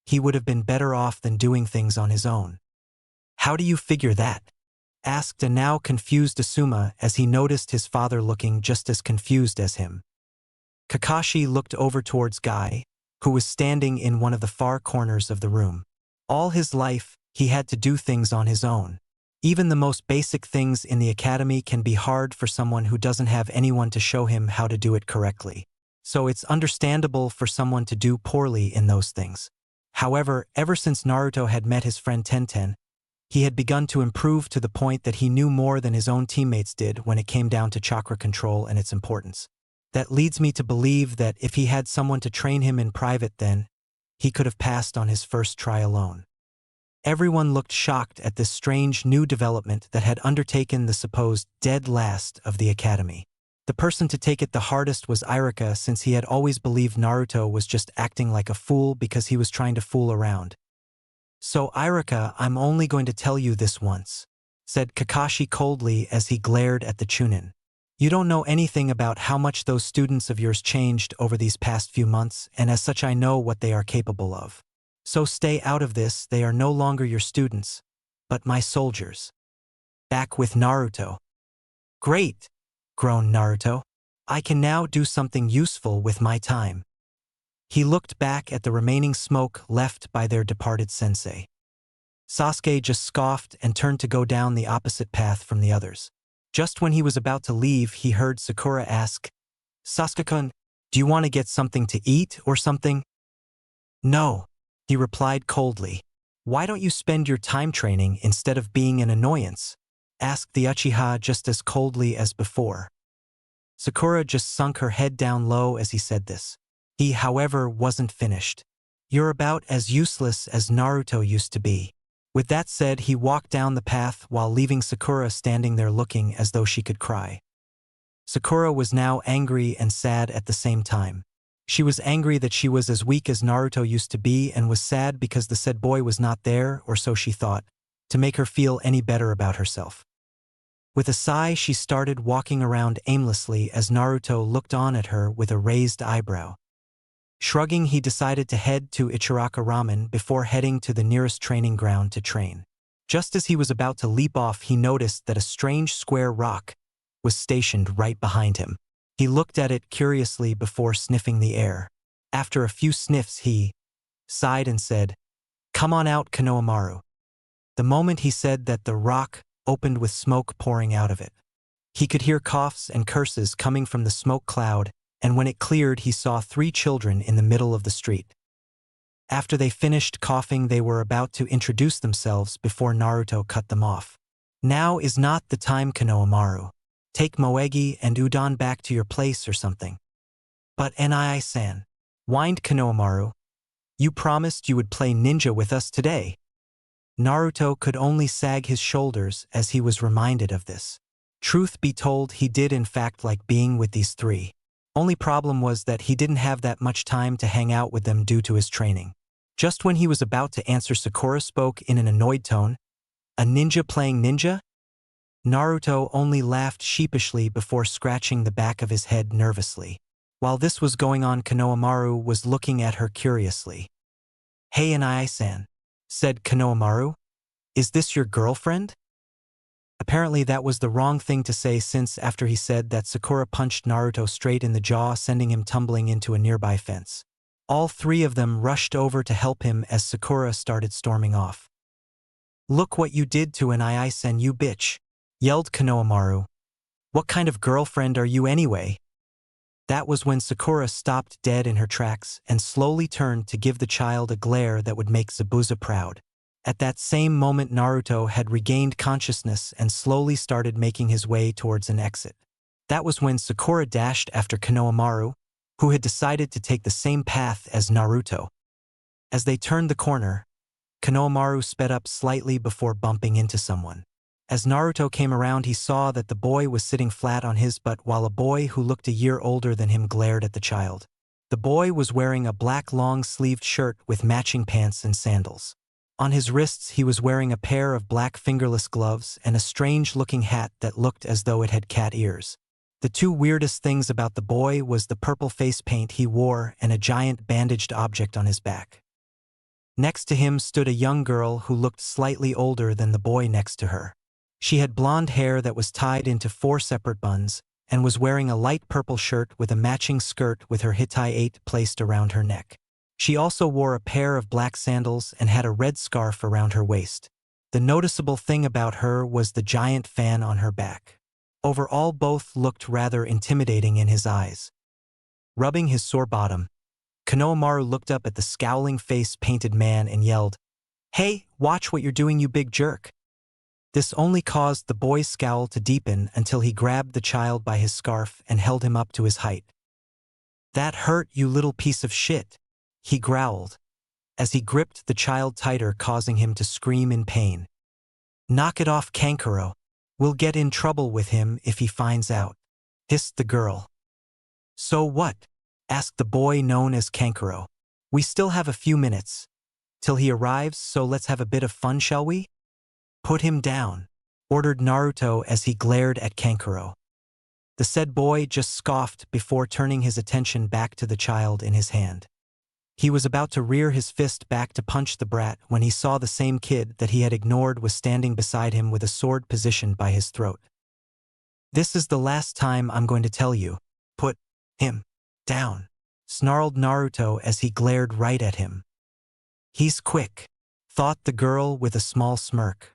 S1: he would have been better off than doing things on his own. How do you figure that? Asked a now confused Asuma as he noticed his father looking just as confused as him. Kakashi looked over towards Guy, who was standing in one of the far corners of the room. All his life, he had to do things on his own. Even the most basic things in the academy can be hard for someone who doesn't have anyone to show him how to do it correctly. So it's understandable for someone to do poorly in those things. However, ever since Naruto had met his friend Tenten, he had begun to improve to the point that he knew more than his own teammates did when it came down to chakra control and its importance. That leads me to believe that if he had someone to train him in private, then he could have passed on his first try alone. Everyone looked shocked at this strange new development that had undertaken the supposed dead last of the academy. The person to take it the hardest was Irika, since he had always believed Naruto was just acting like a fool because he was trying to fool around. "So Irika, I'm only going to tell you this once," said Kakashi coldly as he glared at the Chunin. "You don't know anything about how much those students of yours changed over these past few months, and as such I know what they are capable of. So stay out of this, they are no longer your students, but my soldiers. Back with Naruto." "Great!" groaned Naruto. "I can now do something useful with my time." He looked back at the remaining smoke left by their departed sensei. Sasuke just scoffed and turned to go down the opposite path from the others. Just when he was about to leave, he heard Sakura ask, "Sasuke-kun, do you want to get something to eat or something?" "No," he replied coldly. "Why don't you spend your time training instead of being an annoyance?" asked the Uchiha just as coldly as before. Sakura just sunk her head down low as he said this. He, however, wasn't finished. "You're about as useless as Naruto used to be." With that said, he walked down the path while leaving Sakura standing there looking as though she could cry. Sakura was now angry and sad at the same time. She was angry that she was as weak as Naruto used to be, and was sad because the said boy was not there, or so she thought, to make her feel any better about herself. With a sigh, she started walking around aimlessly as Naruto looked on at her with a raised eyebrow. Shrugging, he decided to head to Ichiraka Ramen before heading to the nearest training ground to train. Just as he was about to leap off, he noticed that a strange square rock was stationed right behind him. He looked at it curiously before sniffing the air. After a few sniffs, he sighed and said, "Come on out, Konohamaru." The moment he said that, the rock opened with smoke pouring out of it. He could hear coughs and curses coming from the smoke cloud, and when it cleared, he saw 3 children in the middle of the street. After they finished coughing, they were about to introduce themselves before Naruto cut them off. "Now is not the time, Konohamaru. Take Moegi and Udon back to your place or something." "But Nii-san," whined Konohamaru, "you promised you would play ninja with us today." Naruto could only sag his shoulders as he was reminded of this. Truth be told, he did in fact like being with these 3. Only problem was that he didn't have that much time to hang out with them due to his training. Just when he was about to answer, Sakura spoke in an annoyed tone, "A ninja playing ninja?" Naruto only laughed sheepishly before scratching the back of his head nervously. While this was going on, Konohamaru was looking at her curiously. "Hey Nii-san," said Konohamaru, "is this your girlfriend?" Apparently that was the wrong thing to say, since after he said that, Sakura punched Naruto straight in the jaw, sending him tumbling into a nearby fence. All 3 of them rushed over to help him as Sakura started storming off. "Look what you did to Nii-san, you bitch," yelled Konohamaru. "What kind of girlfriend are you anyway?" That was when Sakura stopped dead in her tracks and slowly turned to give the child a glare that would make Zabuza proud. At that same moment, Naruto had regained consciousness and slowly started making his way towards an exit. That was when Sakura dashed after Konohamaru, who had decided to take the same path as Naruto. As they turned the corner, Konohamaru sped up slightly before bumping into someone. As Naruto came around, he saw that the boy was sitting flat on his butt while a boy who looked a year older than him glared at the child. The boy was wearing a black long-sleeved shirt with matching pants and sandals. On his wrists, he was wearing a pair of black fingerless gloves and a strange-looking hat that looked as though it had cat ears. The 2 weirdest things about the boy was the purple face paint he wore and a giant bandaged object on his back. Next to him stood a young girl who looked slightly older than the boy next to her. She had blonde hair that was tied into 4 separate buns, and was wearing a light purple shirt with a matching skirt with her hitai-8 placed around her neck. She also wore a pair of black sandals and had a red scarf around her waist. The noticeable thing about her was the giant fan on her back. Overall, both looked rather intimidating in his eyes. Rubbing his sore bottom, Konohamaru looked up at the scowling face-painted man and yelled, "Hey, watch what you're doing, you big jerk." This only caused the boy's scowl to deepen until he grabbed the child by his scarf and held him up to his height. "That hurt, you little piece of shit," he growled, as he gripped the child tighter, causing him to scream in pain. "Knock it off, Kankuro. We'll get in trouble with him if he finds out." hissed the girl. So what? Asked the boy known as Kankuro. We still have a few minutes till he arrives, so let's have a bit of fun, shall we? Put him down, ordered Naruto as he glared at Kankuro. The said boy just scoffed before turning his attention back to the child in his hand. He was about to rear his fist back to punch the brat when he saw the same kid that he had ignored was standing beside him with a sword positioned by his throat. This is the last time I'm going to tell you. Put him down, snarled Naruto as he glared right at him. He's quick, thought the girl with a small smirk.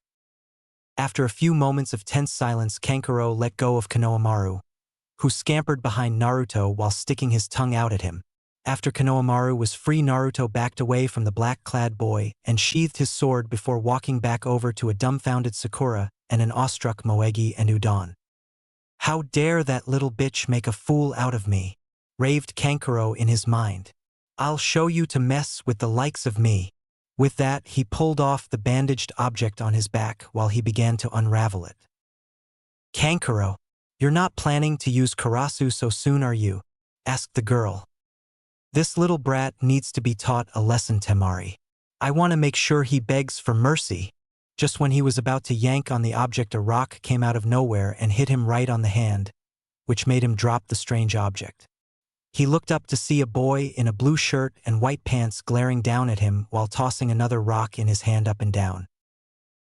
S1: After a few moments of tense silence, Kankuro let go of Konohamaru, who scampered behind Naruto while sticking his tongue out at him. After Konohamaru was free, Naruto backed away from the black-clad boy and sheathed his sword before walking back over to a dumbfounded Sakura and an awestruck Moegi and Udon. How dare that little bitch make a fool out of me, raved Kankuro in his mind. I'll show you to mess with the likes of me. With that, he pulled off the bandaged object on his back while he began to unravel it. Kankuro, you're not planning to use Karasu so soon, are you? Asked the girl. This little brat needs to be taught a lesson, Temari. I want to make sure he begs for mercy. Just when he was about to yank on the object, a rock came out of nowhere and hit him right on the hand, which made him drop the strange object. He looked up to see a boy in a blue shirt and white pants glaring down at him while tossing another rock in his hand up and down.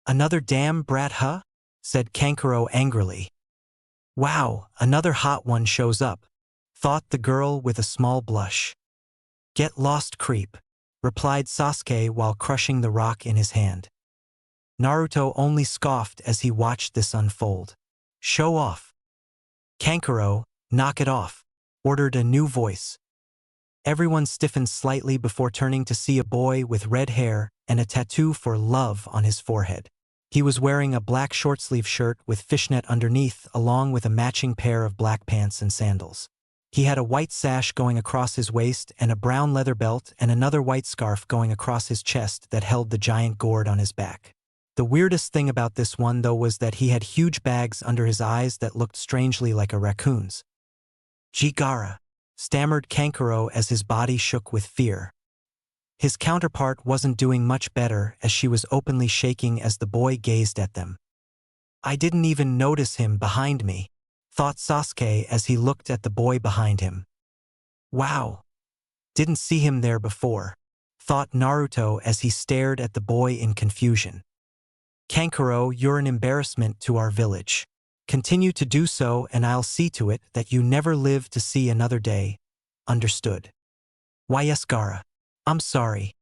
S1: Another damn brat, huh? Said Kankuro angrily. Wow, another hot one shows up, thought the girl with a small blush. Get lost, creep, replied Sasuke while crushing the rock in his hand. Naruto only scoffed as he watched this unfold. Show off. Kankuro, knock it off, ordered a new voice. Everyone stiffened slightly before turning to see a boy with red hair and a tattoo for love on his forehead. He was wearing a black short-sleeve shirt with fishnet underneath, along with a matching pair of black pants and sandals. He had a white sash going across his waist and a brown leather belt and another white scarf going across his chest that held the giant gourd on his back. The weirdest thing about this one, though, was that he had huge bags under his eyes that looked strangely like a raccoon's. Jigara, stammered Kankuro as his body shook with fear. His counterpart wasn't doing much better as she was openly shaking as the boy gazed at them. I didn't even notice him behind me, thought Sasuke as he looked at the boy behind him. Wow. Didn't see him there before, thought Naruto as he stared at the boy in confusion. Kankuro, you're an embarrassment to our village. Continue to do so and I'll see to it that you never live to see another day. Understood? Why, yes, Gaara. I'm sorry.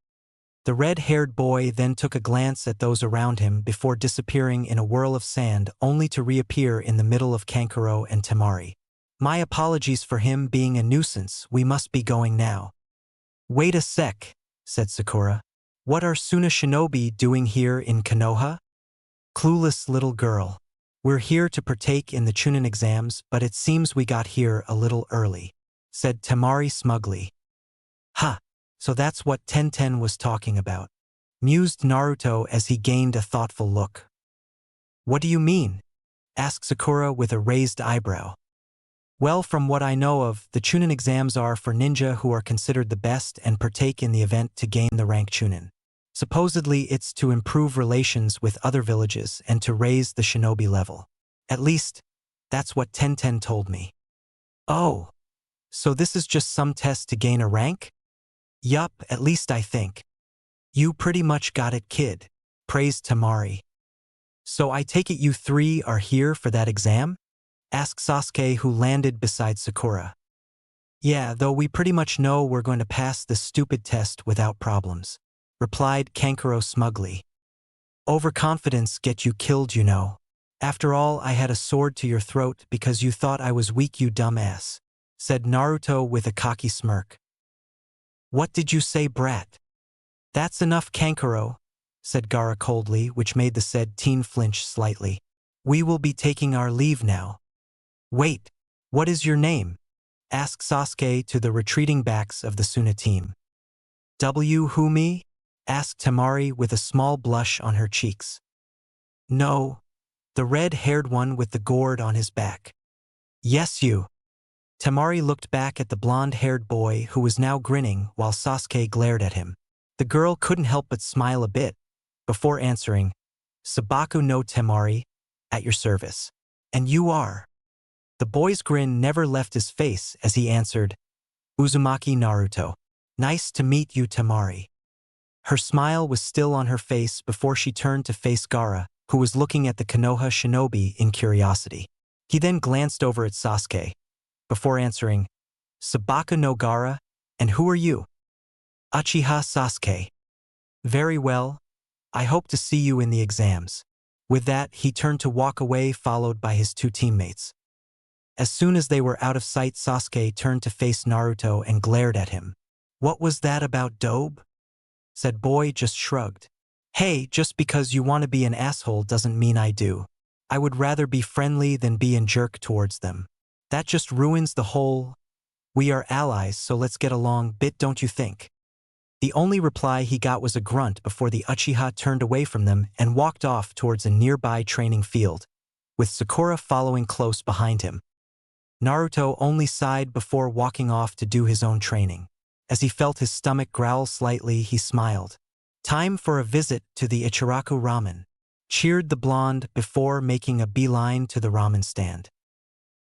S1: The red-haired boy then took a glance at those around him before disappearing in a whirl of sand only to reappear in the middle of Kankuro and Temari. My apologies for him being a nuisance, we must be going now. Wait a sec, said Sakura. What are Suna Shinobi doing here in Konoha? Clueless little girl. We're here to partake in the Chunin exams, but it seems we got here a little early, said Temari smugly. Ha! So that's what Tenten was talking about, mused Naruto as he gained a thoughtful look. What do you mean? Asked Sakura with a raised eyebrow. Well, from what I know of, the Chunin exams are for ninja who are considered the best and partake in the event to gain the rank Chunin. Supposedly it's to improve relations with other villages and to raise the shinobi level. At least, that's what Tenten told me. Oh, so this is just some test to gain a rank? Yup, at least I think. You pretty much got it, kid, praised Temari. So I take it you three are here for that exam? Asked Sasuke, who landed beside Sakura. Yeah, though we pretty much know we're going to pass this stupid test without problems, replied Kankuro smugly. Overconfidence get you killed, you know. After all, I had a sword to your throat because you thought I was weak, you dumbass, said Naruto with a cocky smirk. What did you say, brat? That's enough, Kankuro, said Gaara coldly, which made the said teen flinch slightly. We will be taking our leave now. Wait, what is your name? Asked Sasuke to the retreating backs of the Suna team. Who, me? Asked Temari with a small blush on her cheeks. No, the red-haired one with the gourd on his back. Yes, you, Temari looked back at the blonde-haired boy who was now grinning while Sasuke glared at him. The girl couldn't help but smile a bit before answering, "Sabaku no Temari, at your service." "And you are?" The boy's grin never left his face as he answered, "Uzumaki Naruto. Nice to meet you, Temari." Her smile was still on her face before she turned to face Gaara, who was looking at the Konoha shinobi in curiosity. He then glanced over at Sasuke before answering, "Sabaku no Gaara, and who are you?" "Uchiha Sasuke." "Very well. I hope to see you in the exams." With that, he turned to walk away, followed by his two teammates. As soon as they were out of sight, Sasuke turned to face Naruto and glared at him. "What was that about, Dobe?" said boy just shrugged. "Hey, just because you want to be an asshole doesn't mean I do. I would rather be friendly than be a jerk towards them. That just ruins the whole, we are allies so let's get along bit, don't you think?" The only reply he got was a grunt before the Uchiha turned away from them and walked off towards a nearby training field, with Sakura following close behind him. Naruto only sighed before walking off to do his own training. As he felt his stomach growl slightly, he smiled. "Time for a visit to the Ichiraku Ramen," cheered the blonde before making a beeline to the ramen stand.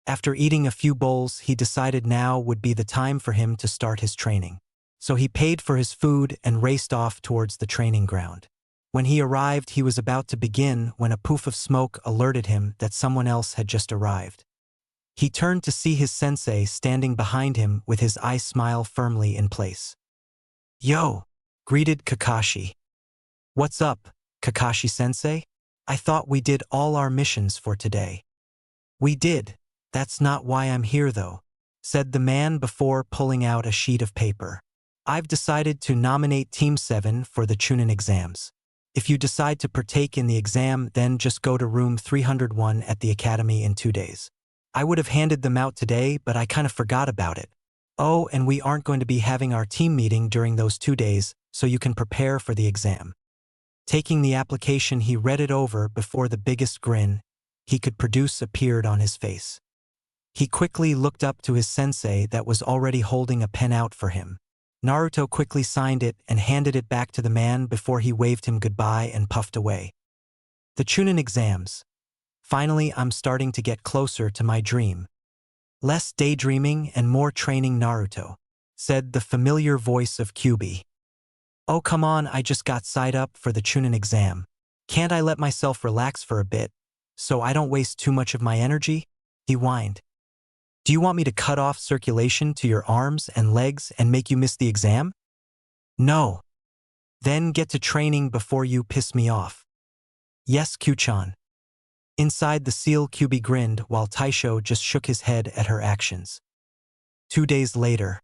S1: After eating a few bowls, he decided now would be the time for him to start his training. So he paid for his food and raced off towards the training ground. When he arrived, he was about to begin when a poof of smoke alerted him that someone else had just arrived. He turned to see his sensei standing behind him with his eye smile firmly in place. "Yo!" greeted Kakashi. "What's up, Kakashi-sensei? I thought we did all our missions for today." "We did. That's not why I'm here though," said the man before pulling out a sheet of paper. "I've decided to nominate Team 7 for the Chunin exams. If you decide to partake in the exam, then just go to room 301 at the academy in 2 days. I would have handed them out today, but I kind of forgot about it. Oh, and we aren't going to be having our team meeting during those 2 days, so you can prepare for the exam." Taking the application, he read it over before the biggest grin he could produce appeared on his face. He quickly looked up to his sensei that was already holding a pen out for him. Naruto quickly signed it and handed it back to the man before he waved him goodbye and puffed away. The Chunin exams. Finally, I'm starting to get closer to my dream. Less daydreaming and more training, Naruto, said the familiar voice of Kyuubi. Oh come on, I just got signed up for the Chunin exam. Can't I let myself relax for a bit, so I don't waste too much of my energy? He whined. Do you want me to cut off circulation to your arms and legs and make you miss the exam? No. Then get to training before you piss me off. Yes, Q-chan. Inside the seal, Kyuubi grinned while Taisho just shook his head at her actions. 2 days later.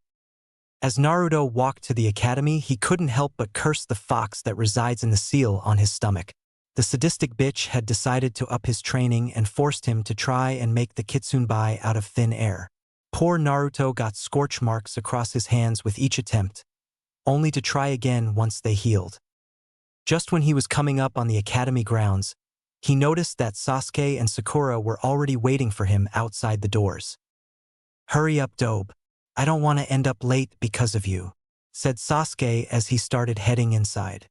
S1: As Naruto walked to the academy, he couldn't help but curse the fox that resides in the seal on his stomach. The sadistic bitch had decided to up his training and forced him to try and make the Kitsunbai out of thin air. Poor Naruto got scorch marks across his hands with each attempt, only to try again once they healed. Just when he was coming up on the academy grounds, he noticed that Sasuke and Sakura were already waiting for him outside the doors. Hurry up, Dobe. I don't want to end up late because of you, said Sasuke as he started heading inside.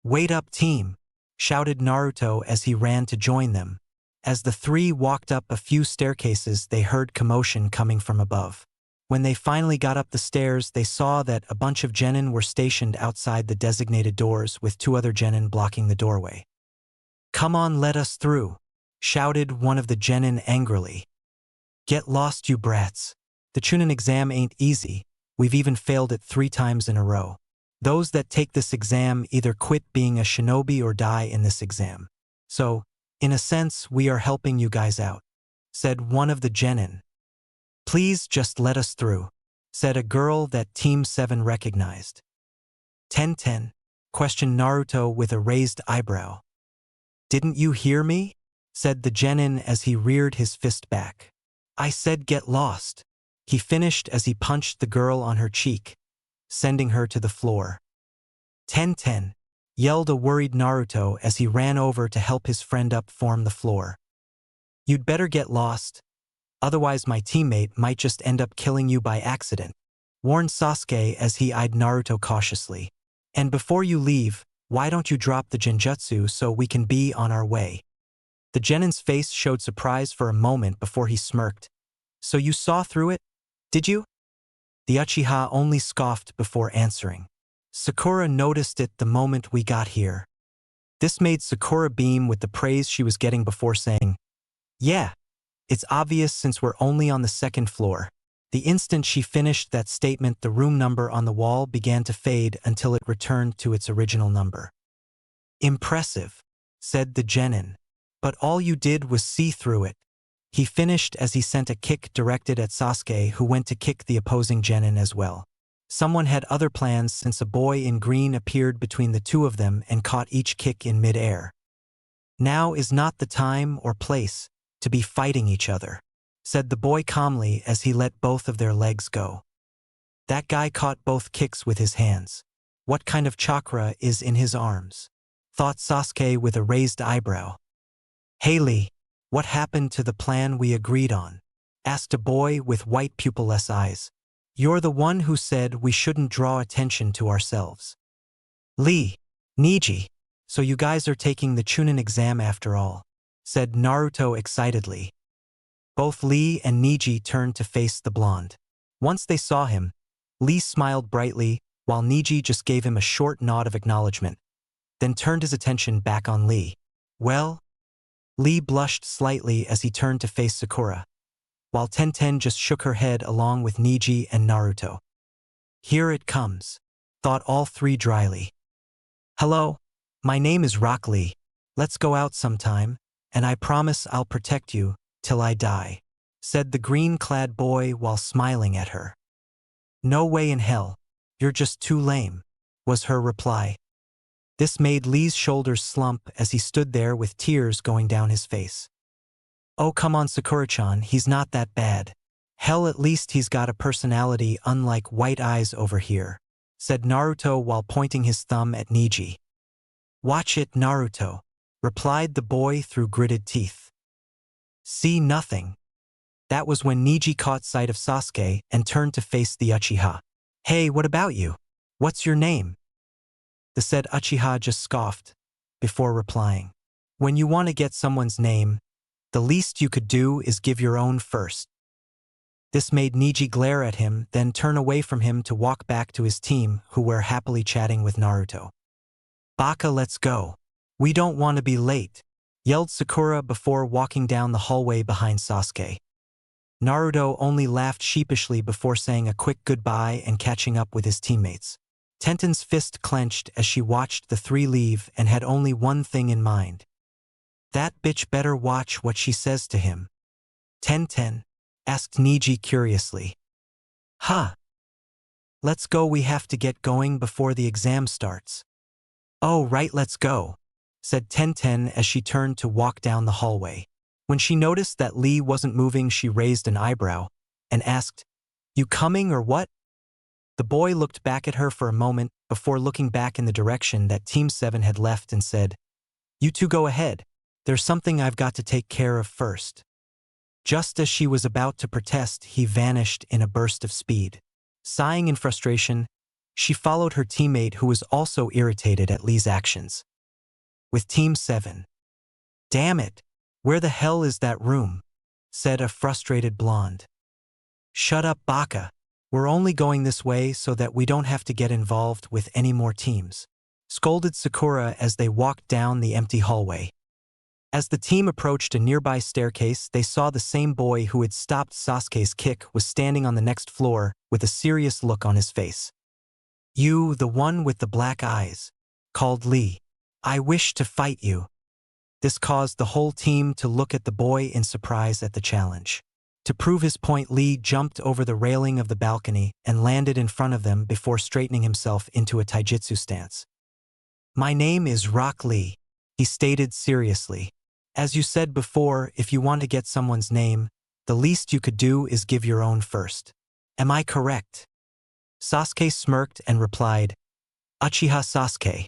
S1: Wait up, team, shouted Naruto as he ran to join them. As the three walked up a few staircases, they heard commotion coming from above. When they finally got up the stairs, they saw that a bunch of genin were stationed outside the designated doors with 2 other genin blocking the doorway. Come on, let us through, shouted one of the genin angrily. Get lost, you brats. The Chunin exam ain't easy. We've even failed it 3 times in a row. Those that take this exam either quit being a shinobi or die in this exam. So, in a sense, we are helping you guys out, said one of the genin. Please just let us through, said a girl that Team 7 recognized. 10-10, questioned Naruto with a raised eyebrow. Didn't you hear me? Said the genin as he reared his fist back. I said get lost. He finished as he punched the girl on her cheek, sending her to the floor. 10-10, yelled a worried Naruto as he ran over to help his friend up from the floor. You'd better get lost. Otherwise my teammate might just end up killing you by accident, warned Sasuke as he eyed Naruto cautiously. And before you leave, why don't you drop the genjutsu so we can be on our way? The genin's face showed surprise for a moment before he smirked. So you saw through it, did you? The Uchiha only scoffed before answering. Sakura noticed it the moment we got here. This made Sakura beam with the praise she was getting before saying, yeah, it's obvious since we're only on the second floor. The instant she finished that statement, the room number on the wall began to fade until it returned to its original number. Impressive, said the genin. But all you did was see through it. He finished as he sent a kick directed at Sasuke, who went to kick the opposing genin as well. Someone had other plans since a boy in green appeared between the two of them and caught each kick in mid-air. Now is not the time or place to be fighting each other, said the boy calmly as he let both of their legs go. That guy caught both kicks with his hands. What kind of chakra is in his arms? Thought Sasuke with a raised eyebrow. Hey Lee, what happened to the plan we agreed on? Asked a boy with white pupilless eyes. You're the one who said we shouldn't draw attention to ourselves. Lee, Niji, so you guys are taking the Chunin exam after all, said Naruto excitedly. Both Lee and Niji turned to face the blonde. Once they saw him, Lee smiled brightly, while Niji just gave him a short nod of acknowledgement, then turned his attention back on Lee. Well? Lee blushed slightly as he turned to face Sakura, while Tenten just shook her head along with Niji and Naruto. Here it comes, thought all three dryly. Hello, my name is Rock Lee. Let's go out sometime, and I promise I'll protect you till I die, said the green-clad boy while smiling at her. No way in hell, you're just too lame, was her reply. This made Lee's shoulders slump as he stood there with tears going down his face. Oh come on Sakura-chan, he's not that bad. Hell, at least he's got a personality unlike White Eyes over here, said Naruto while pointing his thumb at Niji. Watch it, Naruto, replied the boy through gritted teeth. See nothing. That was when Niji caught sight of Sasuke and turned to face the Uchiha. Hey, what about you? What's your name? The said Uchiha just scoffed, before replying. When you want to get someone's name, the least you could do is give your own first. This made Niji glare at him, then turn away from him to walk back to his team, who were happily chatting with Naruto. Baka, let's go. We don't want to be late, yelled Sakura before walking down the hallway behind Sasuke. Naruto only laughed sheepishly before saying a quick goodbye and catching up with his teammates. Tenten's fist clenched as she watched the three leave and had only one thing in mind. That bitch better watch what she says to him. Tenten, asked Niji curiously. Huh. Let's go, we have to get going before the exam starts. Oh right, let's go, said Tenten as she turned to walk down the hallway. When she noticed that Lee wasn't moving, she raised an eyebrow and asked, You coming or what? The boy looked back at her for a moment before looking back in the direction that Team 7 had left and said, You two go ahead. There's something I've got to take care of first. Just as she was about to protest, he vanished in a burst of speed. Sighing in frustration, she followed her teammate, who was also irritated at Lee's actions. With Team 7. Damn it! Where the hell is that room? Said a frustrated blonde. Shut up, Baka. We're only going this way so that we don't have to get involved with any more teams, scolded Sakura as they walked down the empty hallway. As the team approached a nearby staircase, they saw the same boy who had stopped Sasuke's kick was standing on the next floor with a serious look on his face. You, the one with the black eyes, called Lee. I wish to fight you. This caused the whole team to look at the boy in surprise at the challenge. To prove his point, Lee jumped over the railing of the balcony and landed in front of them before straightening himself into a taijutsu stance. My name is Rock Lee, he stated seriously. As you said before, if you want to get someone's name, the least you could do is give your own first. Am I correct? Sasuke smirked and replied, Uchiha Sasuke.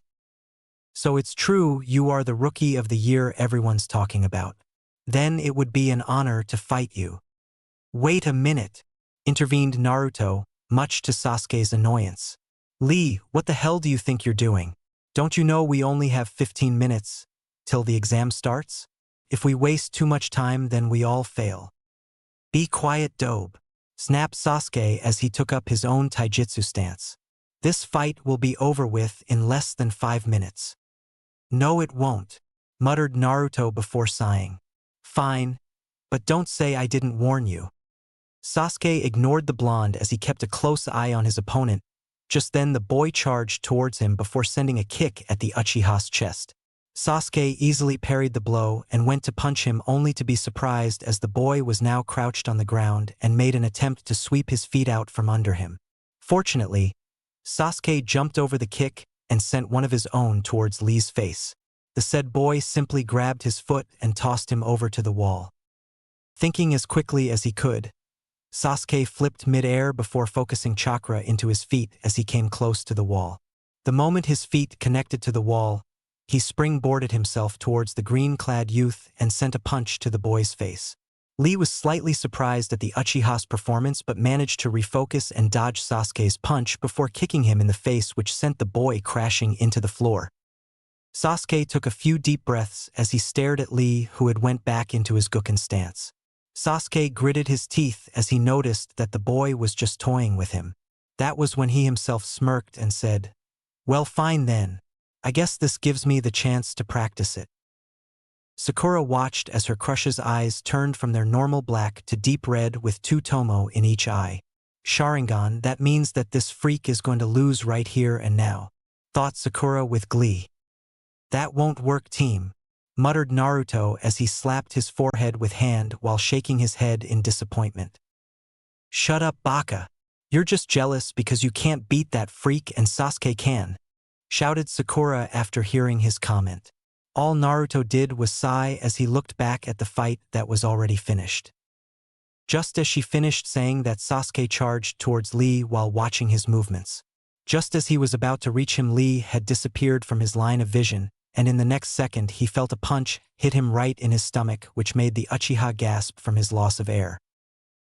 S1: So it's true you are the rookie of the year everyone's talking about. Then it would be an honor to fight you. Wait a minute, intervened Naruto, much to Sasuke's annoyance. Lee, what the hell do you think you're doing? Don't you know we only have 15 minutes till the exam starts? If we waste too much time, then we all fail. Be quiet, Dobe, snapped Sasuke as he took up his own taijutsu stance. This fight will be over with in less than 5 minutes. No, it won't, muttered Naruto before sighing. Fine, but don't say I didn't warn you. Sasuke ignored the blonde as he kept a close eye on his opponent. Just then the boy charged towards him before sending a kick at the Uchiha's chest. Sasuke easily parried the blow and went to punch him only to be surprised as the boy was now crouched on the ground and made an attempt to sweep his feet out from under him. Fortunately, Sasuke jumped over the kick and sent one of his own towards Lee's face. The said boy simply grabbed his foot and tossed him over to the wall. Thinking as quickly as he could, Sasuke flipped mid-air before focusing chakra into his feet as he came close to the wall. The moment his feet connected to the wall, he springboarded himself towards the green-clad youth and sent a punch to the boy's face. Lee was slightly surprised at the Uchiha's performance but managed to refocus and dodge Sasuke's punch before kicking him in the face, which sent the boy crashing into the floor. Sasuke took a few deep breaths as he stared at Lee, who had went back into his Gukken stance. Sasuke gritted his teeth as he noticed that the boy was just toying with him. That was when he himself smirked and said, "Well, fine then. I guess this gives me the chance to practice it." Sakura watched as her crush's eyes turned from their normal black to deep red with 2 tomo in each eye. Sharingan, that means that this freak is going to lose right here and now, thought Sakura with glee. That won't work, team, muttered Naruto as he slapped his forehead with hand while shaking his head in disappointment. Shut up, Baka. You're just jealous because you can't beat that freak and Sasuke can, shouted Sakura after hearing his comment. All Naruto did was sigh as he looked back at the fight that was already finished. Just as she finished saying that, Sasuke charged towards Lee while watching his movements. Just as he was about to reach him, Lee had disappeared from his line of vision, and in the next second he felt a punch hit him right in his stomach, which made the Uchiha gasp from his loss of air.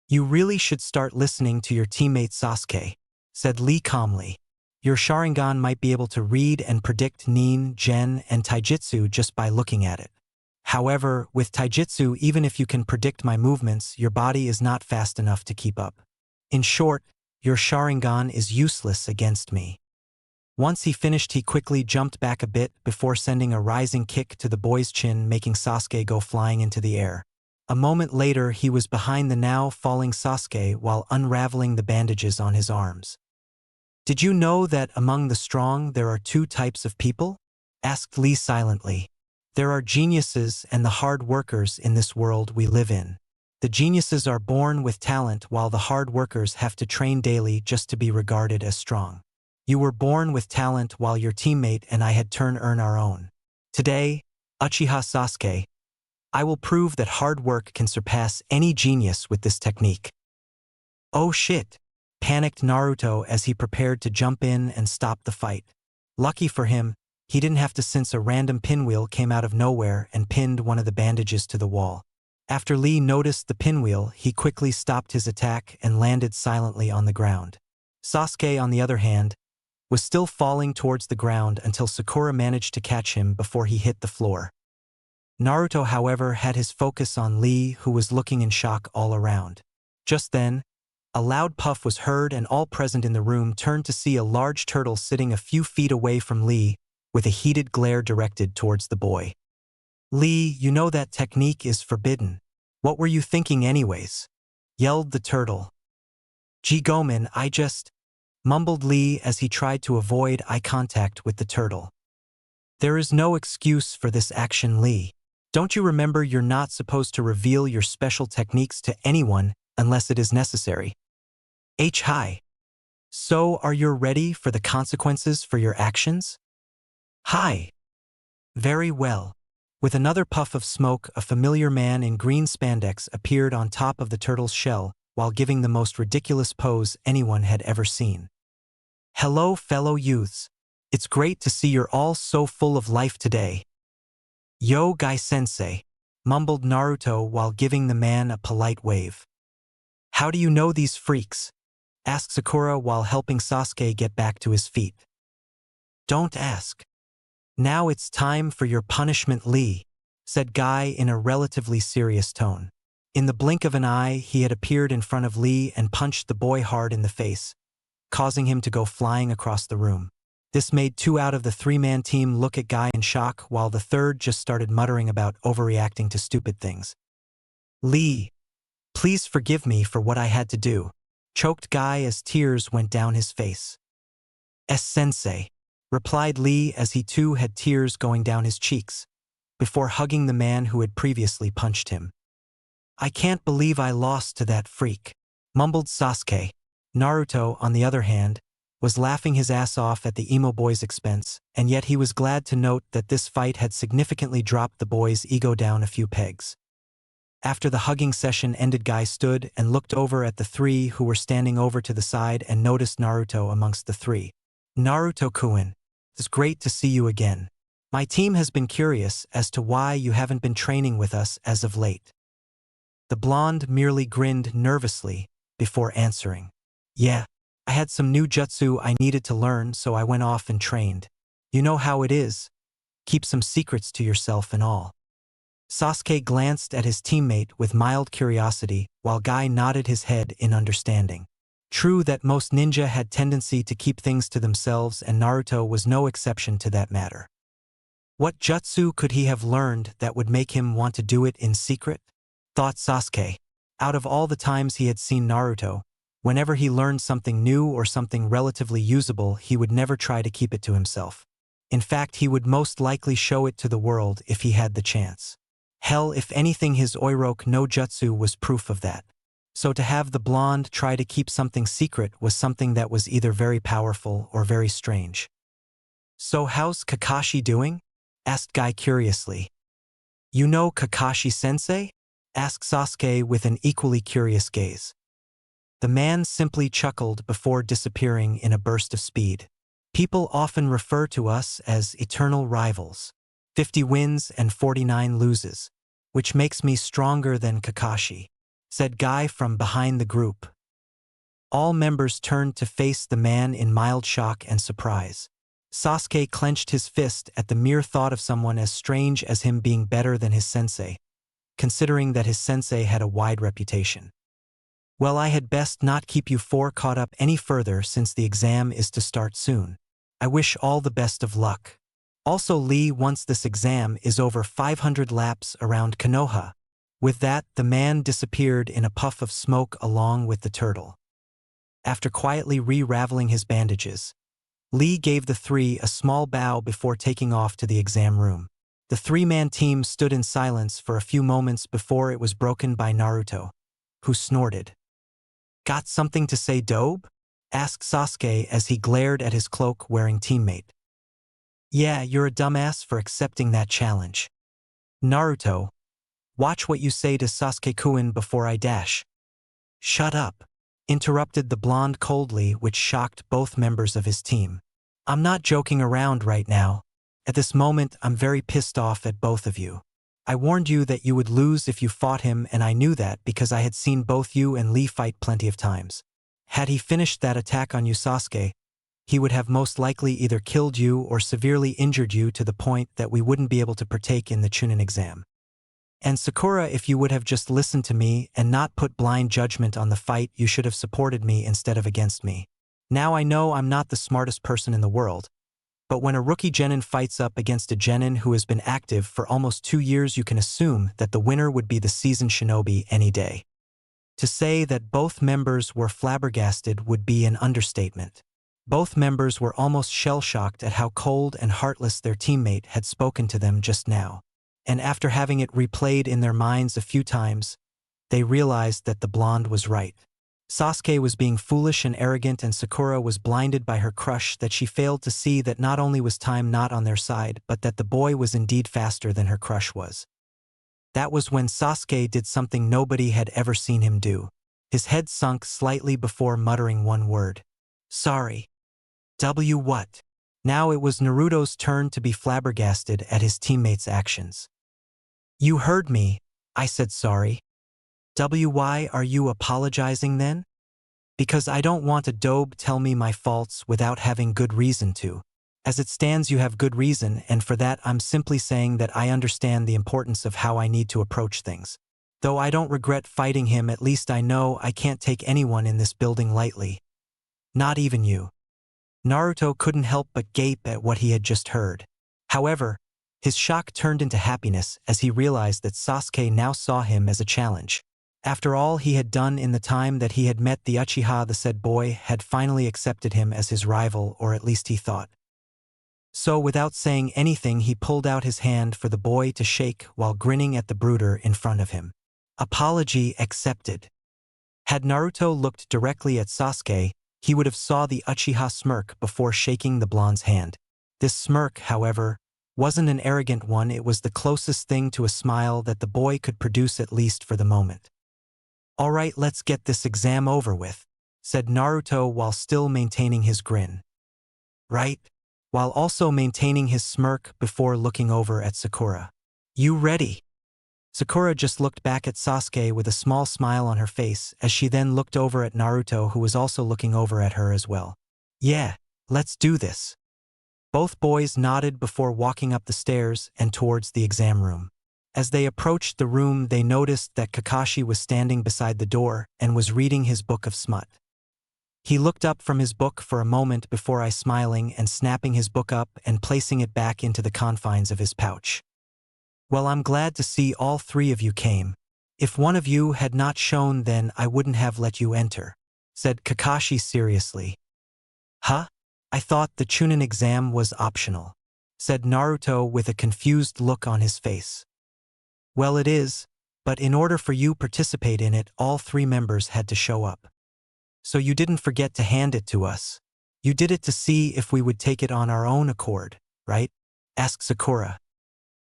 S1: You really should start listening to your teammate Sasuke, said Lee calmly. Your Sharingan might be able to read and predict Nin, Gen, and Taijutsu just by looking at it. However, with Taijutsu, even if you can predict my movements, your body is not fast enough to keep up. In short, your Sharingan is useless against me. Once he finished, he quickly jumped back a bit before sending a rising kick to the boy's chin, making Sasuke go flying into the air. A moment later, he was behind the now falling Sasuke while unraveling the bandages on his arms. Did you know that among the strong there are 2 types of people? Asked Lee silently. There are geniuses and the hard workers in this world we live in. The geniuses are born with talent while the hard workers have to train daily just to be regarded as strong. You were born with talent while your teammate and I had to earn our own. Today, Uchiha Sasuke, I will prove that hard work can surpass any genius with this technique. Oh shit, panicked Naruto as he prepared to jump in and stop the fight. Lucky for him, he didn't have to, since a random pinwheel came out of nowhere and pinned one of the bandages to the wall. After Lee noticed the pinwheel, he quickly stopped his attack and landed silently on the ground. Sasuke, on the other hand, was still falling towards the ground until Sakura managed to catch him before he hit the floor. Naruto, however, had his focus on Lee, who was looking in shock all around. Just then, a loud puff was heard and all present in the room turned to see a large turtle sitting a few feet away from Lee, with a heated glare directed towards the boy. Lee, you know that technique is forbidden. What were you thinking anyways? Yelled the turtle. Jigomen, I just, mumbled Lee as he tried to avoid eye contact with the turtle. There is no excuse for this action, Lee. Don't you remember you're not supposed to reveal your special techniques to anyone unless it is necessary? Hi. So are you ready for the consequences for your actions? Hi. Very well. With another puff of smoke, a familiar man in green spandex appeared on top of the turtle's shell while giving the most ridiculous pose anyone had ever seen. Hello, fellow youths. It's great to see you're all so full of life today. Yo, Guy Sensei, mumbled Naruto while giving the man a polite wave. How do you know these freaks? Asked Sakura while helping Sasuke get back to his feet. Don't ask. Now it's time for your punishment, Lee, said Guy in a relatively serious tone. In the blink of an eye, he had appeared in front of Lee and punched the boy hard in the face, causing him to go flying across the room. This made 2 out of the 3-man team look at Guy in shock, while the third just started muttering about overreacting to stupid things. Lee, please forgive me for what I had to do, choked Guy as tears went down his face. Sensei, replied Lee as he too had tears going down his cheeks, before hugging the man who had previously punched him. I can't believe I lost to that freak, mumbled Sasuke. Naruto, on the other hand, was laughing his ass off at the emo boy's expense, and yet he was glad to note that this fight had significantly dropped the boy's ego down a few pegs. After the hugging session ended, Guy stood and looked over at the 3 who were standing over to the side and noticed Naruto amongst the 3. Naruto-kun, it's great to see you again. My team has been curious as to why you haven't been training with us as of late. The blonde merely grinned nervously before answering. Yeah, I had some new jutsu I needed to learn, so I went off and trained. You know how it is. Keep some secrets to yourself and all. Sasuke glanced at his teammate with mild curiosity, while Guy nodded his head in understanding. True that most ninja had tendency to keep things to themselves, and Naruto was no exception to that matter. What jutsu could he have learned that would make him want to do it in secret? Thought Sasuke. Out of all the times he had seen Naruto, whenever he learned something new or something relatively usable, he would never try to keep it to himself. In fact, he would most likely show it to the world if he had the chance. Hell, if anything, his Oiroke no Jutsu was proof of that. So to have the blonde try to keep something secret was something that was either very powerful or very strange. So how's Kakashi doing? Asked Guy curiously. You know Kakashi-sensei? Asked Sasuke with an equally curious gaze. The man simply chuckled before disappearing in a burst of speed. People often refer to us as eternal rivals. 50 wins and 49 loses, which makes me stronger than Kakashi, said Guy from behind the group. All members turned to face the man in mild shock and surprise. Sasuke clenched his fist at the mere thought of someone as strange as him being better than his sensei, considering that his sensei had a wide reputation. Well, I had best not keep you 4 caught up any further since the exam is to start soon. I wish all the best of luck. Also, Lee, once this exam is over, 500 laps around Konoha. With that, the man disappeared in a puff of smoke along with the turtle. After quietly re-raveling his bandages, Lee gave the 3 a small bow before taking off to the exam room. The 3-man team stood in silence for a few moments before it was broken by Naruto, who snorted. Got something to say, Dobe? Asked Sasuke as he glared at his cloak-wearing teammate. Yeah, you're a dumbass for accepting that challenge. Naruto, watch what you say to Sasuke-kun before I dash. Shut up, interrupted the blonde coldly, which shocked both members of his team. I'm not joking around right now. At this moment, I'm very pissed off at both of you. I warned you that you would lose if you fought him, and I knew that because I had seen both you and Lee fight plenty of times. Had he finished that attack on you, Sasuke, he would have most likely either killed you or severely injured you to the point that we wouldn't be able to partake in the Chunin exam. And Sakura, if you would have just listened to me and not put blind judgment on the fight, you should have supported me instead of against me. Now I know I'm not the smartest person in the world, but when a rookie genin fights up against a genin who has been active for almost 2 years, you can assume that the winner would be the seasoned shinobi any day. To say that both members were flabbergasted would be an understatement. Both members were almost shell-shocked at how cold and heartless their teammate had spoken to them just now. And after having it replayed in their minds a few times, they realized that the blonde was right. Sasuke was being foolish and arrogant, and Sakura was blinded by her crush that she failed to see that not only was time not on their side, but that the boy was indeed faster than her crush was. That was when Sasuke did something nobody had ever seen him do. His head sunk slightly before muttering one word. Sorry. What? Now it was Naruto's turn to be flabbergasted at his teammates' actions. You heard me. I said sorry. Why are you apologizing then? Because I don't want a dobe tell me my faults without having good reason to. As it stands, you have good reason, and for that I'm simply saying that I understand the importance of how I need to approach things. Though I don't regret fighting him, at least I know I can't take anyone in this building lightly. Not even you. Naruto couldn't help but gape at what he had just heard. However, his shock turned into happiness as he realized that Sasuke now saw him as a challenge. After all he had done in the time that he had met the Uchiha, the said boy had finally accepted him as his rival, or at least he thought. So without saying anything, he pulled out his hand for the boy to shake while grinning at the brooder in front of him. Apology accepted. Had Naruto looked directly at Sasuke, he would have saw the Uchiha smirk before shaking the blonde's hand. This smirk, however, wasn't an arrogant one. It was the closest thing to a smile that the boy could produce, at least for the moment. "All right, let's get this exam over with," said Naruto while still maintaining his grin. "Right?" While also maintaining his smirk before looking over at Sakura. "You ready?" Sakura just looked back at Sasuke with a small smile on her face as she then looked over at Naruto, who was also looking over at her as well. "Yeah, let's do this." Both boys nodded before walking up the stairs and towards the exam room. As they approached the room, they noticed that Kakashi was standing beside the door and was reading his book of smut. He looked up from his book for a moment before smiling and snapping his book up and placing it back into the confines of his pouch. "Well, I'm glad to see all three of you came. If one of you had not shown, then I wouldn't have let you enter," said Kakashi seriously. "Huh? I thought the Chunin exam was optional," said Naruto with a confused look on his face. "Well, it is, but in order for you to participate in it, all three members had to show up. So you didn't forget to hand it to us. You did it to see if we would take it on our own accord, right?" asked Sakura.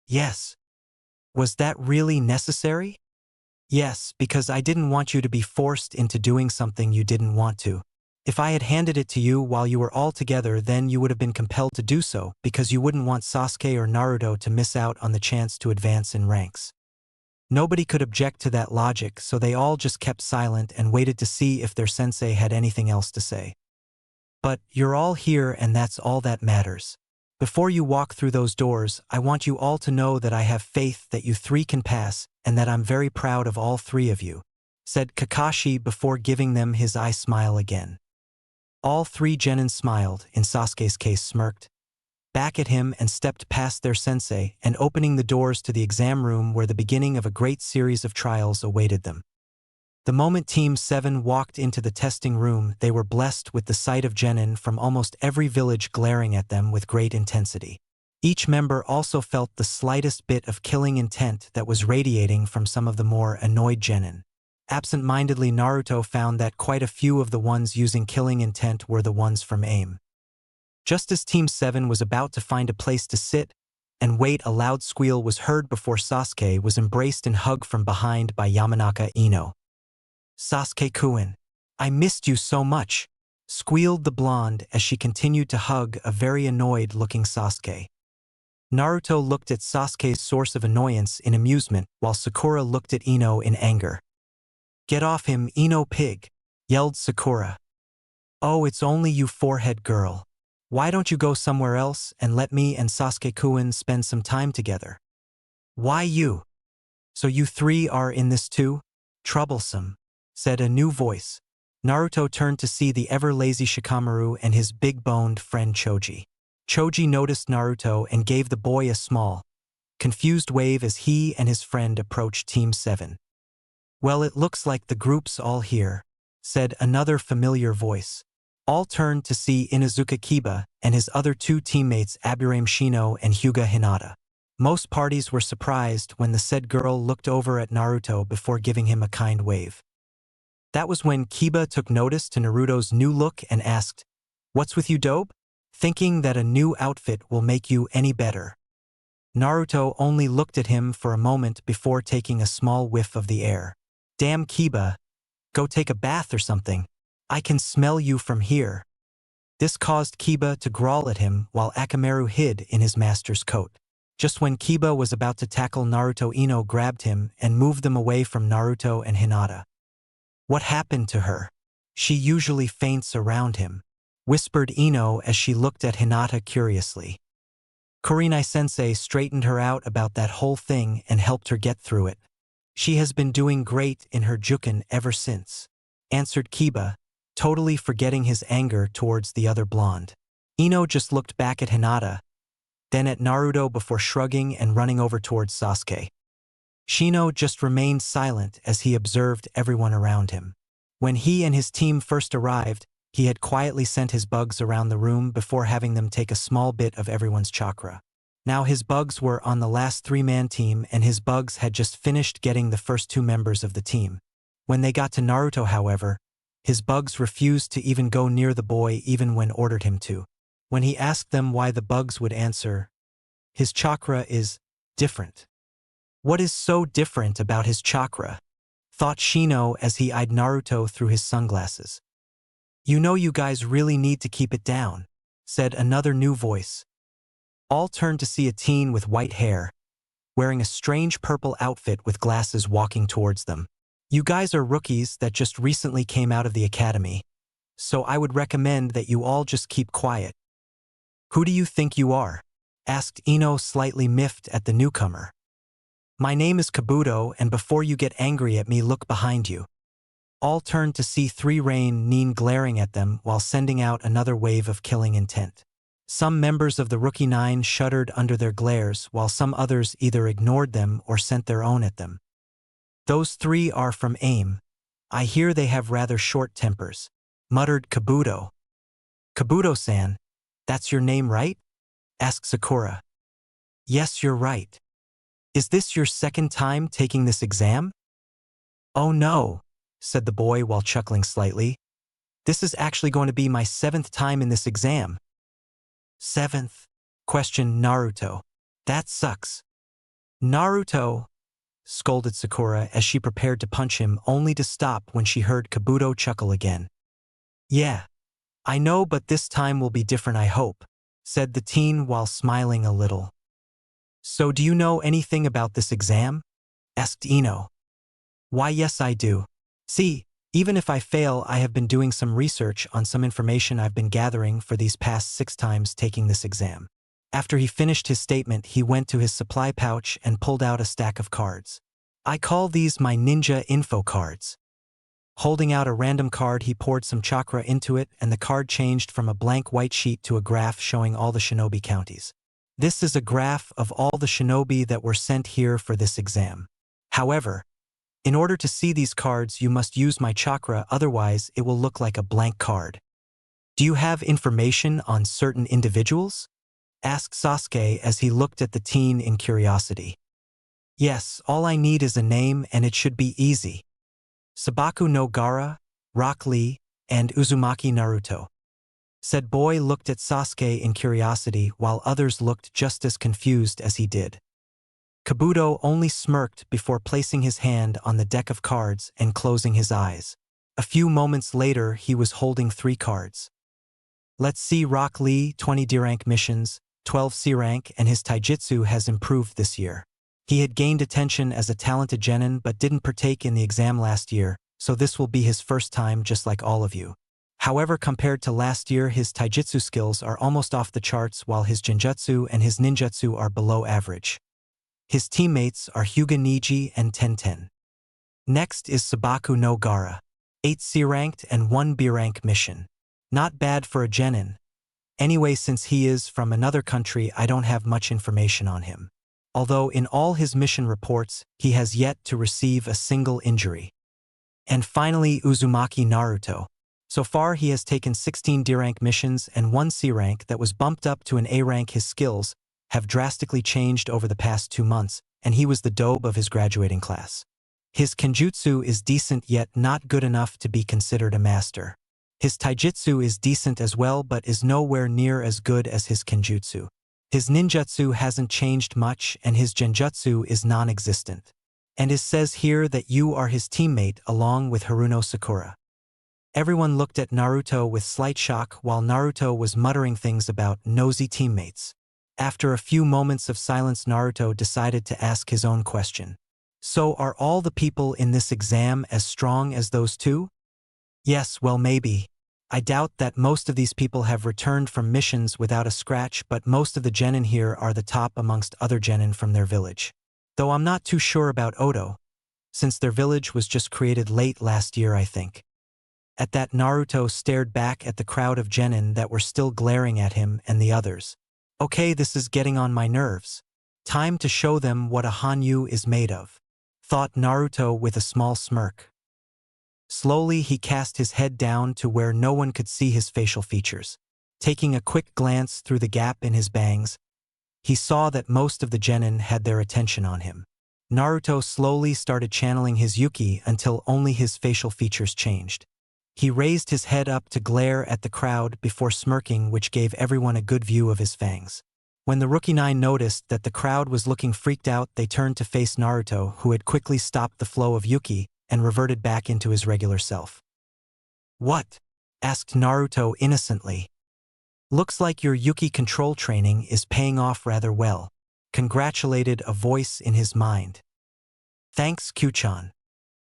S1: "Yes. Was that really necessary?" "Yes, because I didn't want you to be forced into doing something you didn't want to. If I had handed it to you while you were all together, then you would have been compelled to do so because you wouldn't want Sasuke or Naruto to miss out on the chance to advance in ranks." Nobody could object to that logic, so they all just kept silent and waited to see if their sensei had anything else to say. "But you're all here, and that's all that matters. Before you walk through those doors, I want you all to know that I have faith that you three can pass and that I'm very proud of all three of you," said Kakashi before giving them his eye smile again. All three genin smiled, in Sasuke's case smirked, back at him and stepped past their sensei and opening the doors to the exam room where the beginning of a great series of trials awaited them. The moment Team 7 walked into the testing room, they were blessed with the sight of genin from almost every village glaring at them with great intensity. Each member also felt the slightest bit of killing intent that was radiating from some of the more annoyed genin. Absent-mindedly, Naruto found that quite a few of the ones using killing intent were the ones from AIM. Just as Team 7 was about to find a place to sit and wait, a loud squeal was heard before Sasuke was embraced and hugged from behind by Yamanaka Ino. "Sasuke-kun, I missed you so much," squealed the blonde as she continued to hug a very annoyed-looking Sasuke. Naruto looked at Sasuke's source of annoyance in amusement while Sakura looked at Ino in anger. "Get off him, Ino pig," yelled Sakura. "Oh, it's only you, forehead girl. Why don't you go somewhere else and let me and Sasuke-kun spend some time together?" "Why you? So you three are in this too? Troublesome," said a new voice. Naruto turned to see the ever-lazy Shikamaru and his big-boned friend Choji. Choji noticed Naruto and gave the boy a small, confused wave as he and his friend approached Team 7. "Well, it looks like the group's all here," said another familiar voice. All turned to see Inuzuka Kiba and his other two teammates Aburame Shino and Hyuga Hinata. Most parties were surprised when the said girl looked over at Naruto before giving him a kind wave. That was when Kiba took notice to Naruto's new look and asked, "What's with you, dope? Thinking that a new outfit will make you any better?" Naruto only looked at him for a moment before taking a small whiff of the air. "Damn, Kiba, go take a bath or something. I can smell you from here." This caused Kiba to growl at him while Akamaru hid in his master's coat. Just when Kiba was about to tackle Naruto, Ino grabbed him and moved them away from Naruto and Hinata. "What happened to her? She usually faints around him," whispered Ino as she looked at Hinata curiously. Kurenai-sensei straightened her out about that whole thing and helped her get through it. "She has been doing great in her Juken ever since," answered Kiba, totally forgetting his anger towards the other blonde. Ino just looked back at Hinata, then at Naruto before shrugging and running over towards Sasuke. Shino just remained silent as he observed everyone around him. When he and his team first arrived, he had quietly sent his bugs around the room before having them take a small bit of everyone's chakra. Now his bugs were on the last three-man team and his bugs had just finished getting the first two members of the team. When they got to Naruto, however, his bugs refused to even go near the boy even when ordered him to. When he asked them why, the bugs would answer, "His chakra is different." "What is so different about his chakra?" thought Shino as he eyed Naruto through his sunglasses. "You know, you guys really need to keep it down," said another new voice. All turned to see a teen with white hair, wearing a strange purple outfit with glasses walking towards them. "You guys are rookies that just recently came out of the academy, so I would recommend that you all just keep quiet." "Who do you think you are?" asked Ino, slightly miffed at the newcomer. "My name is Kabuto, and before you get angry at me, look behind you." All turned to see Three Rain Nin glaring at them while sending out another wave of killing intent. Some members of the Rookie Nine shuddered under their glares, while some others either ignored them or sent their own at them. "Those three are from AIM. I hear they have rather short tempers," muttered Kabuto. "Kabuto-san, that's your name, right?" asked Sakura. "Yes, you're right. Is this your second time taking this exam?" "Oh no," said the boy while chuckling slightly. "This is actually going to be my 7th time in this exam." "7th?" questioned Naruto. "That sucks." "Naruto," scolded Sakura as she prepared to punch him, only to stop when she heard Kabuto chuckle again. "Yeah, I know, but this time will be different, I hope," said the teen while smiling a little. "So do you know anything about this exam?" asked Ino. "Why, yes, I do. See, even if I fail, I have been doing some research on some information I've been gathering for these past 6 times taking this exam." After he finished his statement, he went to his supply pouch and pulled out a stack of cards. "I call these my ninja info cards." Holding out a random card, he poured some chakra into it, and the card changed from a blank white sheet to a graph showing all the shinobi counties. "This is a graph of all the shinobi that were sent here for this exam. However, in order to see these cards, you must use my chakra, otherwise it will look like a blank card." "Do you have information on certain individuals?" asked Sasuke as he looked at the teen in curiosity. "Yes, all I need is a name and it should be easy. Sabaku no Gaara, Rock Lee, and Uzumaki Naruto," said boy looked at Sasuke in curiosity while others looked just as confused as he did. Kabuto only smirked before placing his hand on the deck of cards and closing his eyes. A few moments later, he was holding 3 cards. "Let's see, Rock Lee, 20 D-rank missions, 12 C-rank, and his taijutsu has improved this year. He had gained attention as a talented genin but didn't partake in the exam last year, so this will be his first time just like all of you. However, compared to last year, his taijutsu skills are almost off the charts while his genjutsu and his ninjutsu are below average. His teammates are Hyuga Niji and Tenten. Next is Sabaku no Gaara, 8 C-ranked and 1 B-rank mission. Not bad for a genin. Anyway, since he is from another country, I don't have much information on him. Although in all his mission reports, he has yet to receive a single injury. And finally, Uzumaki Naruto. So far, he has taken 16 D-rank missions and 1 C-rank that was bumped up to an A-rank. His skills have drastically changed over the past 2 months, and he was the dobe of his graduating class. His kenjutsu is decent yet not good enough to be considered a master. His taijutsu is decent as well but is nowhere near as good as his kenjutsu. His ninjutsu hasn't changed much and his genjutsu is non-existent. And it says here that you are his teammate along with Haruno Sakura. Everyone looked at Naruto with slight shock while Naruto was muttering things about nosy teammates. After a few moments of silence, Naruto decided to ask his own question. So are all the people in this exam as strong as those two? Yes, well maybe. I doubt that most of these people have returned from missions without a scratch, but most of the genin here are the top amongst other genin from their village. Though I'm not too sure about Odo, since their village was just created late last year, I think. At that, Naruto stared back at the crowd of genin that were still glaring at him and the others. Okay, this is getting on my nerves. Time to show them what a Hanyu is made of, thought Naruto with a small smirk. Slowly, he cast his head down to where no one could see his facial features. Taking a quick glance through the gap in his bangs, he saw that most of the genin had their attention on him. Naruto slowly started channeling his Yuki until only his facial features changed. He raised his head up to glare at the crowd before smirking, which gave everyone a good view of his fangs. When the Rookie Nine noticed that the crowd was looking freaked out, they turned to face Naruto, who had quickly stopped the flow of Yuki and reverted back into his regular self. What? Asked Naruto innocently. Looks like your Yuki control training is paying off rather well, congratulated a voice in his mind. Thanks, Q-chan.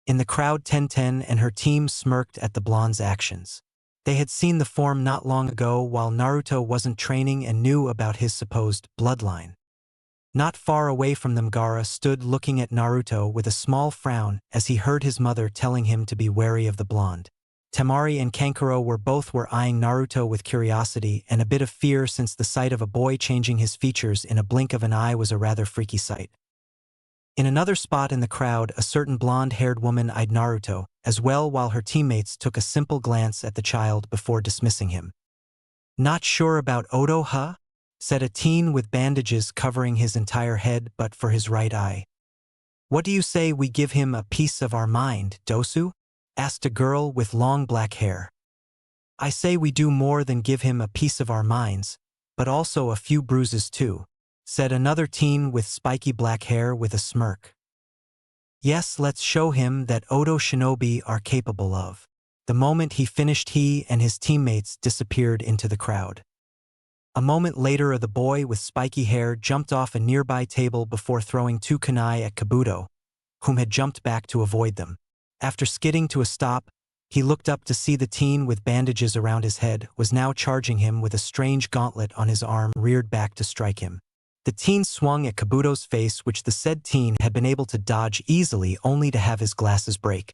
S1: In the crowd, Tenten and her team smirked at the blonde's actions. They had seen the form not long ago while Naruto wasn't training and knew about his supposed bloodline. Not far away from them, Gaara stood looking at Naruto with a small frown as he heard his mother telling him to be wary of the blonde. Temari and Kankuro were eyeing Naruto with curiosity and a bit of fear, since the sight of a boy changing his features in a blink of an eye was a rather freaky sight. In another spot in the crowd, a certain blonde-haired woman eyed Naruto as well, while her teammates took a simple glance at the child before dismissing him. Not sure about Odo, huh? Said a teen with bandages covering his entire head but for his right eye. What do you say we give him a piece of our mind, Dosu? Asked a girl with long black hair. I say we do more than give him a piece of our minds, but also a few bruises too, said another teen with spiky black hair with a smirk. Yes, let's show him that Odo shinobi are capable of. The moment he finished, he and his teammates disappeared into the crowd. A moment later, the boy with spiky hair jumped off a nearby table before throwing 2 kunai at Kabuto, whom had jumped back to avoid them. After skidding to a stop, he looked up to see the teen with bandages around his head was now charging him with a strange gauntlet on his arm, reared back to strike him. The teen swung at Kabuto's face, which the said teen had been able to dodge easily, only to have his glasses break.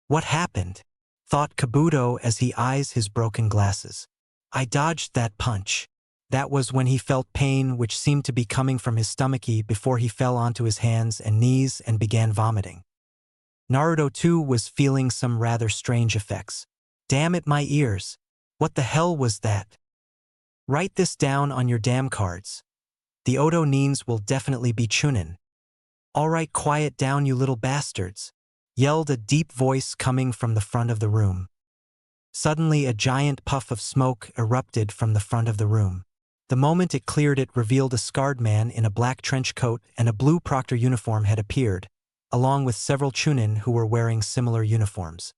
S1: What happened? Thought Kabuto as he eyes his broken glasses. I dodged that punch. That was when he felt pain, which seemed to be coming from his stomachy, before he fell onto his hands and knees and began vomiting. Naruto too was feeling some rather strange effects. Damn it, my ears. What the hell was that? Write this down on your damn cards. The Odo Nins will definitely be Chunin. Alright, quiet down, you little bastards, yelled a deep voice coming from the front of the room. Suddenly, a giant puff of smoke erupted from the front of the room. The moment it cleared, it revealed a scarred man in a black trench coat and a blue proctor uniform had appeared, along with several Chunin who were wearing similar uniforms.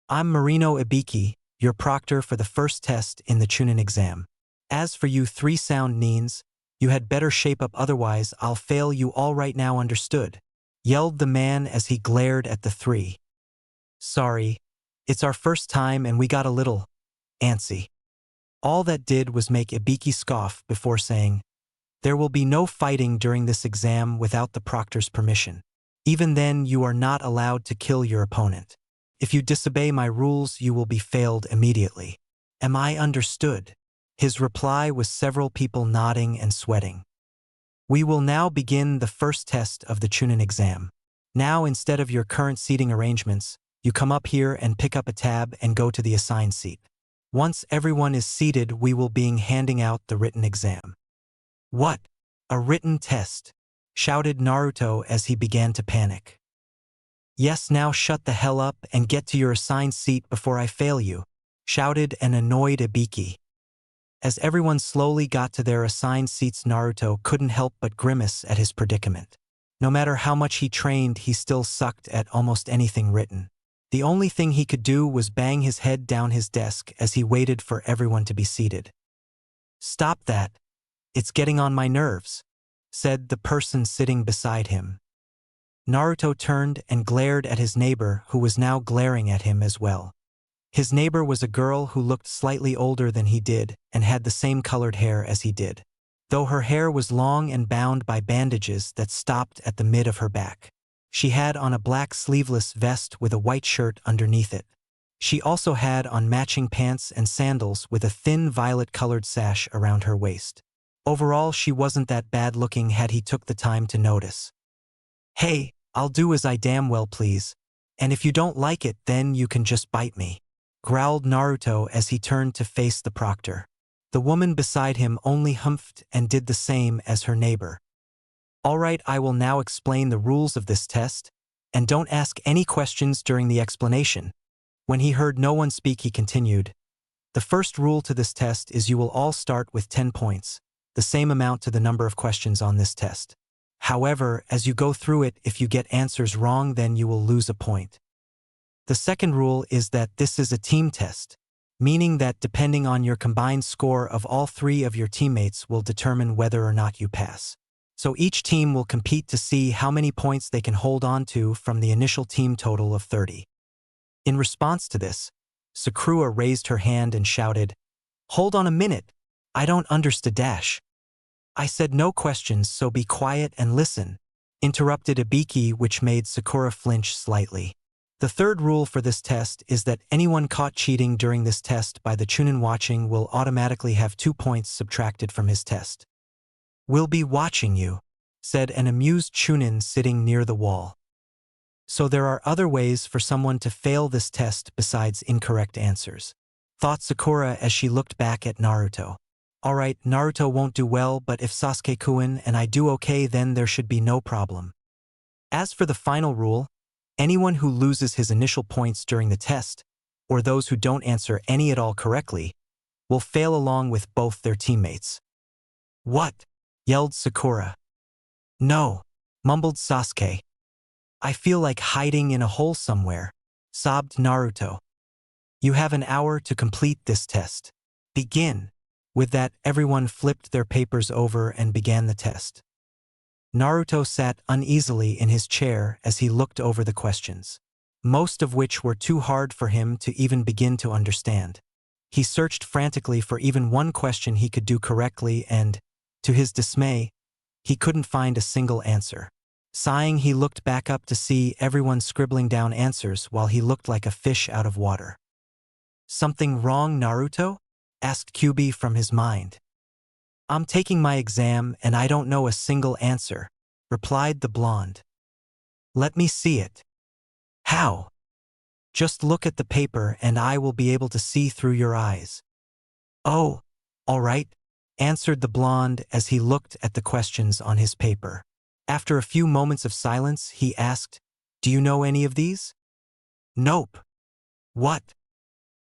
S1: I'm Marino Ibiki, your proctor for the first test in the Chunin exam. As for you 3 sound Nins, you had better shape up, otherwise I'll fail you all right now, understood? Yelled the man as he glared at the 3. Sorry, it's our first time and we got a little antsy. All that did was make Ibiki scoff before saying, there will be no fighting during this exam without the proctor's permission. Even then, you are not allowed to kill your opponent. If you disobey my rules, you will be failed immediately. Am I understood? His reply was several people nodding and sweating. We will now begin the first test of the Chunin exam. Now, instead of your current seating arrangements, you come up here and pick up a tab and go to the assigned seat. Once everyone is seated, we will be handing out the written exam. What? A written test? Shouted Naruto as he began to panic. Yes, now shut the hell up and get to your assigned seat before I fail you, shouted an annoyed Ibiki. As everyone slowly got to their assigned seats, Naruto couldn't help but grimace at his predicament. No matter how much he trained, he still sucked at almost anything written. The only thing he could do was bang his head down his desk as he waited for everyone to be seated. Stop that! It's getting on my nerves, said the person sitting beside him. Naruto turned and glared at his neighbor, who was now glaring at him as well. His neighbor was a girl who looked slightly older than he did and had the same colored hair as he did, though her hair was long and bound by bandages that stopped at the mid of her back. She had on a black sleeveless vest with a white shirt underneath it. She also had on matching pants and sandals with a thin violet-colored sash around her waist. Overall, she wasn't that bad-looking had he took the time to notice. "Hey, I'll do as I damn well please, and if you don't like it then you can just bite me," growled Naruto as he turned to face the proctor. The woman beside him only humphed and did the same as her neighbor. "Alright, I will now explain the rules of this test, and don't ask any questions during the explanation." When he heard no one speak, he continued, "The first rule to this test is you will all start with 10 points, the same amount to the number of questions on this test. However, as you go through it, if you get answers wrong, then you will lose a point. The second rule is that this is a team test, meaning that depending on your combined score of all 3 of your teammates will determine whether or not you pass. So each team will compete to see how many points they can hold on to from the initial team total of 30. In response to this, Sakura raised her hand and shouted, "Hold on a minute, I don't understand dash." "I said no questions, so be quiet and listen," interrupted Ibiki, which made Sakura flinch slightly. The third rule for this test is that anyone caught cheating during this test by the Chunin watching will automatically have 2 points subtracted from his test. "We'll be watching you," said an amused Chunin sitting near the wall. So there are other ways for someone to fail this test besides incorrect answers, thought Sakura as she looked back at Naruto. Alright, Naruto won't do well, but if Sasuke-kun and I do okay, then there should be no problem. As for the final rule, anyone who loses his initial points during the test, or those who don't answer any at all correctly, will fail along with both their teammates. "What?" yelled Sakura. "No," mumbled Sasuke. "I feel like hiding in a hole somewhere," sobbed Naruto. "You have an hour to complete this test. Begin." With that, everyone flipped their papers over and began the test. Naruto sat uneasily in his chair as he looked over the questions, most of which were too hard for him to even begin to understand. He searched frantically for even one question he could do correctly and, to his dismay, he couldn't find a single answer. Sighing, he looked back up to see everyone scribbling down answers while he looked like a fish out of water. "Something wrong, Naruto?" asked Kyubi from his mind. "I'm taking my exam and I don't know a single answer," replied the blonde. "Let me see it." "How?" "Just look at the paper and I will be able to see through your eyes." "Oh, all right," answered the blonde as he looked at the questions on his paper. After a few moments of silence, he asked, "Do you know any of these?" "Nope." "What?"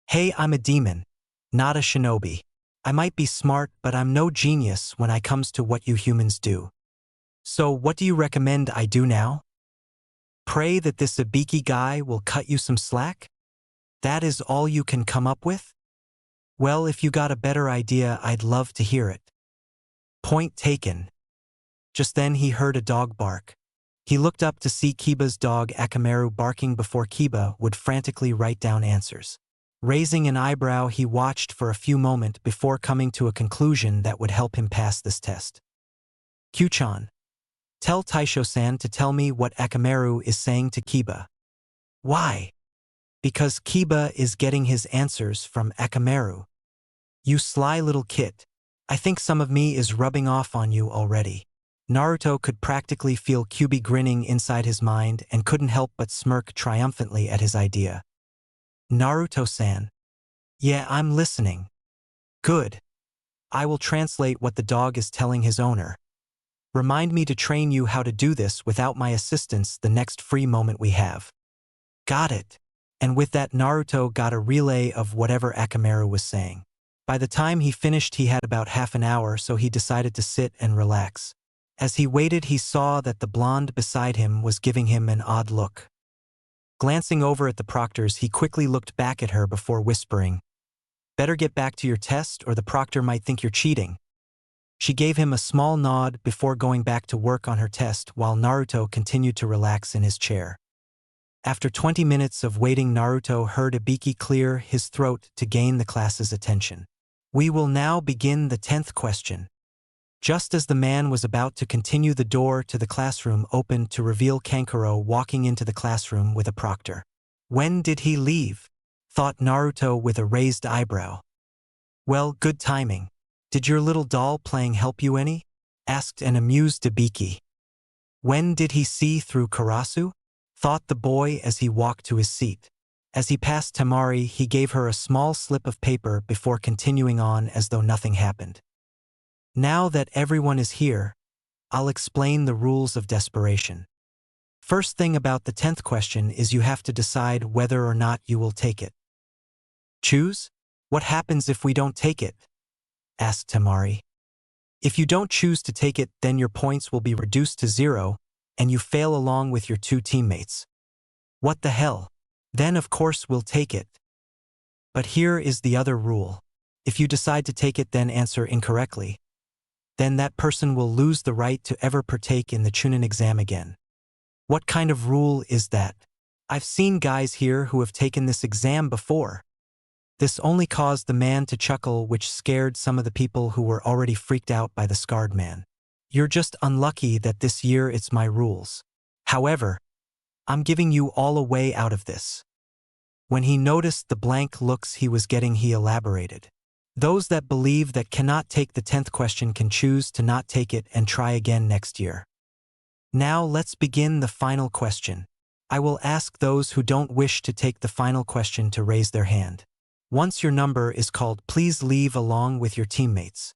S1: "Hey, I'm a demon, not a shinobi. I might be smart, but I'm no genius when it comes to what you humans do. So what do you recommend I do now? Pray that this Ibiki guy will cut you some slack? That is all you can come up with? Well, if you got a better idea, I'd love to hear it." Point taken. Just then he heard a dog bark. He looked up to see Kiba's dog Akamaru barking before Kiba would frantically write down answers. Raising an eyebrow, he watched for a few moments before coming to a conclusion that would help him pass this test. "Q-chan, tell Taisho-san to tell me what Akamaru is saying to Kiba." "Why?" "Because Kiba is getting his answers from Akamaru." "You sly little kid. I think some of me is rubbing off on you already." Naruto could practically feel Kyubi grinning inside his mind and couldn't help but smirk triumphantly at his idea. "Naruto-san." "Yeah, I'm listening." "Good. I will translate what the dog is telling his owner. Remind me to train you how to do this without my assistance the next free moment we have." "Got it." And with that, Naruto got a relay of whatever Akamaru was saying. By the time he finished, he had about half an hour, so he decided to sit and relax. As he waited, he saw that the blonde beside him was giving him an odd look. Glancing over at the proctors, he quickly looked back at her before whispering, "Better get back to your test or the proctor might think you're cheating." She gave him a small nod before going back to work on her test while Naruto continued to relax in his chair. After 20 minutes of waiting, Naruto heard Ibiki clear his throat to gain the class's attention. We will now begin the 10th question. Just as the man was about to continue, the door to the classroom opened to reveal Kankuro walking into the classroom with a proctor. When did he leave? Thought Naruto with a raised eyebrow. Well, good timing. Did your little doll playing help you any? Asked an amused Ibiki. When did he see through Karasu? Thought the boy as he walked to his seat. As he passed Temari, he gave her a small slip of paper before continuing on as though nothing happened. Now that everyone is here, I'll explain the rules of desperation. First thing about the 10th question is you have to decide whether or not you will take it. Choose? What happens if we don't take it? Asked Temari. If you don't choose to take it, then your points will be reduced to 0, and you fail along with your 2 teammates. What the hell? Then of course we'll take it. But here is the other rule. If you decide to take it then answer incorrectly, then that person will lose the right to ever partake in the Chunin exam again. What kind of rule is that? I've seen guys here who have taken this exam before. This only caused the man to chuckle, which scared some of the people who were already freaked out by the scarred man. You're just unlucky that this year it's my rules. However, I'm giving you all a way out of this. When he noticed the blank looks he was getting, he elaborated. Those that believe that cannot take the 10th question can choose to not take it and try again next year. Now let's begin the final question. I will ask those who don't wish to take the final question to raise their hand. Once your number is called, please leave along with your teammates.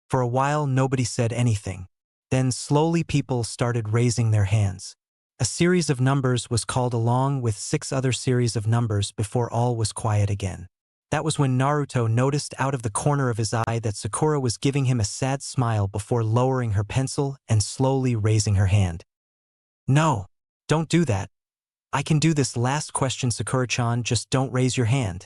S1: For a while nobody said anything. Then slowly people started raising their hands. A series of numbers was called along with 6 other series of numbers before all was quiet again. That was when Naruto noticed out of the corner of his eye that Sakura was giving him a sad smile before lowering her pencil and slowly raising her hand. No, don't do that. I can do this last question, Sakura-chan, just don't raise your hand,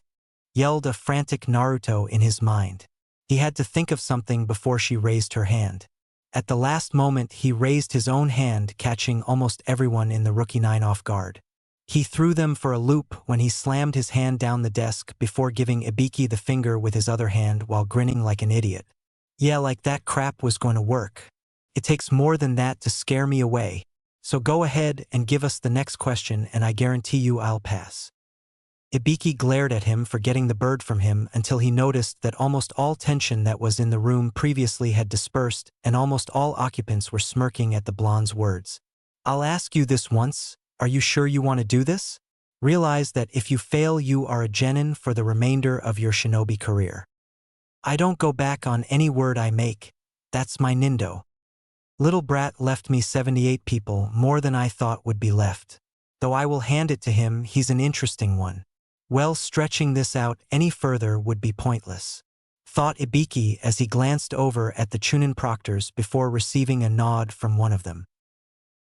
S1: yelled a frantic Naruto in his mind. He had to think of something before she raised her hand. At the last moment he raised his own hand, catching almost everyone in the Rookie 9 off guard. He threw them for a loop when he slammed his hand down the desk before giving Ibiki the finger with his other hand while grinning like an idiot. Yeah, like that crap was going to work. It takes more than that to scare me away. So go ahead and give us the next question and I guarantee you I'll pass. Ibiki glared at him for getting the bird from him until he noticed that almost all tension that was in the room previously had dispersed and almost all occupants were smirking at the blonde's words. I'll ask you this once. Are you sure you want to do this? Realize that if you fail you are a genin for the remainder of your shinobi career. I don't go back on any word I make. That's my nindo. Little brat left me 78 people, more than I thought would be left. Though I will hand it to him, he's an interesting one. Well, stretching this out any further would be pointless, thought Ibiki as he glanced over at the Chunin proctors before receiving a nod from one of them.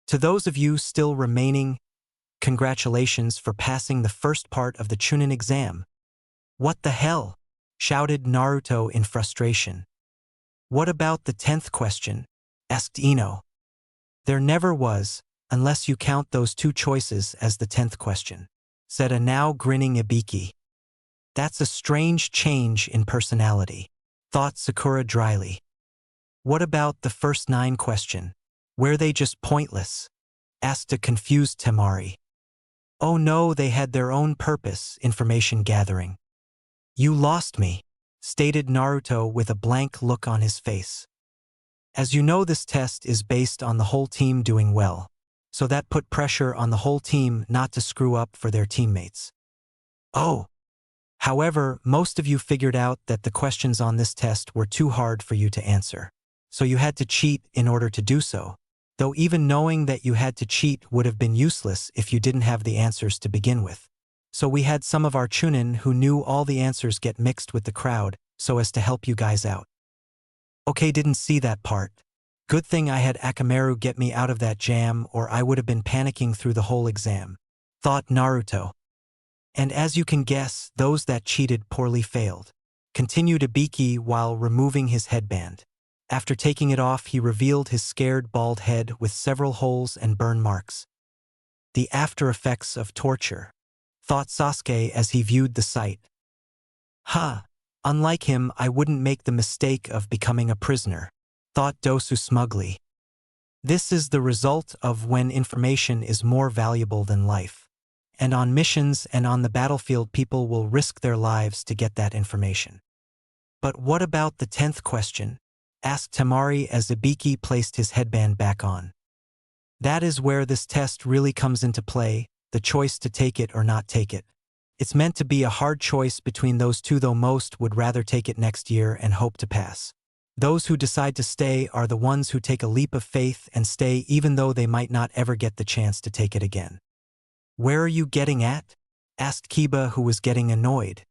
S1: To those of you still remaining, congratulations for passing the first part of the Chunin exam. What the hell? Shouted Naruto in frustration. What about the 10th question? Asked Ino. There never was, unless you count those 2 choices as the 10th question, said a now grinning Ibiki. That's a strange change in personality, thought Sakura dryly. What about the first 9 question? Were they just pointless? Asked a confused Temari. Oh no, they had their own purpose, information gathering. You lost me, stated Naruto with a blank look on his face. As you know, this test is based on the whole team doing well, so that put pressure on the whole team not to screw up for their teammates. Oh. However, most of you figured out that the questions on this test were too hard for you to answer, so you had to cheat in order to do so, though even knowing that you had to cheat would have been useless if you didn't have the answers to begin with. So we had some of our Chunin who knew all the answers get mixed with the crowd so as to help you guys out. Okay, didn't see that part. Good thing I had Akamaru get me out of that jam or I would have been panicking through the whole exam, thought Naruto. And as you can guess, those that cheated poorly failed, continued Ibiki while removing his headband. After taking it off, he revealed his scared bald head with several holes and burn marks. The after effects of torture, thought Sasuke as he viewed the sight. Ha! Unlike him, I wouldn't make the mistake of becoming a prisoner, thought Dosu smugly. This is the result of when information is more valuable than life. And on missions and on the battlefield, people will risk their lives to get that information. But what about the 10th question? Asked Temari as Ibiki placed his headband back on. That is where this test really comes into play, the choice to take it or not take it. It's meant to be a hard choice between those two, though most would rather take it next year and hope to pass. Those who decide to stay are the ones who take a leap of faith and stay even though they might not ever get the chance to take it again. Where are you getting at? Asked Kiba, who was getting annoyed.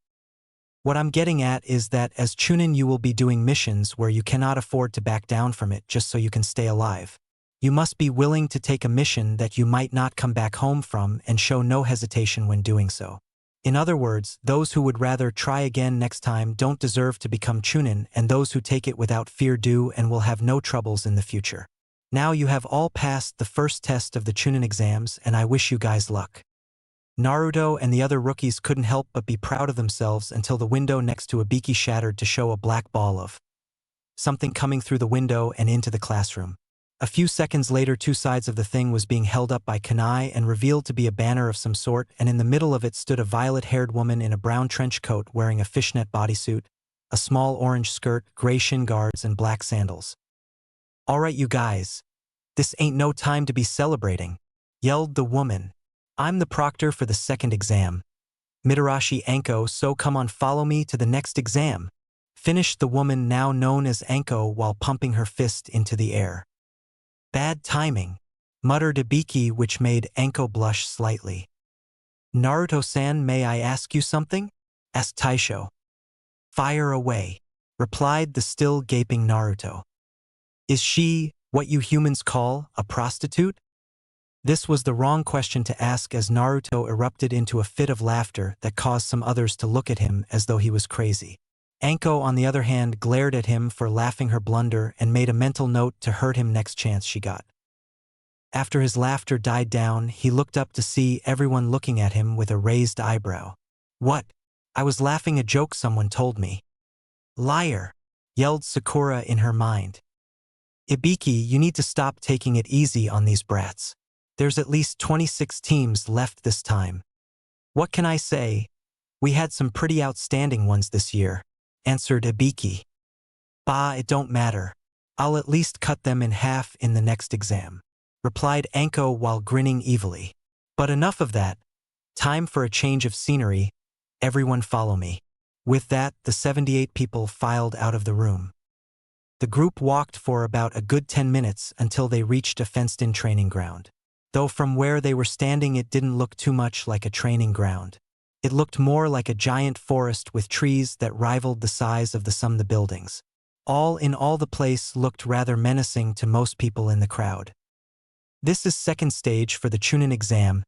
S1: What I'm getting at is that as Chunin you will be doing missions where you cannot afford to back down from it just so you can stay alive. You must be willing to take a mission that you might not come back home from and show no hesitation when doing so. In other words, those who would rather try again next time don't deserve to become Chunin, and those who take it without fear do and will have no troubles in the future. Now you have all passed the first test of the Chunin exams, and I wish you guys luck. Naruto and the other rookies couldn't help but be proud of themselves until the window next to Ibiki shattered to show a black ball of something coming through the window and into the classroom. A few seconds later, two sides of the thing was being held up by kunai and revealed to be a banner of some sort, and in the middle of it stood a violet-haired woman in a brown trench coat wearing a fishnet bodysuit, a small orange skirt, gray shin guards, and black sandals. "All right, you guys. This ain't no time to be celebrating," yelled the woman. "I'm the proctor for the second exam. Mitarashi Anko, so come on, follow me to the next exam," finished the woman now known as Anko while pumping her fist into the air. "Bad timing," muttered Ibiki, which made Anko blush slightly. "Naruto-san, may I ask you something?" asked Taisho. "Fire away," replied the still gaping Naruto. "Is she what you humans call a prostitute?" This was the wrong question to ask, as Naruto erupted into a fit of laughter that caused some others to look at him as though he was crazy. Anko, on the other hand, glared at him for laughing her blunder and made a mental note to hurt him next chance she got. After his laughter died down, he looked up to see everyone looking at him with a raised eyebrow. "What? I was laughing a joke someone told me." "Liar!" yelled Sakura in her mind. "Ibiki, you need to stop taking it easy on these brats. There's at least 26 teams left this time." "What can I say? We had some pretty outstanding ones this year," answered Ibiki. "Bah, it don't matter. I'll at least cut them in half in the next exam," replied Anko while grinning evilly. "But enough of that. Time for a change of scenery. Everyone follow me." With that, the 78 people filed out of the room. The group walked for about a good 10 minutes until they reached a fenced-in training ground. Though from where they were standing it didn't look too much like a training ground. It looked more like a giant forest with trees that rivaled the size of some of the buildings. All in all, the place looked rather menacing to most people in the crowd. "This is second stage for the Chunin exam,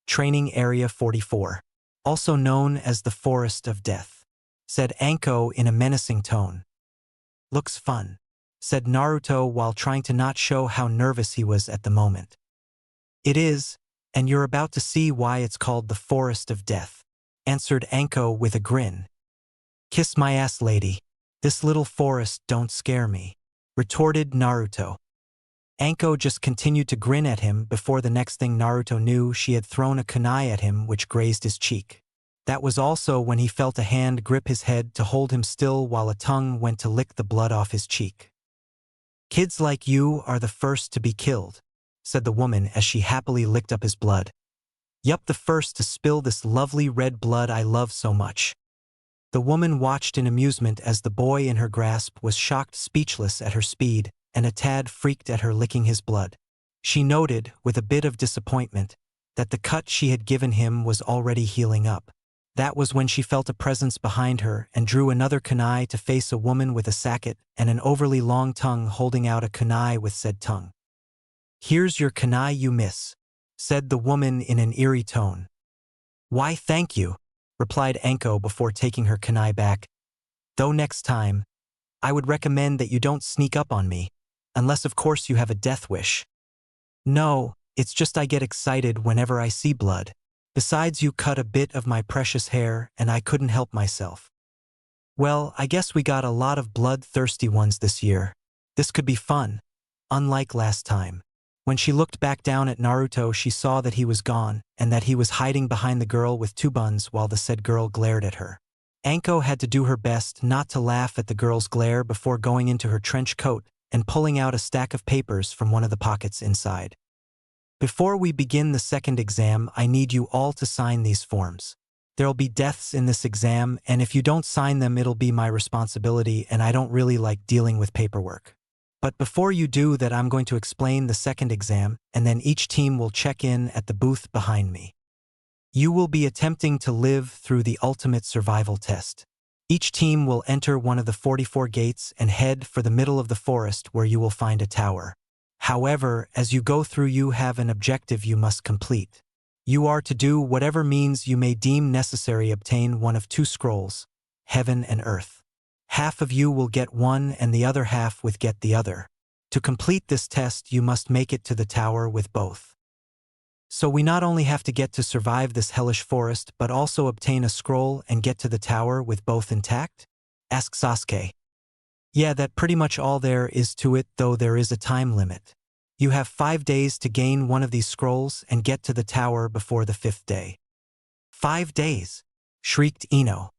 S1: Training Area 44, also known as the Forest of Death," said Anko in a menacing tone. "Looks fun," said Naruto while trying to not show how nervous he was at the moment. "It is, and you're about to see why it's called the Forest of Death," answered Anko with a grin. "Kiss my ass, lady. This little forest don't scare me," retorted Naruto. Anko just continued to grin at him before the next thing Naruto knew, she had thrown a kunai at him which grazed his cheek. That was also when he felt a hand grip his head to hold him still while a tongue went to lick the blood off his cheek. "Kids like you are the first to be killed," said the woman as she happily licked up his blood. "Yup, the first to spill this lovely red blood I love so much." The woman watched in amusement as the boy in her grasp was shocked speechless at her speed, and a tad freaked at her licking his blood. She noted, with a bit of disappointment, that the cut she had given him was already healing up. That was when she felt a presence behind her and drew another kunai to face a woman with a sacket and an overly long tongue holding out a kunai with said tongue. "Here's your kunai, you miss," said the woman in an eerie tone. "Why, thank you," replied Anko before taking her kunai back. "Though next time, I would recommend that you don't sneak up on me, unless of course you have a death wish. No, it's just I get excited whenever I see blood. Besides, you cut a bit of my precious hair and I couldn't help myself. Well, I guess we got a lot of bloodthirsty ones this year. This could be fun, unlike last time. When she looked back down at Naruto, she saw that he was gone and that he was hiding behind the girl with two buns while the said girl glared at her. Anko had to do her best not to laugh at the girl's glare before going into her trench coat and pulling out a stack of papers from one of the pockets inside. Before we begin the second exam, I need you all to sign these forms. There'll be deaths in this exam, and if you don't sign them, it'll be my responsibility, and I don't really like dealing with paperwork. But before you do that, I'm going to explain the second exam, and then each team will check in at the booth behind me. You will be attempting to live through the ultimate survival test. Each team will enter one of the 44 gates and head for the middle of the forest where you will find a tower. However, as you go through, you have an objective you must complete. You are to do whatever means you may deem necessary. Obtain one of two scrolls, heaven and earth. Half of you will get one and the other half will get the other. To complete this test, you must make it to the tower with both. So we not only have to get to survive this hellish forest, but also obtain a scroll and get to the tower with both intact? Asked Sasuke. Yeah, that pretty much all there is to it, though there is a time limit. You have 5 days to gain one of these scrolls and get to the tower before the 5th day. 5 days, shrieked Ino.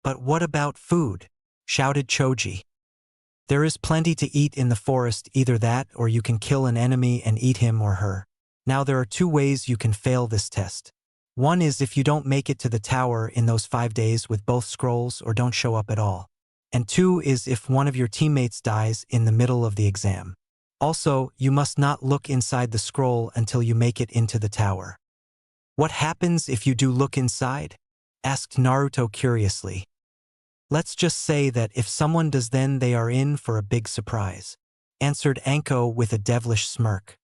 S1: But what about food? Shouted Choji. There is plenty to eat in the forest, either that or you can kill an enemy and eat him or her. Now there are 2 ways you can fail this test. One is if you don't make it to the tower in those 5 days with both scrolls or don't show up at all. And 2 is if one of your teammates dies in the middle of the exam. Also, you must not look inside the scroll until you make it into the tower. What happens if you do look inside? Asked Naruto curiously. Let's just say that if someone does, then they are in for a big surprise, answered Anko with a devilish smirk.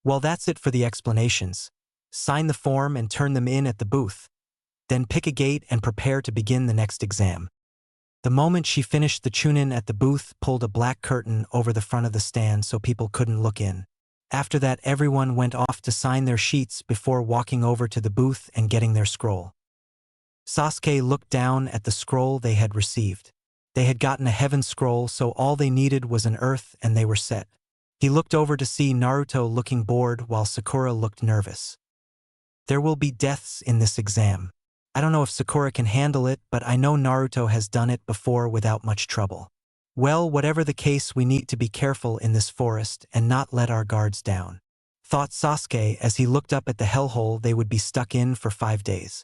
S1: Well, that's it for the explanations. Sign the form and turn them in at the booth. Then pick a gate and prepare to begin the next exam. The moment she finished, the Chunin at the booth pulled a black curtain over the front of the stand so people couldn't look in. After that, everyone went off to sign their sheets before walking over to the booth and getting their scroll. Sasuke looked down at the scroll they had received. They had gotten a heaven scroll, so all they needed was an earth and they were set. He looked over to see Naruto looking bored while Sakura looked nervous. There will be deaths in this exam. I don't know if Sakura can handle it, but I know Naruto has done it before without much trouble. Well, whatever the case, we need to be careful in this forest and not let our guards down, thought Sasuke as he looked up at the hellhole they would be stuck in for 5 days.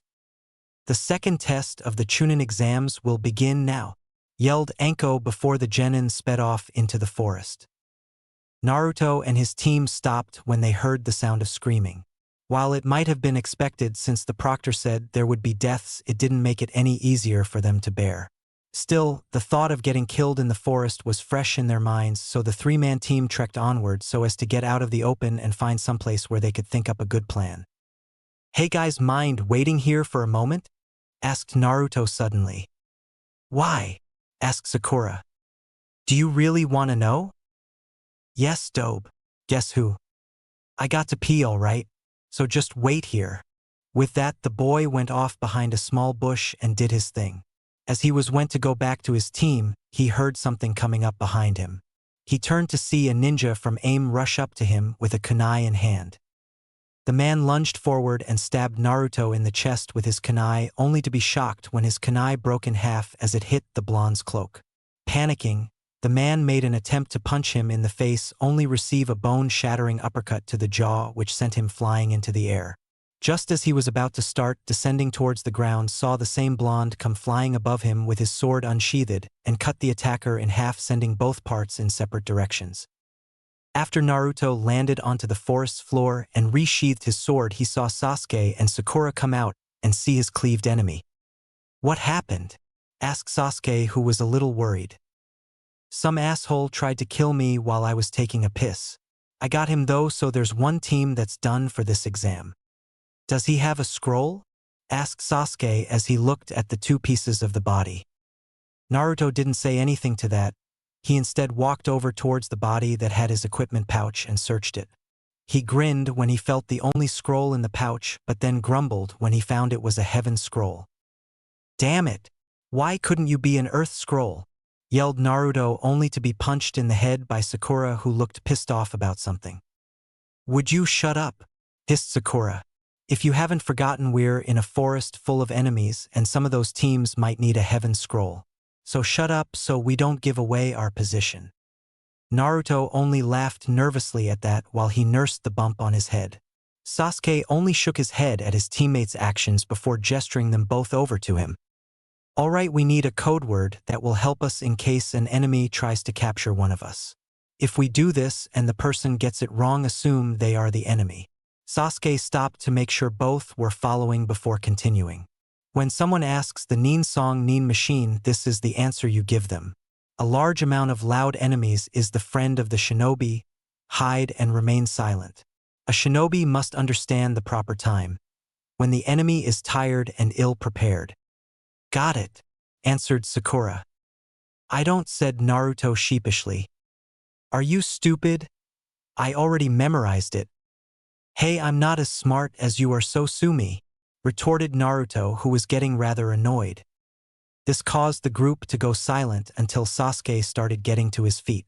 S1: The second test of the Chunin exams will begin now, yelled Anko before the genin sped off into the forest. Naruto and his team stopped when they heard the sound of screaming. While it might have been expected since the proctor said there would be deaths, it didn't make it any easier for them to bear. Still, the thought of getting killed in the forest was fresh in their minds, so the 3-man team trekked onward so as to get out of the open and find someplace where they could think up a good plan. Hey guys, mind waiting here for a moment? Asked Naruto suddenly. Why? Asked Sakura. Do you really want to know? Yes, Dobe. Guess who? I got to pee, all right. So just wait here. With that, the boy went off behind a small bush and did his thing. As he went to go back to his team, he heard something coming up behind him. He turned to see a ninja from AIM rush up to him with a kunai in hand. The man lunged forward and stabbed Naruto in the chest with his kunai, only to be shocked when his kunai broke in half as it hit the blonde's cloak. Panicking, the man made an attempt to punch him in the face, only receive a bone-shattering uppercut to the jaw which sent him flying into the air. Just as he was about to start descending towards the ground, saw the same blonde come flying above him with his sword unsheathed and cut the attacker in half, sending both parts in separate directions. After Naruto landed onto the forest floor and resheathed his sword, he saw Sasuke and Sakura come out and see his cleaved enemy. What happened? Asked Sasuke, who was a little worried. Some asshole tried to kill me while I was taking a piss. I got him though, so there's one team that's done for this exam. Does he have a scroll? Asked Sasuke as he looked at the 2 pieces of the body. Naruto didn't say anything to that, He instead walked over towards the body that had his equipment pouch and searched it. He grinned when he felt the only scroll in the pouch, but then grumbled when he found it was a heaven scroll. "Damn it! Why couldn't you be an earth scroll?" yelled Naruto, only to be punched in the head by Sakura, who looked pissed off about something. "Would you shut up?" hissed Sakura. "If you haven't forgotten, we're in a forest full of enemies and some of those teams might need a heaven scroll. So shut up so we don't give away our position." Naruto only laughed nervously at that while he nursed the bump on his head. Sasuke only shook his head at his teammates' actions before gesturing them both over to him. "All right, we need a code word that will help us in case an enemy tries to capture one of us. If we do this and the person gets it wrong, assume they are the enemy." Sasuke stopped to make sure both were following before continuing. "When someone asks the Nin song Nin machine, this is the answer you give them. A large amount of loud enemies is the friend of the shinobi. Hide and remain silent. A shinobi must understand the proper time. When the enemy is tired and ill-prepared." "Got it," answered Sakura. "I don't," said Naruto sheepishly. "Are you stupid? I already memorized it." "Hey, I'm not as smart as you are, so sue me," retorted Naruto, who was getting rather annoyed. This caused the group to go silent until Sasuke started getting to his feet.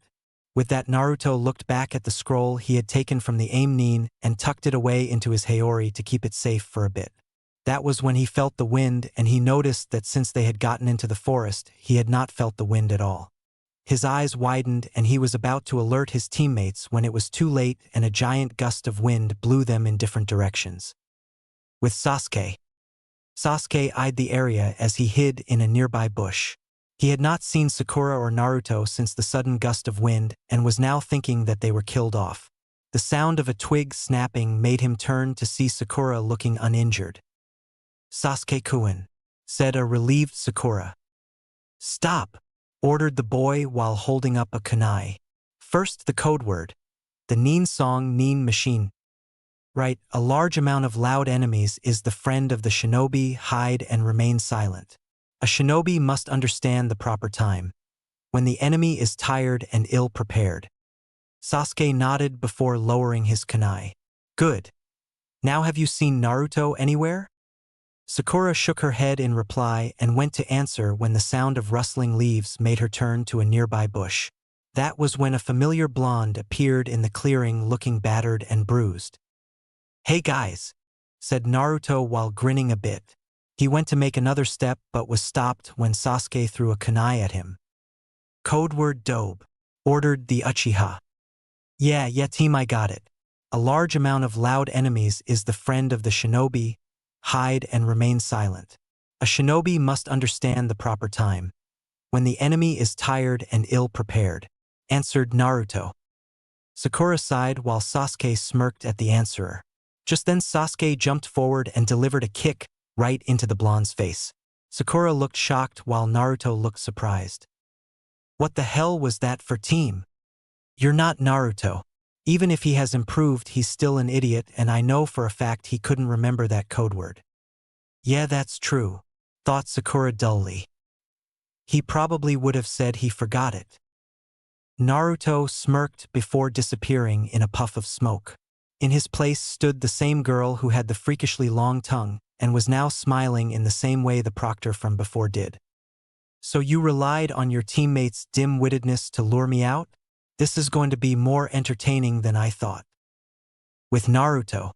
S1: With that, Naruto looked back at the scroll he had taken from the aim Nin and tucked it away into his Hayori to keep it safe for a bit. That was when he felt the wind, and he noticed that since they had gotten into the forest, he had not felt the wind at all. His eyes widened and he was about to alert his teammates when it was too late and a giant gust of wind blew them in different directions. With Sasuke eyed the area as he hid in a nearby bush. He had not seen Sakura or Naruto since the sudden gust of wind and was now thinking that they were killed off. The sound of a twig snapping made him turn to see Sakura looking uninjured. "Sasuke-kun," said a relieved Sakura. "Stop," ordered the boy while holding up a kunai. "First the code word. The Nin song Nin machine. Right, a large amount of loud enemies is the friend of the shinobi. Hide and remain silent. A shinobi must understand the proper time. When the enemy is tired and ill-prepared." Sasuke nodded before lowering his kunai. "Good. Now have you seen Naruto anywhere?" Sakura shook her head in reply and went to answer when the sound of rustling leaves made her turn to a nearby bush. That was when a familiar blonde appeared in the clearing, looking battered and bruised. "Hey guys," said Naruto while grinning a bit. He went to make another step but was stopped when Sasuke threw a kunai at him. "Code word dobe," ordered the Uchiha. Yeah, team, I got it. A large amount of loud enemies is the friend of the shinobi. Hide and remain silent. A shinobi must understand the proper time. When the enemy is tired and ill-prepared," answered Naruto. Sakura sighed while Sasuke smirked at the answerer. Just then Sasuke jumped forward and delivered a kick right into the blonde's face. Sakura looked shocked while Naruto looked surprised. "What the hell was that for, team? You're not Naruto. Even if he has improved, he's still an idiot, and I know for a fact he couldn't remember that code word." "Yeah, that's true," thought Sakura dully. "He probably would have said he forgot it." Naruto smirked before disappearing in a puff of smoke. In his place stood the same girl who had the freakishly long tongue and was now smiling in the same way the proctor from before did. "So you relied on your teammates' dim-wittedness to lure me out? This is going to be more entertaining than I thought." With Naruto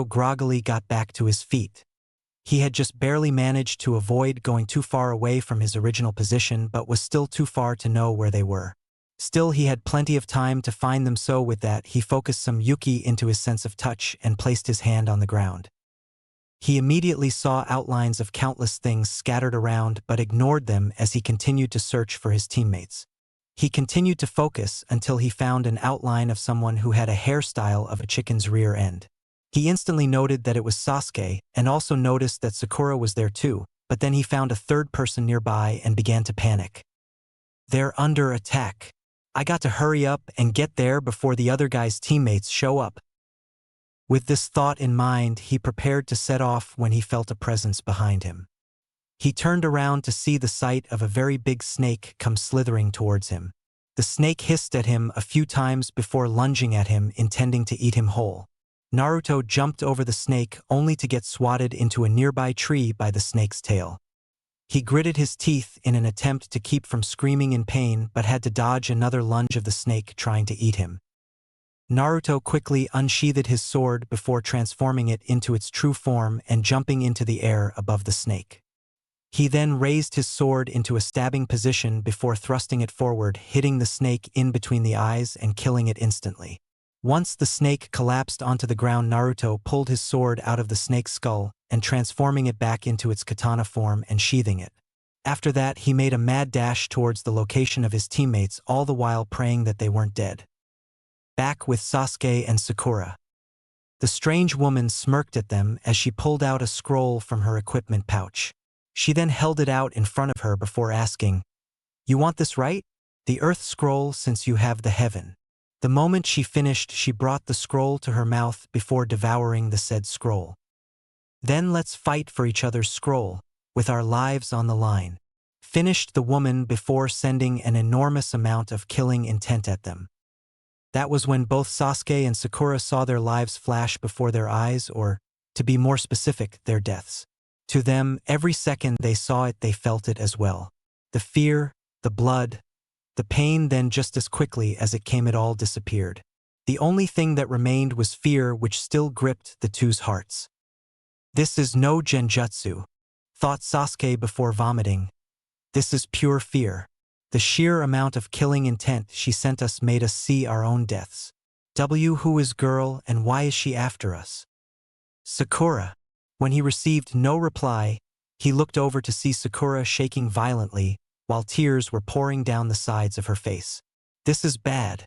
S1: groggily got back to his feet. He had just barely managed to avoid going too far away from his original position but was still too far to know where they were. Still, he had plenty of time to find them, so with that he focused some yuki into his sense of touch and placed his hand on the ground. He immediately saw outlines of countless things scattered around but ignored them as he continued to search for his teammates. He continued to focus until he found an outline of someone who had a hairstyle of a chicken's rear end. He instantly noted that it was Sasuke and also noticed that Sakura was there too, but then he found a third person nearby and began to panic. "They're under attack. I got to hurry up and get there before the other guy's teammates show up." With this thought in mind, he prepared to set off when he felt a presence behind him. He turned around to see the sight of a very big snake come slithering towards him. The snake hissed at him a few times before lunging at him, intending to eat him whole. Naruto jumped over the snake only to get swatted into a nearby tree by the snake's tail. He gritted his teeth in an attempt to keep from screaming in pain but had to dodge another lunge of the snake trying to eat him. Naruto quickly unsheathed his sword before transforming it into its true form and jumping into the air above the snake. He then raised his sword into a stabbing position before thrusting it forward, hitting the snake in between the eyes and killing it instantly. Once the snake collapsed onto the ground, Naruto pulled his sword out of the snake's skull and transforming it back into its katana form and sheathing it. After that, he made a mad dash towards the location of his teammates, all the while praying that they weren't dead. Back with Sasuke and Sakura. The strange woman smirked at them as she pulled out a scroll from her equipment pouch. She then held it out in front of her before asking, "You want this, right? The Earth Scroll, since you have the heaven." The moment she finished, she brought the scroll to her mouth before devouring the said scroll. "Then let's fight for each other's scroll, with our lives on the line," finished the woman before sending an enormous amount of killing intent at them. That was when both Sasuke and Sakura saw their lives flash before their eyes, or, to be more specific, their deaths. To them, every second they saw it, they felt it as well. The fear, the blood, the pain, then just as quickly as it came it all disappeared. The only thing that remained was fear, which still gripped the two's hearts. "This is no genjutsu," thought Sasuke before vomiting. "This is pure fear. The sheer amount of killing intent she sent us made us see our own deaths. Who is girl and why is she after us?" Sakura. When he received no reply, he looked over to see Sakura shaking violently while tears were pouring down the sides of her face. "This is bad.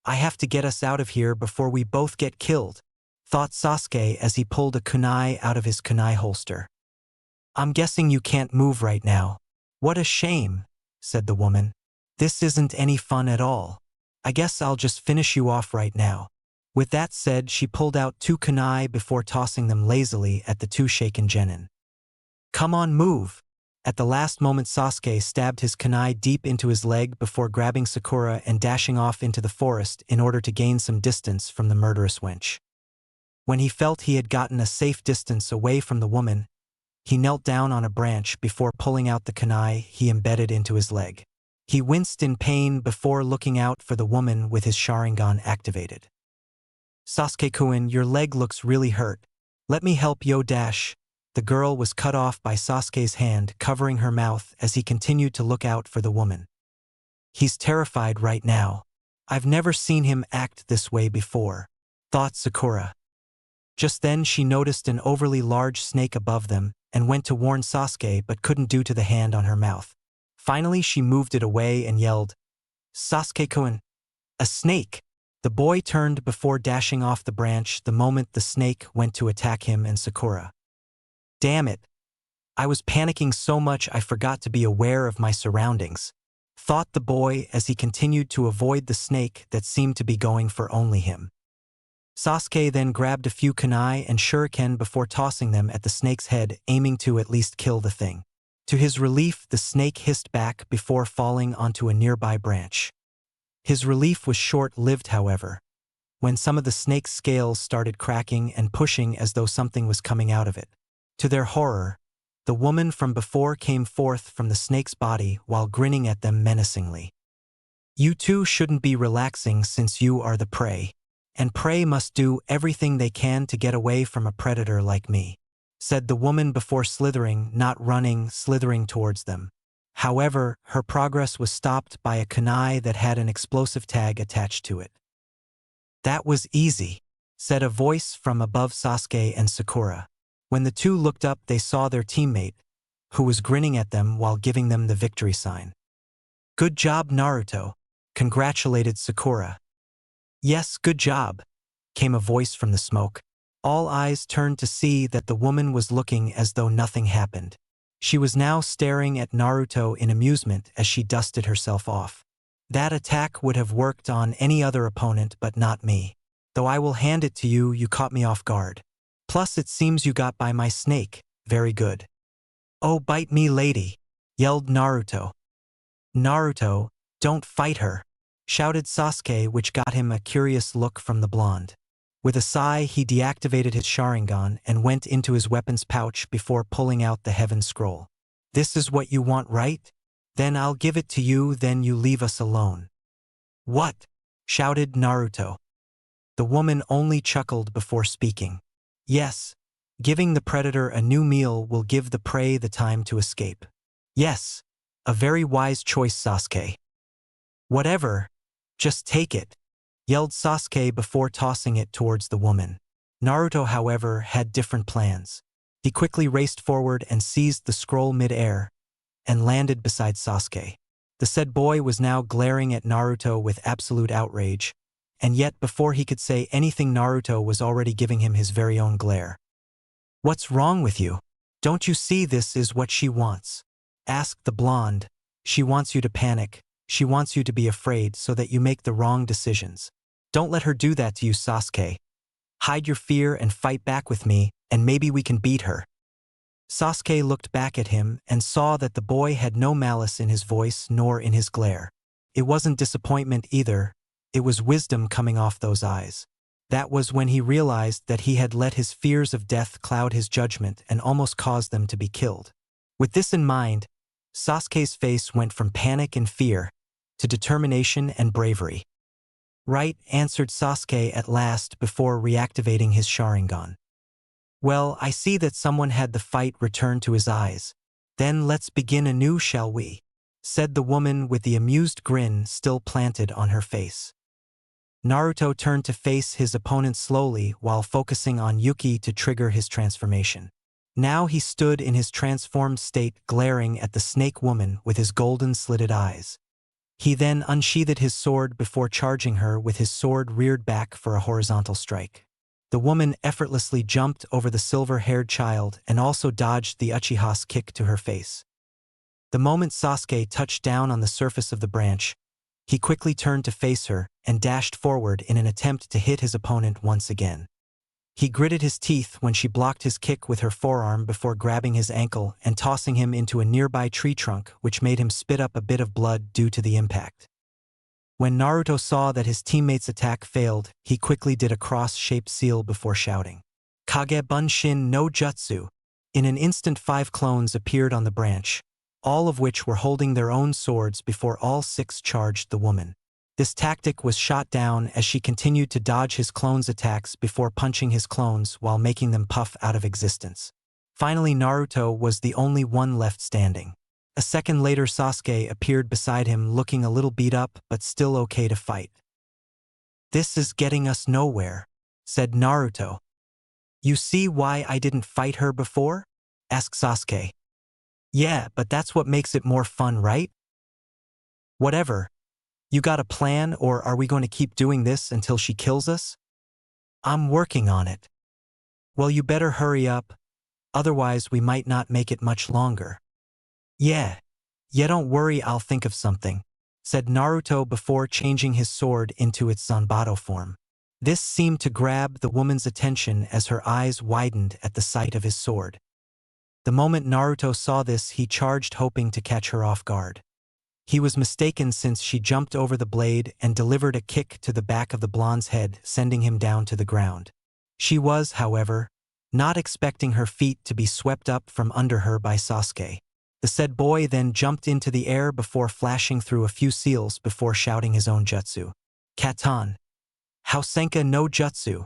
S1: I have to get us out of here before we both get killed," thought Sasuke as he pulled a kunai out of his kunai holster. "I'm guessing you can't move right now." "What a shame," said the woman. "This isn't any fun at all. I guess I'll just finish you off right now." With that said, she pulled out 2 kunai before tossing them lazily at the 2 shaken genin. "Come on, move." At the last moment, Sasuke stabbed his kunai deep into his leg before grabbing Sakura and dashing off into the forest in order to gain some distance from the murderous wench. When he felt he had gotten a safe distance away from the woman, he knelt down on a branch before pulling out the kunai he embedded into his leg. He winced in pain before looking out for the woman with his Sharingan activated. "Sasuke-kun, your leg looks really hurt. Let me help yo dash." The girl was cut off by Sasuke's hand covering her mouth as he continued to look out for the woman. "He's terrified right now. I've never seen him act this way before," thought Sakura. Just then she noticed an overly large snake above them and went to warn Sasuke but couldn't due to the hand on her mouth. Finally she moved it away and yelled, "Sasuke-kun, a snake!" The boy turned before dashing off the branch the moment the snake went to attack him and Sakura. "Damn it! I was panicking so much I forgot to be aware of my surroundings," thought the boy as he continued to avoid the snake that seemed to be going for only him. Sasuke then grabbed a few kunai and shuriken before tossing them at the snake's head, aiming to at least kill the thing. To his relief, the snake hissed back before falling onto a nearby branch. His relief was short-lived, however, when some of the snake's scales started cracking and pushing as though something was coming out of it. To their horror, the woman from before came forth from the snake's body while grinning at them menacingly. "You two shouldn't be relaxing since you are the prey, and prey must do everything they can to get away from a predator like me," said the woman before slithering, not running, slithering towards them. However, her progress was stopped by a kunai that had an explosive tag attached to it. "That was easy," said a voice from above Sasuke and Sakura. When the two looked up, they saw their teammate, who was grinning at them while giving them the victory sign. "Good job, Naruto," congratulated Sakura. "Yes, good job," came a voice from the smoke. All eyes turned to see that the woman was looking as though nothing happened. She was now staring at Naruto in amusement as she dusted herself off. "That attack would have worked on any other opponent but not me. Though I will hand it to you, you caught me off guard. Plus it seems you got by my snake, very good." "Oh, bite me, lady!" yelled Naruto. "Naruto, don't fight her!" shouted Sasuke, which got him a curious look from the blonde. With a sigh, he deactivated his Sharingan and went into his weapons pouch before pulling out the Heaven Scroll. "This is what you want, right? Then I'll give it to you, then you leave us alone." "What?" shouted Naruto. The woman only chuckled before speaking. "Yes, giving the predator a new meal will give the prey the time to escape." "Yes, a very wise choice, Sasuke." "Whatever, just take it," yelled Sasuke before tossing it towards the woman. Naruto, however, had different plans. He quickly raced forward and seized the scroll mid-air and landed beside Sasuke. The said boy was now glaring at Naruto with absolute outrage, and yet before he could say anything, Naruto was already giving him his very own glare. "What's wrong with you? Don't you see this is what she wants?" asked the blonde. "She wants you to panic. She wants you to be afraid so that you make the wrong decisions. Don't let her do that to you, Sasuke. Hide your fear and fight back with me, and maybe we can beat her." Sasuke looked back at him and saw that the boy had no malice in his voice nor in his glare. It wasn't disappointment either, it was wisdom coming off those eyes. That was when he realized that he had let his fears of death cloud his judgment and almost caused them to be killed. With this in mind, Sasuke's face went from panic and fear to determination and bravery. "Right," answered Sasuke at last before reactivating his Sharingan. "Well, I see that someone had the fight return to his eyes. Then let's begin anew, shall we?" said the woman with the amused grin still planted on her face. Naruto turned to face his opponent slowly while focusing on Yuki to trigger his transformation. Now he stood in his transformed state glaring at the snake woman with his golden slitted eyes. He then unsheathed his sword before charging her with his sword reared back for a horizontal strike. The woman effortlessly jumped over the silver-haired child and also dodged the Uchiha's kick to her face. The moment Sasuke touched down on the surface of the branch, he quickly turned to face her and dashed forward in an attempt to hit his opponent once again. He gritted his teeth when she blocked his kick with her forearm before grabbing his ankle and tossing him into a nearby tree trunk, which made him spit up a bit of blood due to the impact. When Naruto saw that his teammate's attack failed, he quickly did a cross-shaped seal before shouting, "Kage Bunshin no Jutsu!" In an instant 5 clones appeared on the branch, all of which were holding their own swords before all 6 charged the woman. This tactic was shot down as she continued to dodge his clones' attacks before punching his clones while making them puff out of existence. Finally, Naruto was the only one left standing. A second later, Sasuke appeared beside him looking a little beat up but still okay to fight. "This is getting us nowhere," said Naruto. "You see why I didn't fight her before?" asked Sasuke. "Yeah, but that's what makes it more fun, right?" "Whatever. You got a plan, or are we going to keep doing this until she kills us?" "I'm working on it." "Well, you better hurry up, otherwise we might not make it much longer." Yeah, don't worry, I'll think of something," said Naruto before changing his sword into its Zanbato form. This seemed to grab the woman's attention as her eyes widened at the sight of his sword. The moment Naruto saw this, he charged, hoping to catch her off guard. He was mistaken, since she jumped over the blade and delivered a kick to the back of the blonde's head, sending him down to the ground. She was, however, not expecting her feet to be swept up from under her by Sasuke. The said boy then jumped into the air before flashing through a few seals before shouting his own jutsu. "Katan Housenka no Jutsu."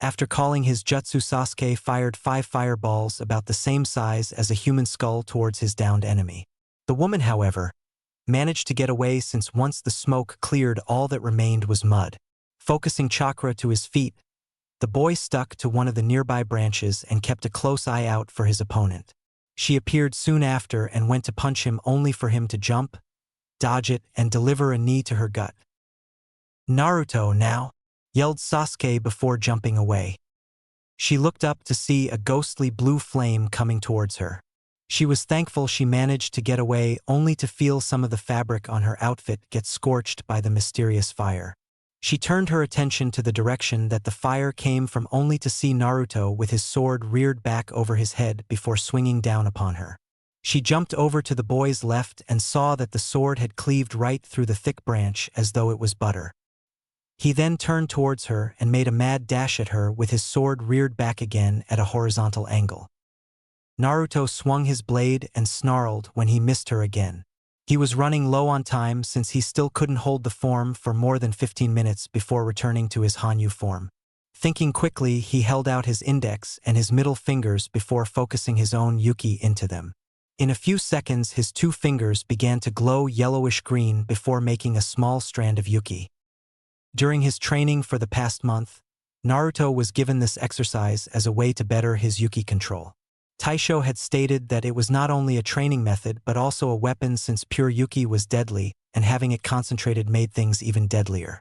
S1: After calling his jutsu, Sasuke fired 5 fireballs about the same size as a human skull towards his downed enemy. The woman, however, managed to get away, since once the smoke cleared, all that remained was mud. Focusing chakra to his feet, the boy stuck to one of the nearby branches and kept a close eye out for his opponent. She appeared soon after and went to punch him, only for him to jump, dodge it, and deliver a knee to her gut. "Naruto now!" yelled Sasuke before jumping away. She looked up to see a ghostly blue flame coming towards her. She was thankful she managed to get away, only to feel some of the fabric on her outfit get scorched by the mysterious fire. She turned her attention to the direction that the fire came from, only to see Naruto with his sword reared back over his head before swinging down upon her. She jumped over to the boy's left and saw that the sword had cleaved right through the thick branch as though it was butter. He then turned towards her and made a mad dash at her with his sword reared back again at a horizontal angle. Naruto swung his blade and snarled when he missed her again. He was running low on time since he still couldn't hold the form for more than 15 minutes before returning to his Hanyu form. Thinking quickly, he held out his index and his middle fingers before focusing his own Yuki into them. In a few seconds, his two fingers began to glow yellowish green before making a small strand of Yuki. During his training for the past month, Naruto was given this exercise as a way to better his Yuki control. Taisho had stated that it was not only a training method but also a weapon since pure Yuki was deadly, and having it concentrated made things even deadlier.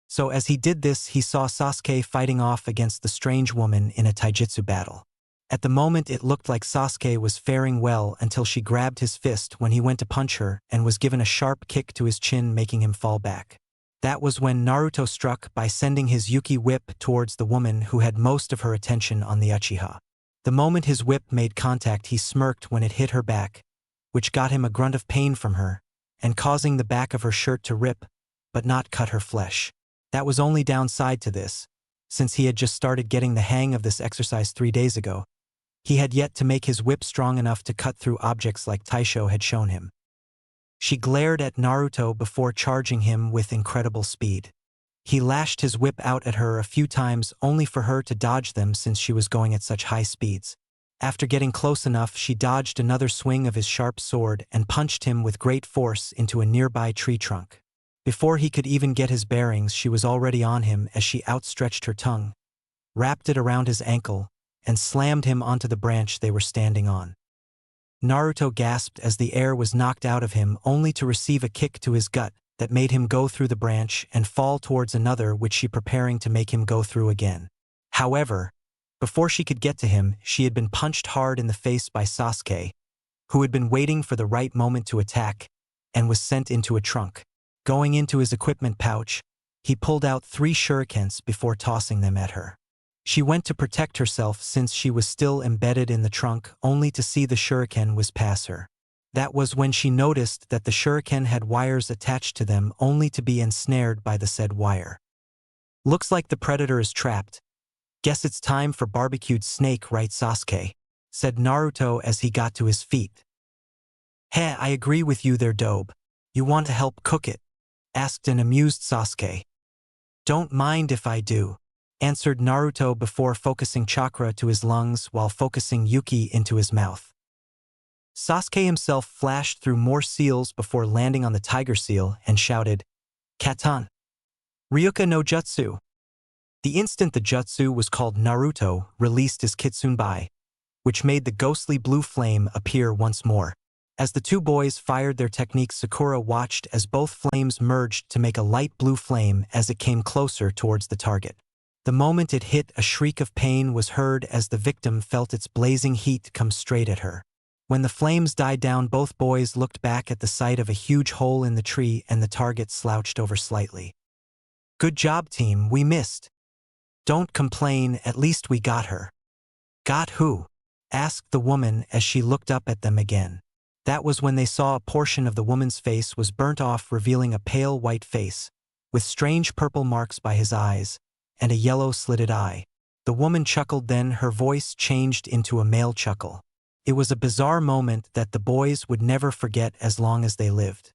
S1: So as he did this, he saw Sasuke fighting off against the strange woman in a taijutsu battle. At the moment it looked like Sasuke was faring well until she grabbed his fist when he went to punch her and was given a sharp kick to his chin, making him fall back. That was when Naruto struck by sending his Yuki whip towards the woman who had most of her attention on the Uchiha. The moment his whip made contact, he smirked when it hit her back, which got him a grunt of pain from her, and causing the back of her shirt to rip, but not cut her flesh. That was only downside to this, since he had just started getting the hang of this exercise 3 days ago. He had yet to make his whip strong enough to cut through objects like Taisho had shown him. She glared at Naruto before charging him with incredible speed. He lashed his whip out at her a few times only for her to dodge them since she was going at such high speeds. After getting close enough, she dodged another swing of his sharp sword and punched him with great force into a nearby tree trunk. Before he could even get his bearings, she was already on him as she outstretched her tongue, wrapped it around his ankle, and slammed him onto the branch they were standing on. Naruto gasped as the air was knocked out of him only to receive a kick to his gut that made him go through the branch and fall towards another, which she preparing to make him go through again. However, before she could get to him, she had been punched hard in the face by Sasuke, who had been waiting for the right moment to attack, and was sent into a trunk. Going into his equipment pouch, he pulled out 3 shurikens before tossing them at her. She went to protect herself since she was still embedded in the trunk, only to see the shuriken whiz past her. That was when she noticed that the shuriken had wires attached to them only to be ensnared by the said wire. Looks like the predator is trapped. Guess it's time for barbecued snake, right, Sasuke? Said Naruto as he got to his feet. Heh, I agree with you there, Dobe. You want to help cook it? Asked an amused Sasuke. Don't mind if I do, answered Naruto before focusing chakra to his lungs while focusing Yuki into his mouth. Sasuke himself flashed through more seals before landing on the tiger seal and shouted, Katan! Ryuka no Jutsu! The instant the jutsu was called Naruto released his Kitsunbai, which made the ghostly blue flame appear once more. As the two boys fired their techniques, Sakura watched as both flames merged to make a light blue flame as it came closer towards the target. The moment it hit, a shriek of pain was heard as the victim felt its blazing heat come straight at her. When the flames died down, both boys looked back at the sight of a huge hole in the tree and the target slouched over slightly. Good job, team, we missed. Don't complain, at least we got her. Got who? Asked the woman as she looked up at them again. That was when they saw a portion of the woman's face was burnt off, revealing a pale white face, with strange purple marks by his eyes, and a yellow slitted eye. The woman chuckled, then her voice changed into a male chuckle. It was a bizarre moment that the boys would never forget as long as they lived.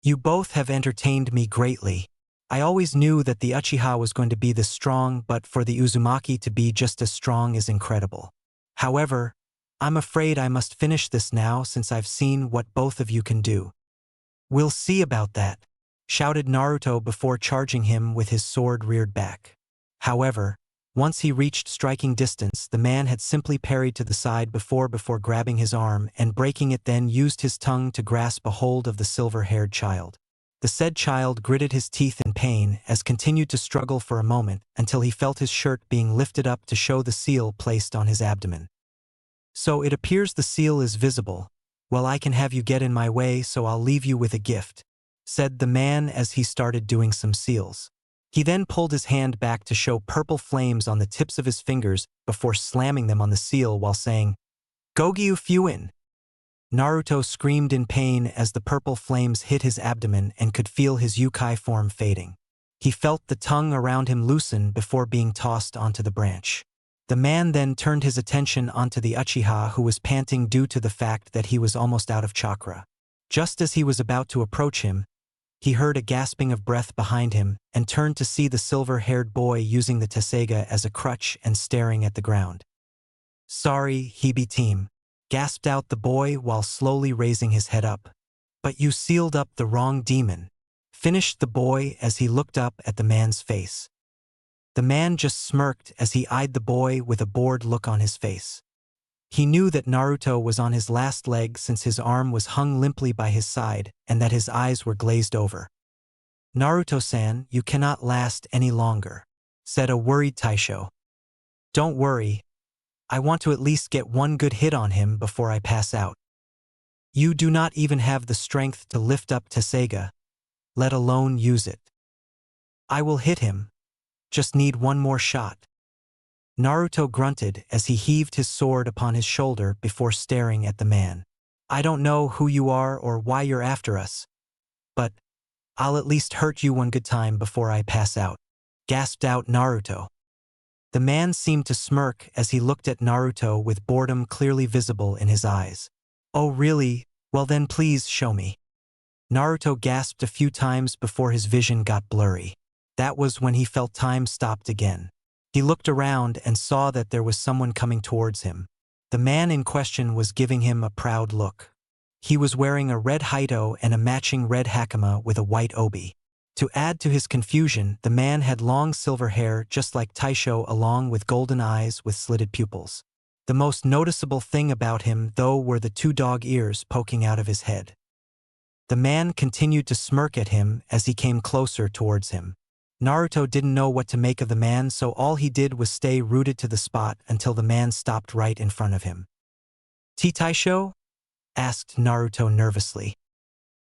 S1: You both have entertained me greatly. I always knew that the Uchiha was going to be this strong, but for the Uzumaki to be just as strong is incredible. However, I'm afraid I must finish this now since I've seen what both of you can do. We'll see about that, shouted Naruto before charging him with his sword reared back. However, once he reached striking distance, the man had simply parried to the side before grabbing his arm and breaking it, then used his tongue to grasp a hold of the silver-haired child. The said child gritted his teeth in pain as continued to struggle for a moment until he felt his shirt being lifted up to show the seal placed on his abdomen. So it appears the seal is visible. Well, I can have you get in my way, so I'll leave you with a gift, said the man as he started doing some seals. He then pulled his hand back to show purple flames on the tips of his fingers before slamming them on the seal while saying, Gogyu Fuin! Naruto screamed in pain as the purple flames hit his abdomen and could feel his Yukai form fading. He felt the tongue around him loosen before being tossed onto the branch. The man then turned his attention onto the Uchiha, who was panting due to the fact that he was almost out of chakra. Just as he was about to approach him, he heard a gasping of breath behind him and turned to see the silver-haired boy using the Tessega as a crutch and staring at the ground. "Sorry, Hebe-team," gasped out the boy while slowly raising his head up. "But you sealed up the wrong demon," finished the boy as he looked up at the man's face. The man just smirked as he eyed the boy with a bored look on his face. He knew that Naruto was on his last leg since his arm was hung limply by his side and that his eyes were glazed over. "Naruto-san, you cannot last any longer," said a worried Taisho. "Don't worry. I want to at least get one good hit on him before I pass out. You do not even have the strength to lift up Tessega, let alone use it." "I will hit him. Just need one more shot." Naruto grunted as he heaved his sword upon his shoulder before staring at the man. "I don't know who you are or why you're after us, but I'll at least hurt you one good time before I pass out," gasped out Naruto. The man seemed to smirk as he looked at Naruto with boredom clearly visible in his eyes. "Oh really? Well then please show me." Naruto gasped a few times before his vision got blurry. That was when he felt time stopped again. He looked around and saw that there was someone coming towards him. The man in question was giving him a proud look. He was wearing a red Haito and a matching red hakama with a white obi. To add to his confusion, the man had long silver hair just like Taisho along with golden eyes with slitted pupils. The most noticeable thing about him, though, were the two dog ears poking out of his head. The man continued to smirk at him as he came closer towards him. Naruto didn't know what to make of the man, so all he did was stay rooted to the spot until the man stopped right in front of him. "Taisho?" asked Naruto nervously.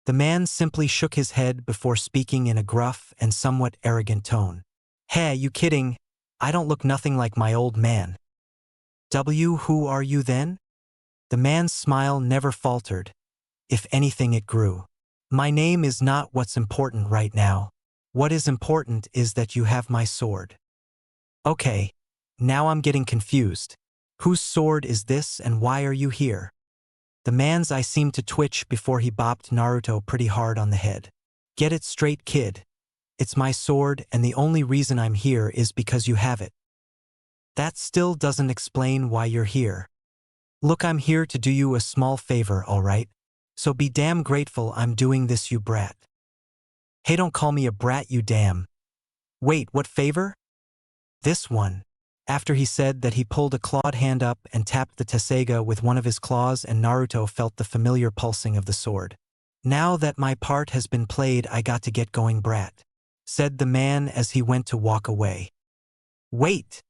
S1: The man simply shook his head before speaking in a gruff and somewhat arrogant tone. "Hey, you kidding? I don't look nothing like my old man." Who are you then?" The man's smile never faltered. If anything, it grew. "My name is not what's important right now. What is important is that you have my sword." "Okay, now I'm getting confused. Whose sword is this and why are you here?" The man's eye seemed to twitch before he bopped Naruto pretty hard on the head. "Get it straight, kid. It's my sword and the only reason I'm here is because you have it." "That still doesn't explain why you're here." "Look, I'm here to do you a small favor, alright? So be damn grateful I'm doing this, you brat." "Hey, don't call me a brat, you damn." "Wait, what favor?" "This one." After he said that, he pulled a clawed hand up and tapped the Tessega with one of his claws, and Naruto felt the familiar pulsing of the sword. "Now that my part has been played, I got to get going, brat," said the man as he went to walk away. "Wait!"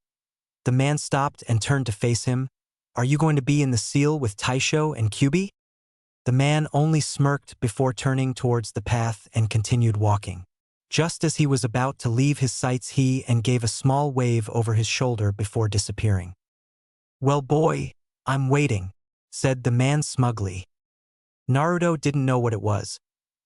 S1: The man stopped and turned to face him. "Are you going to be in the seal with Taisho and Kyubi?" The man only smirked before turning towards the path and continued walking. Just as he was about to leave his sights, he gave a small wave over his shoulder before disappearing. "Well boy, I'm waiting," said the man smugly. Naruto didn't know what it was,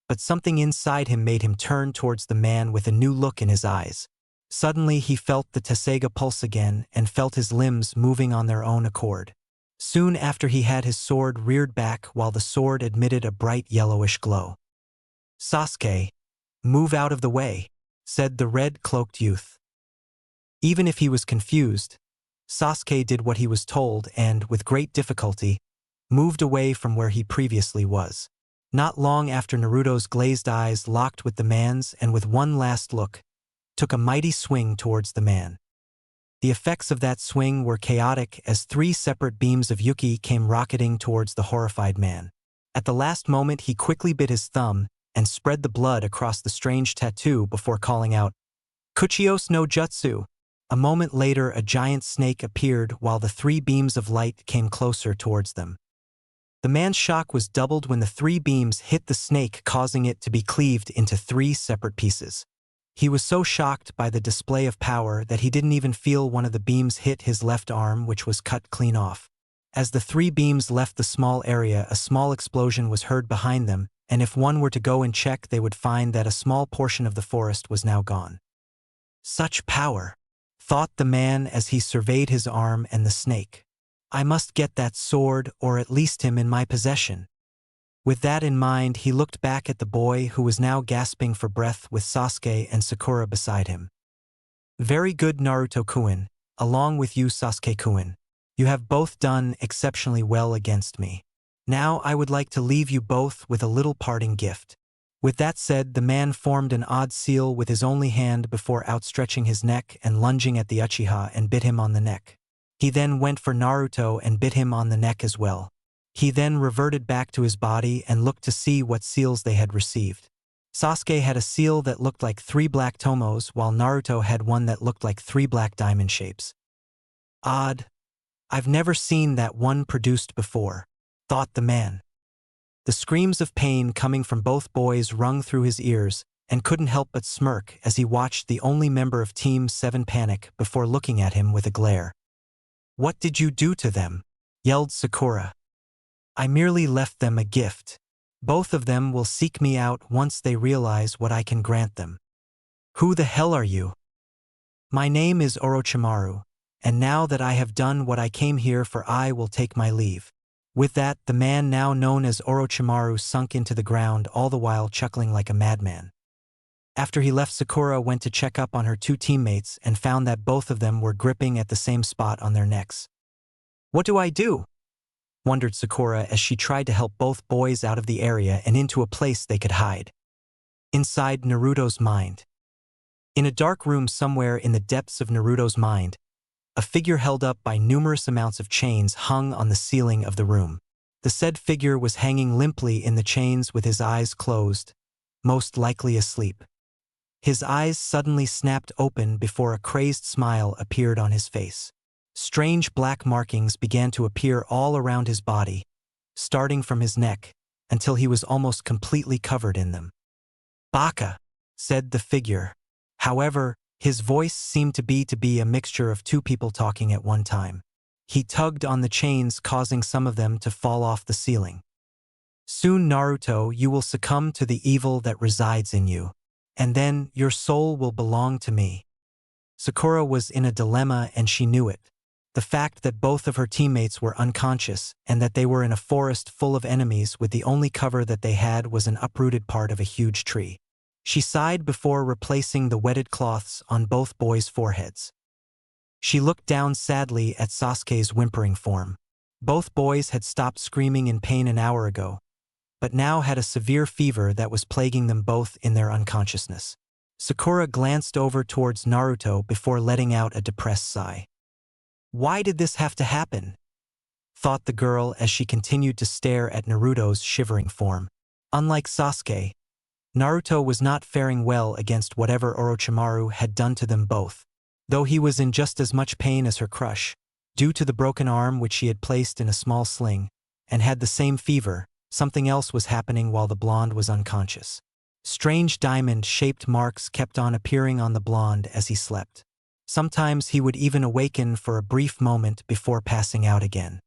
S1: but something inside him made him turn towards the man with a new look in his eyes. Suddenly he felt the Tessega pulse again and felt his limbs moving on their own accord. Soon after, he had his sword reared back while the sword emitted a bright yellowish glow. "Sasuke, move out of the way," said the red-cloaked youth. Even if he was confused, Sasuke did what he was told and, with great difficulty, moved away from where he previously was. Not long after, Naruto's glazed eyes locked with the man's and with one last look, took a mighty swing towards the man. The effects of that swing were chaotic as 3 separate beams of Yuki came rocketing towards the horrified man. At the last moment, he quickly bit his thumb and spread the blood across the strange tattoo before calling out, "Kuchios no Jutsu." A moment later, a giant snake appeared while the 3 beams of light came closer towards them. The man's shock was doubled when the 3 beams hit the snake, causing it to be cleaved into 3 separate pieces. He was so shocked by the display of power that he didn't even feel one of the beams hit his left arm, which was cut clean off. As the three beams left the small area, a small explosion was heard behind them, and if one were to go and check, they would find that a small portion of the forest was now gone. Such power, thought the man as he surveyed his arm and the snake. I must get that sword, or at least him, in my possession. With that in mind, he looked back at the boy who was now gasping for breath with Sasuke and Sakura beside him. Very good, Naruto-kun, along with you, Sasuke-kun. You have both done exceptionally well against me. Now I would like to leave you both with a little parting gift. With that said, the man formed an odd seal with his only hand before outstretching his neck and lunging at the Uchiha and bit him on the neck. He then went for Naruto and bit him on the neck as well. He then reverted back to his body and looked to see what seals they had received. Sasuke had a seal that looked like 3 black tomos, while Naruto had one that looked like 3 black diamond shapes. Odd. I've never seen that one produced before, thought the man. The screams of pain coming from both boys rung through his ears, and couldn't help but smirk as he watched the only member of Team 7 panic before looking at him with a glare. What did you do to them? Yelled Sakura. I merely left them a gift. Both of them will seek me out once they realize what I can grant them. Who the hell are you? My name is Orochimaru, and now that I have done what I came here for, I will take my leave. With that, the man now known as Orochimaru sunk into the ground, all the while chuckling like a madman. After he left, Sakura went to check up on her 2 teammates and found that both of them were gripping at the same spot on their necks. What do I do? Wondered Sakura as she tried to help both boys out of the area and into a place they could hide. Inside Naruto's mind. In a dark room somewhere in the depths of Naruto's mind, a figure held up by numerous amounts of chains hung on the ceiling of the room. The said figure was hanging limply in the chains with his eyes closed, most likely asleep. His eyes suddenly snapped open before a crazed smile appeared on his face. Strange black markings began to appear all around his body, starting from his neck, until he was almost completely covered in them. Baka, said the figure. However, his voice seemed to be a mixture of 2 people talking at one time. He tugged on the chains, causing some of them to fall off the ceiling. Soon, Naruto, you will succumb to the evil that resides in you, and then your soul will belong to me. Sakura was in a dilemma, and she knew it. The fact that both of her teammates were unconscious and that they were in a forest full of enemies with the only cover that they had was an uprooted part of a huge tree. She sighed before replacing the wetted cloths on both boys' foreheads. She looked down sadly at Sasuke's whimpering form. Both boys had stopped screaming in pain an hour ago, but now had a severe fever that was plaguing them both in their unconsciousness. Sakura glanced over towards Naruto before letting out a depressed sigh. Why did this have to happen? Thought the girl as she continued to stare at Naruto's shivering form. Unlike Sasuke, Naruto was not faring well against whatever Orochimaru had done to them both, though he was in just as much pain as her crush, due to the broken arm which she had placed in a small sling, and had the same fever. Something else was happening while the blonde was unconscious. Strange diamond-shaped marks kept on appearing on the blonde as he slept. Sometimes he would even awaken for a brief moment before passing out again.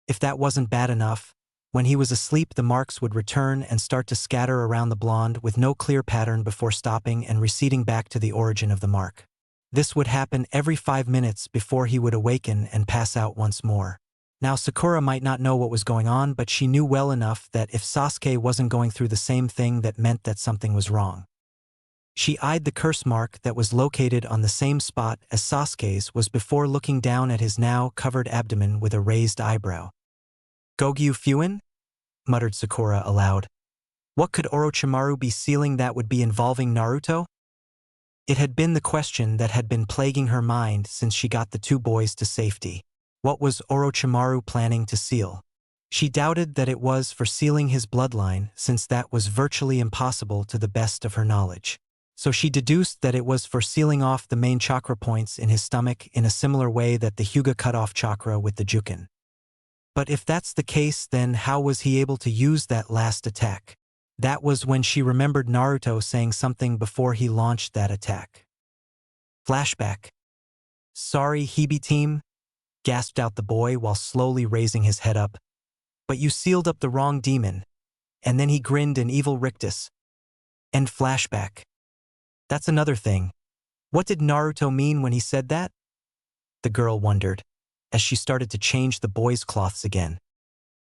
S1: If that wasn't bad enough, when he was asleep, the marks would return and start to scatter around the blonde with no clear pattern before stopping and receding back to the origin of the mark. This would happen every 5 minutes before he would awaken and pass out once more. Now Sakura might not know what was going on, but she knew well enough that if Sasuke wasn't going through the same thing, that meant that something was wrong. She eyed the curse mark that was located on the same spot as Sasuke's was before looking down at his now covered abdomen with a raised eyebrow. Gogyu Fuin? Muttered Sakura aloud. What could Orochimaru be sealing that would be involving Naruto? It had been the question that had been plaguing her mind since she got the 2 boys to safety. What was Orochimaru planning to seal? She doubted that it was for sealing his bloodline, since that was virtually impossible to the best of her knowledge. So she deduced that it was for sealing off the main chakra points in his stomach in a similar way that the Hyuga cut off chakra with the Jukin. But if that's the case, then how was he able to use that last attack? That was when she remembered Naruto saying something before he launched that attack. Flashback. Sorry, Hebe team. gasped out the boy while slowly raising his head up. But you sealed up the wrong demon. And then he grinned an evil rictus. End flashback. That's another thing. What did Naruto mean when he said that? The girl wondered, as she started to change the boys' cloths again.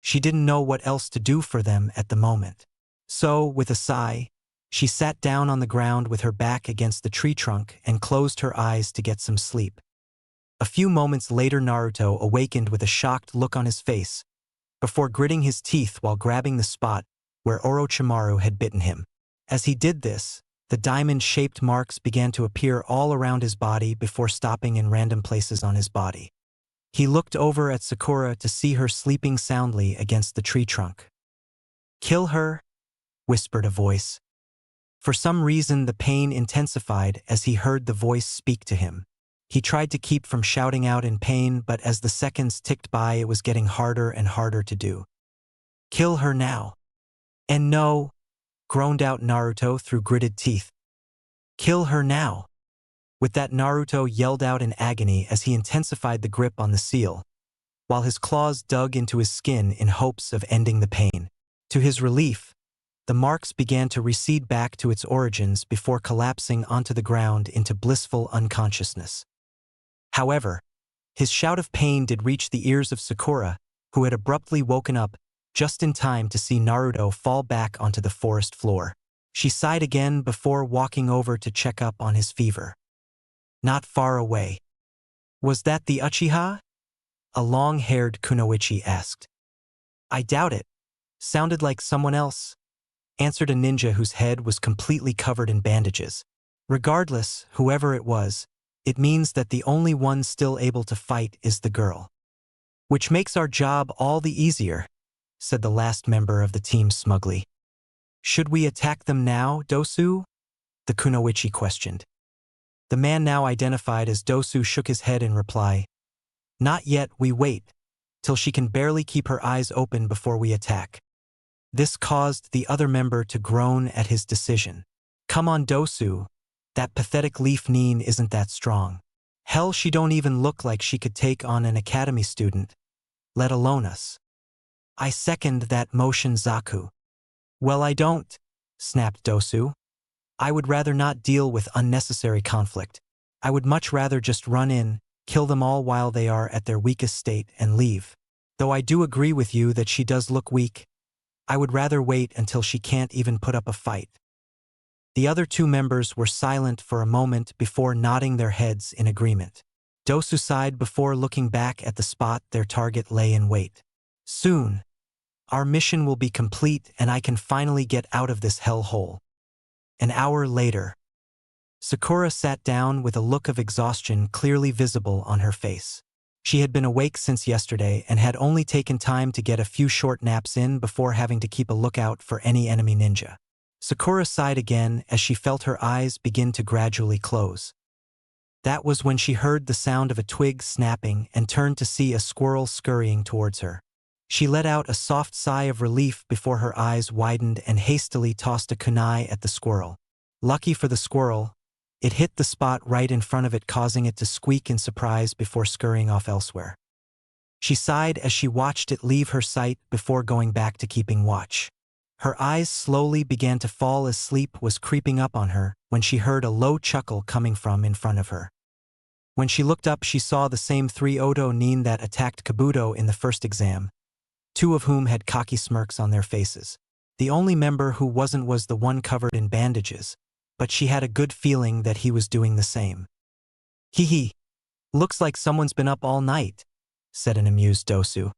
S1: She didn't know what else to do for them at the moment. So, with a sigh, she sat down on the ground with her back against the tree trunk and closed her eyes to get some sleep. A few moments later, Naruto awakened with a shocked look on his face, before gritting his teeth while grabbing the spot where Orochimaru had bitten him. As he did this, the diamond-shaped marks began to appear all around his body before stopping in random places on his body. He looked over at Sakura to see her sleeping soundly against the tree trunk. "Kill her," whispered a voice. For some reason, the pain intensified as he heard the voice speak to him. He tried to keep from shouting out in pain, but as the seconds ticked by, it was getting harder and harder to do. "Kill her now." "And no," groaned out Naruto through gritted teeth. "Kill her now." With that, Naruto yelled out in agony as he intensified the grip on the seal, while his claws dug into his skin in hopes of ending the pain. To his relief, the marks began to recede back to its origins before collapsing onto the ground into blissful unconsciousness. However, his shout of pain did reach the ears of Sakura, who had abruptly woken up just in time to see Naruto fall back onto the forest floor. She sighed again before walking over to check up on his fever. Not far away. "Was that the Uchiha?" a long-haired kunoichi asked. "I doubt it. Sounded like someone else," answered a ninja whose head was completely covered in bandages. "Regardless, whoever it was, it means that the only one still able to fight is the girl. Which makes our job all the easier," said the last member of the team smugly. "Should we attack them now, Dosu?" the kunoichi questioned. The man now identified as Dosu shook his head in reply. "Not yet, we wait, till she can barely keep her eyes open before we attack." This caused the other member to groan at his decision. "Come on, Dosu, that pathetic leaf Nin isn't that strong. Hell, she don't even look like she could take on an academy student, let alone us." "I second that motion, Zaku." "Well, I don't," snapped Dosu. "I would rather not deal with unnecessary conflict. I would much rather just run in, kill them all while they are at their weakest state, and leave. Though I do agree with you that she does look weak, I would rather wait until she can't even put up a fight." The other two members were silent for a moment before nodding their heads in agreement. Dosu sighed before looking back at the spot their target lay in wait. "Soon, our mission will be complete and I can finally get out of this hellhole." An hour later, Sakura sat down with a look of exhaustion clearly visible on her face. She had been awake since yesterday and had only taken time to get a few short naps in before having to keep a lookout for any enemy ninja. Sakura sighed again as she felt her eyes begin to gradually close. That was when she heard the sound of a twig snapping and turned to see a squirrel scurrying towards her. She let out a soft sigh of relief before her eyes widened and hastily tossed a kunai at the squirrel. Lucky for the squirrel, it hit the spot right in front of it, causing it to squeak in surprise before scurrying off elsewhere. She sighed as she watched it leave her sight before going back to keeping watch. Her eyes slowly began to fall as sleep was creeping up on her when she heard a low chuckle coming from in front of her. When she looked up, she saw the same three Oto Nin that attacked Kabuto in the first exam, two of whom had cocky smirks on their faces. The only member who wasn't was the one covered in bandages, but she had a good feeling that he was doing the same. "Hee hee, looks like someone's been up all night," said an amused Dosu.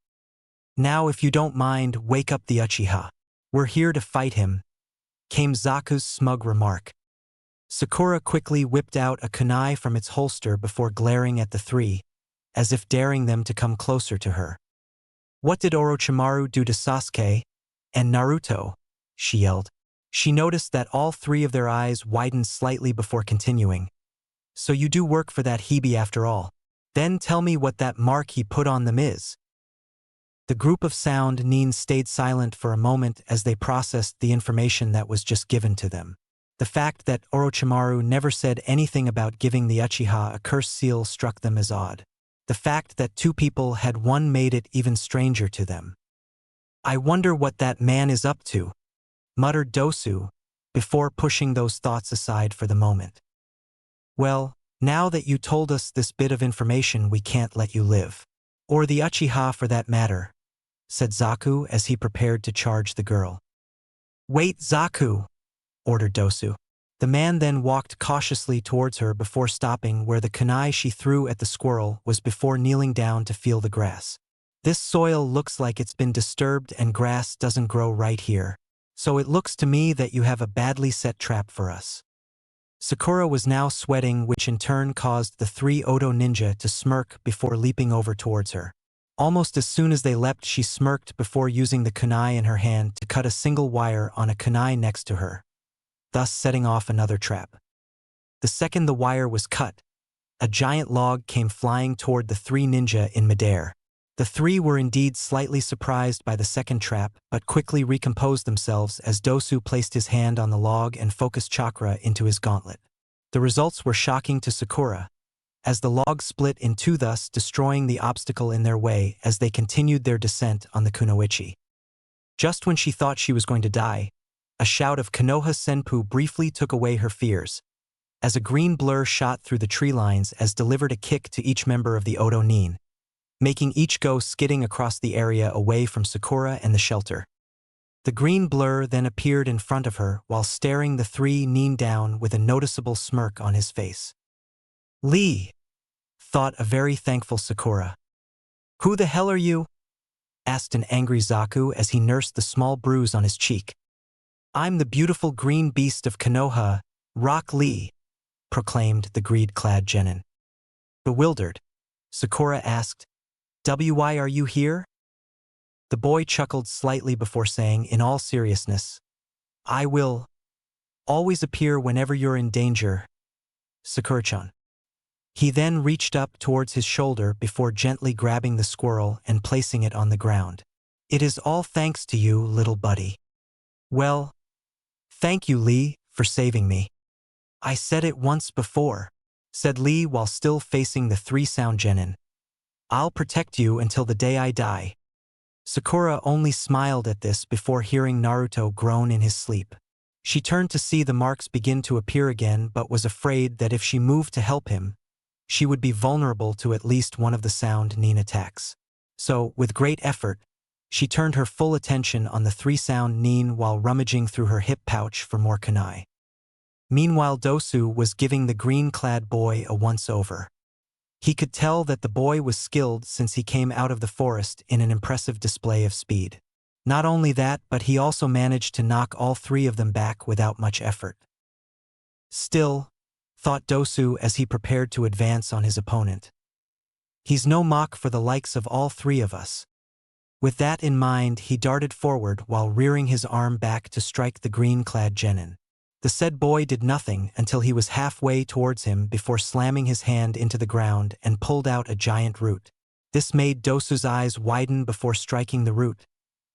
S1: "Now if you don't mind, wake up the Uchiha. We're here to fight him," came Zaku's smug remark. Sakura quickly whipped out a kunai from its holster before glaring at the three, as if daring them to come closer to her. "What did Orochimaru do to Sasuke and Naruto?" she yelled. She noticed that all three of their eyes widened slightly before continuing. "So you do work for that Hebe after all. Then tell me what that mark he put on them is." The group of sound Nin stayed silent for a moment as they processed the information that was just given to them. The fact that Orochimaru never said anything about giving the Uchiha a curse seal struck them as odd. The fact that two people had one made it even stranger to them. I wonder what that man is up to, muttered Dosu, before pushing those thoughts aside for the moment. Well, now that you told us this bit of information, we can't let you live. Or the Uchiha for that matter, said Zaku as he prepared to charge the girl. Wait, Zaku, ordered Dosu. The man then walked cautiously towards her before stopping where the kunai she threw at the squirrel was before kneeling down to feel the grass. This soil looks like it's been disturbed and grass doesn't grow right here. So it looks to me that you have a badly set trap for us. Sakura was now sweating, which in turn caused the three Odo ninja to smirk before leaping over towards her. Almost as soon as they leapt, she smirked before using the kunai in her hand to cut a single wire on a kunai next to her, thus setting off another trap. The second the wire was cut, a giant log came flying toward the three ninja in midair. The three were indeed slightly surprised by the second trap, but quickly recomposed themselves as Dosu placed his hand on the log and focused chakra into his gauntlet. The results were shocking to Sakura, as the log split in two, thus destroying the obstacle in their way as they continued their descent on the kunoichi. Just when she thought she was going to die, a shout of Konoha Senpu briefly took away her fears, as a green blur shot through the tree lines as delivered a kick to each member of the Odo Nin, making each go skidding across the area away from Sakura and the shelter. The green blur then appeared in front of her while staring the three Nin down with a noticeable smirk on his face. Lee, thought a very thankful Sakura. Who the hell are you? Asked an angry Zaku as he nursed the small bruise on his cheek. I'm the beautiful green beast of Konoha, Rock Lee, proclaimed the greed-clad genin. Bewildered, Sakura asked, Why are you here? The boy chuckled slightly before saying in all seriousness, I will always appear whenever you're in danger, Sakura-chan. He then reached up towards his shoulder before gently grabbing the squirrel and placing it on the ground. It is all thanks to you, little buddy. Well, thank you, Lee, for saving me. I said it once before, said Lee while still facing the three sound genin. I'll protect you until the day I die. Sakura only smiled at this before hearing Naruto groan in his sleep. She turned to see the marks begin to appear again, but was afraid that if she moved to help him, she would be vulnerable to at least one of the sound Nin attacks. So, with great effort, she turned her full attention on the three sound Nin while rummaging through her hip pouch for more kunai. Meanwhile, Dosu was giving the green-clad boy a once-over. He could tell that the boy was skilled since he came out of the forest in an impressive display of speed. Not only that, but he also managed to knock all three of them back without much effort. Still, thought Dosu as he prepared to advance on his opponent, he's no mock for the likes of all three of us. With that in mind, he darted forward while rearing his arm back to strike the green-clad genin. The said boy did nothing until he was halfway towards him before slamming his hand into the ground and pulled out a giant root. This made Dosu's eyes widen before striking the root,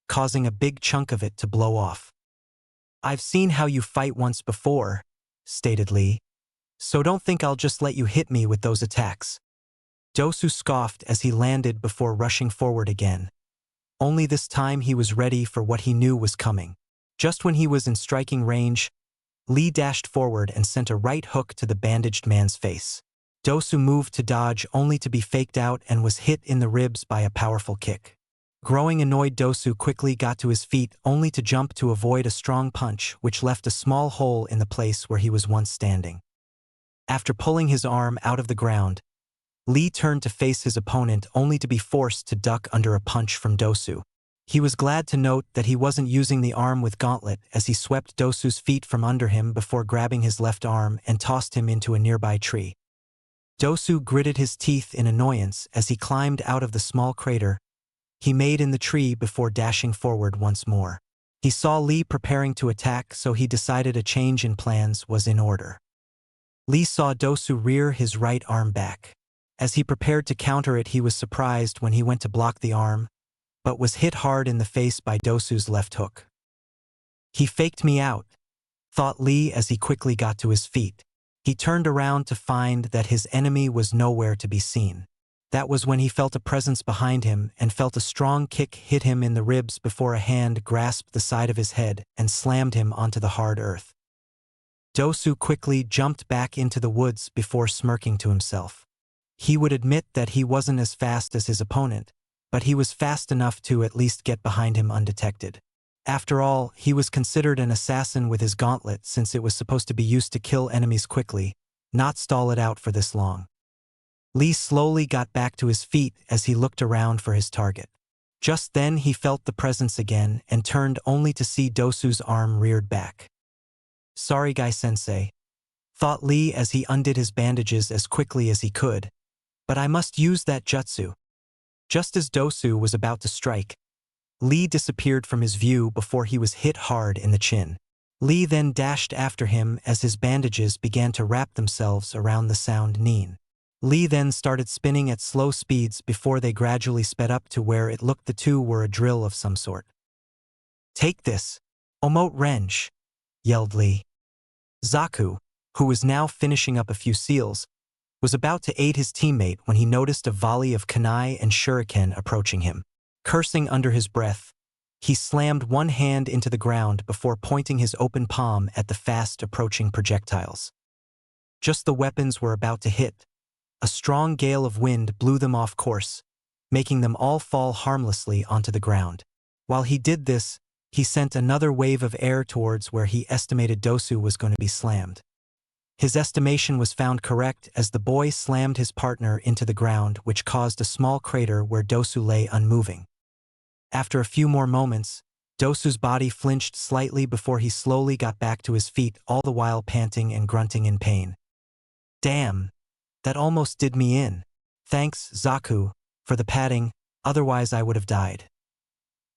S1: causing a big chunk of it to blow off. I've seen how you fight once before, stated Lee, so don't think I'll just let you hit me with those attacks. Dosu scoffed as he landed before rushing forward again. Only this time he was ready for what he knew was coming. Just when he was in striking range, Lee dashed forward and sent a right hook to the bandaged man's face. Dosu moved to dodge only to be faked out and was hit in the ribs by a powerful kick. Growing annoyed, Dosu quickly got to his feet only to jump to avoid a strong punch which left a small hole in the place where he was once standing. After pulling his arm out of the ground, Lee turned to face his opponent only to be forced to duck under a punch from Dosu. He was glad to note that he wasn't using the arm with gauntlet as he swept Dosu's feet from under him before grabbing his left arm and tossed him into a nearby tree. Dosu gritted his teeth in annoyance as he climbed out of the small crater he made in the tree before dashing forward once more. He saw Lee preparing to attack, so he decided a change in plans was in order. Lee saw Dosu rear his right arm back. As he prepared to counter it, he was surprised when he went to block the arm, but was hit hard in the face by Dosu's left hook. He faked me out, thought Lee as he quickly got to his feet. He turned around to find that his enemy was nowhere to be seen. That was when he felt a presence behind him and felt a strong kick hit him in the ribs before a hand grasped the side of his head and slammed him onto the hard earth. Dosu quickly jumped back into the woods before smirking to himself. He would admit that he wasn't as fast as his opponent, but he was fast enough to at least get behind him undetected. After all, he was considered an assassin with his gauntlet since it was supposed to be used to kill enemies quickly, not stall it out for this long. Lee slowly got back to his feet as he looked around for his target. Just then he felt the presence again and turned only to see Dosu's arm reared back. "Sorry, Guy-sensei," thought Lee as he undid his bandages as quickly as he could, "but I must use that jutsu." Just as Dosu was about to strike, Lee disappeared from his view before he was hit hard in the chin. Lee then dashed after him as his bandages began to wrap themselves around the sound Nin. Lee then started spinning at slow speeds before they gradually sped up to where it looked the two were a drill of some sort. "Take this, Omote Renge," yelled Lee. Zaku, who was now finishing up a few seals, was about to aid his teammate when he noticed a volley of kunai and shuriken approaching him. Cursing under his breath, he slammed one hand into the ground before pointing his open palm at the fast-approaching projectiles. Just the weapons were about to hit, a strong gale of wind blew them off course, making them all fall harmlessly onto the ground. While he did this, he sent another wave of air towards where he estimated Dosu was going to be slammed. His estimation was found correct as the boy slammed his partner into the ground, which caused a small crater where Dosu lay unmoving. After a few more moments, Dosu's body flinched slightly before he slowly got back to his feet, all the while panting and grunting in pain. "Damn, that almost did me in. Thanks, Zaku, for the padding, otherwise I would have died,"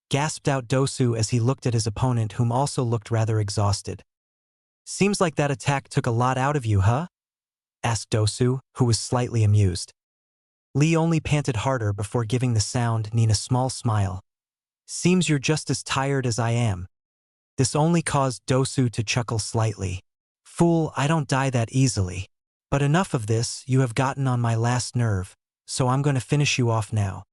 S1: gasped out Dosu as he looked at his opponent, whom also looked rather exhausted. "Seems like that attack took a lot out of you, huh?" asked Dosu, who was slightly amused. Lee only panted harder before giving the sound Nin a small smile. "Seems you're just as tired as I am." This only caused Dosu to chuckle slightly. "Fool, I don't die that easily. But enough of this, you have gotten on my last nerve, so I'm going to finish you off now."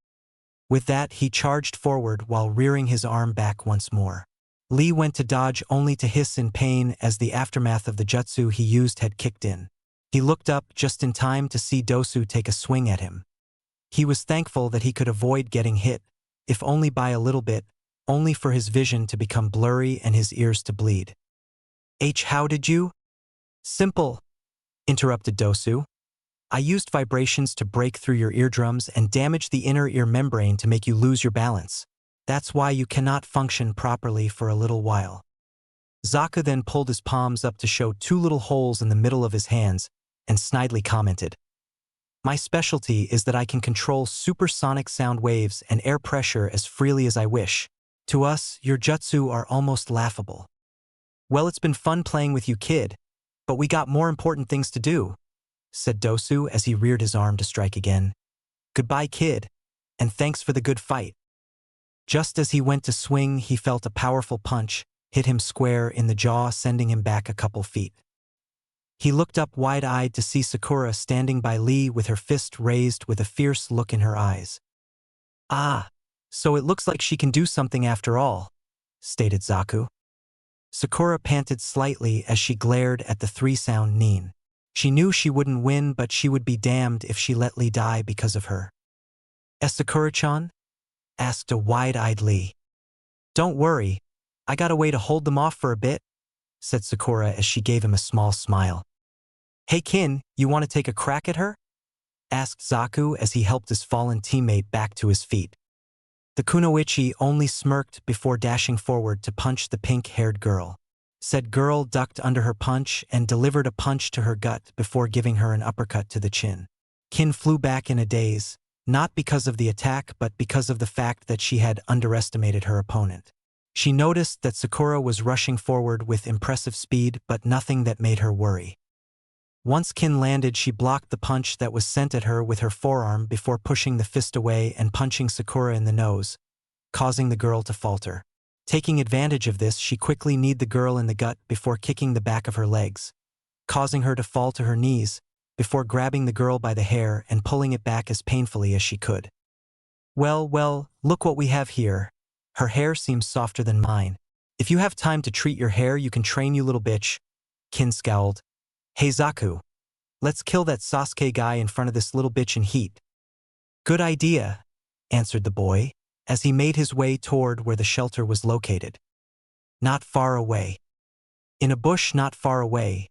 S1: With that, he charged forward while rearing his arm back once more. Lee went to dodge only to hiss in pain as the aftermath of the jutsu he used had kicked in. He looked up just in time to see Dosu take a swing at him. He was thankful that he could avoid getting hit, if only by a little bit, only for his vision to become blurry and his ears to bleed. How did you?" "Simple," interrupted Dosu. "I used vibrations to break through your eardrums and damage the inner ear membrane to make you lose your balance. That's why you cannot function properly for a little while." Zaku then pulled his palms up to show two little holes in the middle of his hands and snidely commented, "My specialty is that I can control supersonic sound waves and air pressure as freely as I wish. To us, your jutsu are almost laughable." "Well, it's been fun playing with you, kid, but we got more important things to do," said Dosu as he reared his arm to strike again. "Goodbye, kid, and thanks for the good fight." Just as he went to swing, he felt a powerful punch hit him square in the jaw, sending him back a couple feet. He looked up wide-eyed to see Sakura standing by Lee with her fist raised with a fierce look in her eyes. "Ah, so it looks like she can do something after all," stated Zaku. Sakura panted slightly as she glared at the three-sound Nin. She knew she wouldn't win, but she would be damned if she let Lee die because of her. "Sakura-chan?" asked a wide-eyed Lee. "Don't worry, I got a way to hold them off for a bit," said Sakura as she gave him a small smile. "Hey Kin, you want to take a crack at her?" asked Zaku as he helped his fallen teammate back to his feet. The kunoichi only smirked before dashing forward to punch the pink-haired girl. Said girl ducked under her punch and delivered a punch to her gut before giving her an uppercut to the chin. Kin flew back in a daze, not because of the attack but because of the fact that she had underestimated her opponent. She noticed that Sakura was rushing forward with impressive speed, but nothing that made her worry. Once Kin landed, she blocked the punch that was sent at her with her forearm before pushing the fist away and punching Sakura in the nose, causing the girl to falter. Taking advantage of this, she quickly kneed the girl in the gut before kicking the back of her legs, causing her to fall to her knees before grabbing the girl by the hair and pulling it back as painfully as she could. Well, well, look what we have here. Her hair seems softer than mine. If you have time to treat your hair, you can train, you little bitch. Kin scowled. Hey Zaku, let's kill that Sasuke guy in front of this little bitch in heat. Good idea, answered the boy, as he made his way toward where the shelter was located. Not far away. In a bush not far away,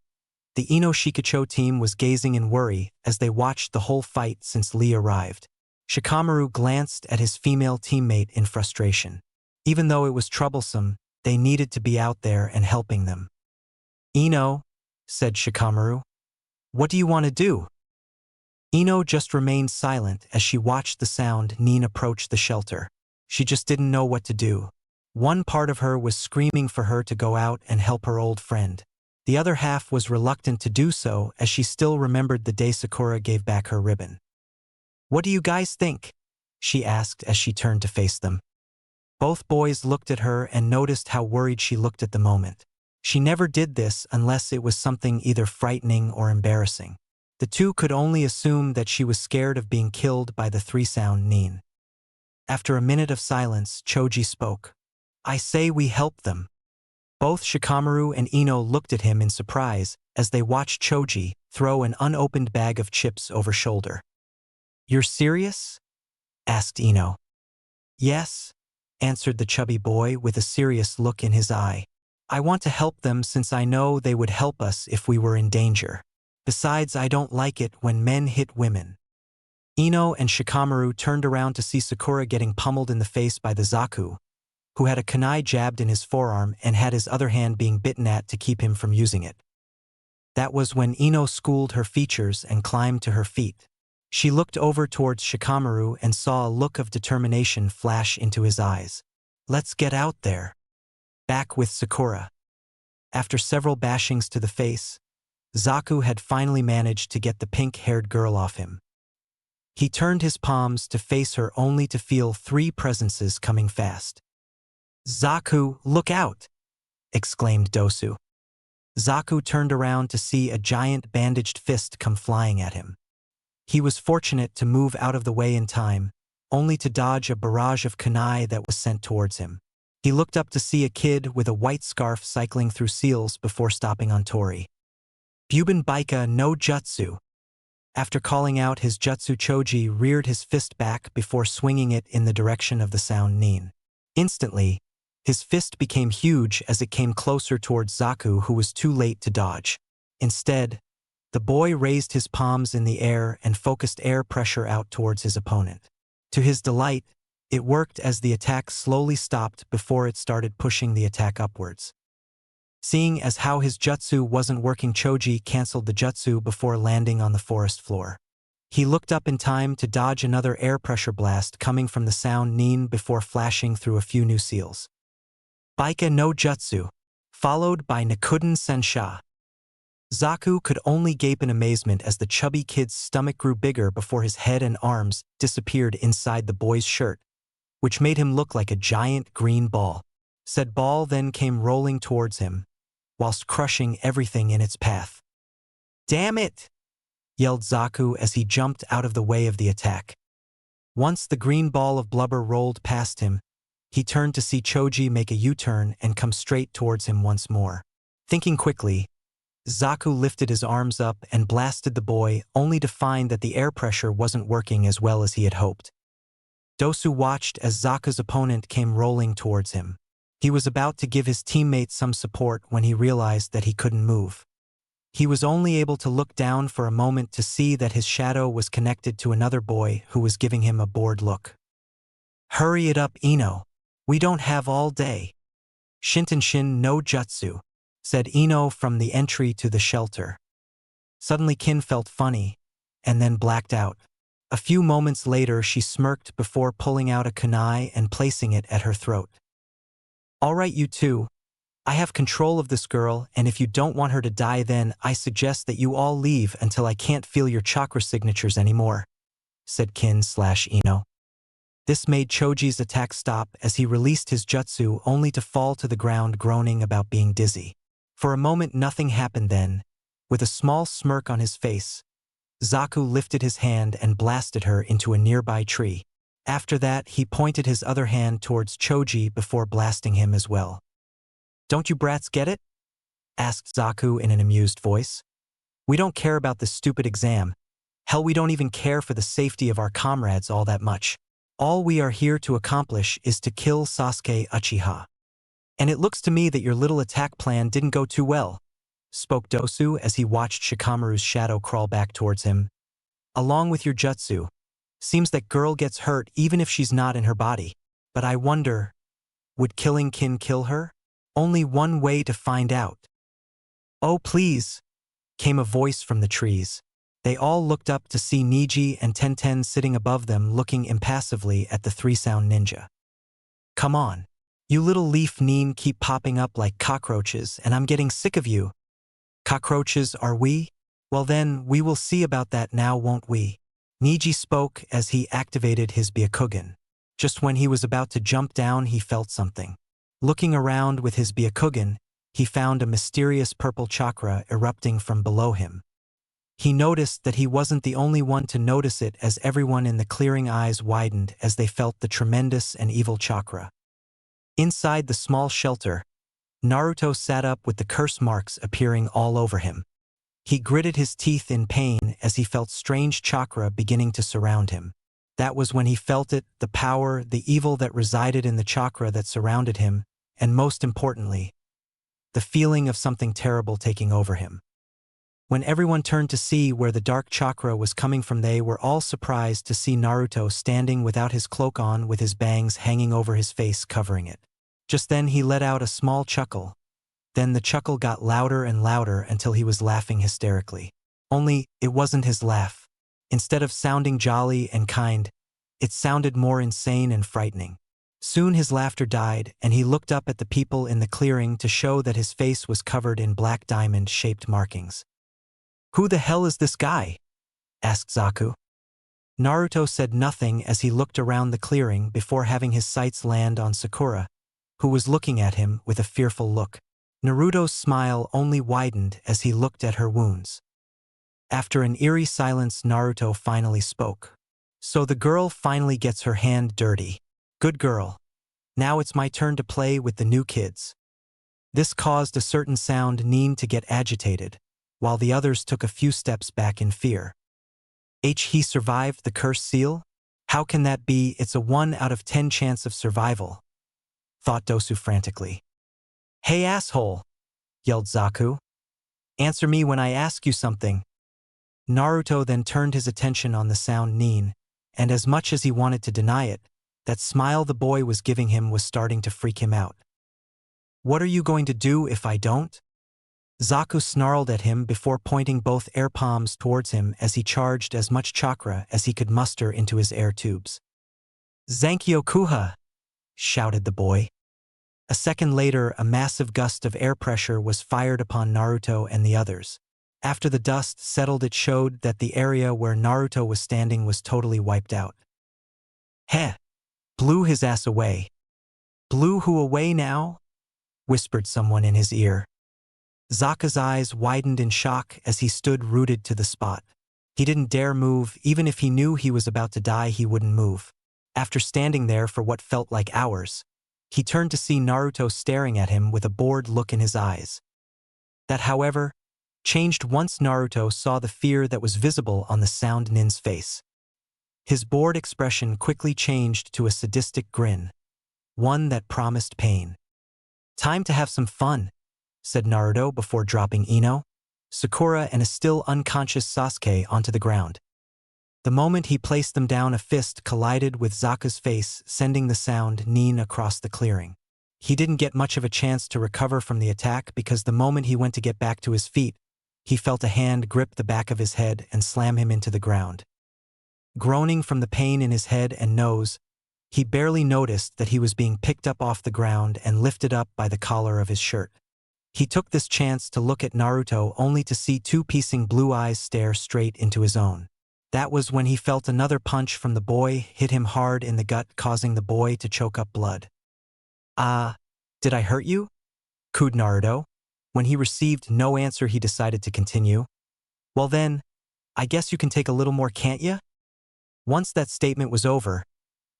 S1: the Ino Shikacho team was gazing in worry as they watched the whole fight since Lee arrived. Shikamaru glanced at his female teammate in frustration. Even though it was troublesome, they needed to be out there and helping them. Ino, said Shikamaru, what do you want to do? Ino just remained silent as she watched the sound Nin approach the shelter. She just didn't know what to do. One part of her was screaming for her to go out and help her old friend. The other half was reluctant to do so as she still remembered the day Sakura gave back her ribbon. What do you guys think? She asked as she turned to face them. Both boys looked at her and noticed how worried she looked at the moment. She never did this unless it was something either frightening or embarrassing. The two could only assume that she was scared of being killed by the three-sound Nin. After a minute of silence, Choji spoke. I say we help them. Both Shikamaru and Ino looked at him in surprise as they watched Choji throw an unopened bag of chips over shoulder. You're serious? Asked Ino. Yes, answered the chubby boy with a serious look in his eye. I want to help them since I know they would help us if we were in danger. Besides, I don't like it when men hit women. Ino and Shikamaru turned around to see Sakura getting pummeled in the face by the Zaku, who had a kunai jabbed in his forearm and had his other hand being bitten at to keep him from using it. That was when Ino schooled her features and climbed to her feet. She looked over towards Shikamaru and saw a look of determination flash into his eyes. Let's get out there. Back with Sakura. After several bashings to the face, Zaku had finally managed to get the pink-haired girl off him. He turned his palms to face her only to feel three presences coming fast. Zaku, look out! Exclaimed Dosu. Zaku turned around to see a giant bandaged fist come flying at him. He was fortunate to move out of the way in time, only to dodge a barrage of kunai that was sent towards him. He looked up to see a kid with a white scarf cycling through seals before stopping on Tori. Buben Baika no Jutsu. After calling out his jutsu, Choji reared his fist back before swinging it in the direction of the sound Nin. Instantly, his fist became huge as it came closer towards Zaku, who was too late to dodge. Instead, the boy raised his palms in the air and focused air pressure out towards his opponent. To his delight, it worked as the attack slowly stopped before it started pushing the attack upwards. Seeing as how his jutsu wasn't working, Choji canceled the jutsu before landing on the forest floor. He looked up in time to dodge another air pressure blast coming from the sound Nin before flashing through a few new seals. Baika no Jutsu, followed by Nikuden Sensha. Zaku could only gape in amazement as the chubby kid's stomach grew bigger before his head and arms disappeared inside the boy's shirt, which made him look like a giant green ball. Said ball then came rolling towards him, whilst crushing everything in its path. Damn it! Yelled Zaku as he jumped out of the way of the attack. Once the green ball of blubber rolled past him, he turned to see Choji make a U-turn and come straight towards him once more. Thinking quickly, Zaku lifted his arms up and blasted the boy, only to find that the air pressure wasn't working as well as he had hoped. Dosu watched as Zaku's opponent came rolling towards him. He was about to give his teammate some support when he realized that he couldn't move. He was only able to look down for a moment to see that his shadow was connected to another boy who was giving him a bored look. Hurry it up, Ino. We don't have all day. Shintenshin no Jutsu, said Ino from the entry to the shelter. Suddenly Kin felt funny, and then blacked out. A few moments later she smirked before pulling out a kunai and placing it at her throat. All right, you two. I have control of this girl, and if you don't want her to die, then I suggest that you all leave until I can't feel your chakra signatures anymore, said Kin/Ino. This made Choji's attack stop as he released his jutsu only to fall to the ground groaning about being dizzy. For a moment nothing happened then. With a small smirk on his face, Zaku lifted his hand and blasted her into a nearby tree. After that, he pointed his other hand towards Choji before blasting him as well. "Don't you brats get it?" asked Zaku in an amused voice. "We don't care about this stupid exam. Hell, we don't even care for the safety of our comrades all that much. All we are here to accomplish is to kill Sasuke Uchiha. And it looks to me that your little attack plan didn't go too well," spoke Dosu as he watched Shikamaru's shadow crawl back towards him. "Along with your jutsu. Seems that girl gets hurt even if she's not in her body. But I wonder, would killing Kin kill her? Only one way to find out." "Oh please," came a voice from the trees. They all looked up to see Niji and Tenten sitting above them looking impassively at the three-sound ninja. "Come on. You little leaf neen keep popping up like cockroaches and I'm getting sick of you." "Cockroaches are we? Well then, we will see about that now, won't we?" Niji spoke as he activated his Byakugan. Just when he was about to jump down, he felt something. Looking around with his Byakugan, he found a mysterious purple chakra erupting from below him. He noticed that he wasn't the only one to notice it, as everyone in the clearing eyes widened as they felt the tremendous and evil chakra. Inside the small shelter, Naruto sat up with the curse marks appearing all over him. He gritted his teeth in pain as he felt strange chakra beginning to surround him. That was when he felt it, the power, the evil that resided in the chakra that surrounded him, and most importantly, the feeling of something terrible taking over him. When everyone turned to see where the dark chakra was coming from, they were all surprised to see Naruto standing without his cloak on, with his bangs hanging over his face covering it. Just then he let out a small chuckle. Then the chuckle got louder and louder until he was laughing hysterically. Only, it wasn't his laugh. Instead of sounding jolly and kind, it sounded more insane and frightening. Soon his laughter died, and he looked up at the people in the clearing to show that his face was covered in black diamond-shaped markings. "Who the hell is this guy?" asked Zaku. Naruto said nothing as he looked around the clearing before having his sights land on Sakura, who was looking at him with a fearful look. Naruto's smile only widened as he looked at her wounds. After an eerie silence, Naruto finally spoke. "So the girl finally gets her hand dirty. Good girl. Now it's my turn to play with the new kids." This caused a certain sound Neen to get agitated, while the others took a few steps back in fear. He survived the curse seal? How can that be? It's a 1 out of 10 chance of survival, thought Dosu frantically. "Hey asshole!" yelled Zaku. "Answer me when I ask you something." Naruto then turned his attention on the sound Neen, and as much as he wanted to deny it, that smile the boy was giving him was starting to freak him out. "What are you going to do if I don't?" Zaku snarled at him before pointing both air palms towards him as he charged as much chakra as he could muster into his air tubes. "Zankyo-kuha!" shouted the boy. A second later, a massive gust of air pressure was fired upon Naruto and the others. After the dust settled, it showed that the area where Naruto was standing was totally wiped out. "Heh! Blew his ass away." "Blew who away now?" whispered someone in his ear. Zaka's eyes widened in shock as he stood rooted to the spot. He didn't dare move. Even if he knew he was about to die, he wouldn't move. After standing there for what felt like hours, he turned to see Naruto staring at him with a bored look in his eyes. That, however, changed once Naruto saw the fear that was visible on the sound Nin's face. His bored expression quickly changed to a sadistic grin, one that promised pain. "Time to have some fun," said Naruto before dropping Ino, Sakura and a still unconscious Sasuke onto the ground. The moment he placed them down, a fist collided with Zaka's face, sending the sound Nin across the clearing. He didn't get much of a chance to recover from the attack because the moment he went to get back to his feet, he felt a hand grip the back of his head and slam him into the ground. Groaning from the pain in his head and nose, he barely noticed that he was being picked up off the ground and lifted up by the collar of his shirt. He took this chance to look at Naruto only to see two piercing blue eyes stare straight into his own. That was when he felt another punch from the boy hit him hard in the gut, causing the boy to choke up blood. Did I hurt you?" cooed Naruto. When he received no answer, he decided to continue. "Well then, I guess you can take a little more, can't ya? Once that statement was over,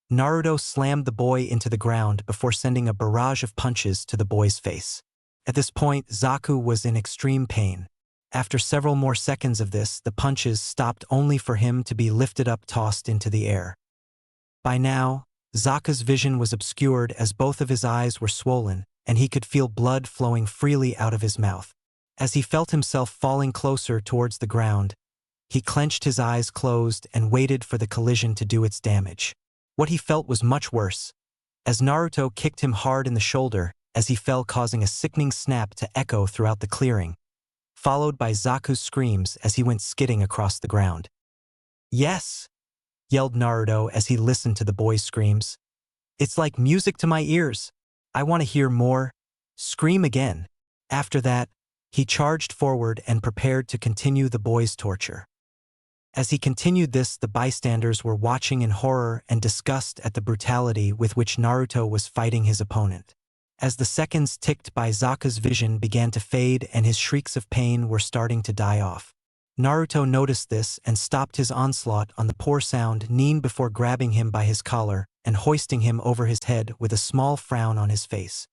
S1: Naruto slammed the boy into the ground before sending a barrage of punches to the boy's face. At this point, Zaku was in extreme pain. After several more seconds of this, the punches stopped only for him to be lifted up, tossed into the air. By now, Zaku's vision was obscured as both of his eyes were swollen, and he could feel blood flowing freely out of his mouth. As he felt himself falling closer towards the ground, he clenched his eyes closed and waited for the collision to do its damage. What he felt was much worse, as Naruto kicked him hard in the shoulder as he fell, causing a sickening snap to echo throughout the clearing, followed by Zaku's screams as he went skidding across the ground. "Yes!" yelled Naruto as he listened to the boy's screams. "It's like music to my ears. I want to hear more. Scream again." After that, he charged forward and prepared to continue the boy's torture. As he continued this, the bystanders were watching in horror and disgust at the brutality with which Naruto was fighting his opponent. As the seconds ticked by, Zaku's vision began to fade and his shrieks of pain were starting to die off. Naruto noticed this and stopped his onslaught on the poor sound Nin before grabbing him by his collar and hoisting him over his head with a small frown on his face.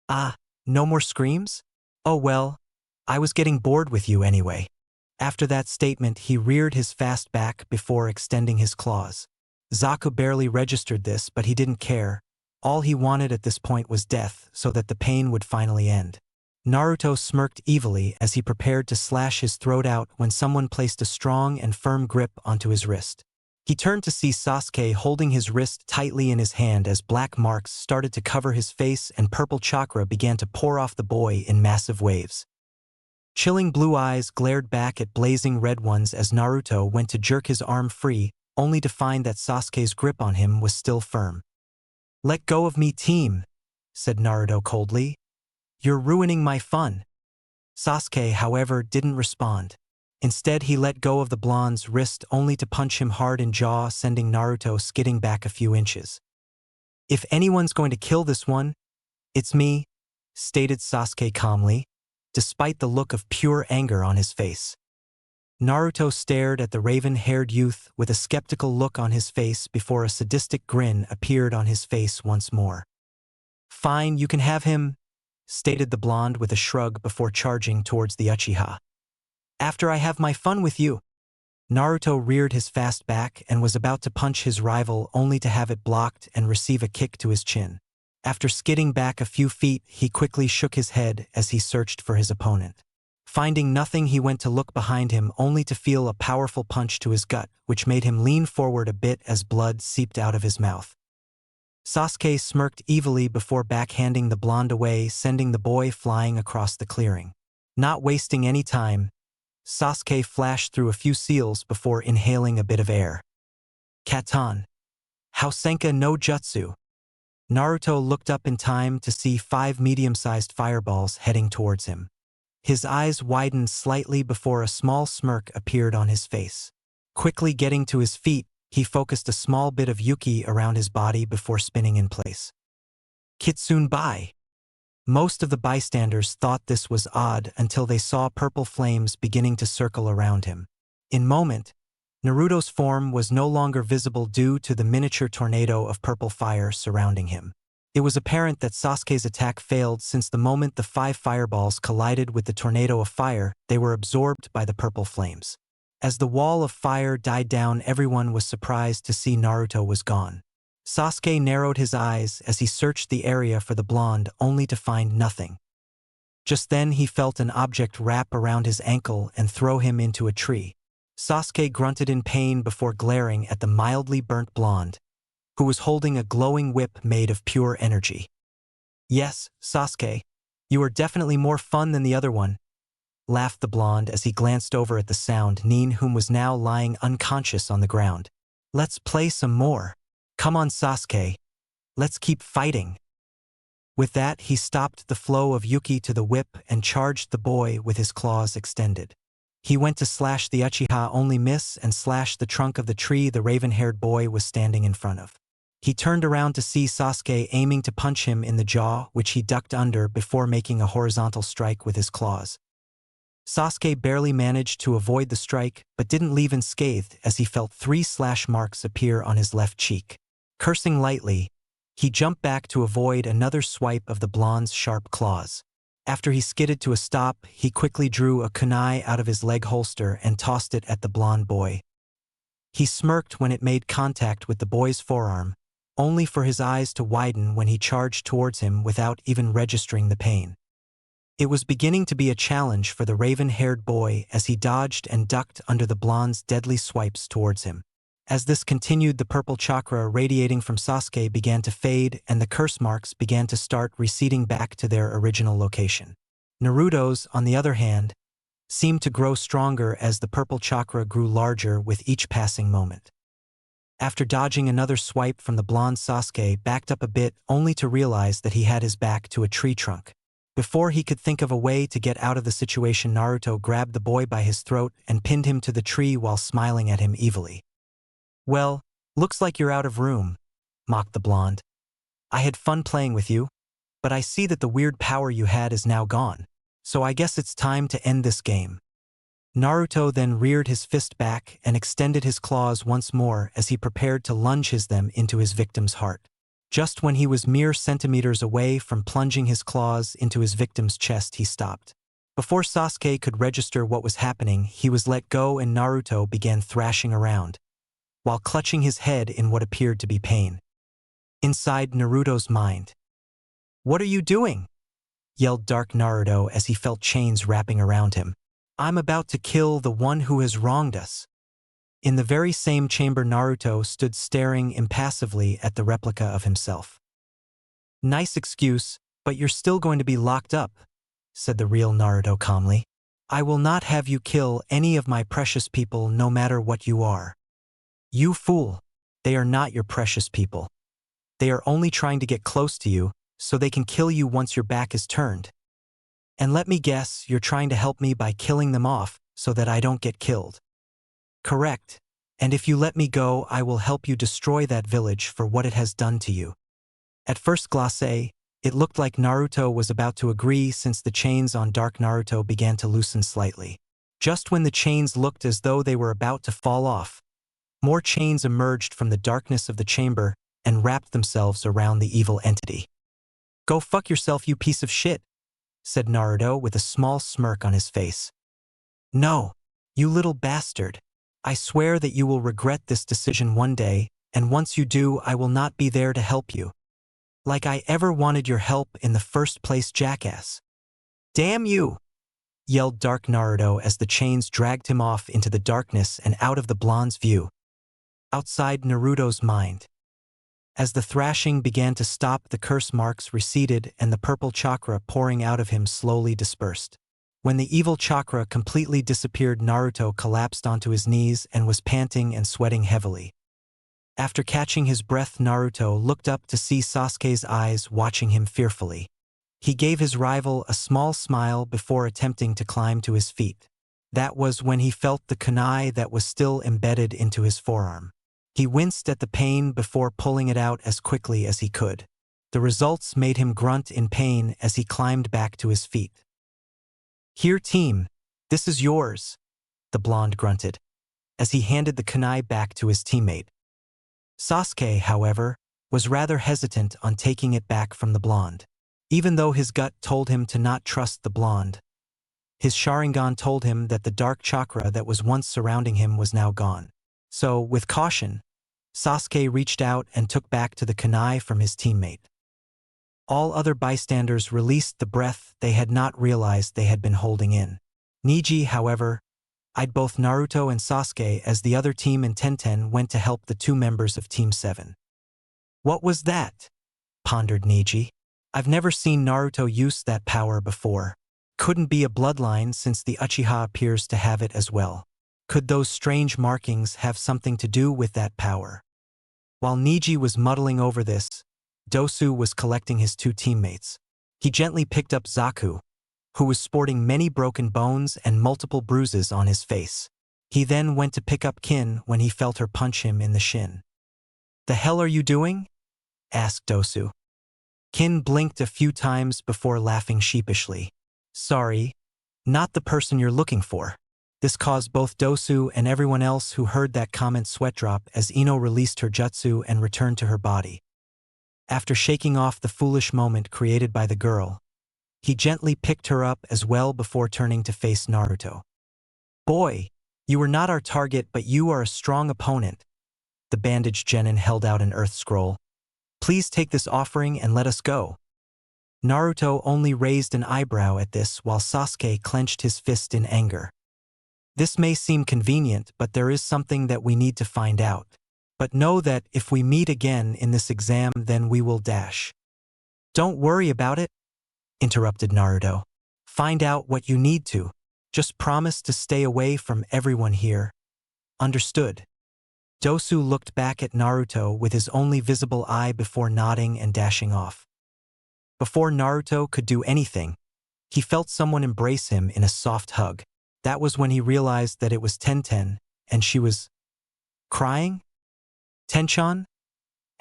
S1: "Ah, no more screams? Oh well, I was getting bored with you anyway." After that statement, he reared his fast back before extending his claws. Zaku barely registered this, but he didn't care. All he wanted at this point was death, so that the pain would finally end. Naruto smirked evilly as he prepared to slash his throat out when someone placed a strong and firm grip onto his wrist. He turned to see Sasuke holding his wrist tightly in his hand as black marks started to cover his face and purple chakra began to pour off the boy in massive waves. Chilling blue eyes glared back at blazing red ones as Naruto went to jerk his arm free, only to find that Sasuke's grip on him was still firm. "Let go of me, team," said Naruto coldly. "You're ruining my fun." Sasuke, however, didn't respond. Instead, he let go of the blonde's wrist only to punch him hard in jaw, sending Naruto skidding back a few inches. "If anyone's going to kill this one, it's me," stated Sasuke calmly, despite the look of pure anger on his face. Naruto stared at the raven-haired youth with a skeptical look on his face before a sadistic grin appeared on his face once more. "Fine, you can have him," stated the blonde with a shrug before charging towards the Uchiha. "After I have my fun with you." Naruto reared his fast back and was about to punch his rival only to have it blocked and receive a kick to his chin. After skidding back a few feet, he quickly shook his head as he searched for his opponent. Finding nothing, he went to look behind him only to feel a powerful punch to his gut, which made him lean forward a bit as blood seeped out of his mouth. Sasuke smirked evilly before backhanding the blonde away, sending the boy flying across the clearing. Not wasting any time, Sasuke flashed through a few seals before inhaling a bit of air. "Katan. Housenka no Jutsu." Naruto looked up in time to see 5 medium-sized fireballs heading towards him. His eyes widened slightly before a small smirk appeared on his face. Quickly getting to his feet, he focused a small bit of Yuki around his body before spinning in place. "Kitsune Bai." Most of the bystanders thought this was odd until they saw purple flames beginning to circle around him. In a moment, Naruto's form was no longer visible due to the miniature tornado of purple fire surrounding him. It was apparent that Sasuke's attack failed since the moment the 5 fireballs collided with the tornado of fire, they were absorbed by the purple flames. As the wall of fire died down, everyone was surprised to see Naruto was gone. Sasuke narrowed his eyes as he searched the area for the blonde only to find nothing. Just then he felt an object wrap around his ankle and throw him into a tree. Sasuke grunted in pain before glaring at the mildly burnt blonde, who was holding a glowing whip made of pure energy. "Yes, Sasuke, you are definitely more fun than the other one," laughed the blonde as he glanced over at the sound Nin, whom was now lying unconscious on the ground. "Let's play some more. Come on, Sasuke. Let's keep fighting." With that, he stopped the flow of Yuki to the whip and charged the boy with his claws extended. He went to slash the Uchiha, only miss, and slashed the trunk of the tree the raven-haired boy was standing in front of. He turned around to see Sasuke aiming to punch him in the jaw, which he ducked under before making a horizontal strike with his claws. Sasuke barely managed to avoid the strike, but didn't leave unscathed as he felt 3 slash marks appear on his left cheek. Cursing lightly, he jumped back to avoid another swipe of the blonde's sharp claws. After he skidded to a stop, he quickly drew a kunai out of his leg holster and tossed it at the blonde boy. He smirked when it made contact with the boy's forearm, only for his eyes to widen when he charged towards him without even registering the pain. It was beginning to be a challenge for the raven-haired boy as he dodged and ducked under the blonde's deadly swipes towards him. As this continued, the purple chakra radiating from Sasuke began to fade and the curse marks began to start receding back to their original location. Naruto's, on the other hand, seemed to grow stronger as the purple chakra grew larger with each passing moment. After dodging another swipe from the blonde, Sasuke backed up a bit only to realize that he had his back to a tree trunk. Before he could think of a way to get out of the situation, Naruto grabbed the boy by his throat and pinned him to the tree while smiling at him evilly. "Well, looks like you're out of room," mocked the blonde. "I had fun playing with you, but I see that the weird power you had is now gone, so I guess it's time to end this game." Naruto then reared his fist back and extended his claws once more as he prepared to lunge them into his victim's heart. Just when he was mere centimeters away from plunging his claws into his victim's chest, he stopped. Before Sasuke could register what was happening, he was let go and Naruto began thrashing around, while clutching his head in what appeared to be pain. Inside Naruto's mind, "What are you doing?" yelled Dark Naruto as he felt chains wrapping around him. "I'm about to kill the one who has wronged us." In the very same chamber, Naruto stood staring impassively at the replica of himself. "Nice excuse, but you're still going to be locked up," said the real Naruto calmly. "I will not have you kill any of my precious people, no matter what you are." "You fool! They are not your precious people. They are only trying to get close to you, so they can kill you once your back is turned. And let me guess, you're trying to help me by killing them off, so that I don't get killed." "Correct. And if you let me go, I will help you destroy that village for what it has done to you." At first glance, it looked like Naruto was about to agree since the chains on Dark Naruto began to loosen slightly. Just when the chains looked as though they were about to fall off, more chains emerged from the darkness of the chamber and wrapped themselves around the evil entity. "Go fuck yourself, you piece of shit," said Naruto with a small smirk on his face. "No, you little bastard. I swear that you will regret this decision one day, and once you do, I will not be there to help you. Like I ever wanted your help in the first place, jackass." "Damn you!" yelled Dark Naruto as the chains dragged him off into the darkness and out of the blonde's view. Outside Naruto's mind, as the thrashing began to stop, the curse marks receded and the purple chakra pouring out of him slowly dispersed. When the evil chakra completely disappeared, Naruto collapsed onto his knees and was panting and sweating heavily. After catching his breath, Naruto looked up to see Sasuke's eyes watching him fearfully. He gave his rival a small smile before attempting to climb to his feet. That was when he felt the kunai that was still embedded into his forearm. He winced at the pain before pulling it out as quickly as he could. The results made him grunt in pain as he climbed back to his feet. "Here, team, this is yours," the blonde grunted, as he handed the kunai back to his teammate. Sasuke, however, was rather hesitant on taking it back from the blonde. Even though his gut told him to not trust the blonde, his Sharingan told him that the dark chakra that was once surrounding him was now gone. So, with caution, Sasuke reached out and took back to the kunai from his teammate. All other bystanders released the breath they had not realized they had been holding in. Neji, however, eyed both Naruto and Sasuke as the other team in Tenten went to help the 2 members of Team 7. "What was that?" pondered Neji. "I've never seen Naruto use that power before. Couldn't be a bloodline since the Uchiha appears to have it as well. Could those strange markings have something to do with that power?" While Neji was muddling over this, Dosu was collecting his 2 teammates. He gently picked up Zaku, who was sporting many broken bones and multiple bruises on his face. He then went to pick up Kin when he felt her punch him in the shin. "The hell are you doing?" asked Dosu. Kin blinked a few times before laughing sheepishly. "Sorry, Not the person you're looking for. This caused both Dosu and everyone else who heard that comment sweat drop as Ino released her jutsu and returned to her body. After shaking off the foolish moment created by the girl, he gently picked her up as well before turning to face Naruto. Boy, you were not our target, but you are a strong opponent. The bandaged genin held out an earth scroll. Please take this offering and let us go. Naruto only raised an eyebrow at this while Sasuke clenched his fist in anger. This may seem convenient, but there is something that we need to find out. But know that if we meet again in this exam, then we will dash. Don't worry about it, interrupted Naruto. Find out what you need to. Just promise to stay away from everyone here. Understood. Dosu looked back at Naruto with his only visible eye before nodding and dashing off. Before Naruto could do anything, he felt someone embrace him in a soft hug. That was when he realized that it was Tenten, and she was crying? Tenchan?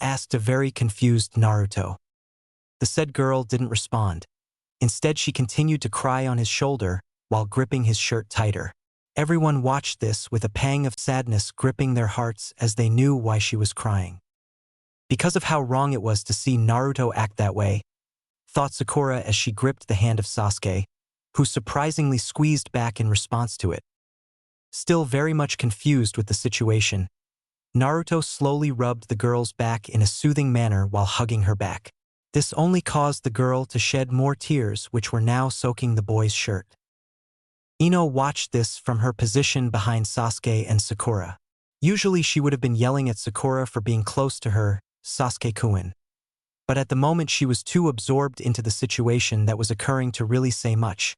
S1: Asked a very confused Naruto. The said girl didn't respond. Instead, she continued to cry on his shoulder while gripping his shirt tighter. Everyone watched this with a pang of sadness gripping their hearts as they knew why she was crying. Because of how wrong it was to see Naruto act that way, thought Sakura as she gripped the hand of Sasuke, who surprisingly squeezed back in response to it. Still very much confused with the situation, Naruto slowly rubbed the girl's back in a soothing manner while hugging her back. This only caused the girl to shed more tears, which were now soaking the boy's shirt. Ino watched this from her position behind Sasuke and Sakura. Usually she would have been yelling at Sakura for being close to her, Sasuke-kun. But at the moment she was too absorbed into the situation that was occurring to really say much.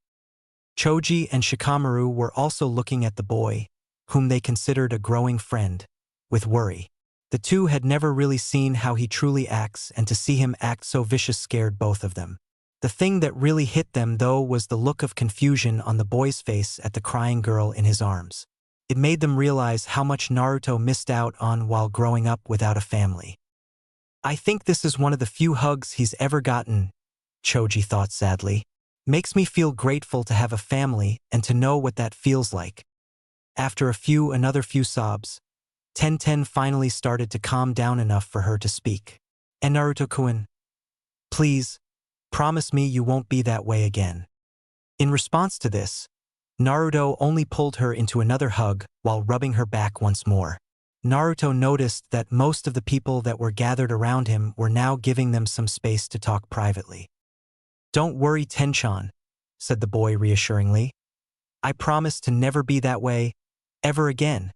S1: Choji and Shikamaru were also looking at the boy, whom they considered a growing friend, with worry. The two had never really seen how he truly acts, and to see him act so vicious scared both of them. The thing that really hit them, though, was the look of confusion on the boy's face at the crying girl in his arms. It made them realize how much Naruto missed out on while growing up without a family. I think this is one of the few hugs he's ever gotten, Choji thought sadly. Makes me feel grateful to have a family and to know what that feels like. After another few sobs, Tenten finally started to calm down enough for her to speak. And Naruto-kun, please, promise me you won't be that way again. In response to this, Naruto only pulled her into another hug while rubbing her back once more. Naruto noticed that most of the people that were gathered around him were now giving them some space to talk privately. Don't worry, Tenchan, said the boy reassuringly. I promise to never be that way, ever again.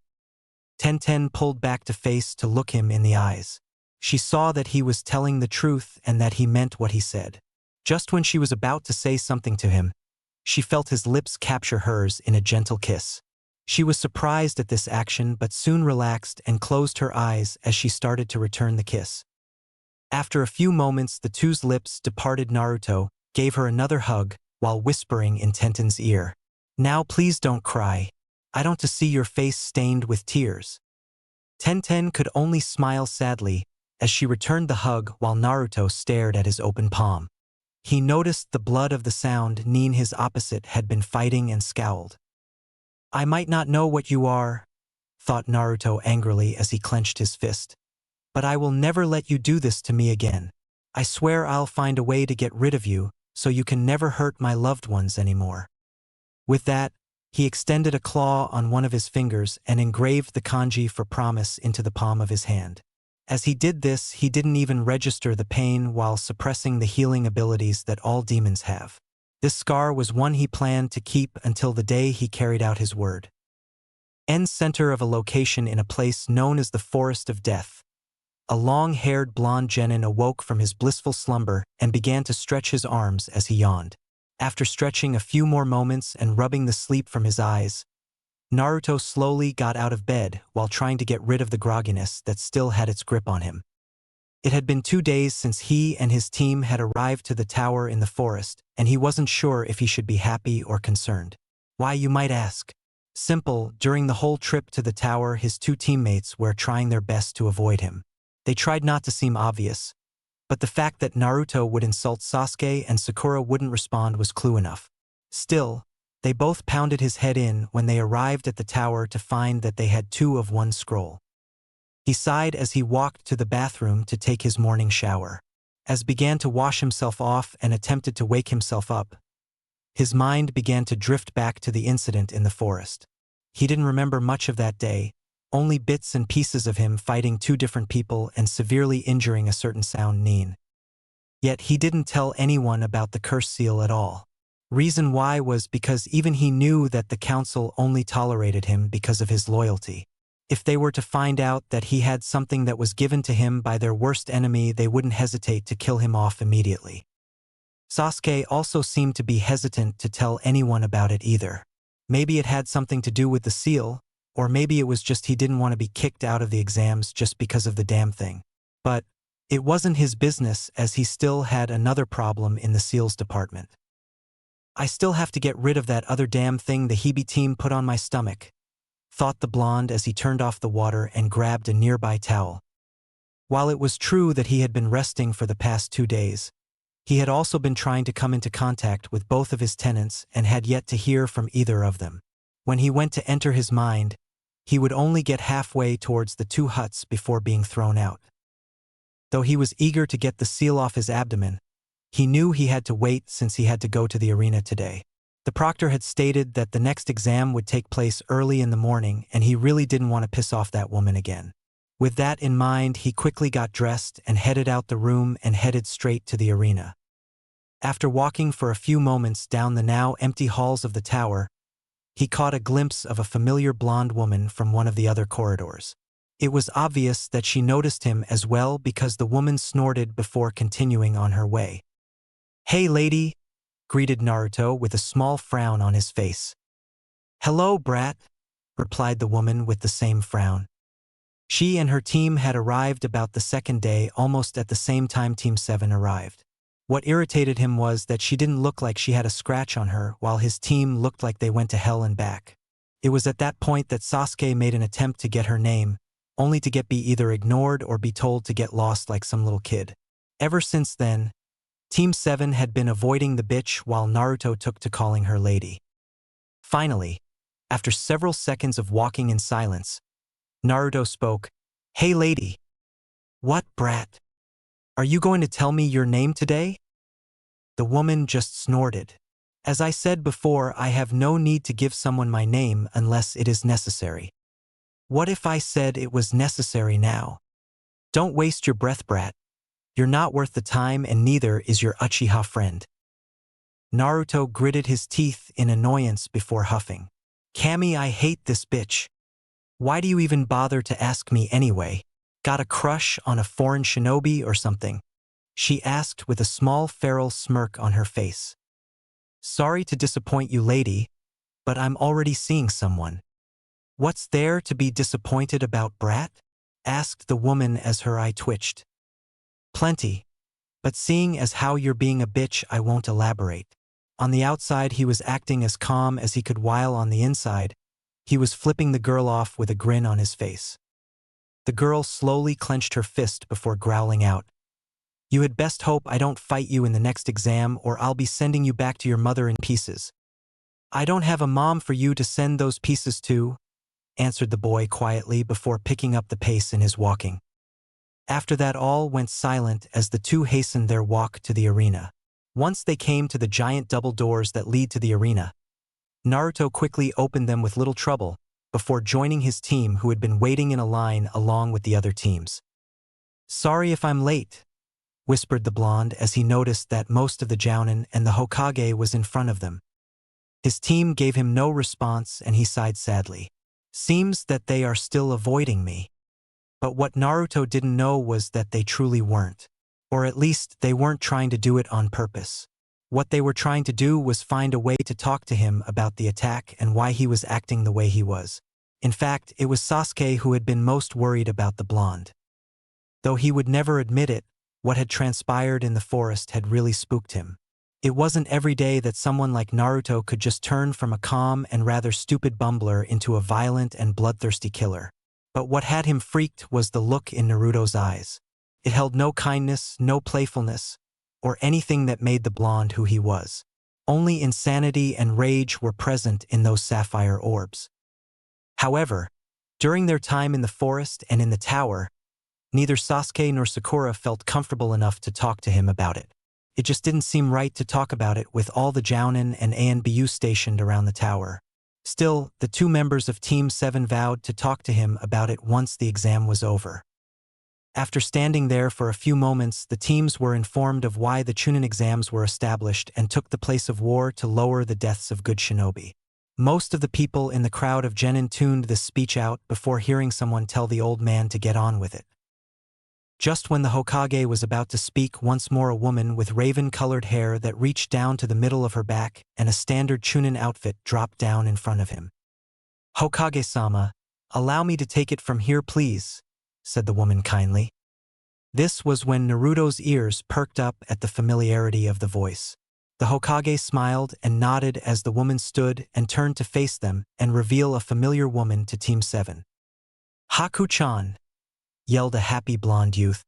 S1: Tenten pulled back to face to look him in the eyes. She saw that he was telling the truth and that he meant what he said. Just when she was about to say something to him, she felt his lips capture hers in a gentle kiss. She was surprised at this action but soon relaxed and closed her eyes as she started to return the kiss. After a few moments, the two's lips departed. Naruto gave her another hug while whispering in Tenten's ear. Now please don't cry. I don't want to see your face stained with tears. Tenten could only smile sadly as she returned the hug while Naruto stared at his open palm. He noticed the blood of the sound Nin, his opposite, had been fighting and scowled. I might not know what you are, thought Naruto angrily as he clenched his fist, but I will never let you do this to me again. I swear I'll find a way to get rid of you so you can never hurt my loved ones anymore. With that, he extended a claw on one of his fingers and engraved the kanji for promise into the palm of his hand. As he did this, he didn't even register the pain while suppressing the healing abilities that all demons have. This scar was one he planned to keep until the day he carried out his word. End center of a location in a place known as the Forest of Death. A long-haired blonde genin awoke from his blissful slumber and began to stretch his arms as he yawned. After stretching a few more moments and rubbing the sleep from his eyes, Naruto slowly got out of bed while trying to get rid of the grogginess that still had its grip on him. It had been 2 days since he and his team had arrived to the tower in the forest, and he wasn't sure if he should be happy or concerned. Why, you might ask? Simple. During the whole trip to the tower, his 2 teammates were trying their best to avoid him. They tried not to seem obvious, but the fact that Naruto would insult Sasuke and Sakura wouldn't respond was clue enough. Still, They both pounded his head in when they arrived at the tower to find that they had two of one scroll. He sighed as he walked to the bathroom to take his morning shower. As began to wash himself off and attempted to wake himself up, his mind began to drift back to the incident in the forest. He didn't remember much of that day, only bits and pieces of him fighting two different people and severely injuring a certain sound Neen. Yet he didn't tell anyone about the curse seal at all. Reason why was because even he knew that the council only tolerated him because of his loyalty. If they were to find out that he had something that was given to him by their worst enemy, they wouldn't hesitate to kill him off immediately. Sasuke also seemed to be hesitant to tell anyone about it either. Maybe it had something to do with the seal, or maybe it was just he didn't want to be kicked out of the exams just because of the damn thing. But it wasn't his business, as he still had another problem in the seals department. I still have to get rid of that other damn thing the Hebe team put on my stomach, thought the blonde as he turned off the water and grabbed a nearby towel. While it was true that he had been resting for the past 2 days, he had also been trying to come into contact with both of his tenants and had yet to hear from either of them. When he went to enter his mind, he would only get halfway towards the 2 huts before being thrown out. Though he was eager to get the seal off his abdomen, he knew he had to wait since he had to go to the arena today. The proctor had stated that the next exam would take place early in the morning, and he really didn't want to piss off that woman again. With that in mind, he quickly got dressed and headed out the room and headed straight to the arena. After walking for a few moments down the now empty halls of the tower, he caught a glimpse of a familiar blonde woman from one of the other corridors. It was obvious that she noticed him as well because the woman snorted before continuing on her way. "Hey lady," greeted Naruto with a small frown on his face. "Hello, brat," replied the woman with the same frown. She and her team had arrived about the second day, almost at the same time Team 7 arrived. What irritated him was that she didn't look like she had a scratch on her, while his team looked like they went to hell and back. It was at that point that Sasuke made an attempt to get her name, only to be either ignored or be told to get lost like some little kid. Ever since then, Team 7 had been avoiding the bitch while Naruto took to calling her lady. Finally, after several seconds of walking in silence, Naruto spoke. "Hey lady." "What, brat? Are you going to tell me your name today?" The woman just snorted. "As I said before, I have no need to give someone my name unless it is necessary." "What if I said it was necessary now?" "Don't waste your breath, brat. You're not worth the time, and neither is your Uchiha friend." Naruto gritted his teeth in annoyance before huffing. "Kami, I hate this bitch. Why do you even bother to ask me anyway? Got a crush on a foreign shinobi or something?" she asked with a small feral smirk on her face. "Sorry to disappoint you, lady, but I'm already seeing someone." "What's there to be disappointed about, brat?" asked the woman as her eye twitched. "Plenty, but seeing as how you're being a bitch, I won't elaborate." On the outside, he was acting as calm as he could, while on the inside, he was flipping the girl off with a grin on his face. The girl slowly clenched her fist before growling out, "You had best hope I don't fight you in the next exam, or I'll be sending you back to your mother in pieces." "I don't have a mom for you to send those pieces to," answered the boy quietly before picking up the pace in his walking. After that, all went silent as the two hastened their walk to the arena. Once they came to the giant double doors that lead to the arena, Naruto quickly opened them with little trouble before joining his team, who had been waiting in a line along with the other teams. "Sorry if I'm late," whispered the blonde as he noticed that most of the Jounin and the Hokage was in front of them. His team gave him no response and he sighed sadly. "Seems that they are still avoiding me." But what Naruto didn't know was that they truly weren't. Or at least they weren't trying to do it on purpose. What they were trying to do was find a way to talk to him about the attack and why he was acting the way he was. In fact, it was Sasuke who had been most worried about the blonde. Though he would never admit it, what had transpired in the forest had really spooked him. It wasn't every day that someone like Naruto could just turn from a calm and rather stupid bumbler into a violent and bloodthirsty killer. But what had him freaked was the look in Naruto's eyes. It held no kindness, no playfulness, or anything that made the blonde who he was. only insanity and rage were present in those sapphire orbs. However, during their time in the forest and in the tower, neither Sasuke nor Sakura felt comfortable enough to talk to him about it. It just didn't seem right to talk about it with all the Jounin and ANBU stationed around the tower. Still, the two members of Team 7 vowed to talk to him about it once the exam was over. After standing there for a few moments, the teams were informed of why the Chunin exams were established and took the place of war to lower the deaths of good shinobi. Most of the people in the crowd of genin tuned this speech out before hearing someone tell the old man to get on with it. Just when the Hokage was about to speak, once more a woman with raven-colored hair that reached down to the middle of her back and a standard Chunin outfit dropped down in front of him. "Hokage-sama, allow me to take it from here, please," said the woman kindly. This was when Naruto's ears perked up at the familiarity of the voice. The Hokage smiled and nodded as the woman stood and turned to face them and reveal a familiar woman to Team 7. "Haku-chan," yelled a happy blonde youth.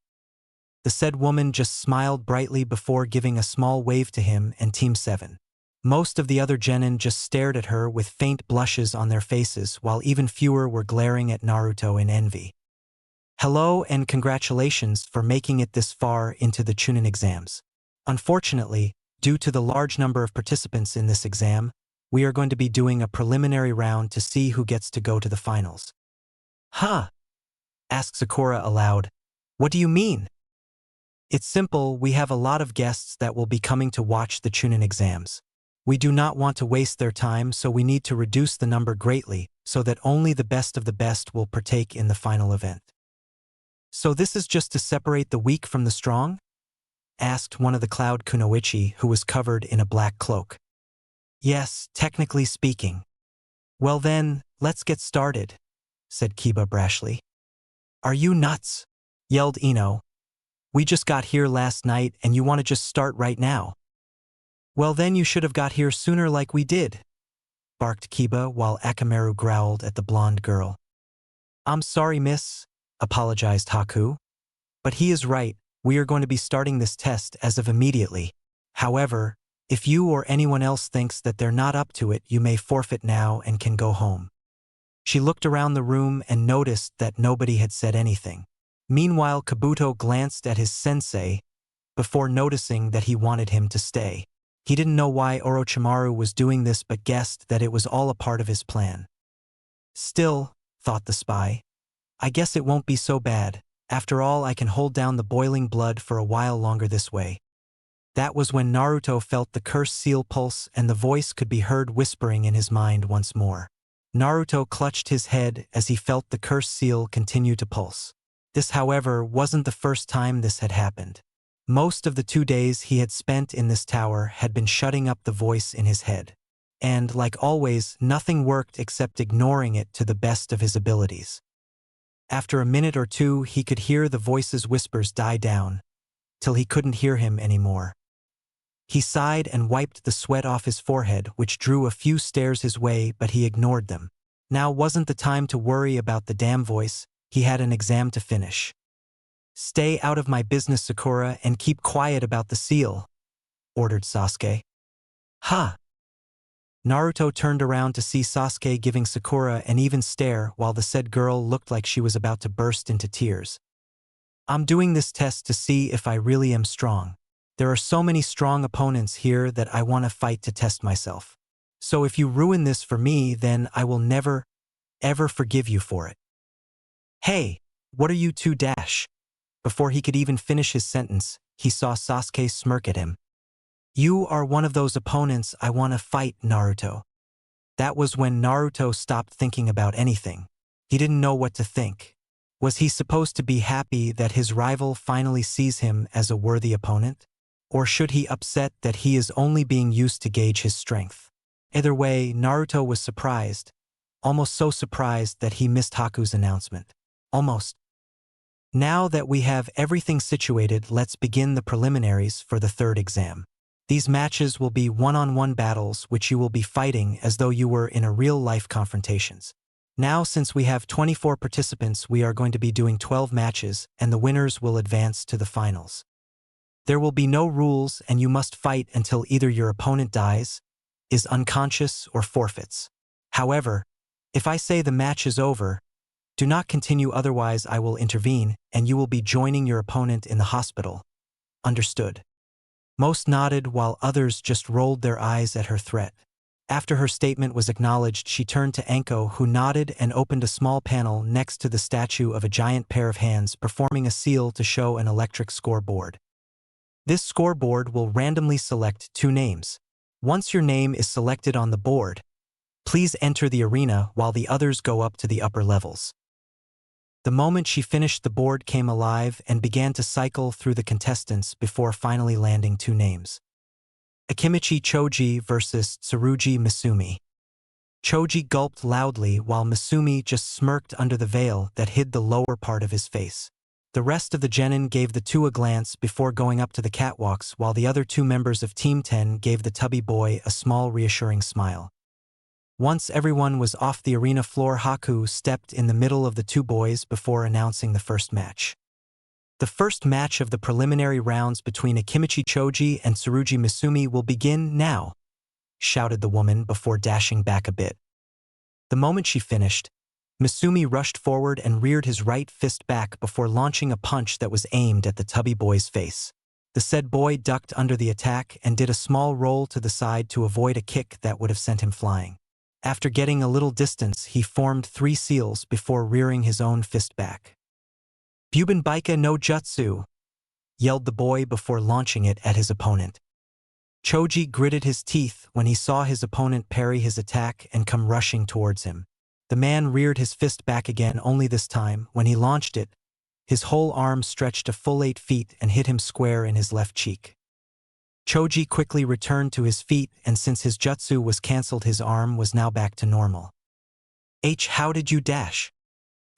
S1: The said woman just smiled brightly before giving a small wave to him and Team 7. Most of the other genin just stared at her with faint blushes on their faces, while even fewer were glaring at Naruto in envy. "Hello and congratulations for making it this far into the Chunin exams. Unfortunately, due to the large number of participants in this exam, we are going to be doing a preliminary round to see who gets to go to the finals." "Huh?" asked Sakura aloud. "What do you mean?" "It's simple, we have a lot of guests that will be coming to watch the Chunin exams. We do not want to waste their time, so we need to reduce the number greatly so that only the best of the best will partake in the final event." "So this is just to separate the weak from the strong?" asked one of the Cloud Kunoichi, who was covered in a black cloak. "Yes, technically speaking." "Well then, let's get started," said Kiba brashly. "Are you nuts?" yelled Ino. "We just got here last night and you want to just start right now." "Well then you should have got here sooner like we did," barked Kiba while Akamaru growled at the blonde girl. "I'm sorry, miss," apologized Haku. "But he is right, we are going to be starting this test as of immediately. However, if you or anyone else thinks that they're not up to it, you may forfeit now and can go home." She looked around the room and noticed that nobody had said anything. Meanwhile, Kabuto glanced at his sensei before noticing that he wanted him to stay. He didn't know why Orochimaru was doing this but guessed that it was all a part of his plan. Still, thought the spy, I guess it won't be so bad. After all, I can hold down the boiling blood for a while longer this way. That was when Naruto felt the cursed seal pulse and the voice could be heard whispering in his mind once more. Naruto clutched his head as he felt the cursed seal continue to pulse. This, however, wasn't the first time this had happened. Most of the 2 days he had spent in this tower had been shutting up the voice in his head. And, like always, nothing worked except ignoring it to the best of his abilities. After a minute or two, he could hear the voice's whispers die down, till he couldn't hear him anymore. He sighed and wiped the sweat off his forehead, which drew a few stares his way, but he ignored them. Now wasn't the time to worry about the damn voice, he had an exam to finish. "Stay out of my business, Sakura, and keep quiet about the seal," ordered Sasuke. "Huh?" Naruto turned around to see Sasuke giving Sakura an even stare while the said girl looked like she was about to burst into tears. "I'm doing this test to see if I really am strong. There are so many strong opponents here that I want to fight to test myself. So if you ruin this for me, then I will never, ever forgive you for it." "Hey, what are you two dash?" Before he could even finish his sentence, he saw Sasuke smirk at him. "You are one of those opponents I want to fight, Naruto." That was when Naruto stopped thinking about anything. He didn't know what to think. Was he supposed to be happy that his rival finally sees him as a worthy opponent? Or should he upset that he is only being used to gauge his strength? Either way, Naruto was surprised, almost so surprised that he missed Haku's announcement. Almost. Now that we have everything situated, let's begin the preliminaries for the third exam. These matches will be one-on-one battles which you will be fighting as though you were in a real-life confrontations. Now, since we have 24 participants, we are going to be doing 12 matches, and the winners will advance to the finals. There will be no rules and you must fight until either your opponent dies, is unconscious, or forfeits. However, if I say the match is over, do not continue, otherwise I will intervene and you will be joining your opponent in the hospital. Understood? Most nodded while others just rolled their eyes at her threat. After her statement was acknowledged, she turned to Anko, who nodded and opened a small panel next to the statue of a giant pair of hands, performing a seal to show an electric scoreboard. This scoreboard will randomly select 2 names. Once your name is selected on the board, please enter the arena while the others go up to the upper levels. The moment she finished, the board came alive and began to cycle through the contestants before finally landing 2 names. Akimichi Choji versus Tsurugi Misumi. Choji gulped loudly while Misumi just smirked under the veil that hid the lower part of his face. The rest of the genin gave the 2 a glance before going up to the catwalks, while the other 2 members of Team 10 gave the tubby boy a small reassuring smile. Once everyone was off the arena floor, Haku stepped in the middle of the 2 boys before announcing the first match. The first match of the preliminary rounds between Akimichi Choji and Tsurugi Misumi will begin now, shouted the woman before dashing back a bit. The moment she finished, Misumi rushed forward and reared his right fist back before launching a punch that was aimed at the tubby boy's face. The said boy ducked under the attack and did a small roll to the side to avoid a kick that would have sent him flying. After getting a little distance, he formed 3 seals before rearing his own fist back. "Buben Baika no Jutsu!" yelled the boy before launching it at his opponent. Choji gritted his teeth when he saw his opponent parry his attack and come rushing towards him. The man reared his fist back again, only this time, when he launched it, his whole arm stretched a full 8 feet and hit him square in his left cheek. Choji quickly returned to his feet, and since his jutsu was cancelled, his arm was now back to normal. How did you dash?"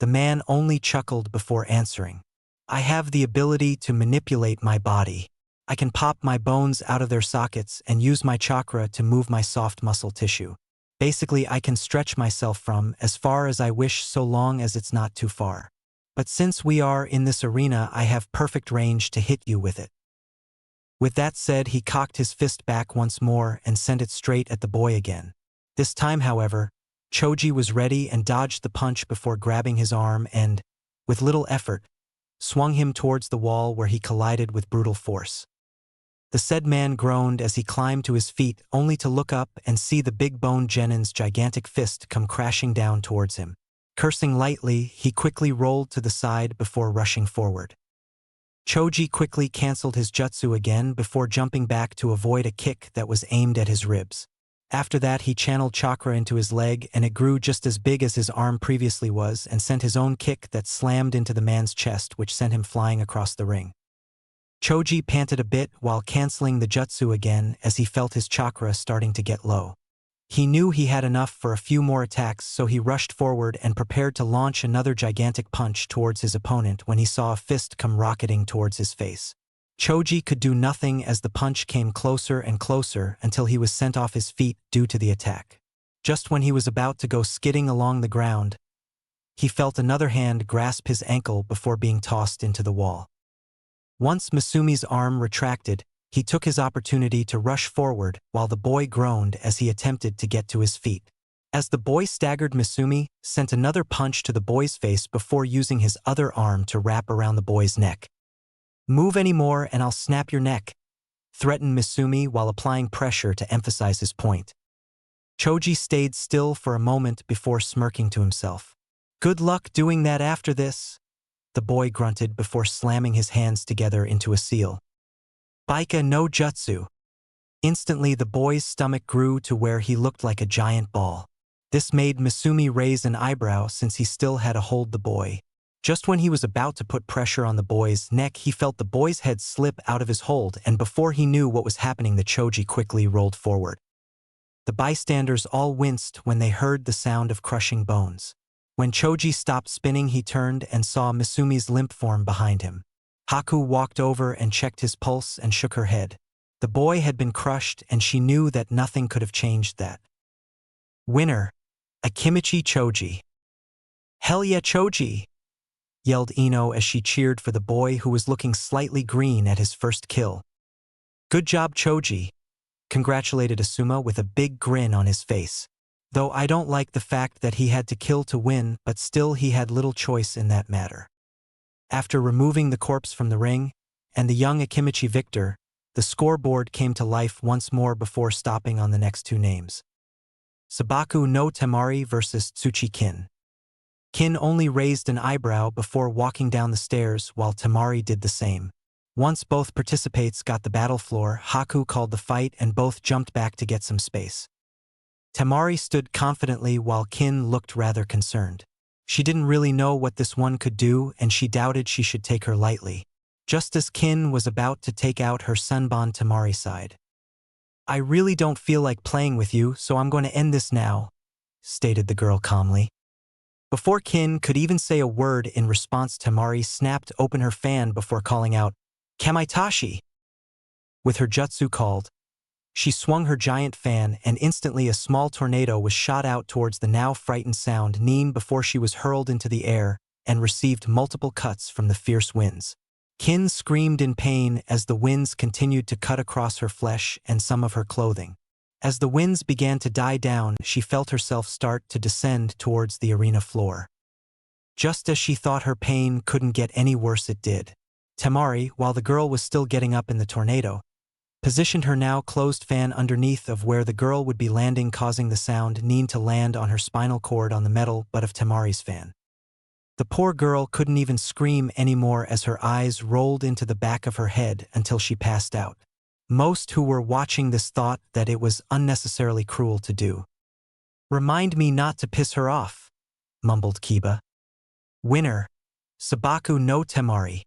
S1: The man only chuckled before answering. "I have the ability to manipulate my body. I can pop my bones out of their sockets and use my chakra to move my soft muscle tissue. Basically, I can stretch myself from as far as I wish, so long as it's not too far. But since we are in this arena, I have perfect range to hit you with it." With that said, he cocked his fist back once more and sent it straight at the boy again. This time, however, Choji was ready and dodged the punch before grabbing his arm and, with little effort, swung him towards the wall, where he collided with brutal force. The said man groaned as he climbed to his feet, only to look up and see the big-boned genin's gigantic fist come crashing down towards him. Cursing lightly, he quickly rolled to the side before rushing forward. Choji quickly cancelled his jutsu again before jumping back to avoid a kick that was aimed at his ribs. After that, he channeled chakra into his leg, and it grew just as big as his arm previously was, and sent his own kick that slammed into the man's chest, which sent him flying across the ring. Choji panted a bit while cancelling the jutsu again, as he felt his chakra starting to get low. He knew he had enough for a few more attacks, so he rushed forward and prepared to launch another gigantic punch towards his opponent when he saw a fist come rocketing towards his face. Choji could do nothing as the punch came closer and closer until he was sent off his feet due to the attack. Just when he was about to go skidding along the ground, he felt another hand grasp his ankle before being tossed into the wall. Once Misumi's arm retracted, he took his opportunity to rush forward while the boy groaned as he attempted to get to his feet. As the boy staggered, Misumi sent another punch to the boy's face before using his other arm to wrap around the boy's neck. "Move any more and I'll snap your neck," threatened Misumi while applying pressure to emphasize his point. Choji stayed still for a moment before smirking to himself. "Good luck doing that after this," the boy grunted before slamming his hands together into a seal. "Baika no jutsu." Instantly, the boy's stomach grew to where he looked like a giant ball. This made Misumi raise an eyebrow, since he still had to hold the boy. Just when he was about to put pressure on the boy's neck, he felt the boy's head slip out of his hold, and before he knew what was happening, the Choji quickly rolled forward. The bystanders all winced when they heard the sound of crushing bones. When Choji stopped spinning, he turned and saw Misumi's limp form behind him. Haku walked over and checked his pulse and shook her head. The boy had been crushed, and she knew that nothing could have changed that. Winner, Akimichi Choji. "Hell yeah, Choji!" yelled Ino as she cheered for the boy who was looking slightly green at his first kill. Good job, Choji, congratulated Asuma with a big grin on his face. Though I don't like the fact that he had to kill to win, but still he had little choice in that matter. After removing the corpse from the ring, and the young Akimichi victor, the scoreboard came to life once more before stopping on the next two names. Sabaku no Temari versus Tsuchi Kin. Kin only raised an eyebrow before walking down the stairs while Temari did the same. Once both participants got the battle floor, Haku called the fight and both jumped back to get some space. Temari stood confidently while Kin looked rather concerned. She didn't really know what this one could do and she doubted she should take her lightly. Just as Kin was about to take out her Sunbon, Temari sighed. I really don't feel like playing with you, so I'm going to end this now, stated the girl calmly. Before Kin could even say a word in response, Temari snapped open her fan before calling out, Kamaitashi! With her jutsu called, she swung her giant fan and instantly a small tornado was shot out towards the now frightened Sound Nin before she was hurled into the air and received multiple cuts from the fierce winds. Kin screamed in pain as the winds continued to cut across her flesh and some of her clothing. As the winds began to die down, she felt herself start to descend towards the arena floor. Just as she thought her pain couldn't get any worse, it did. Temari, while the girl was still getting up in the tornado, positioned her now closed fan underneath of where the girl would be landing, causing the Sound Nin to land on her spinal cord on the metal butt of Temari's fan. The poor girl couldn't even scream anymore as her eyes rolled into the back of her head until she passed out. Most who were watching this thought that it was unnecessarily cruel to do. Remind me not to piss her off, mumbled Kiba. Winner, Sabaku no Temari.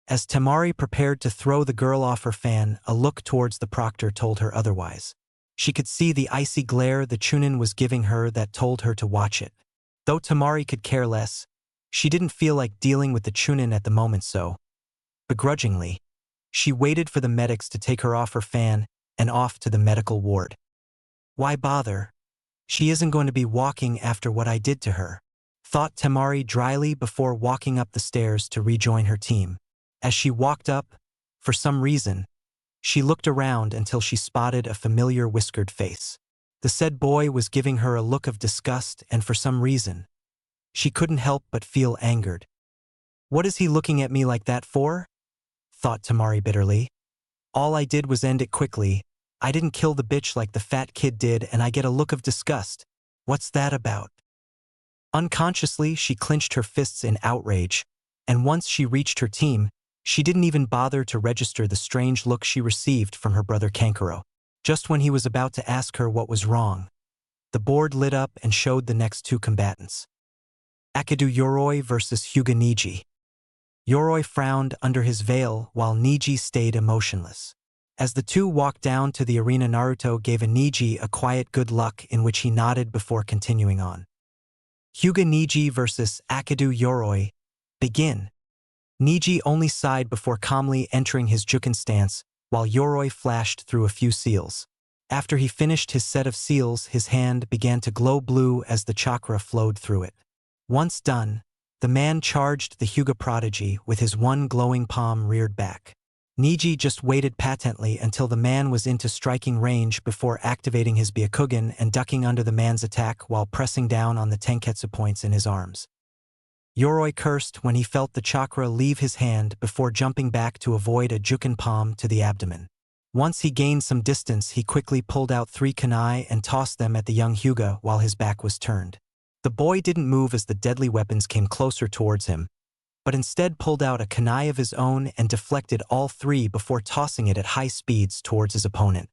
S1: As Temari prepared to throw the girl off her fan, a look towards the proctor told her otherwise. She could see the icy glare the Chunin was giving her that told her to watch it. Though Temari could care less, she didn't feel like dealing with the Chunin at the moment, so, begrudgingly, she waited for the medics to take her off her fan and off to the medical ward. Why bother? She isn't going to be walking after what I did to her, thought Temari dryly before walking up the stairs to rejoin her team. As she walked up, for some reason, she looked around until she spotted a familiar whiskered face. The said boy was giving her a look of disgust, and for some reason, she couldn't help but feel angered. What is he looking at me like that for? Thought Temari bitterly. All I did was end it quickly. I didn't kill the bitch like the fat kid did, and I get a look of disgust. What's that about? Unconsciously, she clenched her fists in outrage, and once she reached her team, she didn't even bother to register the strange look she received from her brother Kankuro. Just when he was about to ask her what was wrong, the board lit up and showed the next two combatants. Akidu Yoroi versus Hyuga Niji. Yoroi frowned under his veil while Niji stayed emotionless. As the two walked down to the arena, Naruto gave Niji a quiet good luck in which he nodded before continuing on. Hyuga Niji versus Akidu Yoroi. Begin. Niji only sighed before calmly entering his Juken stance, while Yoroi flashed through a few seals. After he finished his set of seals, his hand began to glow blue as the chakra flowed through it. Once done, the man charged the Hyuga prodigy with his one glowing palm reared back. Niji just waited patiently until the man was into striking range before activating his Byakugan and ducking under the man's attack while pressing down on the Tenketsu points in his arms. Yoroi cursed when he felt the chakra leave his hand before jumping back to avoid a Juken palm to the abdomen. Once he gained some distance, he quickly pulled out 3 kunai and tossed them at the young Hyuga while his back was turned. The boy didn't move as the deadly weapons came closer towards him, but instead pulled out a kunai of his own and deflected all 3 before tossing it at high speeds towards his opponent.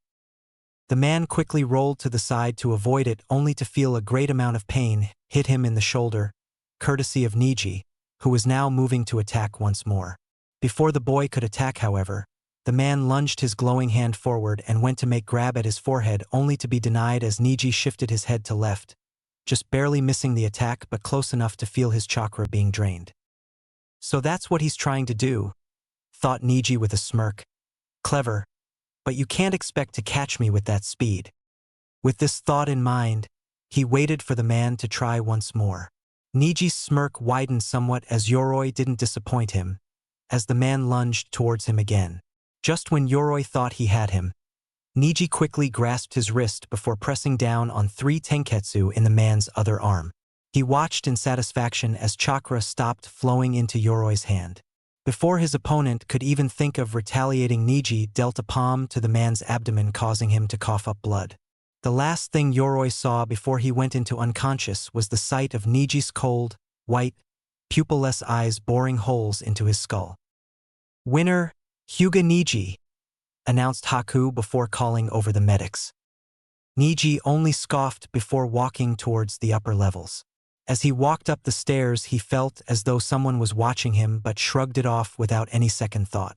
S1: The man quickly rolled to the side to avoid it, only to feel a great amount of pain hit him in the shoulder, courtesy of Niji, who was now moving to attack once more. Before the boy could attack, however, the man lunged his glowing hand forward and went to make grab at his forehead, only to be denied as Niji shifted his head to left, just barely missing the attack but close enough to feel his chakra being drained. So that's what he's trying to do, thought Niji with a smirk. Clever, but you can't expect to catch me with that speed. With this thought in mind, he waited for the man to try once more. Niji's smirk widened somewhat as Yoroi didn't disappoint him, as the man lunged towards him again. Just when Yoroi thought he had him, Niji quickly grasped his wrist before pressing down on 3 tenketsu in the man's other arm. He watched in satisfaction as chakra stopped flowing into Yoroi's hand. Before his opponent could even think of retaliating, Niji dealt a palm to the man's abdomen, causing him to cough up blood. The last thing Yoroi saw before he went into unconscious was the sight of Niji's cold, white, pupilless eyes boring holes into his skull. "Winner, Hyuga Niji," announced Haku before calling over the medics. Niji only scoffed before walking towards the upper levels. As he walked up the stairs, he felt as though someone was watching him but shrugged it off without any second thought.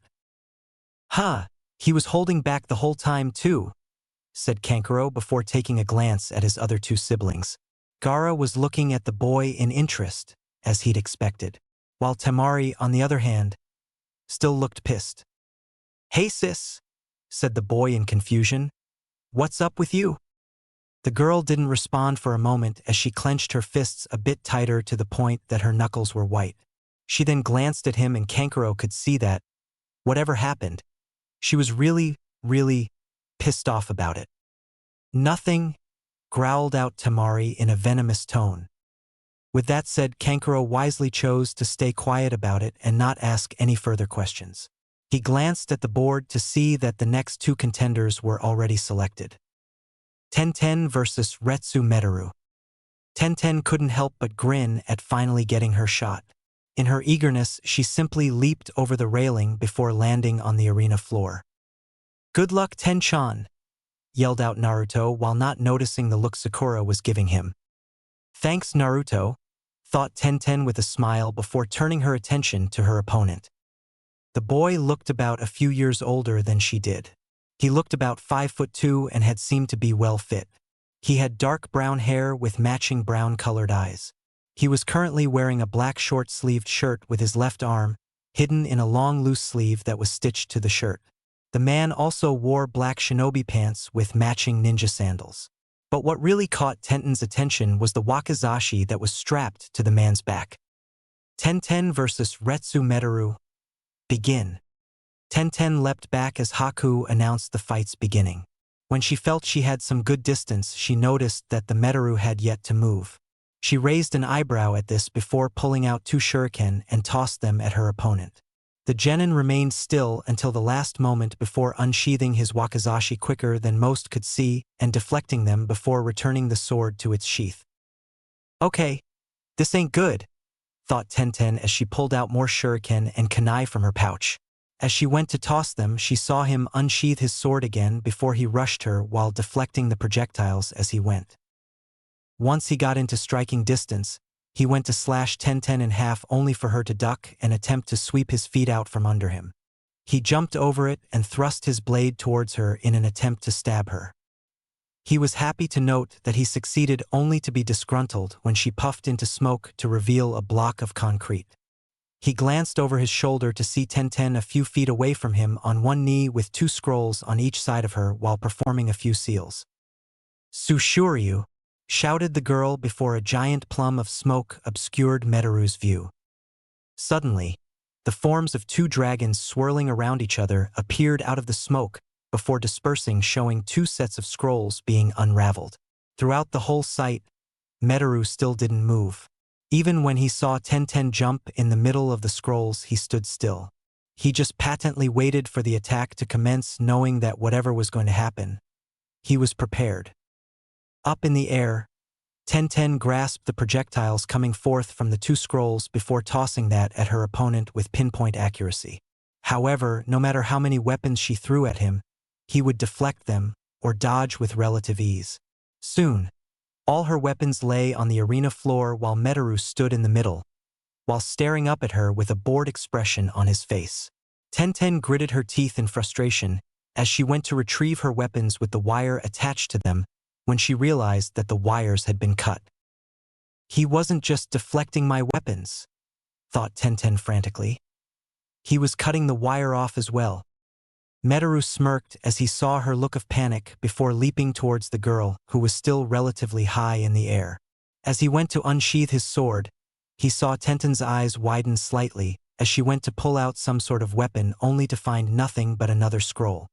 S1: He was holding back the whole time too," said Kankuro before taking a glance at his other 2 siblings. Gaara was looking at the boy in interest, as he'd expected, while Temari, on the other hand, still looked pissed. "Hey sis," said the boy in confusion. "What's up with you?" The girl didn't respond for a moment as she clenched her fists a bit tighter to the point that her knuckles were white. She then glanced at him and Kankuro could see that, whatever happened, she was really, really pissed off about it. "Nothing," growled out Temari in a venomous tone. With that said, Kankuro wisely chose to stay quiet about it and not ask any further questions. He glanced at the board to see that the next 2 contenders were already selected. Tenten versus Retsu Meteru. Tenten couldn't help but grin at finally getting her shot. In her eagerness, she simply leaped over the railing before landing on the arena floor. "Good luck, Ten-chan," yelled out Naruto while not noticing the look Sakura was giving him. "Thanks, Naruto," thought Tenten with a smile before turning her attention to her opponent. The boy looked about a few years older than she did. He looked about 5'2" and had seemed to be well fit. He had dark brown hair with matching brown-colored eyes. He was currently wearing a black short-sleeved shirt with his left arm hidden in a long loose sleeve that was stitched to the shirt. The man also wore black shinobi pants with matching ninja sandals. But what really caught Tenten's attention was the wakizashi that was strapped to the man's back. Tenten versus Retsu Meteru. Begin. Tenten leapt back as Haku announced the fight's beginning. When she felt she had some good distance, she noticed that the Meteru had yet to move. She raised an eyebrow at this before pulling out 2 shuriken and tossed them at her opponent. The genin remained still until the last moment before unsheathing his wakizashi quicker than most could see and deflecting them before returning the sword to its sheath. "Okay, this ain't good," thought Tenten as she pulled out more shuriken and kunai from her pouch. As she went to toss them, she saw him unsheath his sword again before he rushed her while deflecting the projectiles as he went. Once he got into striking distance, he went to slash Tenten in half only for her to duck and attempt to sweep his feet out from under him. He jumped over it and thrust his blade towards her in an attempt to stab her. He was happy to note that he succeeded only to be disgruntled when she puffed into smoke to reveal a block of concrete. He glanced over his shoulder to see Tenten a few feet away from him on one knee with 2 scrolls on each side of her while performing a few seals. "Sushuryu," shouted the girl before a giant plum of smoke obscured Meteru's view. Suddenly, the forms of 2 dragons swirling around each other appeared out of the smoke before dispersing, showing 2 sets of scrolls being unraveled. Throughout the whole sight, Meteru still didn't move. Even when he saw Tenten jump in the middle of the scrolls, he stood still. He just patently waited for the attack to commence, knowing that whatever was going to happen, he was prepared. Up in the air, Tenten grasped the projectiles coming forth from the 2 scrolls before tossing that at her opponent with pinpoint accuracy. However, no matter how many weapons she threw at him, he would deflect them or dodge with relative ease. Soon, all her weapons lay on the arena floor while Meteru stood in the middle, while staring up at her with a bored expression on his face. Tenten gritted her teeth in frustration as she went to retrieve her weapons with the wire attached to them when she realized that the wires had been cut. "He wasn't just deflecting my weapons," thought Tenten frantically. "He was cutting the wire off as well." Meteru smirked as he saw her look of panic before leaping towards the girl, who was still relatively high in the air. As he went to unsheath his sword, He saw Tenten's eyes widen slightly as she went to pull out some sort of weapon only to find nothing but another scroll.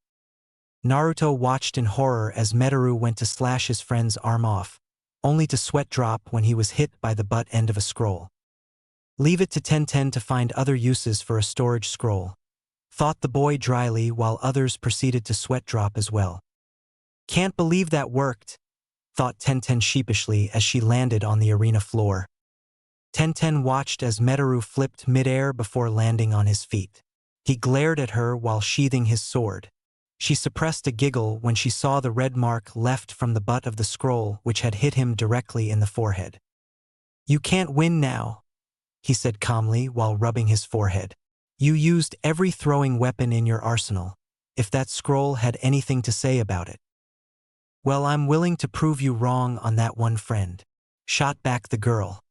S1: Naruto watched in horror as Meteru went to slash his friend's arm off, only to sweat drop when he was hit by the butt end of a scroll. Leave it to Tenten to find other uses for a storage scroll, thought the boy dryly while others proceeded to sweat drop as well. Can't believe that worked, thought Tenten sheepishly as she landed on the arena floor. Tenten watched as Meteru flipped midair before landing on his feet. He glared at her while sheathing his sword. She suppressed a giggle when she saw the red mark left from the butt of the scroll which had hit him directly in the forehead. You can't win now, he said calmly while rubbing his forehead. You used every throwing weapon in your arsenal, if that scroll had anything to say about it. Well, I'm willing to prove you wrong on that one, friend, shot back the girl.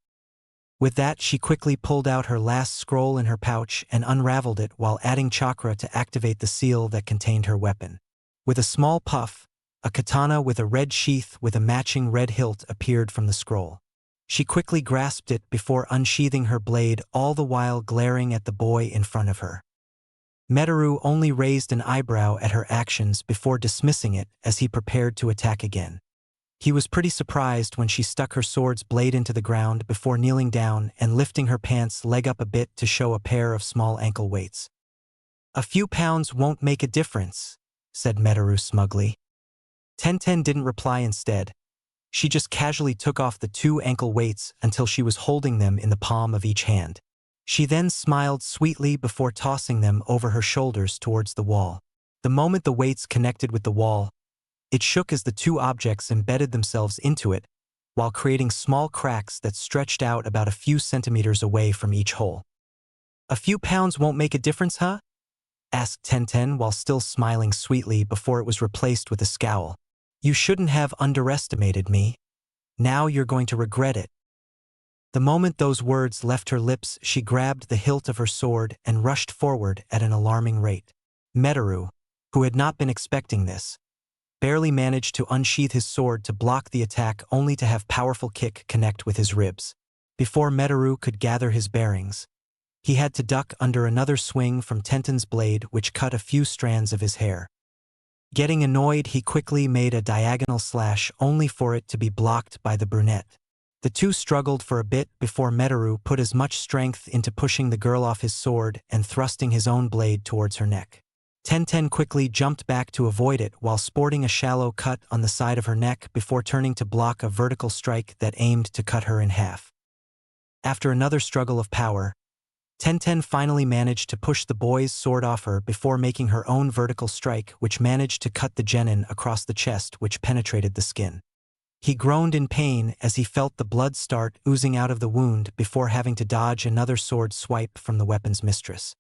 S1: With that, she quickly pulled out her last scroll in her pouch and unraveled it while adding chakra to activate the seal that contained her weapon. With a small puff, a katana with a red sheath with a matching red hilt appeared from the scroll. She quickly grasped it before unsheathing her blade, all the while glaring at the boy in front of her. Meteru only raised an eyebrow at her actions before dismissing it as he prepared to attack again. He was pretty surprised when she stuck her sword's blade into the ground before kneeling down and lifting her pants leg up a bit to show a pair of small ankle weights. A few pounds won't make a difference, said Meteru smugly. Tenten didn't reply instead. She just casually took off the 2 ankle weights until she was holding them in the palm of each hand. She then smiled sweetly before tossing them over her shoulders towards the wall. The moment the weights connected with the wall, it shook as the 2 objects embedded themselves into it, while creating small cracks that stretched out about a few centimeters away from each hole. A few pounds won't make a difference, huh? Asked Tenten while still smiling sweetly before it was replaced with a scowl. You shouldn't have underestimated me. Now you're going to regret it. The moment those words left her lips, she grabbed the hilt of her sword and rushed forward at an alarming rate. Meteru, who had not been expecting this, barely managed to unsheath his sword to block the attack only to have powerful kick connect with his ribs. Before Meteru could gather his bearings, he had to duck under another swing from Tenten's blade which cut a few strands of his hair. Getting annoyed, he quickly made a diagonal slash only for it to be blocked by the brunette. The 2 struggled for a bit before Meteru put as much strength into pushing the girl off his sword and thrusting his own blade towards her neck. Tenten quickly jumped back to avoid it while sporting a shallow cut on the side of her neck before turning to block a vertical strike that aimed to cut her in half. After another struggle of power, Tenten finally managed to push the boy's sword off her before making her own vertical strike which managed to cut the genin across the chest which penetrated the skin. He groaned in pain as he felt the blood start oozing out of the wound before having to dodge another sword swipe from the weapon's mistress.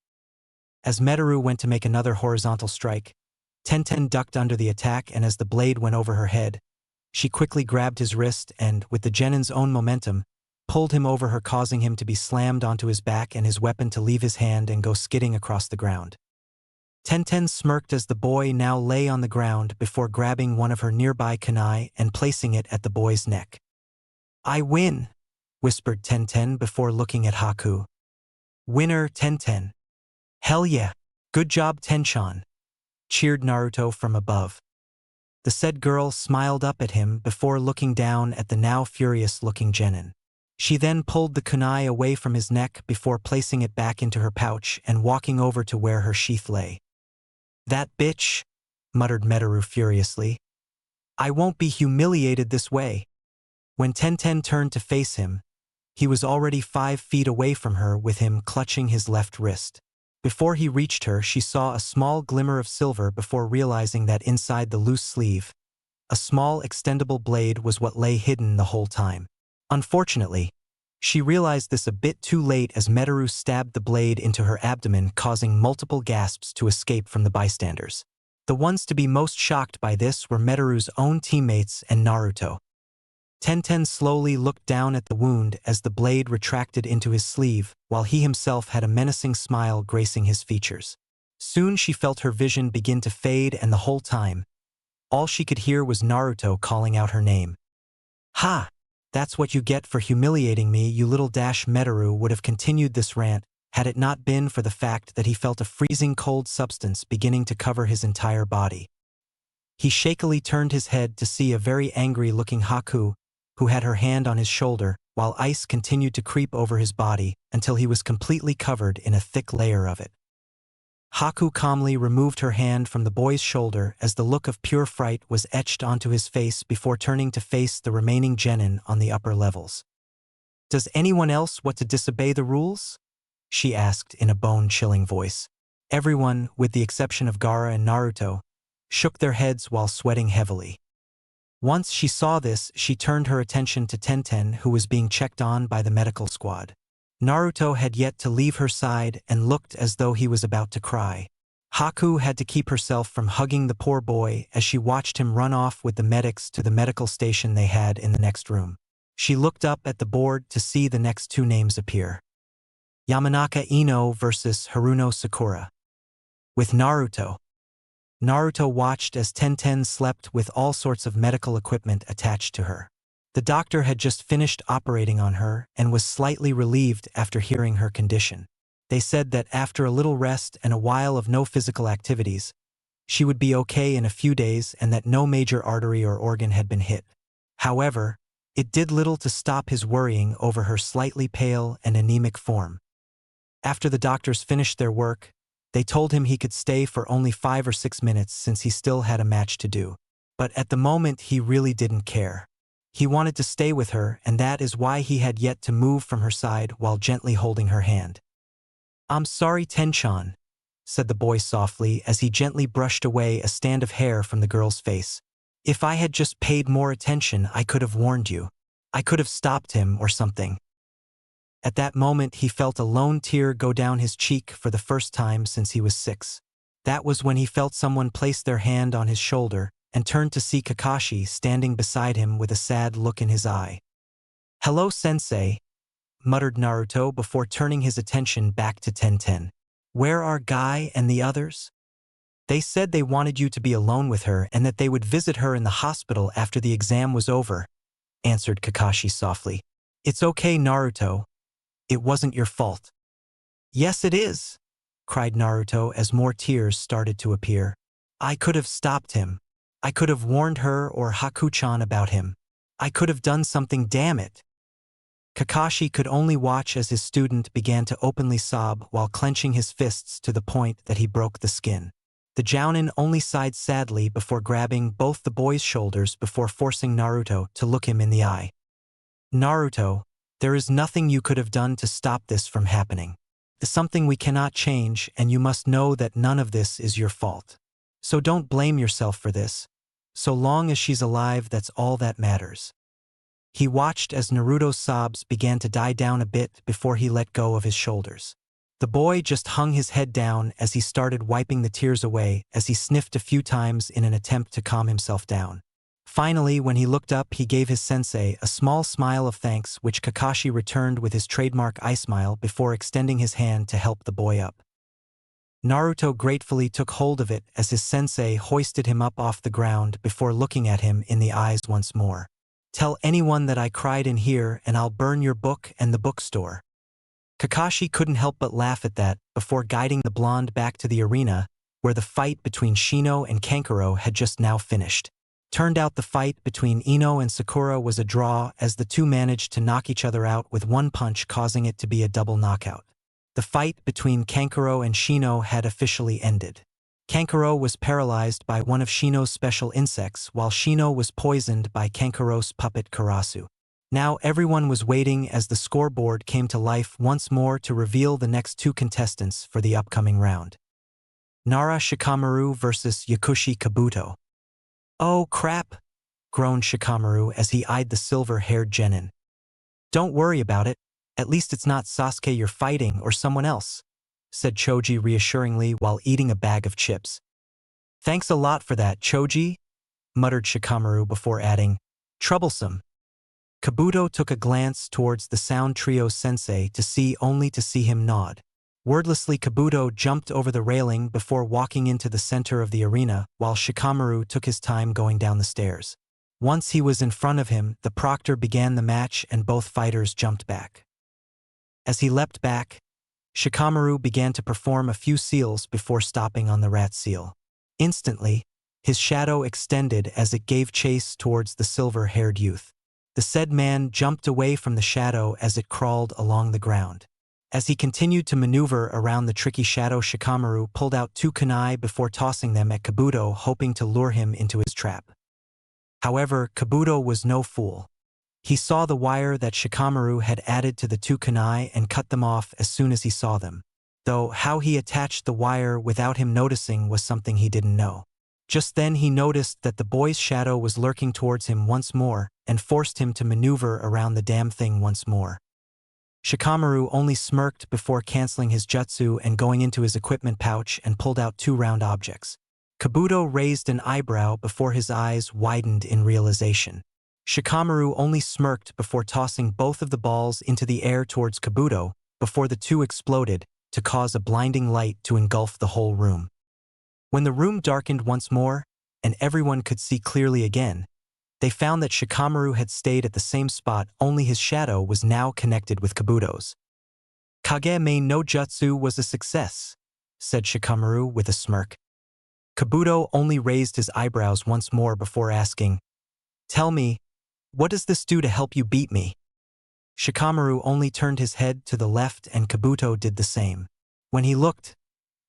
S1: As Meteru went to make another horizontal strike, Tenten ducked under the attack, and as the blade went over her head, she quickly grabbed his wrist and, with the genin's own momentum, pulled him over her, causing him to be slammed onto his back and his weapon to leave his hand and go skidding across the ground. Tenten smirked as the boy now lay on the ground before grabbing one of her nearby kunai and placing it at the boy's neck. I win, whispered Tenten before looking at Haku. Winner, Tenten. Hell yeah, good job, Tenshan, cheered Naruto from above. The said girl smiled up at him before looking down at the now furious-looking genin. She then pulled the kunai away from his neck before placing it back into her pouch and walking over to where her sheath lay. That bitch, muttered Meteru furiously. I won't be humiliated this way. When Tenten turned to face him, he was already 5 feet away from her with him clutching his left wrist. Before he reached her, she saw a small glimmer of silver before realizing that inside the loose sleeve, a small extendable blade was what lay hidden the whole time. Unfortunately, she realized this a bit too late as Meteru stabbed the blade into her abdomen, causing multiple gasps to escape from the bystanders. The ones to be most shocked by this were Meteru's own teammates and Naruto. Tenten slowly looked down at the wound as the blade retracted into his sleeve, while he himself had a menacing smile gracing his features. Soon she felt her vision begin to fade, and the whole time, all she could hear was Naruto calling out her name. Ha! That's what you get for humiliating me, you little dash. Metaru would have continued this rant had it not been for the fact that he felt a freezing cold substance beginning to cover his entire body. He shakily turned his head to see a very angry-looking Haku, who had her hand on his shoulder, while ice continued to creep over his body until he was completely covered in a thick layer of it. Haku calmly removed her hand from the boy's shoulder as the look of pure fright was etched onto his face before turning to face the remaining genin on the upper levels. "Does anyone else want to disobey the rules?" she asked in a bone-chilling voice. Everyone, with the exception of Gaara and Naruto, shook their heads while sweating heavily. Once she saw this, she turned her attention to Tenten, who was being checked on by the medical squad. Naruto had yet to leave her side and looked as though he was about to cry. Haku had to keep herself from hugging the poor boy as she watched him run off with the medics to the medical station they had in the next room. She looked up at the board to see the next two names appear. Yamanaka Ino versus Haruno Sakura. With Naruto. Naruto watched as Tenten slept with all sorts of medical equipment attached to her. The doctor had just finished operating on her and was slightly relieved after hearing her condition. They said that after a little rest and a while of no physical activities, she would be okay in a few days and that no major artery or organ had been hit. However, it did little to stop his worrying over her slightly pale and anemic form. After the doctors finished their work, they told him he could stay for only 5 or 6 minutes since he still had a match to do. But at the moment he really didn't care. He wanted to stay with her, and that is why he had yet to move from her side while gently holding her hand. "I'm sorry, Tenchan," said the boy softly as he gently brushed away a stand of hair from the girl's face. "If I had just paid more attention, I could have warned you. I could have stopped him or something." At that moment he felt a lone tear go down his cheek for the first time since he was 6. That was when he felt someone place their hand on his shoulder and turned to see Kakashi standing beside him with a sad look in his eye. "Hello, Sensei," muttered Naruto before turning his attention back to Tenten. "Where are Guy and the others?" "They said they wanted you to be alone with her and that they would visit her in the hospital after the exam was over," answered Kakashi softly. "It's okay, Naruto. It wasn't your fault." "Yes, it is," cried Naruto as more tears started to appear. "I could have stopped him. I could have warned her or Haku-chan about him. I could have done something, damn it." Kakashi could only watch as his student began to openly sob while clenching his fists to the point that he broke the skin. The Jounin only sighed sadly before grabbing both the boy's shoulders before forcing Naruto to look him in the eye. "Naruto, there is nothing you could have done to stop this from happening. It's something we cannot change, and you must know that none of this is your fault. So don't blame yourself for this. So long as she's alive, that's all that matters." He watched as Naruto's sobs began to die down a bit before he let go of his shoulders. The boy just hung his head down as he started wiping the tears away as he sniffed a few times in an attempt to calm himself down. Finally, when he looked up, he gave his sensei a small smile of thanks, which Kakashi returned with his trademark eye smile before extending his hand to help the boy up. Naruto gratefully took hold of it as his sensei hoisted him up off the ground before looking at him in the eyes once more. "Tell anyone that I cried in here and I'll burn your book and the bookstore." Kakashi couldn't help but laugh at that before guiding the blonde back to the arena where the fight between Shino and Kankuro had just now finished. Turned out the fight between Ino and Sakura was a draw as the two managed to knock each other out with one punch, causing it to be a double knockout. The fight between Kankuro and Shino had officially ended. Kankuro was paralyzed by one of Shino's special insects, while Shino was poisoned by Kankuro's puppet Karasu. Now everyone was waiting as the scoreboard came to life once more to reveal the next two contestants for the upcoming round. Nara Shikamaru versus Yakushi Kabuto. "Oh crap," groaned Shikamaru as he eyed the silver-haired genin. "Don't worry about it. At least it's not Sasuke you're fighting or someone else," said Choji reassuringly while eating a bag of chips. "Thanks a lot for that, Choji," muttered Shikamaru before adding, "Troublesome." Kabuto took a glance towards the Sound Trio's sensei to see him nod. Wordlessly, Kabuto jumped over the railing before walking into the center of the arena while Shikamaru took his time going down the stairs. Once he was in front of him, the proctor began the match and both fighters jumped back. As he leapt back, Shikamaru began to perform a few seals before stopping on the rat seal. Instantly, his shadow extended as it gave chase towards the silver-haired youth. The said man jumped away from the shadow as it crawled along the ground. As he continued to maneuver around the tricky shadow, Shikamaru pulled out 2 kunai before tossing them at Kabuto, hoping to lure him into his trap. However, Kabuto was no fool. He saw the wire that Shikamaru had added to the 2 kunai and cut them off as soon as he saw them. Though how he attached the wire without him noticing was something he didn't know. Just then he noticed that the boy's shadow was lurking towards him once more and forced him to maneuver around the damn thing once more. Shikamaru only smirked before canceling his jutsu and going into his equipment pouch and pulled out 2 round objects. Kabuto raised an eyebrow before his eyes widened in realization. Shikamaru only smirked before tossing both of the balls into the air towards Kabuto before the 2 exploded to cause a blinding light to engulf the whole room. When the room darkened once more and everyone could see clearly again, they found that Shikamaru had stayed at the same spot, only his shadow was now connected with Kabuto's. "Kage main no jutsu was a success," said Shikamaru with a smirk. Kabuto only raised his eyebrows once more before asking, "Tell me, what does this do to help you beat me?" Shikamaru only turned his head to the left and Kabuto did the same. When he looked,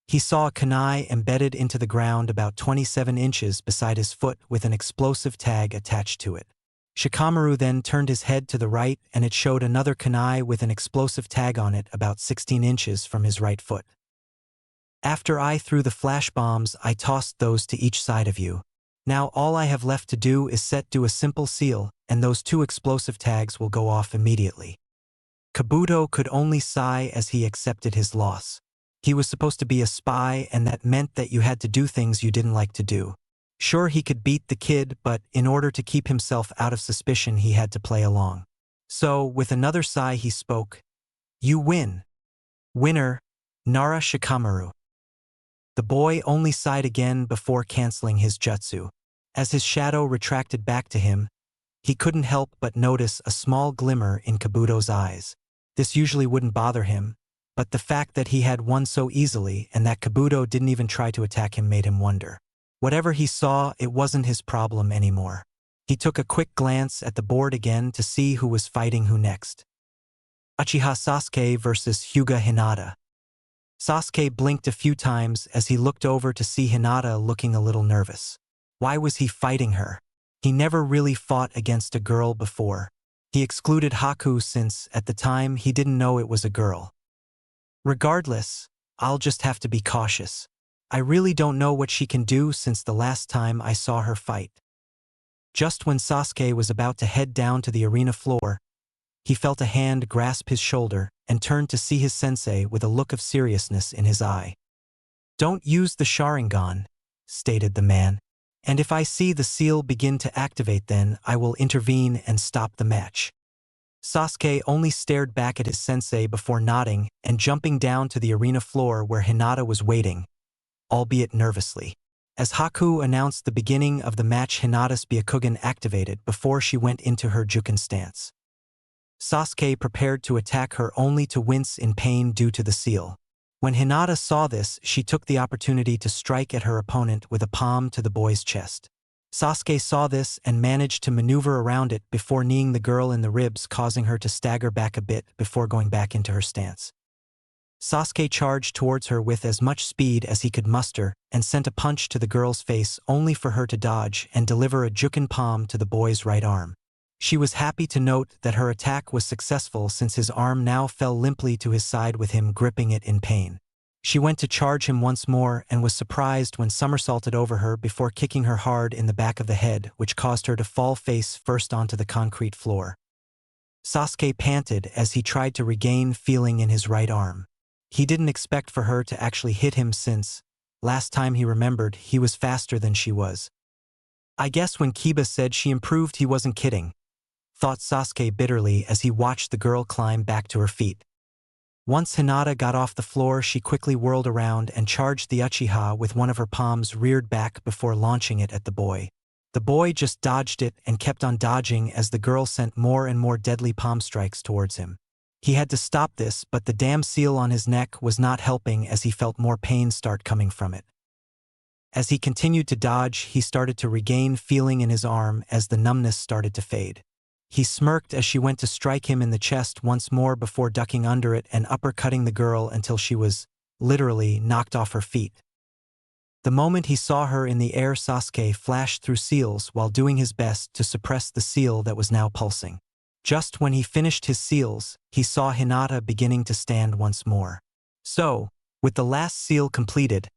S1: he saw a kunai embedded into the ground about 27 inches beside his foot with an explosive tag attached to it. Shikamaru then turned his head to the right and it showed another kunai with an explosive tag on it about 16 inches from his right foot. "After I threw the flash bombs, I tossed those to each side of you. Now all I have left to do is do a simple seal, and those 2 explosive tags will go off immediately." Kabuto could only sigh as he accepted his loss. He was supposed to be a spy, and that meant that you had to do things you didn't like to do. Sure, he could beat the kid, but in order to keep himself out of suspicion, he had to play along. So, with another sigh, he spoke, "You win. Winner, Nara Shikamaru." The boy only sighed again before canceling his jutsu. As his shadow retracted back to him, he couldn't help but notice a small glimmer in Kabuto's eyes. This usually wouldn't bother him, but the fact that he had won so easily and that Kabuto didn't even try to attack him made him wonder. Whatever he saw, it wasn't his problem anymore. He took a quick glance at the board again to see who was fighting who next. Uchiha Sasuke versus Hyuga Hinata. Sasuke blinked a few times as he looked over to see Hinata looking a little nervous. Why was he fighting her? He never really fought against a girl before. He excluded Haku since, at the time, he didn't know it was a girl. Regardless, I'll just have to be cautious. I really don't know what she can do since the last time I saw her fight. Just when Sasuke was about to head down to the arena floor, he felt a hand grasp his shoulder and turned to see his sensei with a look of seriousness in his eye. "Don't use the Sharingan," stated the man. "And if I see the seal begin to activate, then I will intervene and stop the match." Sasuke only stared back at his sensei before nodding and jumping down to the arena floor where Hinata was waiting, albeit nervously. As Haku announced the beginning of the match, Hinata's Byakugan activated before she went into her Juken stance. Sasuke prepared to attack her only to wince in pain due to the seal. When Hinata saw this, she took the opportunity to strike at her opponent with a palm to the boy's chest. Sasuke saw this and managed to maneuver around it before kneeing the girl in the ribs, causing her to stagger back a bit before going back into her stance. Sasuke charged towards her with as much speed as he could muster and sent a punch to the girl's face only for her to dodge and deliver a Juken palm to the boy's right arm. She was happy to note that her attack was successful since his arm now fell limply to his side with him gripping it in pain. She went to charge him once more and was surprised when somersaulted over her before kicking her hard in the back of the head, which caused her to fall face first onto the concrete floor. Sasuke panted as he tried to regain feeling in his right arm. He didn't expect for her to actually hit him since, last time he remembered, he was faster than she was. I guess when Kiba said she improved, he wasn't kidding, thought Sasuke bitterly as he watched the girl climb back to her feet. Once Hinata got off the floor, she quickly whirled around and charged the Uchiha with one of her palms reared back before launching it at the boy. The boy just dodged it and kept on dodging as the girl sent more and more deadly palm strikes towards him. He had to stop this, but the damn seal on his neck was not helping as he felt more pain start coming from it. As he continued to dodge, he started to regain feeling in his arm as the numbness started to fade. He smirked as she went to strike him in the chest once more before ducking under it and uppercutting the girl until she was, literally, knocked off her feet. The moment he saw her in the air, Sasuke flashed through seals while doing his best to suppress the seal that was now pulsing. Just when he finished his seals, he saw Hinata beginning to stand once more. So, with the last seal completed,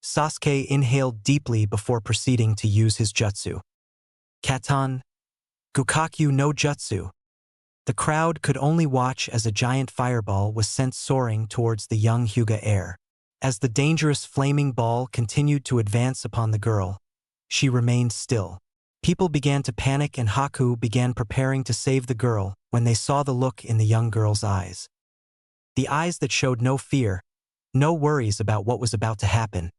S1: Sasuke inhaled deeply before proceeding to use his jutsu. Katan Gukakyu no Jutsu. The crowd could only watch as a giant fireball was sent soaring towards the young Hyuga heir. As the dangerous flaming ball continued to advance upon the girl, she remained still. People began to panic and Haku began preparing to save the girl when they saw the look in the young girl's eyes. The eyes that showed no fear, no worries about what was about to happen.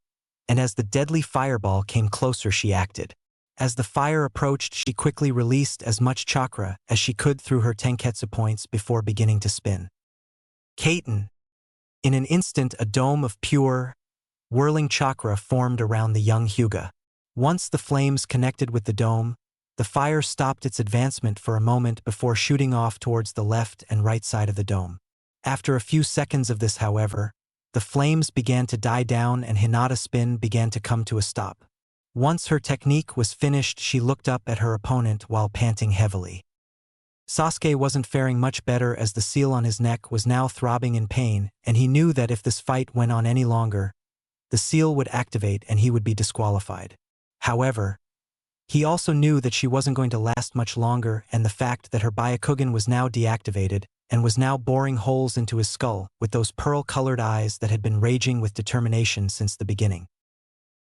S1: And as the deadly fireball came closer, she acted. As the fire approached, she quickly released as much chakra as she could through her tenketsu points before beginning to spin. Kaiten. In an instant, a dome of pure, whirling chakra formed around the young Hyuga. Once the flames connected with the dome, the fire stopped its advancement for a moment before shooting off towards the left and right side of the dome. After a few seconds of this, however, the flames began to die down and Hinata's spin began to come to a stop. Once her technique was finished, she looked up at her opponent while panting heavily. Sasuke wasn't faring much better as the seal on his neck was now throbbing in pain, and he knew that if this fight went on any longer, the seal would activate and he would be disqualified. However, he also knew that she wasn't going to last much longer, and the fact that her Byakugan was now deactivated and was now boring holes into his skull with those pearl-colored eyes that had been raging with determination since the beginning.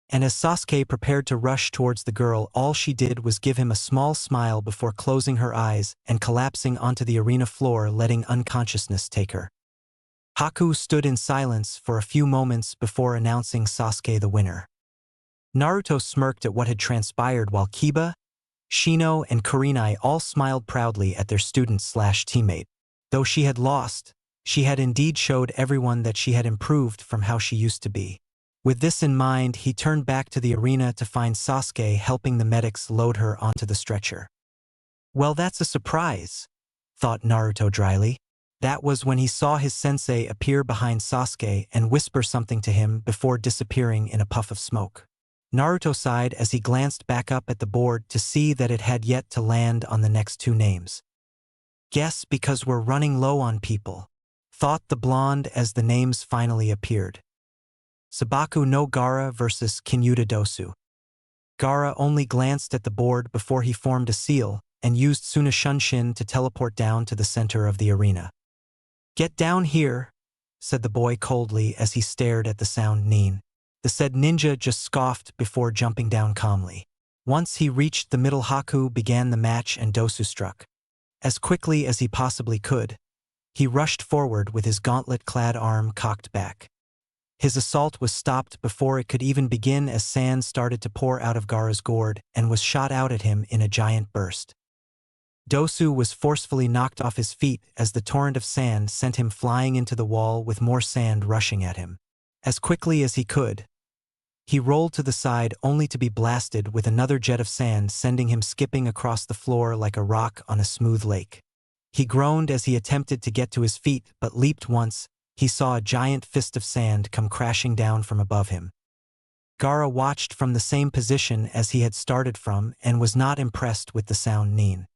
S1: And as Sasuke prepared to rush towards the girl, all she did was give him a small smile before closing her eyes and collapsing onto the arena floor, letting unconsciousness take her. Haku stood in silence for a few moments before announcing Sasuke the winner. Naruto smirked at what had transpired while Kiba, Shino, and Kurenai all smiled proudly at their student/teammate. Though she had lost, she had indeed showed everyone that she had improved from how she used to be. With this in mind, he turned back to the arena to find Sasuke helping the medics load her onto the stretcher. Well, that's a surprise, thought Naruto dryly. That was when he saw his sensei appear behind Sasuke and whisper something to him before disappearing in a puff of smoke. Naruto sighed as he glanced back up at the board to see that it had yet to land on the next two names. Guess because we're running low on people, thought the blonde as the names finally appeared. Sabaku no Gaara versus Kinyuta Dosu. Gaara only glanced at the board before he formed a seal and used Suna Shunshin to teleport down to the center of the arena. Get down here, said the boy coldly as he stared at the sound Nin. The said ninja just scoffed before jumping down calmly. Once he reached the middle, Haku began the match and Dosu struck. As quickly as he possibly could, he rushed forward with his gauntlet-clad arm cocked back. His assault was stopped before it could even begin as sand started to pour out of Gaara's gourd and was shot out at him in a giant burst. Dosu was forcefully knocked off his feet as the torrent of sand sent him flying into the wall with more sand rushing at him. As quickly as he could, he rolled to the side only to be blasted with another jet of sand, sending him skipping across the floor like a rock on a smooth lake. He groaned as he attempted to get to his feet, but leaped once. He saw a giant fist of sand come crashing down from above him. Gaara watched from the same position as he had started from and was not impressed with the sound Nin.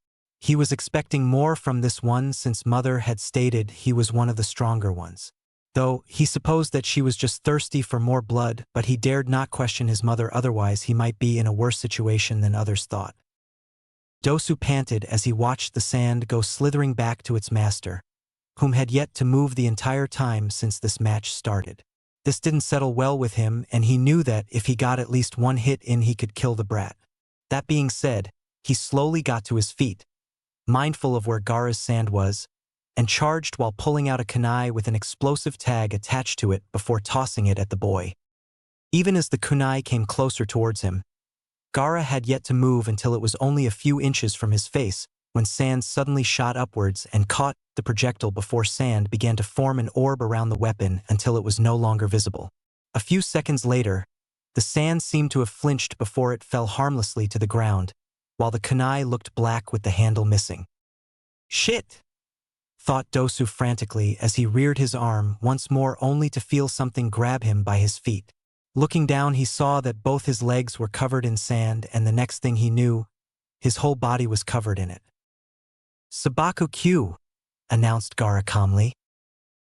S1: He was expecting more from this one since Mother had stated he was one of the stronger ones. Though he supposed that she was just thirsty for more blood, but he dared not question his mother, otherwise he might be in a worse situation than others thought. Dosu panted as he watched the sand go slithering back to its master, whom had yet to move the entire time since this match started. This didn't settle well with him, and he knew that if he got at least one hit in, he could kill the brat. That being said, he slowly got to his feet, mindful of where Gaara's sand was, and charged while pulling out a kunai with an explosive tag attached to it before tossing it at the boy. Even as the kunai came closer towards him, Gaara had yet to move until it was only a few inches from his face, when sand suddenly shot upwards and caught the projectile before sand began to form an orb around the weapon until it was no longer visible. A few seconds later, the sand seemed to have flinched before it fell harmlessly to the ground, while the kunai looked black with the handle missing. "Shit!" thought Dosu frantically as he reared his arm once more only to feel something grab him by his feet. Looking down, he saw that both his legs were covered in sand, and the next thing he knew, his whole body was covered in it. "Sabaku Q," announced Gaara calmly.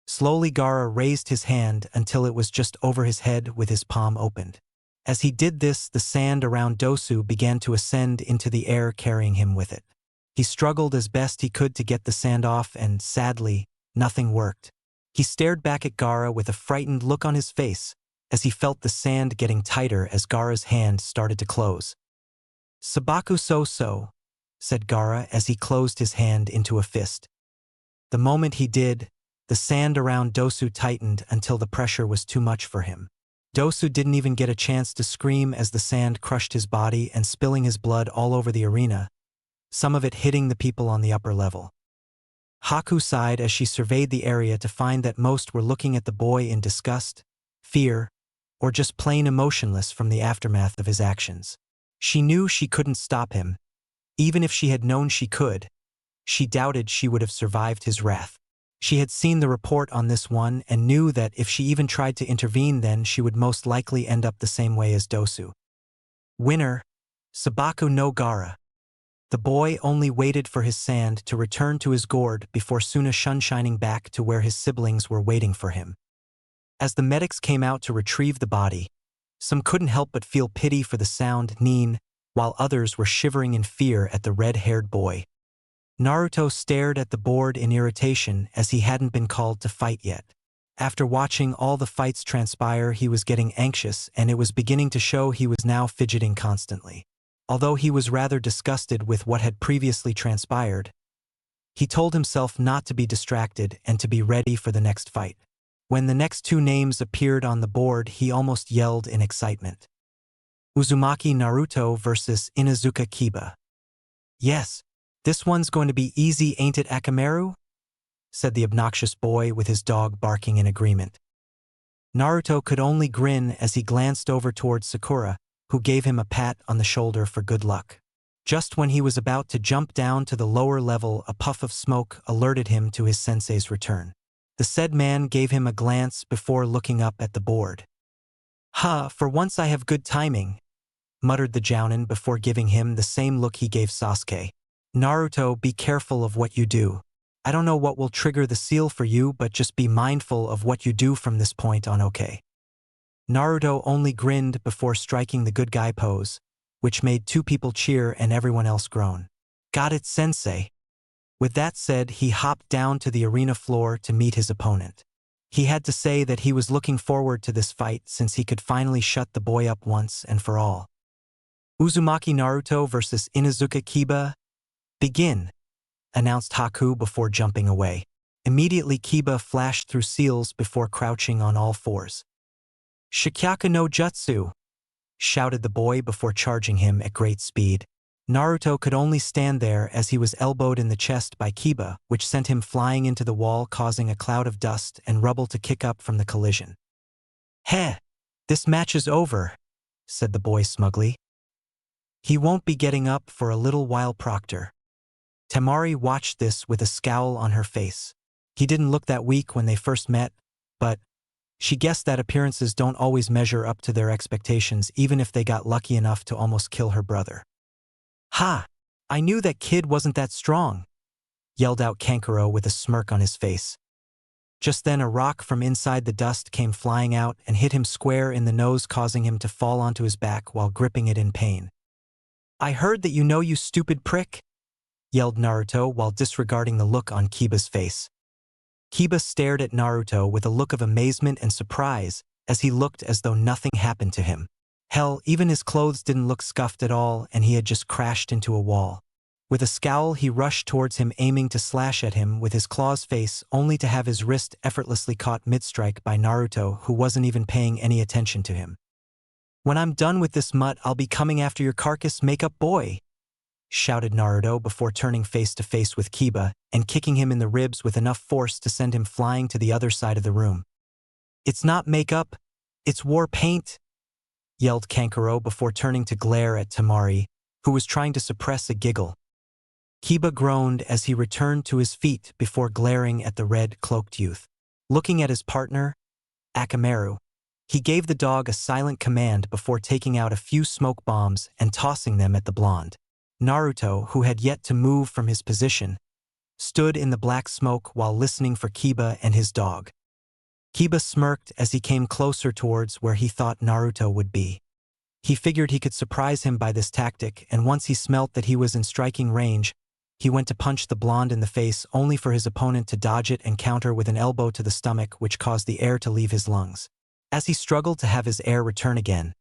S1: Slowly Gaara raised his hand until it was just over his head with his palm opened. As he did this, the sand around Dosu began to ascend into the air, carrying him with it. He struggled as best he could to get the sand off, and sadly, nothing worked. He stared back at Gaara with a frightened look on his face as he felt the sand getting tighter as Gaara's hand started to close. "Sabaku so," said Gaara as he closed his hand into a fist. The moment he did, the sand around Dosu tightened until the pressure was too much for him. Dosu didn't even get a chance to scream as the sand crushed his body and spilling his blood all over the arena, some of it hitting the people on the upper level. Haku sighed as she surveyed the area to find that most were looking at the boy in disgust, fear, or just plain emotionless from the aftermath of his actions. She knew she couldn't stop him. Even if she had known she could, she doubted she would have survived his wrath. She had seen the report on this one and knew that if she even tried to intervene, then she would most likely end up the same way as Dosu. Winner, Sabaku no Gaara. The boy only waited for his sand to return to his gourd before Suna shining back to where his siblings were waiting for him. As the medics came out to retrieve the body, some couldn't help but feel pity for the sound Nin, while others were shivering in fear at the red-haired boy. Naruto stared at the board in irritation as he hadn't been called to fight yet. After watching all the fights transpire, he was getting anxious, and it was beginning to show he was now fidgeting constantly. Although he was rather disgusted with what had previously transpired, he told himself not to be distracted and to be ready for the next fight. When the next two names appeared on the board, he almost yelled in excitement. Uzumaki Naruto versus Inuzuka Kiba. "Yes, this one's going to be easy, ain't it, Akamaru?" said the obnoxious boy with his dog barking in agreement. Naruto could only grin as he glanced over towards Sakura, who gave him a pat on the shoulder for good luck. Just when he was about to jump down to the lower level, a puff of smoke alerted him to his sensei's return. The said man gave him a glance before looking up at the board. "Ha, for once I have good timing," muttered the Jounin before giving him the same look he gave Sasuke. "Naruto, be careful of what you do. I don't know what will trigger the seal for you, but just be mindful of what you do from this point on, okay?" Naruto only grinned before striking the good guy pose, which made two people cheer and everyone else groan. "Got it, sensei." With that said, he hopped down to the arena floor to meet his opponent. He had to say that he was looking forward to this fight since he could finally shut the boy up once and for all. "Uzumaki Naruto versus Inuzuka Kiba. Begin," announced Haku before jumping away. Immediately Kiba flashed through seals before crouching on all fours. "Shikyaku no Jutsu," shouted the boy before charging him at great speed. Naruto could only stand there as he was elbowed in the chest by Kiba, which sent him flying into the wall, causing a cloud of dust and rubble to kick up from the collision. "Heh, this match is over," said the boy smugly. "He won't be getting up for a little while, Proctor." Temari watched this with a scowl on her face. He didn't look that weak when they first met, but she guessed that appearances don't always measure up to their expectations, even if they got lucky enough to almost kill her brother. "Ha! I knew that kid wasn't that strong," yelled out Kankuro with a smirk on his face. Just then a rock from inside the dust came flying out and hit him square in the nose, causing him to fall onto his back while gripping it in pain. "I heard that, you stupid prick," yelled Naruto while disregarding the look on Kiba's face. Kiba stared at Naruto with a look of amazement and surprise as he looked as though nothing happened to him. Hell, even his clothes didn't look scuffed at all, and he had just crashed into a wall. With a scowl, he rushed towards him, aiming to slash at him with his claws face, only to have his wrist effortlessly caught mid-strike by Naruto, who wasn't even paying any attention to him. "When I'm done with this mutt, I'll be coming after your carcass, make-up boy," shouted Naruto before turning face to face with Kiba and kicking him in the ribs with enough force to send him flying to the other side of the room. "It's not makeup, it's war paint," yelled Kankuro before turning to glare at Tamari, who was trying to suppress a giggle. Kiba groaned as he returned to his feet before glaring at the red-cloaked youth. Looking at his partner, Akamaru, he gave the dog a silent command before taking out a few smoke bombs and tossing them at the blonde. Naruto, who had yet to move from his position, stood in the black smoke while listening for Kiba and his dog. Kiba smirked as he came closer towards where he thought Naruto would be. He figured he could surprise him by this tactic, and once he smelt that he was in striking range, he went to punch the blonde in the face only for his opponent to dodge it and counter with an elbow to the stomach, which caused the air to leave his lungs. As he struggled to have his air return again,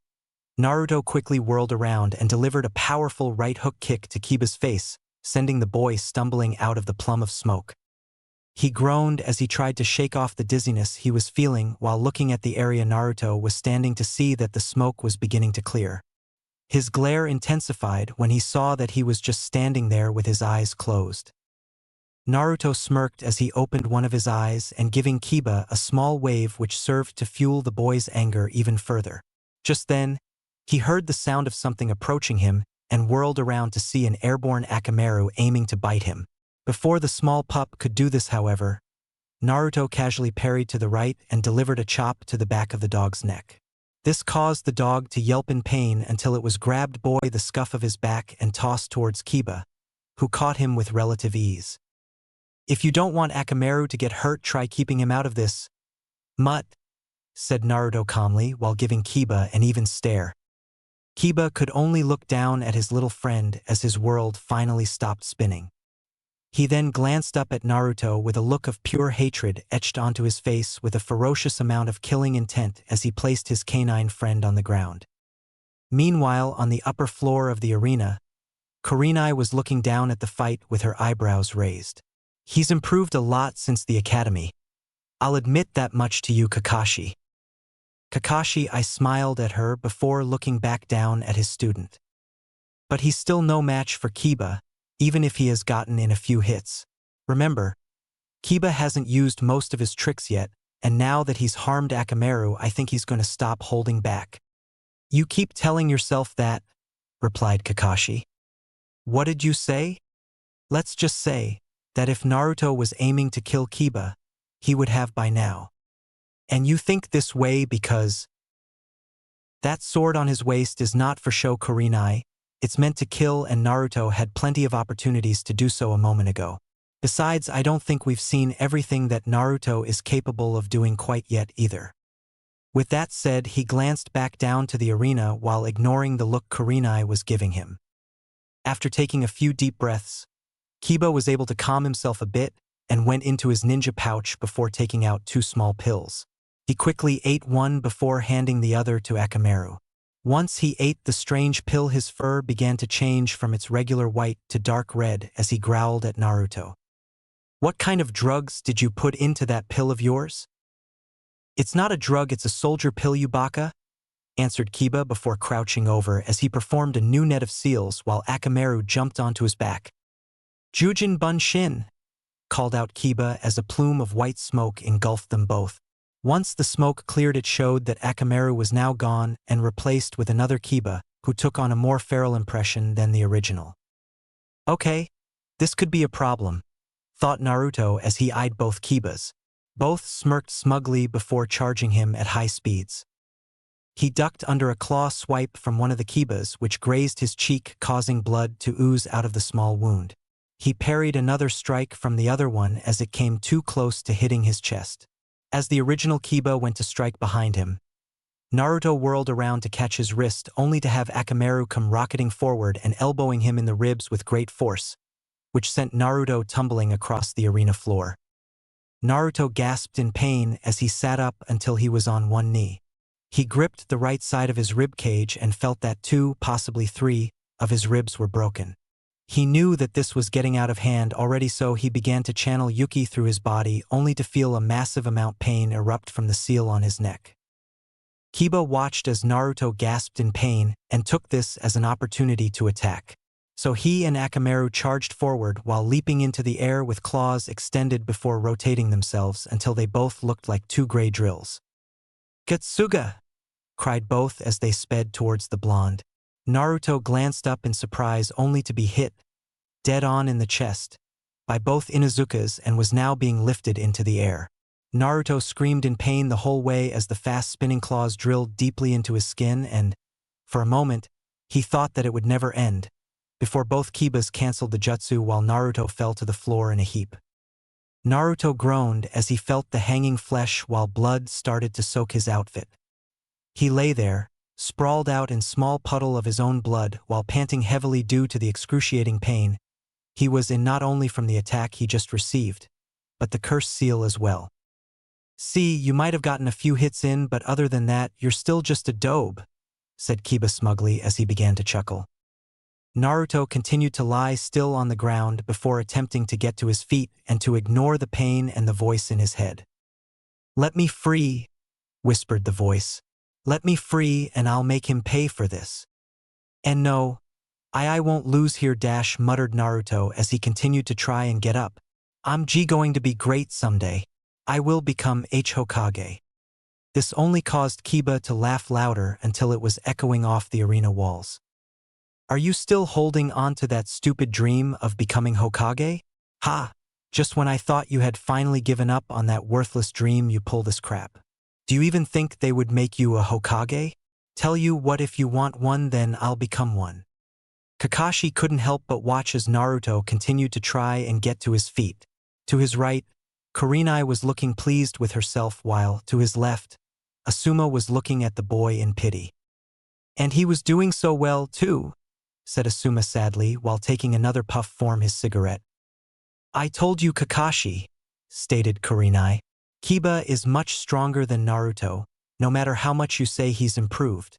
S1: Naruto quickly whirled around and delivered a powerful right hook kick to Kiba's face, sending the boy stumbling out of the plum of smoke. He groaned as he tried to shake off the dizziness he was feeling while looking at the area Naruto was standing to see that the smoke was beginning to clear. His glare intensified when he saw that he was just standing there with his eyes closed. Naruto smirked as he opened one of his eyes and giving Kiba a small wave which served to fuel the boy's anger even further. Just then, he heard the sound of something approaching him and whirled around to see an airborne Akamaru aiming to bite him. Before the small pup could do this, however, Naruto casually parried to the right and delivered a chop to the back of the dog's neck. This caused the dog to yelp in pain until it was grabbed by the scuff of his back and tossed towards Kiba, who caught him with relative ease. "If you don't want Akamaru to get hurt, try keeping him out of this, mutt," said Naruto calmly while giving Kiba an even stare. Kiba could only look down at his little friend as his world finally stopped spinning. He then glanced up at Naruto with a look of pure hatred etched onto his face with a ferocious amount of killing intent as he placed his canine friend on the ground. Meanwhile, on the upper floor of the arena, Kurenai was looking down at the fight with her eyebrows raised. "He's improved a lot since the academy. I'll admit that much to you, Kakashi." "Kakashi," I smiled at her before looking back down at his student. "But he's still no match for Kiba, even if he has gotten in a few hits. Remember, Kiba hasn't used most of his tricks yet, and now that he's harmed Akamaru, I think he's going to stop holding back." "You keep telling yourself that," replied Kakashi. "What did you say?" "Let's just say that if Naruto was aiming to kill Kiba, he would have by now. And you think this way because that sword on his waist is not for show, Kurenai. It's meant to kill, and Naruto had plenty of opportunities to do so a moment ago. Besides, I don't think we've seen everything that Naruto is capable of doing quite yet either." With that said, he glanced back down to the arena while ignoring the look Kurenai was giving him. After taking a few deep breaths, Kiba was able to calm himself a bit and went into his ninja pouch before taking out 2 small pills. He quickly ate one before handing the other to Akamaru. Once he ate the strange pill, his fur began to change from its regular white to dark red as he growled at Naruto. "What kind of drugs did you put into that pill of yours?" "It's not a drug, it's a soldier pill, you baka," answered Kiba before crouching over as he performed a new net of seals while Akamaru jumped onto his back. "Jujin Bunshin," called out Kiba as a plume of white smoke engulfed them both. Once the smoke cleared, it showed that Akamaru was now gone and replaced with another Kiba, who took on a more feral impression than the original. "Okay, this could be a problem," thought Naruto as he eyed both Kibas. Both smirked smugly before charging him at high speeds. He ducked under a claw swipe from one of the Kibas, which grazed his cheek, causing blood to ooze out of the small wound. He parried another strike from the other one as it came too close to hitting his chest. As the original Kiba went to strike behind him, Naruto whirled around to catch his wrist, only to have Akamaru come rocketing forward and elbowing him in the ribs with great force, which sent Naruto tumbling across the arena floor. Naruto gasped in pain as he sat up until he was on one knee. He gripped the right side of his rib cage and felt that 2, possibly 3, of his ribs were broken. He knew that this was getting out of hand already, so he began to channel Yuki through his body, only to feel a massive amount of pain erupt from the seal on his neck. Kiba watched as Naruto gasped in pain and took this as an opportunity to attack. So he and Akamaru charged forward while leaping into the air with claws extended before rotating themselves until they both looked like two gray drills. "Getsuga!" cried both as they sped towards the blonde. Naruto glanced up in surprise only to be hit, dead on in the chest, by both Inuzukas and was now being lifted into the air. Naruto screamed in pain the whole way as the fast-spinning claws drilled deeply into his skin and, for a moment, he thought that it would never end, before both Kibas canceled the jutsu while Naruto fell to the floor in a heap. Naruto groaned as he felt the hanging flesh while blood started to soak his outfit. He lay there, sprawled out in small puddle of his own blood while panting heavily due to the excruciating pain he was in not only from the attack he just received, but the cursed seal as well. "See, you might have gotten a few hits in, but other than that, you're still just a daube," said Kiba smugly as he began to chuckle. Naruto continued to lie still on the ground before attempting to get to his feet and to ignore the pain and the voice in his head. "Let me free," whispered the voice. "Let me free and I'll make him pay for this." "And no, I won't lose here," muttered Naruto as he continued to try and get up. "I'm going to be great someday. I will become Hokage." This only caused Kiba to laugh louder until it was echoing off the arena walls. "Are you still holding on to that stupid dream of becoming Hokage? Ha! Just when I thought you had finally given up on that worthless dream, you pull this crap. Do you even think they would make you a Hokage? Tell you what, if you want one, then I'll become one." Kakashi couldn't help but watch as Naruto continued to try and get to his feet. To his right, Kurenai was looking pleased with herself while, to his left, Asuma was looking at the boy in pity. "And he was doing so well, too," said Asuma sadly while taking another puff from his cigarette. "I told you, Kakashi," stated Kurenai. "Kiba is much stronger than Naruto, no matter how much you say he's improved."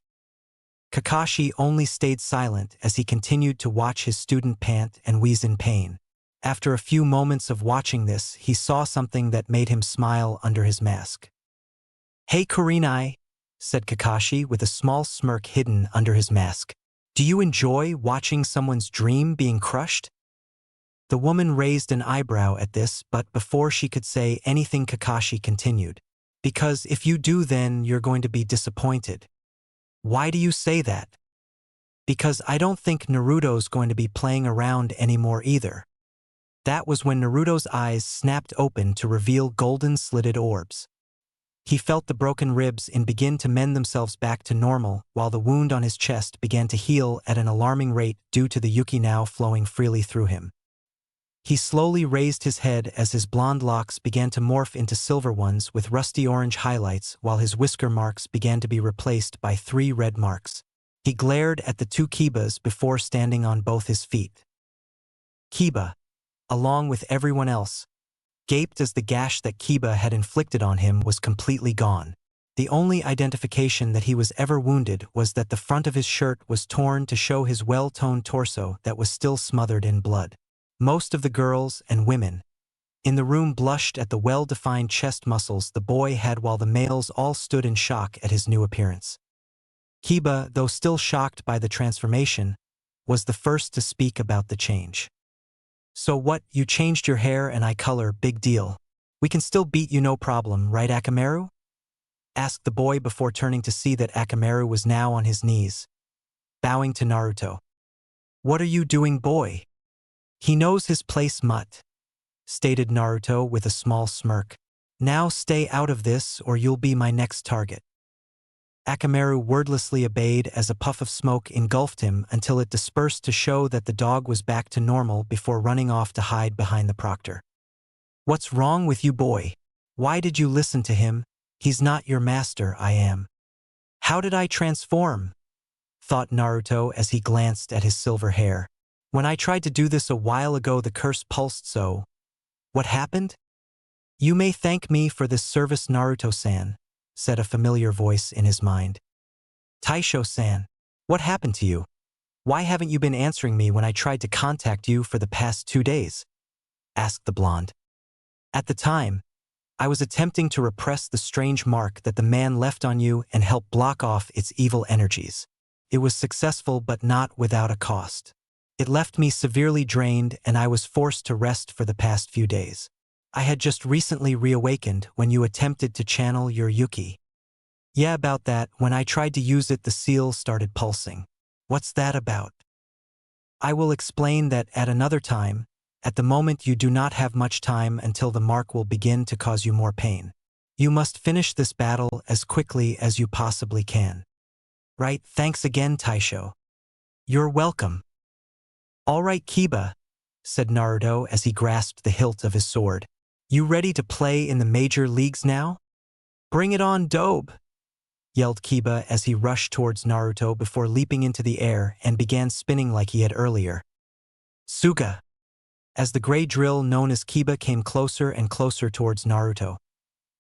S1: Kakashi only stayed silent as he continued to watch his student pant and wheeze in pain. After a few moments of watching this, he saw something that made him smile under his mask. "Hey Kurenai," said Kakashi with a small smirk hidden under his mask. "Do you enjoy watching someone's dream being crushed?" The woman raised an eyebrow at this, but before she could say anything, Kakashi continued. "Because if you do, then you're going to be disappointed." "Why do you say that?" "Because I don't think Naruto's going to be playing around anymore either." That was when Naruto's eyes snapped open to reveal golden slitted orbs. He felt the broken ribs begin to mend themselves back to normal, while the wound on his chest began to heal at an alarming rate due to the Yuki now flowing freely through him. He slowly raised his head as his blonde locks began to morph into silver ones with rusty orange highlights, while his whisker marks began to be replaced by 3 red marks. He glared at the 2 Kibas before standing on both his feet. Kiba, along with everyone else, gaped as the gash that Kiba had inflicted on him was completely gone. The only identification that he was ever wounded was that the front of his shirt was torn to show his well-toned torso that was still smothered in blood. Most of the girls and women in the room blushed at the well-defined chest muscles the boy had, while the males all stood in shock at his new appearance. Kiba, though still shocked by the transformation, was the first to speak about the change. "So what, you changed your hair and eye color, big deal. We can still beat you no problem, right Akamaru?" asked the boy before turning to see that Akamaru was now on his knees, bowing to Naruto. "What are you doing, boy?" "He knows his place, mutt," stated Naruto with a small smirk. "Now stay out of this or you'll be my next target." Akamaru wordlessly obeyed as a puff of smoke engulfed him until it dispersed to show that the dog was back to normal before running off to hide behind the proctor. "What's wrong with you, boy? Why did you listen to him? He's not your master, I am." "How did I transform?" thought Naruto as he glanced at his silver hair. "When I tried to do this a while ago, the curse pulsed so. What happened?" "You may thank me for this service, Naruto-san," said a familiar voice in his mind. "Taisho-san, what happened to you? Why haven't you been answering me when I tried to contact you for the past 2 days?" asked the blonde. At the time, I was attempting to repress the strange mark that the man left on you and help block off its evil energies. It was successful but not without a cost. It left me severely drained and I was forced to rest for the past few days. I had just recently reawakened when you attempted to channel your Yuki. Yeah, about that, when I tried to use it the seal started pulsing. What's that about? I will explain that at another time. At the moment you do not have much time until the mark will begin to cause you more pain. You must finish this battle as quickly as you possibly can. Right, thanks again, Taisho. You're welcome. All right, Kiba, said Naruto as he grasped the hilt of his sword. You ready to play in the major leagues now? Bring it on, Dobe, yelled Kiba as he rushed towards Naruto before leaping into the air and began spinning like he had earlier. Suga. As the gray drill known as Kiba came closer and closer towards Naruto,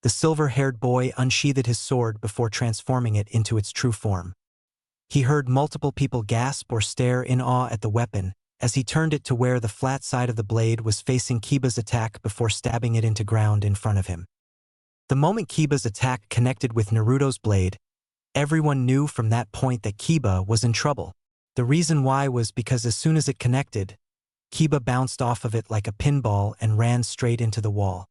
S1: the silver-haired boy unsheathed his sword before transforming it into its true form. He heard multiple people gasp or stare in awe at the weapon as he turned it to where the flat side of the blade was facing Kiba's attack before stabbing it into ground in front of him. The moment Kiba's attack connected with Naruto's blade, everyone knew from that point that Kiba was in trouble. The reason why was because as soon as it connected, Kiba bounced off of it like a pinball and ran straight into the wall.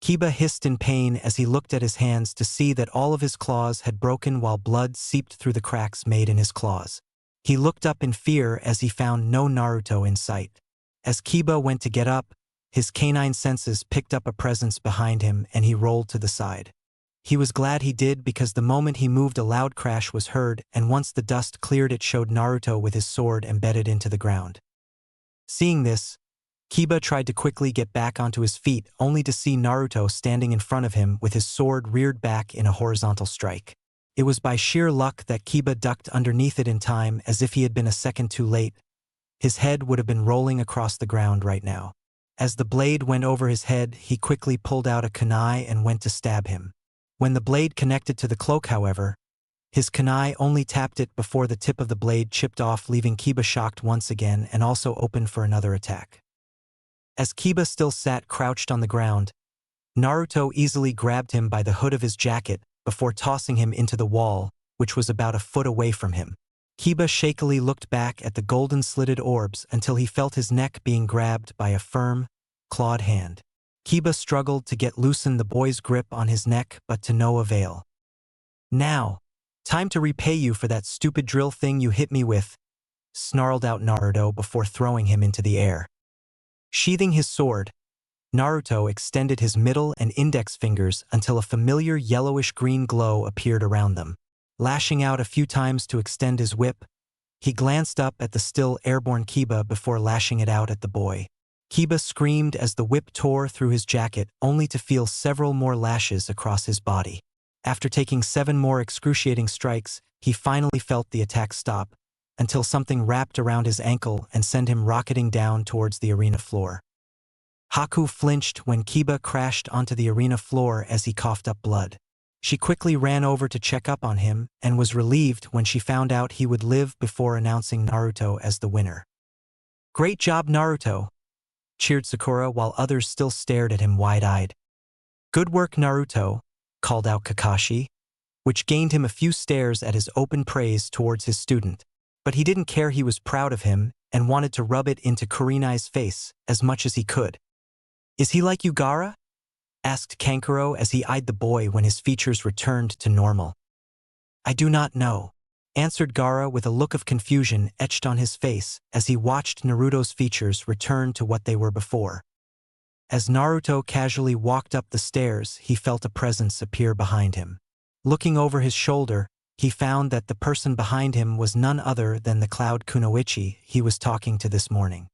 S1: Kiba hissed in pain as he looked at his hands to see that all of his claws had broken while blood seeped through the cracks made in his claws. He looked up in fear as he found no Naruto in sight. As Kiba went to get up, his canine senses picked up a presence behind him and he rolled to the side. He was glad he did because the moment he moved a loud crash was heard and once the dust cleared it showed Naruto with his sword embedded into the ground. Seeing this, Kiba tried to quickly get back onto his feet only to see Naruto standing in front of him with his sword reared back in a horizontal strike. It was by sheer luck that Kiba ducked underneath it in time as if he had been a second too late. His head would have been rolling across the ground right now. As the blade went over his head, he quickly pulled out a kunai and went to stab him. When the blade connected to the cloak, however, his kunai only tapped it before the tip of the blade chipped off, leaving Kiba shocked once again and also open for another attack. As Kiba still sat crouched on the ground, Naruto easily grabbed him by the hood of his jacket before tossing him into the wall, which was about a foot away from him. Kiba shakily looked back at the golden slitted orbs until he felt his neck being grabbed by a firm, clawed hand. Kiba struggled to get loosen the boy's grip on his neck, but to no avail. Now, time to repay you for that stupid drill thing you hit me with, snarled out Naruto before throwing him into the air. Sheathing his sword, Naruto extended his middle and index fingers until a familiar yellowish-green glow appeared around them. Lashing out a few times to extend his whip, he glanced up at the still airborne Kiba before lashing it out at the boy. Kiba screamed as the whip tore through his jacket only to feel several more lashes across his body. After taking 7 more excruciating strikes, he finally felt the attack stop, until something wrapped around his ankle and sent him rocketing down towards the arena floor. Haku flinched when Kiba crashed onto the arena floor as he coughed up blood. She quickly ran over to check up on him and was relieved when she found out he would live before announcing Naruto as the winner. "Great job, Naruto," cheered Sakura while others still stared at him wide-eyed. "Good work, Naruto," called out Kakashi, which gained him a few stares at his open praise towards his student. But he didn't care. He was proud of him and wanted to rub it into Kurenai's face as much as he could. "Is he like you, Gaara?" asked Kankuro as he eyed the boy when his features returned to normal. "I do not know," answered Gaara with a look of confusion etched on his face as he watched Naruto's features return to what they were before. As Naruto casually walked up the stairs, he felt a presence appear behind him. Looking over his shoulder, he found that the person behind him was none other than the Cloud Kunoichi he was talking to this morning.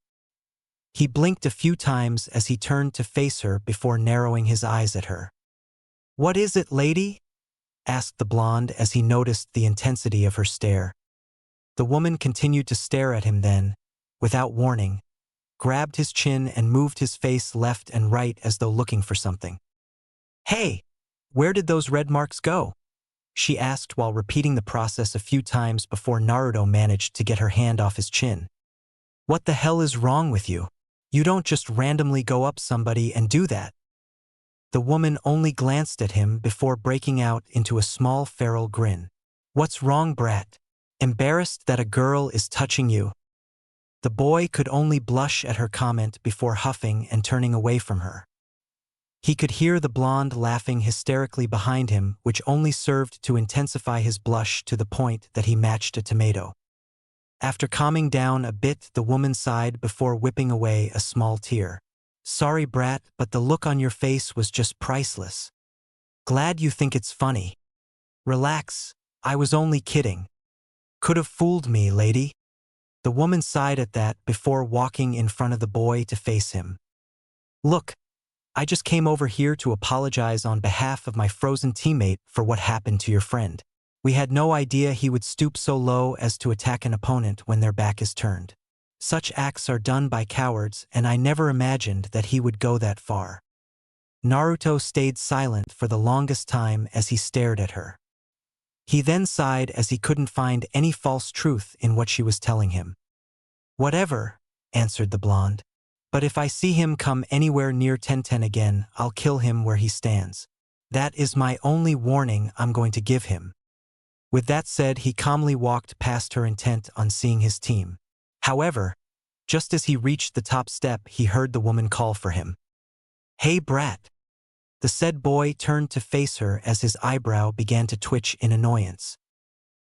S1: He blinked a few times as he turned to face her before narrowing his eyes at her. "What is it, lady?" asked the blonde as he noticed the intensity of her stare. The woman continued to stare at him then, without warning, grabbed his chin and moved his face left and right as though looking for something. "Hey, where did those red marks go?" she asked while repeating the process a few times before Naruto managed to get her hand off his chin. "What the hell is wrong with you? You don't just randomly go up somebody and do that." The woman only glanced at him before breaking out into a small feral grin. "What's wrong, brat? Embarrassed that a girl is touching you?" The boy could only blush at her comment before huffing and turning away from her. He could hear the blonde laughing hysterically behind him, which only served to intensify his blush to the point that he matched a tomato. After calming down a bit, the woman sighed before whipping away a small tear. "Sorry, brat, but the look on your face was just priceless. Glad you think it's funny. Relax, I was only kidding. Could have fooled me, lady." The woman sighed at that before walking in front of the boy to face him. "Look, I just came over here to apologize on behalf of my frozen teammate for what happened to your friend. We had no idea he would stoop so low as to attack an opponent when their back is turned. Such acts are done by cowards, and I never imagined that he would go that far." Naruto stayed silent for the longest time as he stared at her. He then sighed as he couldn't find any false truth in what she was telling him. "Whatever," answered the blonde. "But if I see him come anywhere near Tenten again, I'll kill him where he stands. That is my only warning I'm going to give him." With that said, he calmly walked past her, intent on seeing his team. However, just as he reached the top step, he heard the woman call for him. "Hey, brat." The said boy turned to face her as his eyebrow began to twitch in annoyance.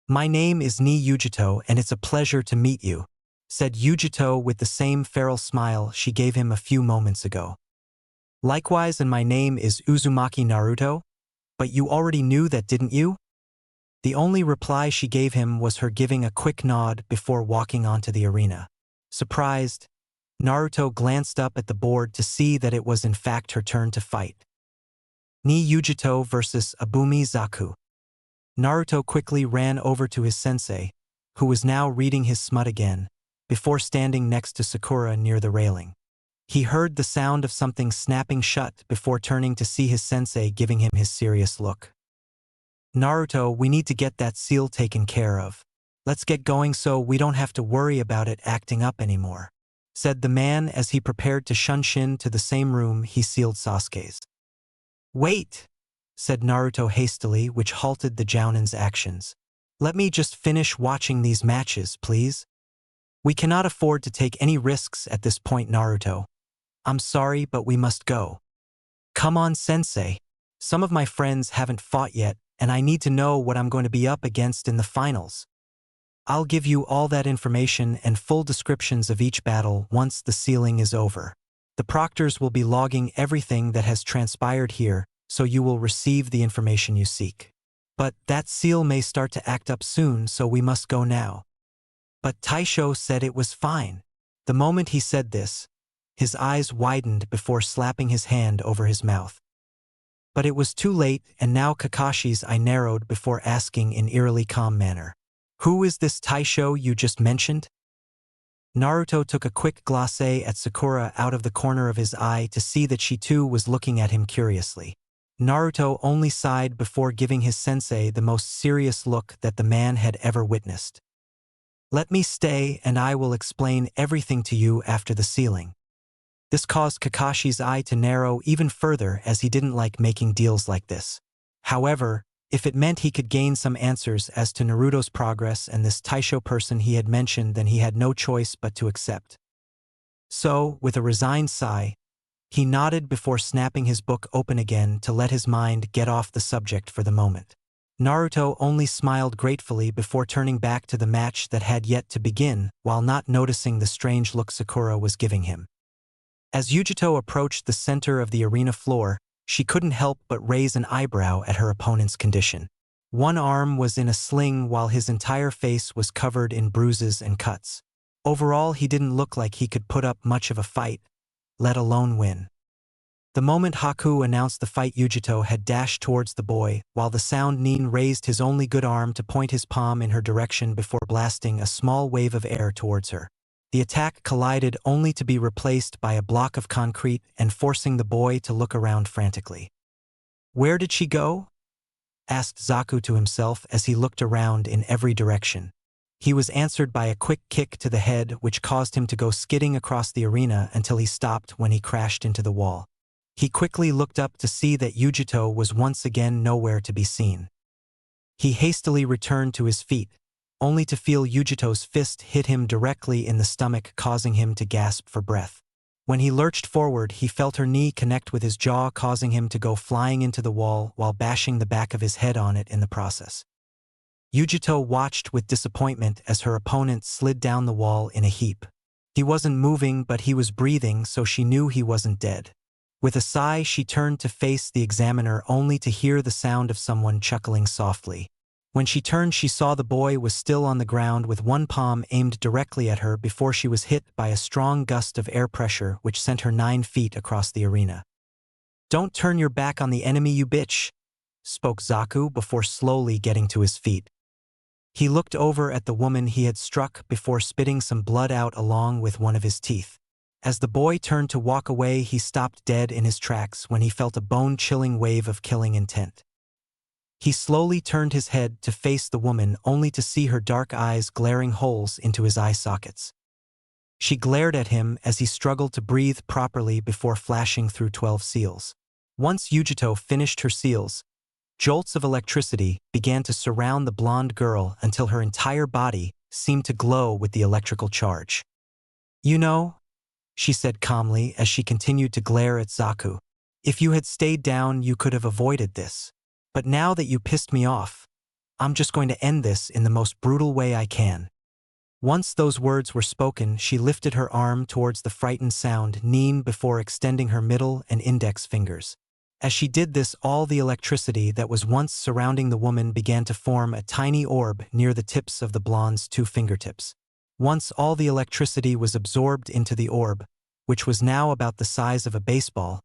S1: "My name is Ni Yujito, and it's a pleasure to meet you," said Yujito with the same feral smile she gave him a few moments ago. "Likewise, and my name is Uzumaki Naruto. But you already knew that, didn't you?" The only reply she gave him was her giving a quick nod before walking onto the arena. Surprised, Naruto glanced up at the board to see that it was in fact her turn to fight. Ni Yujito versus Abumi Zaku. Naruto quickly ran over to his sensei, who was now reading his smut again, before standing next to Sakura near the railing. He heard the sound of something snapping shut before turning to see his sensei giving him his serious look. "Naruto, we need to get that seal taken care of. Let's get going so we don't have to worry about it acting up anymore," said the man as he prepared to shunshin to the same room he sealed Sasuke's. "Wait," said Naruto hastily, which halted the Jounin's actions. "Let me just finish watching these matches, please. We cannot afford to take any risks at this point, Naruto. I'm sorry, but we must go." "Come on, sensei. Some of my friends haven't fought yet, and I need to know what I'm going to be up against in the finals. I'll give you all that information and full descriptions of each battle once the sealing is over. The proctors will be logging everything that has transpired here, so you will receive the information you seek. But that seal may start to act up soon, so we must go now." But Taisho said it was fine. The moment he said this, his eyes widened before slapping his hand over his mouth. But it was too late, and now Kakashi's eye narrowed before asking in eerily calm manner, "Who is this Taisho you just mentioned?" Naruto took a quick glance at Sakura out of the corner of his eye to see that she too was looking at him curiously. Naruto only sighed before giving his sensei the most serious look that the man had ever witnessed. "Let me stay and I will explain everything to you after the sealing." This caused Kakashi's eye to narrow even further, as he didn't like making deals like this. However, if it meant he could gain some answers as to Naruto's progress and this Taisho person he had mentioned, then he had no choice but to accept. So, with a resigned sigh, he nodded before snapping his book open again to let his mind get off the subject for the moment. Naruto only smiled gratefully before turning back to the match that had yet to begin, while not noticing the strange look Sakura was giving him. As Yujito approached the center of the arena floor, she couldn't help but raise an eyebrow at her opponent's condition. One arm was in a sling while his entire face was covered in bruises and cuts. Overall, he didn't look like he could put up much of a fight, let alone win. The moment Haku announced the fight, Yujito had dashed towards the boy, while the sound Nin raised his only good arm to point his palm in her direction before blasting a small wave of air towards her. The attack collided only to be replaced by a block of concrete and forcing the boy to look around frantically. "Where did she go?" asked Zaku to himself as he looked around in every direction. He was answered by a quick kick to the head, which caused him to go skidding across the arena until he stopped when he crashed into the wall. He quickly looked up to see that Yujito was once again nowhere to be seen. He hastily returned to his feet, only to feel Yujito's fist hit him directly in the stomach, causing him to gasp for breath. When he lurched forward, he felt her knee connect with his jaw, causing him to go flying into the wall while bashing the back of his head on it in the process. Yujito watched with disappointment as her opponent slid down the wall in a heap. He wasn't moving, but he was breathing, so she knew he wasn't dead. With a sigh, she turned to face the examiner, only to hear the sound of someone chuckling softly. When she turned, she saw the boy was still on the ground with one palm aimed directly at her before she was hit by a strong gust of air pressure which sent her 9 feet across the arena. "Don't turn your back on the enemy, you bitch," spoke Zaku before slowly getting to his feet. He looked over at the woman he had struck before spitting some blood out along with one of his teeth. As the boy turned to walk away, he stopped dead in his tracks when he felt a bone-chilling wave of killing intent. He slowly turned his head to face the woman, only to see her dark eyes glaring holes into his eye sockets. She glared at him as he struggled to breathe properly before flashing through 12 seals. Once Yujito finished her seals, jolts of electricity began to surround the blonde girl until her entire body seemed to glow with the electrical charge. "You know," she said calmly as she continued to glare at Zaku, "if you had stayed down, you could have avoided this. But now that you pissed me off, I'm just going to end this in the most brutal way I can." Once those words were spoken, she lifted her arm towards the frightened sound, kneeling before extending her middle and index fingers. As she did this, all the electricity that was once surrounding the woman began to form a tiny orb near the tips of the blonde's 2 fingertips. Once all the electricity was absorbed into the orb, which was now about the size of a baseball,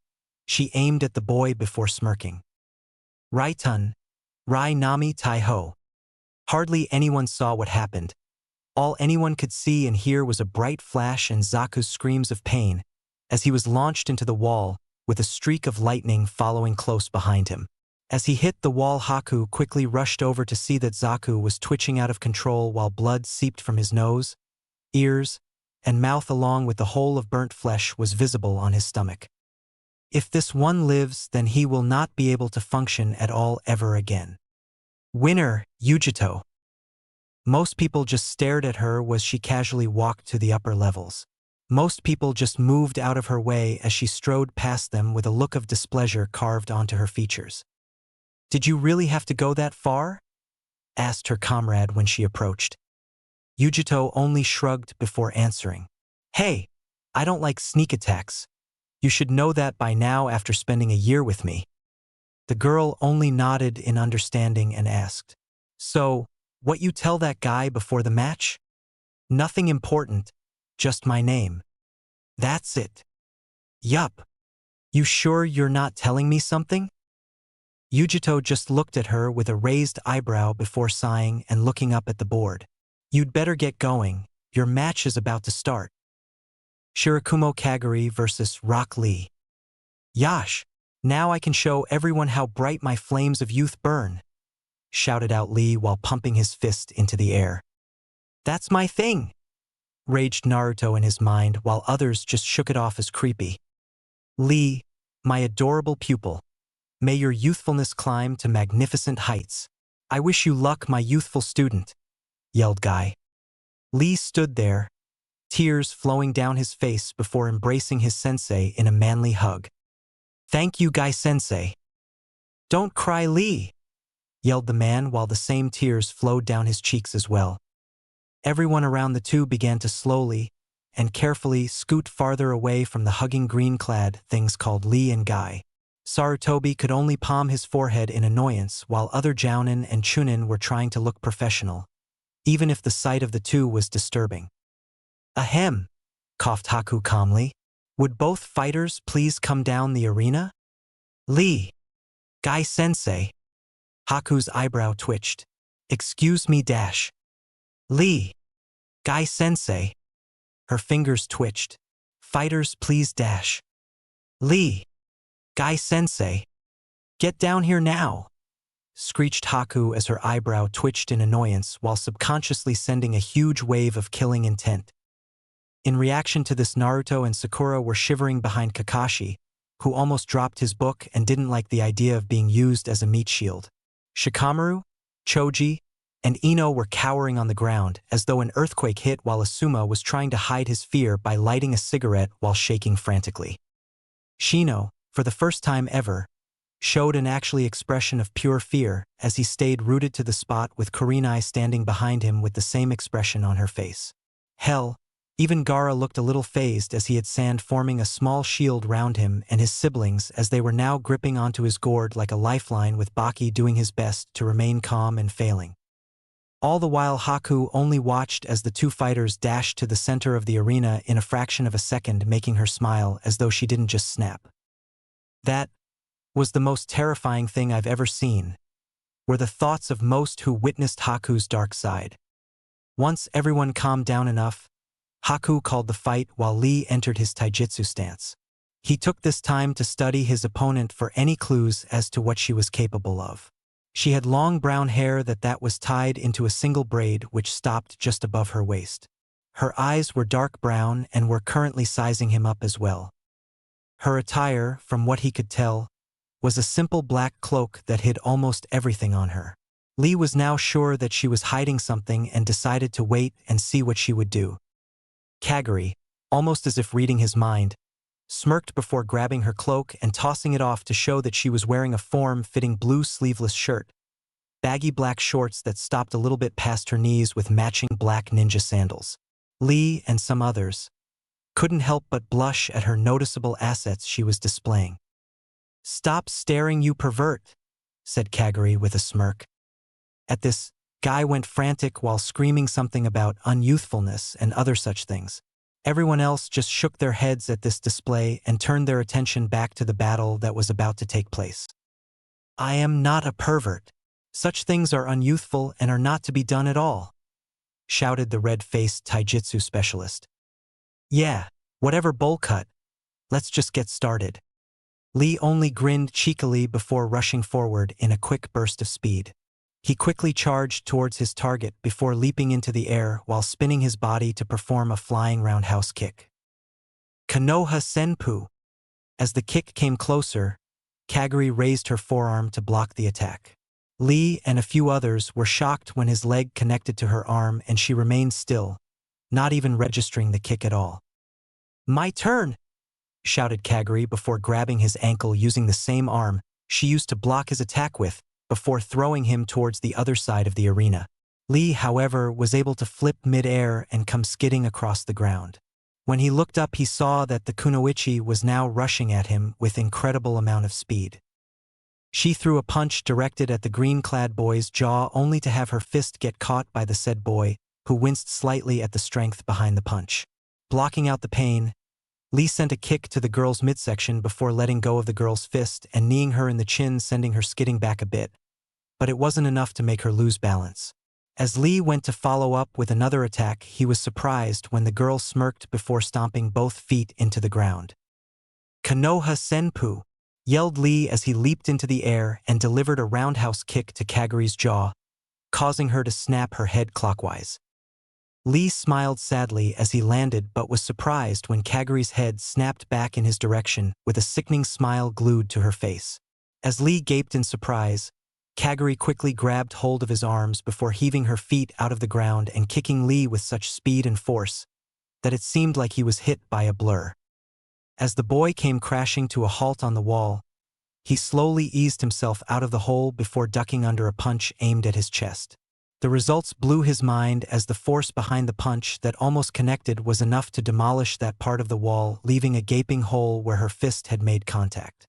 S1: she aimed at the boy before smirking. "Rai-tun, Rai Nami Tai Ho." Hardly anyone saw what happened. All anyone could see and hear was a bright flash and Zaku's screams of pain as he was launched into the wall, with a streak of lightning following close behind him. As he hit the wall, Haku quickly rushed over to see that Zaku was twitching out of control while blood seeped from his nose, ears, and mouth, along with the whole of burnt flesh was visible on his stomach. If this one lives, then he will not be able to function at all ever again. Winner, Yujito. Most people just stared at her as she casually walked to the upper levels. Most people just moved out of her way as she strode past them with a look of displeasure carved onto her features. "Did you really have to go that far?" asked her comrade when she approached. Yujito only shrugged before answering. "Hey, I don't like sneak attacks. You should know that by now after spending a year with me." The girl only nodded in understanding and asked, "So, what you tell that guy before the match?" "Nothing important, just my name." "That's it." "Yup. You sure you're not telling me something?" Yujito just looked at her with a raised eyebrow before sighing and looking up at the board. "You'd better get going. Your match is about to start. Shirakumo Kagari versus Rock Lee." "Yash, now I can show everyone how bright my flames of youth burn," shouted out Lee while pumping his fist into the air. "That's my thing," raged Naruto in his mind while others just shook it off as creepy. "Lee, my adorable pupil, may your youthfulness climb to magnificent heights. I wish you luck, my youthful student," yelled Guy. Lee stood there, tears flowing down his face before embracing his sensei in a manly hug. "Thank you, Guy-sensei." "Don't cry, Lee," yelled the man while the same tears flowed down his cheeks as well. Everyone around the two began to slowly and carefully scoot farther away from the hugging green-clad things called Lee and Guy. Sarutobi could only palm his forehead in annoyance while other Jounin and Chunin were trying to look professional, even if the sight of the two was disturbing. "Ahem," coughed Haku calmly. "Would both fighters please come down the arena?" "Lee." "Guy-sensei." Haku's eyebrow twitched. "Excuse me dash." "Lee." "Guy-sensei." Her fingers twitched. "Fighters please dash." "Lee." "Guy-sensei." "Get down here now," screeched Haku as her eyebrow twitched in annoyance while subconsciously sending a huge wave of killing intent. In reaction to this, Naruto and Sakura were shivering behind Kakashi, who almost dropped his book and didn't like the idea of being used as a meat shield. Shikamaru, Choji, and Ino were cowering on the ground as though an earthquake hit while Asuma was trying to hide his fear by lighting a cigarette while shaking frantically. Shino, for the first time ever, showed an actually expression of pure fear as he stayed rooted to the spot with Kurenai standing behind him with the same expression on her face. Hell, even Gaara looked a little phased as he had sand forming a small shield round him and his siblings as they were now gripping onto his gourd like a lifeline with Baki doing his best to remain calm and failing. All the while Haku only watched as the two fighters dashed to the center of the arena in a fraction of a second, making her smile as though she didn't just snap. That was the most terrifying thing I've ever seen, were the thoughts of most who witnessed Haku's dark side. Once everyone calmed down enough, Haku called the fight while Lee entered his taijutsu stance. He took this time to study his opponent for any clues as to what she was capable of. She had long brown hair that was tied into a single braid which stopped just above her waist. Her eyes were dark brown and were currently sizing him up as well. Her attire, from what he could tell, was a simple black cloak that hid almost everything on her. Lee was now sure that she was hiding something and decided to wait and see what she would do. Kaguri, almost as if reading his mind, smirked before grabbing her cloak and tossing it off to show that she was wearing a form-fitting blue sleeveless shirt, baggy black shorts that stopped a little bit past her knees with matching black ninja sandals. Lee and some others couldn't help but blush at her noticeable assets she was displaying. "Stop staring, you pervert," said Kaguri with a smirk. At this, Guy went frantic while screaming something about unyouthfulness and other such things. Everyone else just shook their heads at this display and turned their attention back to the battle that was about to take place. "I am not a pervert. Such things are unyouthful and are not to be done at all," shouted the red-faced taijutsu specialist. "Yeah, whatever, bowl cut. Let's just get started." Lee only grinned cheekily before rushing forward in a quick burst of speed. He quickly charged towards his target before leaping into the air while spinning his body to perform a flying roundhouse kick. Konoha Senpu. As the kick came closer, Kaguri raised her forearm to block the attack. Lee and a few others were shocked when his leg connected to her arm and she remained still, not even registering the kick at all. "My turn!" shouted Kaguri before grabbing his ankle using the same arm she used to block his attack with, before throwing him towards the other side of the arena. Lee, however, was able to flip mid-air and come skidding across the ground. When he looked up, he saw that the kunoichi was now rushing at him with incredible amount of speed. She threw a punch directed at the green-clad boy's jaw only to have her fist get caught by the said boy, who winced slightly at the strength behind the punch. Blocking out the pain, Lee sent a kick to the girl's midsection before letting go of the girl's fist and kneeing her in the chin, sending her skidding back a bit. But it wasn't enough to make her lose balance. As Lee went to follow up with another attack, he was surprised when the girl smirked before stomping both feet into the ground. "Konoha Senpu," yelled Lee as he leaped into the air and delivered a roundhouse kick to Kaguri's jaw, causing her to snap her head clockwise. Lee smiled sadly as he landed but was surprised when Kaguri's head snapped back in his direction with a sickening smile glued to her face. As Lee gaped in surprise, Kaguri quickly grabbed hold of his arms before heaving her feet out of the ground and kicking Lee with such speed and force that it seemed like he was hit by a blur. As the boy came crashing to a halt on the wall, he slowly eased himself out of the hole before ducking under a punch aimed at his chest. The results blew his mind as the force behind the punch that almost connected was enough to demolish that part of the wall, leaving a gaping hole where her fist had made contact.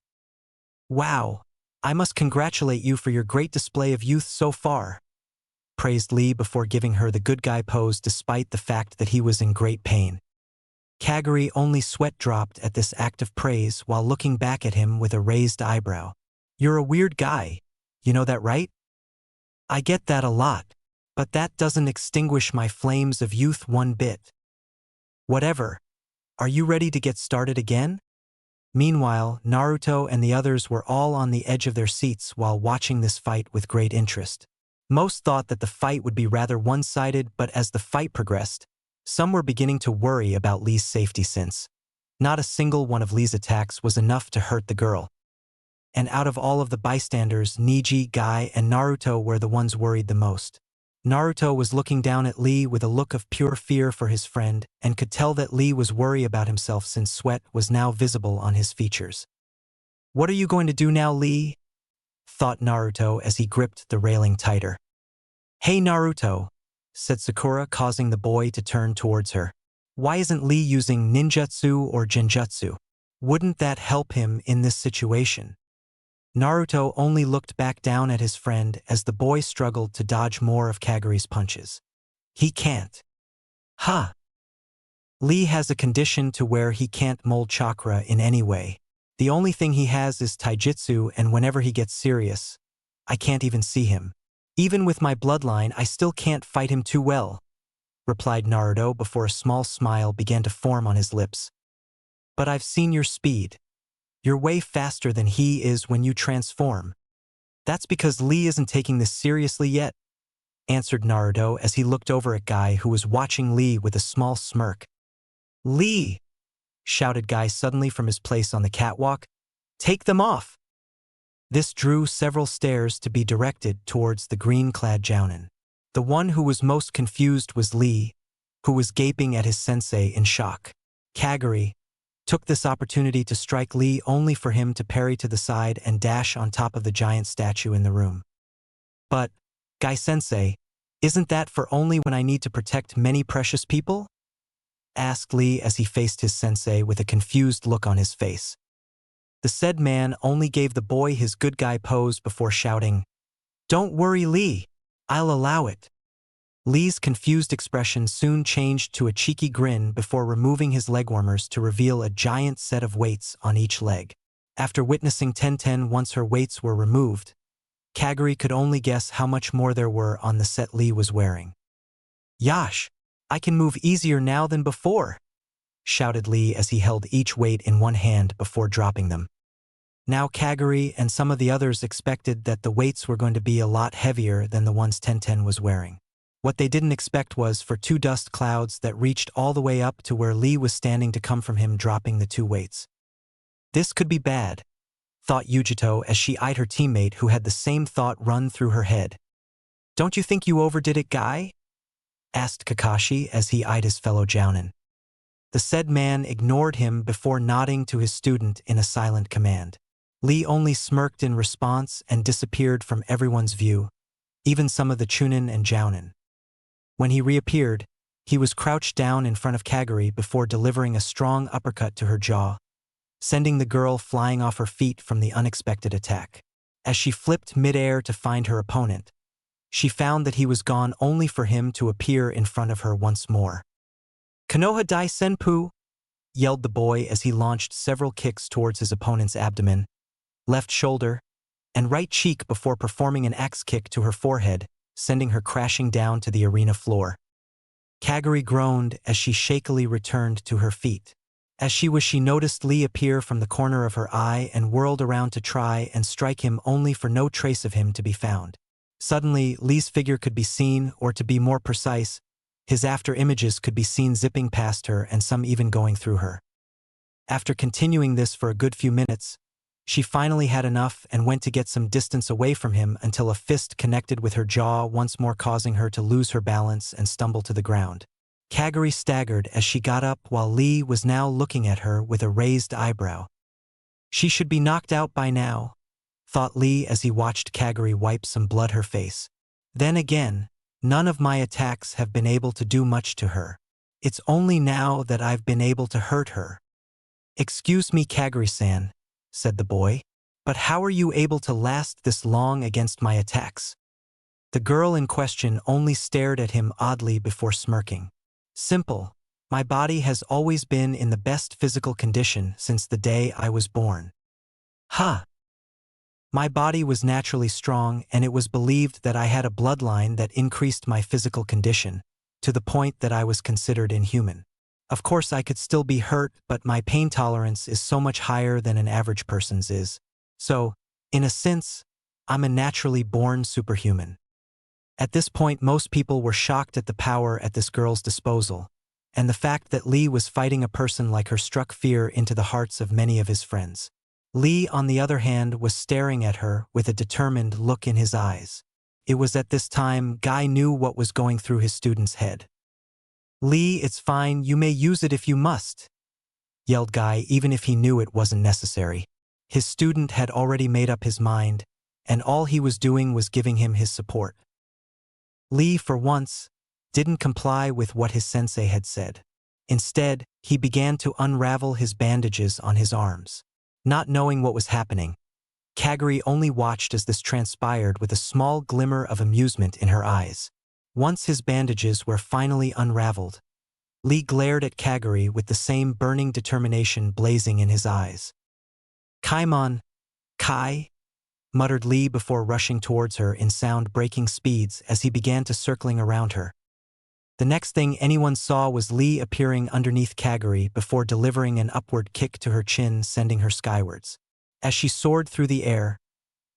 S1: "Wow, I must congratulate you for your great display of youth so far," praised Lee before giving her the good guy pose despite the fact that he was in great pain. Kaguri only sweat dropped at this act of praise while looking back at him with a raised eyebrow. "You're a weird guy, you know that, right?" "I get that a lot, but that doesn't extinguish my flames of youth one bit." "Whatever. Are you ready to get started again?" Meanwhile, Naruto and the others were all on the edge of their seats while watching this fight with great interest. Most thought that the fight would be rather one-sided, but as the fight progressed, some were beginning to worry about Lee's safety since Not a single one of Lee's attacks was enough to hurt the girl. And out of all of the bystanders, Neji, Guy, and Naruto were the ones worried the most. Naruto was looking down at Lee with a look of pure fear for his friend and could tell that Lee was worried about himself since sweat was now visible on his features. "What are you going to do now, Lee?" thought Naruto as he gripped the railing tighter. "Hey Naruto," said Sakura, causing the boy to turn towards her. "Why isn't Lee using ninjutsu or genjutsu? Wouldn't that help him in this situation?" Naruto only looked back down at his friend as the boy struggled to dodge more of Kaguri's punches. "He can't." "Huh. Lee has a condition to where he can't mold chakra in any way. The only thing he has is taijutsu, and whenever he gets serious, I can't even see him. Even with my bloodline, I still can't fight him too well," replied Naruto before a small smile began to form on his lips. "But I've seen your speed. You're way faster than he is when you transform." "That's because Lee isn't taking this seriously yet," answered Naruto as he looked over at Guy, who was watching Lee with a small smirk. "Lee!" shouted Guy suddenly from his place on the catwalk. "Take them off!" This drew several stares to be directed towards the green-clad Jounin. The one who was most confused was Lee, who was gaping at his sensei in shock. Kaguri took this opportunity to strike Lee only for him to parry to the side and dash on top of the giant statue in the room. "But, Guy-sensei, isn't that for only when I need to protect many precious people?" asked Lee as he faced his sensei with a confused look on his face. The said man only gave the boy his good guy pose before shouting, "Don't worry, Lee. I'll allow it." Lee's confused expression soon changed to a cheeky grin before removing his leg warmers to reveal a giant set of weights on each leg. After witnessing Tenten once her weights were removed, Kaguri could only guess how much more there were on the set Lee was wearing. "Yash, I can move easier now than before," shouted Lee as he held each weight in one hand before dropping them. Now Kaguri and some of the others expected that the weights were going to be a lot heavier than the ones Tenten was wearing. What they didn't expect was for two dust clouds that reached all the way up to where Lee was standing to come from him dropping the two weights. "This could be bad," thought Yujito as she eyed her teammate who had the same thought run through her head. "Don't you think you overdid it, Guy?" asked Kakashi as he eyed his fellow Jounin. The said man ignored him before nodding to his student in a silent command. Lee only smirked in response and disappeared from everyone's view, even some of the Chunin and Jounin. When he reappeared, he was crouched down in front of Kaguri before delivering a strong uppercut to her jaw, sending the girl flying off her feet from the unexpected attack. As she flipped midair to find her opponent, she found that he was gone only for him to appear in front of her once more. "Konoha Dai Senpu!" yelled the boy as he launched several kicks towards his opponent's abdomen, left shoulder, and right cheek before performing an axe kick to her forehead, sending her crashing down to the arena floor. Kaguri groaned as she shakily returned to her feet. As she noticed Lee appear from the corner of her eye and whirled around to try and strike him only for no trace of him to be found. Suddenly, Lee's figure could be seen, or to be more precise, his after images could be seen zipping past her and some even going through her. After continuing this for a good few minutes, she finally had enough and went to get some distance away from him until a fist connected with her jaw, once more causing her to lose her balance and stumble to the ground. Kaguri staggered as she got up while Lee was now looking at her with a raised eyebrow. She should be knocked out by now, thought Lee as he watched Kaguri wipe some blood her face. Then again, none of my attacks have been able to do much to her. It's only now that I've been able to hurt her. "Excuse me, Kaguri-san," said the boy, "but how are you able to last this long against my attacks?" The girl in question only stared at him oddly before smirking. "Simple. My body has always been in the best physical condition since the day I was born." "Huh. My body was naturally strong, and it was believed that I had a bloodline that increased my physical condition, to the point that I was considered inhuman. Of course I could still be hurt, but my pain tolerance is so much higher than an average person's is. So, in a sense, I'm a naturally born superhuman." At this point most people were shocked at the power at this girl's disposal, and the fact that Lee was fighting a person like her struck fear into the hearts of many of his friends. Lee, on the other hand, was staring at her with a determined look in his eyes. It was at this time Guy knew what was going through his student's head. "Lee, it's fine, you may use it if you must," yelled Guy, even if he knew it wasn't necessary. His student had already made up his mind, and all he was doing was giving him his support. Lee, for once, didn't comply with what his sensei had said. Instead, he began to unravel his bandages on his arms. Not knowing what was happening, Kaguri only watched as this transpired with a small glimmer of amusement in her eyes. Once his bandages were finally unraveled, Lee glared at Kaguri with the same burning determination blazing in his eyes. "Kaimon, Kai," muttered Lee before rushing towards her in sound-breaking speeds as he began to circling around her. The next thing anyone saw was Lee appearing underneath Kaguri before delivering an upward kick to her chin, sending her skywards. As she soared through the air,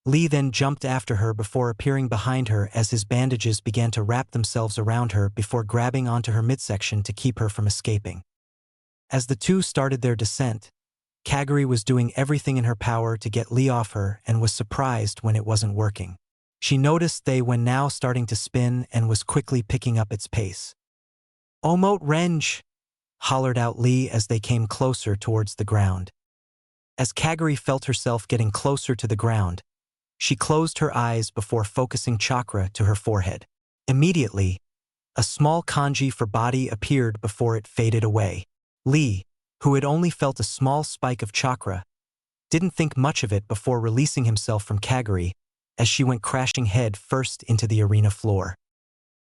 S1: Lee then jumped after her before appearing behind her as his bandages began to wrap themselves around her before grabbing onto her midsection to keep her from escaping. As the two started their descent, Kaguri was doing everything in her power to get Lee off her and was surprised when it wasn't working. She noticed they were now starting to spin and was quickly picking up its pace. "Omote Renge!" hollered out Lee as they came closer towards the ground. As Kaguri felt herself getting closer to the ground, she closed her eyes before focusing chakra to her forehead. Immediately, a small kanji for body appeared before it faded away. Lee, who had only felt a small spike of chakra, didn't think much of it before releasing himself from Kaguri as she went crashing head first into the arena floor.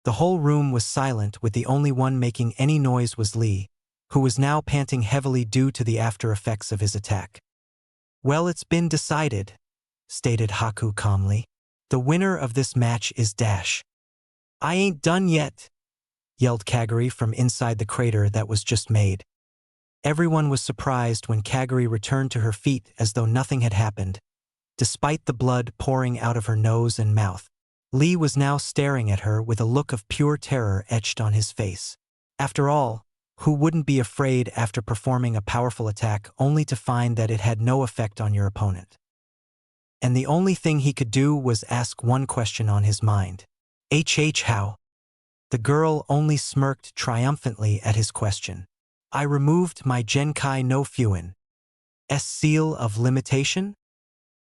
S1: The whole room was silent, with the only one making any noise was Lee, who was now panting heavily due to the after effects of his attack. "Well, it's been decided," stated Haku calmly. "The winner of this match is Dash." "I ain't done yet," yelled Kaguri from inside the crater that was just made. Everyone was surprised when Kaguri returned to her feet as though nothing had happened, despite the blood pouring out of her nose and mouth. Lee was now staring at her with a look of pure terror etched on his face. After all, who wouldn't be afraid after performing a powerful attack only to find that it had no effect on your opponent? And the only thing he could do was ask one question on his mind. How? The girl only smirked triumphantly at his question. "I removed my Genkai no Fuin's seal of limitation?"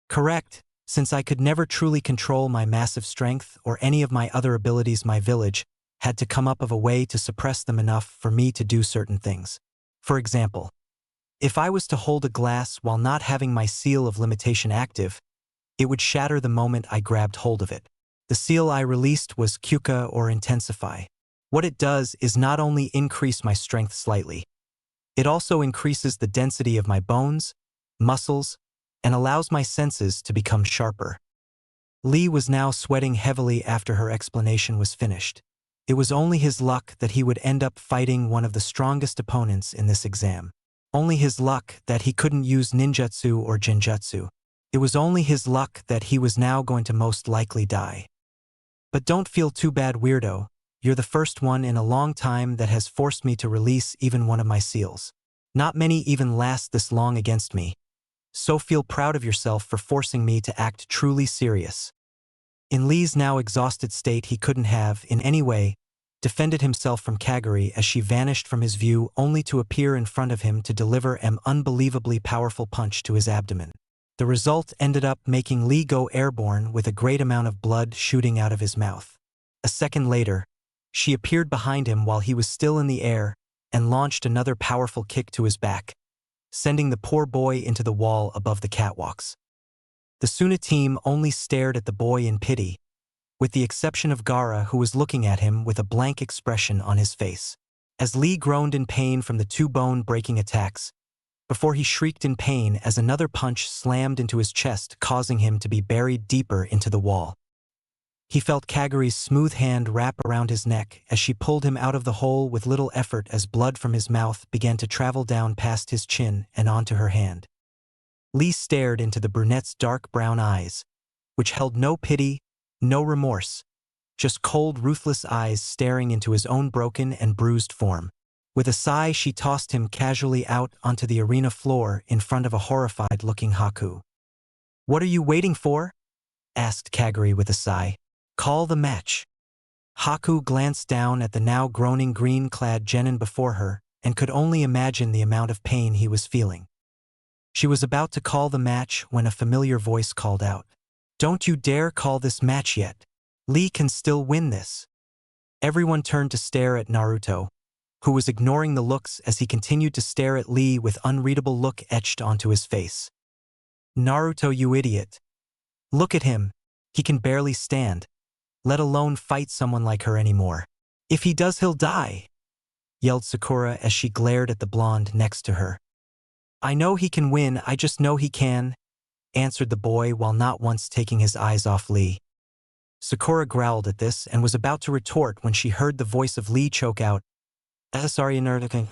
S1: "Correct. Since I could never truly control my massive strength or any of my other abilities, my village had to come up with a way to suppress them enough for me to do certain things. For example, if I was to hold a glass while not having my seal of limitation active, it would shatter the moment I grabbed hold of it. The seal I released was Kyuka, or intensify. What it does is not only increase my strength slightly, it also increases the density of my bones, muscles, and allows my senses to become sharper." Lee was now sweating heavily after her explanation was finished. It was only his luck that he would end up fighting one of the strongest opponents in this exam. Only his luck that he couldn't use ninjutsu or genjutsu. It was only his luck that he was now going to most likely die. "But don't feel too bad, weirdo. You're the first one in a long time that has forced me to release even one of my seals. Not many even last this long against me. So feel proud of yourself for forcing me to act truly serious." In Lee's now exhausted state, he couldn't have, in any way, defended himself from Kaguri as she vanished from his view only to appear in front of him to deliver an unbelievably powerful punch to his abdomen. The result ended up making Lee go airborne with a great amount of blood shooting out of his mouth. A second later, she appeared behind him while he was still in the air and launched another powerful kick to his back, sending the poor boy into the wall above the catwalks. The Suna team only stared at the boy in pity, with the exception of Gaara, who was looking at him with a blank expression on his face. As Lee groaned in pain from the two bone-breaking attacks, before he shrieked in pain as another punch slammed into his chest, causing him to be buried deeper into the wall. He felt Kaguri's smooth hand wrap around his neck as she pulled him out of the hole with little effort as blood from his mouth began to travel down past his chin and onto her hand. Lee stared into the brunette's dark brown eyes, which held no pity, no remorse, just cold, ruthless eyes staring into his own broken and bruised form. With a sigh, she tossed him casually out onto the arena floor in front of a horrified-looking Haku. "What are you waiting for?" asked Kaguri with a sigh. "Call the match." Haku glanced down at the now groaning green-clad genin before her and could only imagine the amount of pain he was feeling. She was about to call the match when a familiar voice called out, "Don't you dare call this match yet. Lee can still win this." Everyone turned to stare at Naruto, who was ignoring the looks as he continued to stare at Lee with unreadable look etched onto his face. "Naruto, you idiot. Look at him. He can barely stand, let alone fight someone like her anymore. If he does, he'll die," yelled Sakura as she glared at the blonde next to her. "I know he can win, I just know he can," answered the boy while not once taking his eyes off Lee. Sakura growled at this and was about to retort when she heard the voice of Lee choke out, "Sorry, Naruto.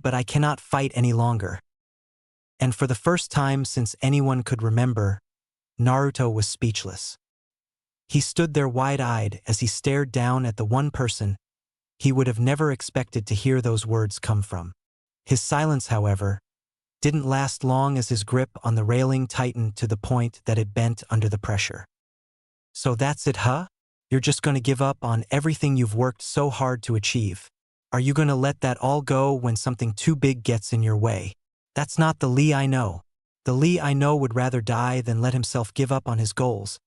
S1: But I cannot fight any longer." And for the first time since anyone could remember, Naruto was speechless. He stood there wide-eyed as he stared down at the one person he would have never expected to hear those words come from. His silence, however, didn't last long as his grip on the railing tightened to the point that it bent under the pressure. "So that's it, huh? You're just gonna give up on everything you've worked so hard to achieve? Are you gonna let that all go when something too big gets in your way? That's not the Lee I know. The Lee I know would rather die than let himself give up on his goals.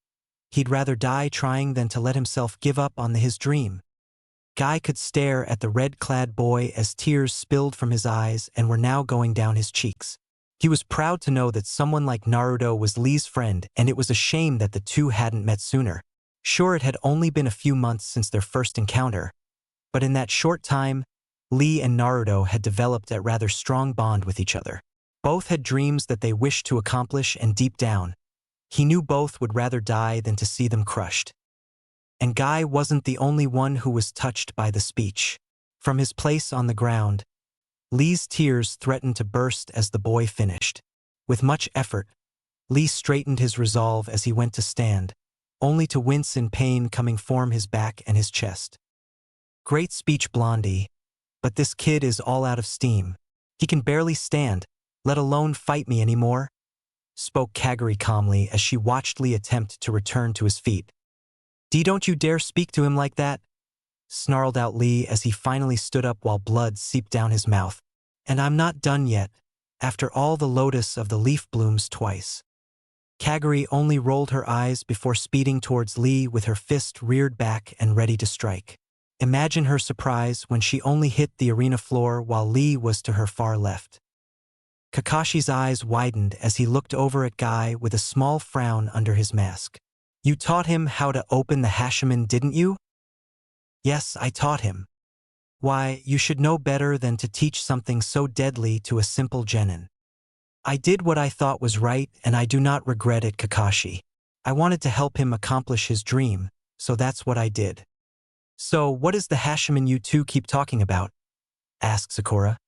S1: He'd rather die trying than to let himself give up on his dream." Guy could stare at the red-clad boy as tears spilled from his eyes and were now going down his cheeks. He was proud to know that someone like Naruto was Lee's friend, and it was a shame that the two hadn't met sooner. Sure, it had only been a few months since their first encounter, but in that short time, Lee and Naruto had developed a rather strong bond with each other. Both had dreams that they wished to accomplish, and deep down, he knew both would rather die than to see them crushed. And Guy wasn't the only one who was touched by the speech. From his place on the ground, Lee's tears threatened to burst as the boy finished. With much effort, Lee straightened his resolve as he went to stand, only to wince in pain coming from his back and his chest. "Great speech, Blondie, but this kid is all out of steam. He can barely stand, let alone fight me anymore," spoke Kaguri calmly as she watched Lee attempt to return to his feet. Don't you dare speak to him like that," snarled out Lee as he finally stood up while blood seeped down his mouth. "And I'm not done yet, after all the lotus of the leaf blooms twice." Kaguri only rolled her eyes before speeding towards Lee with her fist reared back and ready to strike. Imagine her surprise when she only hit the arena floor while Lee was to her far left. Kakashi's eyes widened as he looked over at Guy with a small frown under his mask. "You taught him how to open the Hashiman, didn't you?" "Yes, I taught him." "Why, you should know better than to teach something so deadly to a simple genin." "I did what I thought was right, and I do not regret it, Kakashi. I wanted to help him accomplish his dream, so that's what I did." "So what is the Hashiman you two keep talking about?" asked Sakura.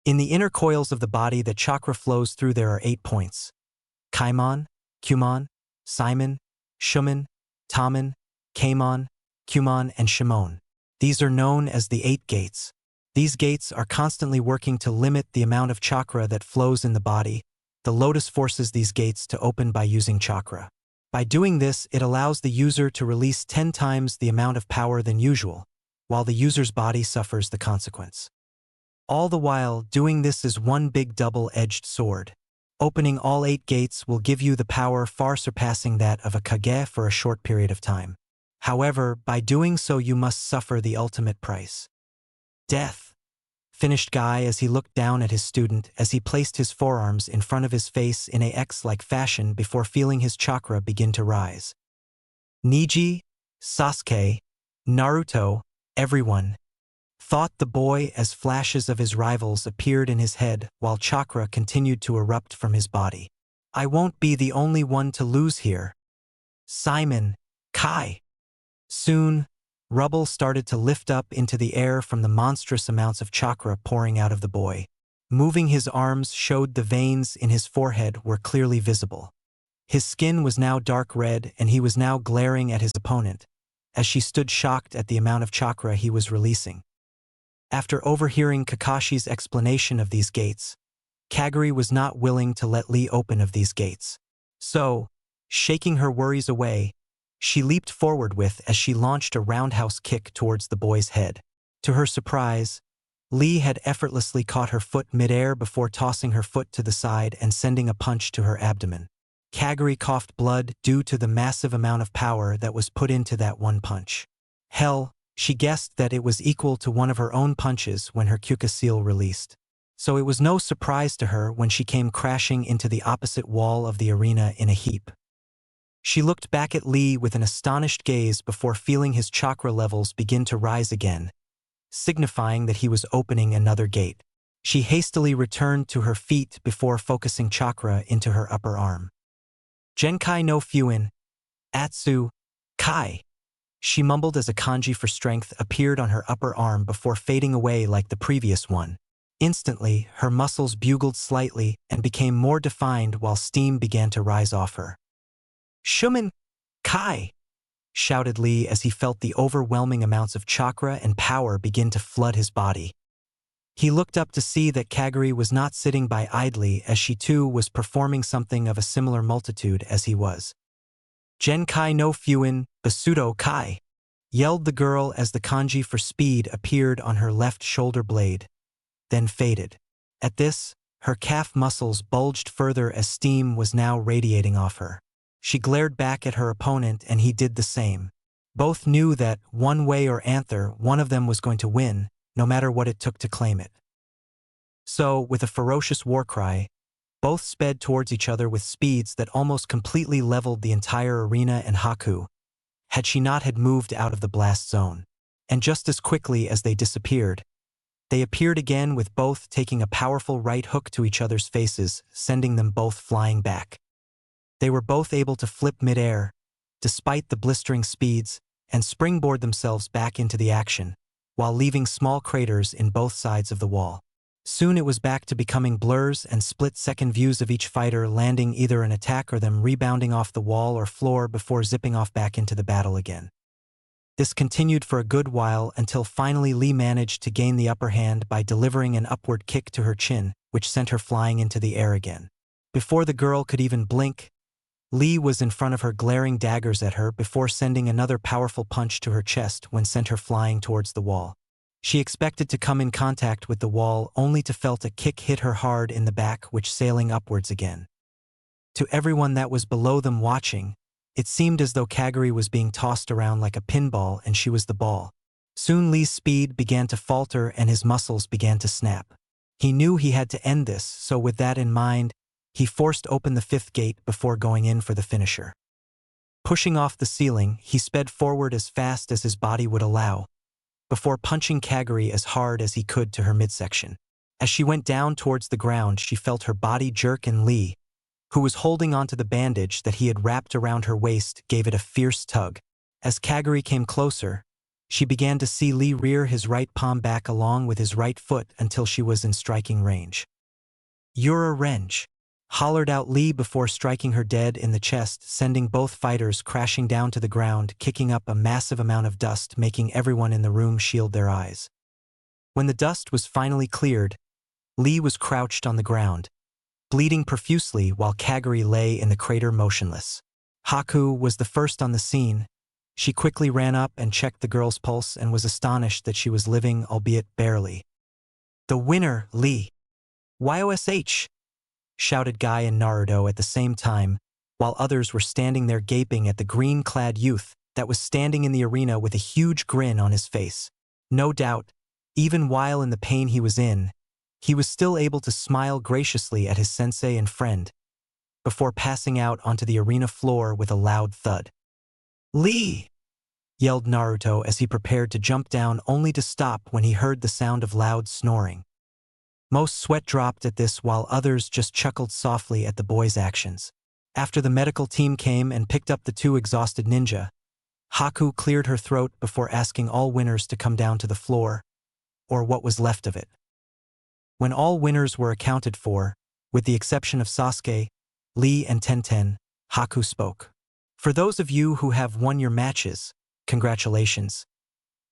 S1: "In the inner coils of the body that chakra flows through there are 8 points. Kaimon, Kumon, Simon, Shumon, Tamon, Kaimon, Kumon, and Shimon. These are known as the 8 gates. These gates are constantly working to limit the amount of chakra that flows in the body. The lotus forces these gates to open by using chakra. By doing this, it allows the user to release 10 times the amount of power than usual, while the user's body suffers the consequence. All the while, doing this is one big double-edged sword. Opening all 8 gates will give you the power far surpassing that of a Kage for a short period of time. However, by doing so you must suffer the ultimate price. Death, finished Guy as he looked down at his student as he placed his forearms in front of his face in a X-like fashion before feeling his chakra begin to rise. Neji, Sasuke, Naruto, everyone, thought the boy as flashes of his rivals appeared in his head while chakra continued to erupt from his body. "I won't be the only one to lose here. Simon, Kai." Soon, rubble started to lift up into the air from the monstrous amounts of chakra pouring out of the boy. Moving his arms showed the veins in his forehead were clearly visible. His skin was now dark red and he was now glaring at his opponent, as she stood shocked at the amount of chakra he was releasing. After overhearing Kakashi's explanation of these gates, Kaguri was not willing to let Lee open of these gates. So, shaking her worries away, she leaped forward as she launched a roundhouse kick towards the boy's head. To her surprise, Lee had effortlessly caught her foot midair before tossing her foot to the side and sending a punch to her abdomen. Kaguri coughed blood due to the massive amount of power that was put into that one punch. Hell, she guessed that it was equal to one of her own punches when her Kyuka seal released. So it was no surprise to her when she came crashing into the opposite wall of the arena in a heap. She looked back at Lee with an astonished gaze before feeling his chakra levels begin to rise again, signifying that he was opening another gate. She hastily returned to her feet before focusing chakra into her upper arm. Genkai no Fuin, Atsu, Kai. She mumbled as a kanji for strength appeared on her upper arm before fading away like the previous one. Instantly, her muscles bugled slightly and became more defined while steam began to rise off her. Shumen, Kai, shouted Lee as he felt the overwhelming amounts of chakra and power begin to flood his body. He looked up to see that Kaguri was not sitting by idly as she too was performing something of a similar multitude as he was. Genkai no Fuin, Basudo Kai, yelled the girl as the kanji for speed appeared on her left shoulder blade, then faded. At this, her calf muscles bulged further as steam was now radiating off her. She glared back at her opponent and he did the same. Both knew that, one way or another, one of them was going to win, no matter what it took to claim it. So, with a ferocious war cry, both sped towards each other with speeds that almost completely leveled the entire arena and Haku, had she not had moved out of the blast zone. And just as quickly as they disappeared, they appeared again with both taking a powerful right hook to each other's faces, sending them both flying back. They were both able to flip mid-air, despite the blistering speeds, and springboard themselves back into the action, while leaving small craters in both sides of the wall. Soon it was back to becoming blurs and split-second views of each fighter landing either an attack or them rebounding off the wall or floor before zipping off back into the battle again. This continued for a good while until finally Lee managed to gain the upper hand by delivering an upward kick to her chin, which sent her flying into the air again. Before the girl could even blink, Lee was in front of her glaring daggers at her before sending another powerful punch to her chest when sent her flying towards the wall. She expected to come in contact with the wall only to felt a kick hit her hard in the back which sailing upwards again. To everyone that was below them watching, it seemed as though Kaguri was being tossed around like a pinball and she was the ball. Soon Lee's speed began to falter and his muscles began to snap. He knew he had to end this, so with that in mind, he forced open the fifth gate before going in for the finisher. Pushing off the ceiling, he sped forward as fast as his body would allow, before punching Kaguri as hard as he could to her midsection. As she went down towards the ground, she felt her body jerk and Lee, who was holding onto the bandage that he had wrapped around her waist, gave it a fierce tug. As Kaguri came closer, she began to see Lee rear his right palm back along with his right foot until she was in striking range. "You're a wrench," hollered out Lee before striking her dead in the chest, sending both fighters crashing down to the ground, kicking up a massive amount of dust, making everyone in the room shield their eyes. When the dust was finally cleared, Lee was crouched on the ground, bleeding profusely while Kaguri lay in the crater motionless. Haku was the first on the scene. She quickly ran up and checked the girl's pulse and was astonished that she was living, albeit barely. "The winner, Lee! YOSH!" shouted Guy and Naruto at the same time, while others were standing there gaping at the green-clad youth that was standing in the arena with a huge grin on his face. No doubt, even while in the pain he was in, he was still able to smile graciously at his sensei and friend, before passing out onto the arena floor with a loud thud. "Lee!" yelled Naruto as he prepared to jump down only to stop when he heard the sound of loud snoring. Most sweat dropped at this while others just chuckled softly at the boy's actions. After the medical team came and picked up the two exhausted ninja, Haku cleared her throat before asking all winners to come down to the floor, or what was left of it. When all winners were accounted for, with the exception of Sasuke, Lee and Tenten, Haku spoke. "For those of you who have won your matches, congratulations.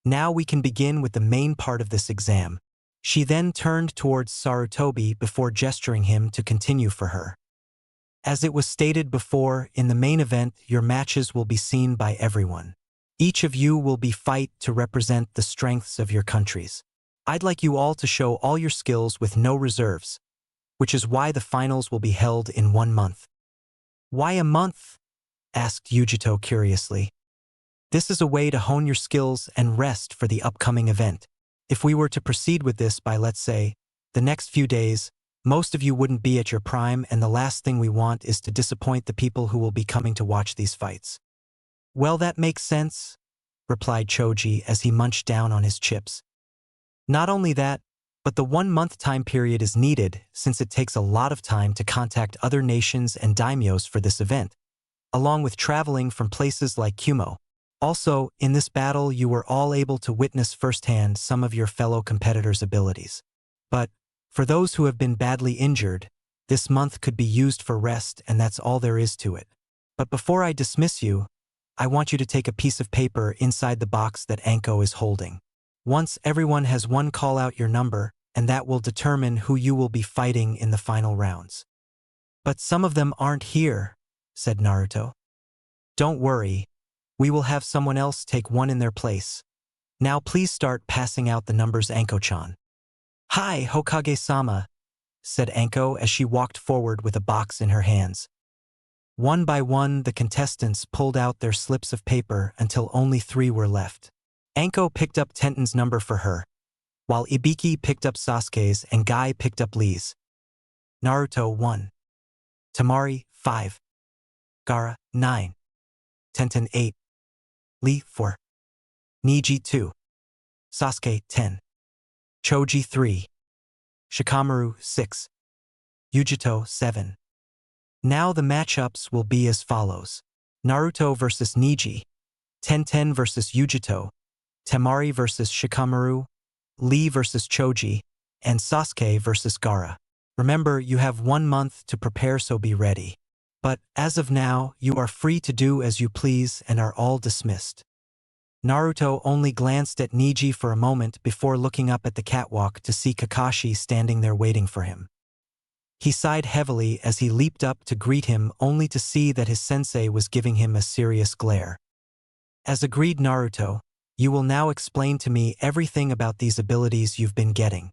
S1: Now we can begin with the main part of this exam. She then turned towards Sarutobi before gesturing him to continue for her. As it was stated before, in the main event, your matches will be seen by everyone. Each of you will be fight to represent the strengths of your countries. I'd like you all to show all your skills with no reserves, which is why the finals will be held in 1 month. Why a month? Asked Yujito curiously. This is a way to hone your skills and rest for the upcoming event. If we were to proceed with this by, let's say, the next few days, most of you wouldn't be at your prime, and the last thing we want is to disappoint the people who will be coming to watch these fights. Well, that makes sense, replied Choji as he munched down on his chips. Not only that, but the 1 month time period is needed since it takes a lot of time to contact other nations and daimyos for this event, along with traveling from places like Kumo. Also, in this battle you were all able to witness firsthand some of your fellow competitors' abilities. But, for those who have been badly injured, this month could be used for rest, and that's all there is to it. But before I dismiss you, I want you to take a piece of paper inside the box that Anko is holding. Once everyone has one, call out your number, and that will determine who you will be fighting in the final rounds. But some of them aren't here, said Naruto. Don't worry, we will have someone else take one in their place. Now please start passing out the numbers, Anko-chan. Hi, Hokage-sama, said Anko as she walked forward with a box in her hands. One by one, the contestants pulled out their slips of paper until only 3 were left. Anko picked up Tenten's number for her, while Ibiki picked up Sasuke's and Guy picked up Lee's. Naruto 1. Temari 5. Gaara 9. Tenten 8. Lee 4. Neji 2. Sasuke 10. Choji 3. Shikamaru 6. Yujito 7. Now the matchups will be as follows. Naruto vs Neji, Tenten vs Yujito, Temari vs Shikamaru, Lee vs Choji, and Sasuke vs Gaara. Remember, you have 1 month to prepare, so be ready. But, as of now, you are free to do as you please and are all dismissed. Naruto only glanced at Neji for a moment before looking up at the catwalk to see Kakashi standing there waiting for him. He sighed heavily as he leaped up to greet him, only to see that his sensei was giving him a serious glare. As agreed, Naruto, you will now explain to me everything about these abilities you've been getting.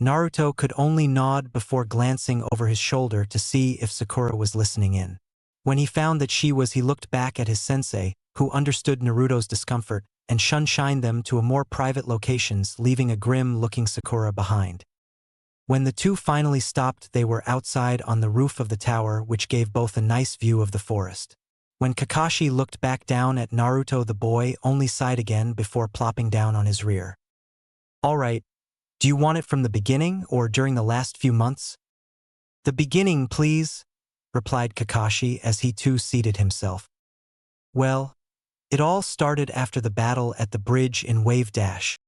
S1: Naruto could only nod before glancing over his shoulder to see if Sakura was listening in. When he found that she was, he looked back at his sensei, who understood Naruto's discomfort, and shined them to a more private locations, leaving a grim-looking Sakura behind. When the two finally stopped, they were outside on the roof of the tower, which gave both a nice view of the forest. When Kakashi looked back down at Naruto, the boy only sighed again before plopping down on his rear. All right, do you want it from the beginning or during the last few months? The beginning, please, replied Kakashi as he too seated himself. Well, it all started after the battle at the bridge in Wave Dash.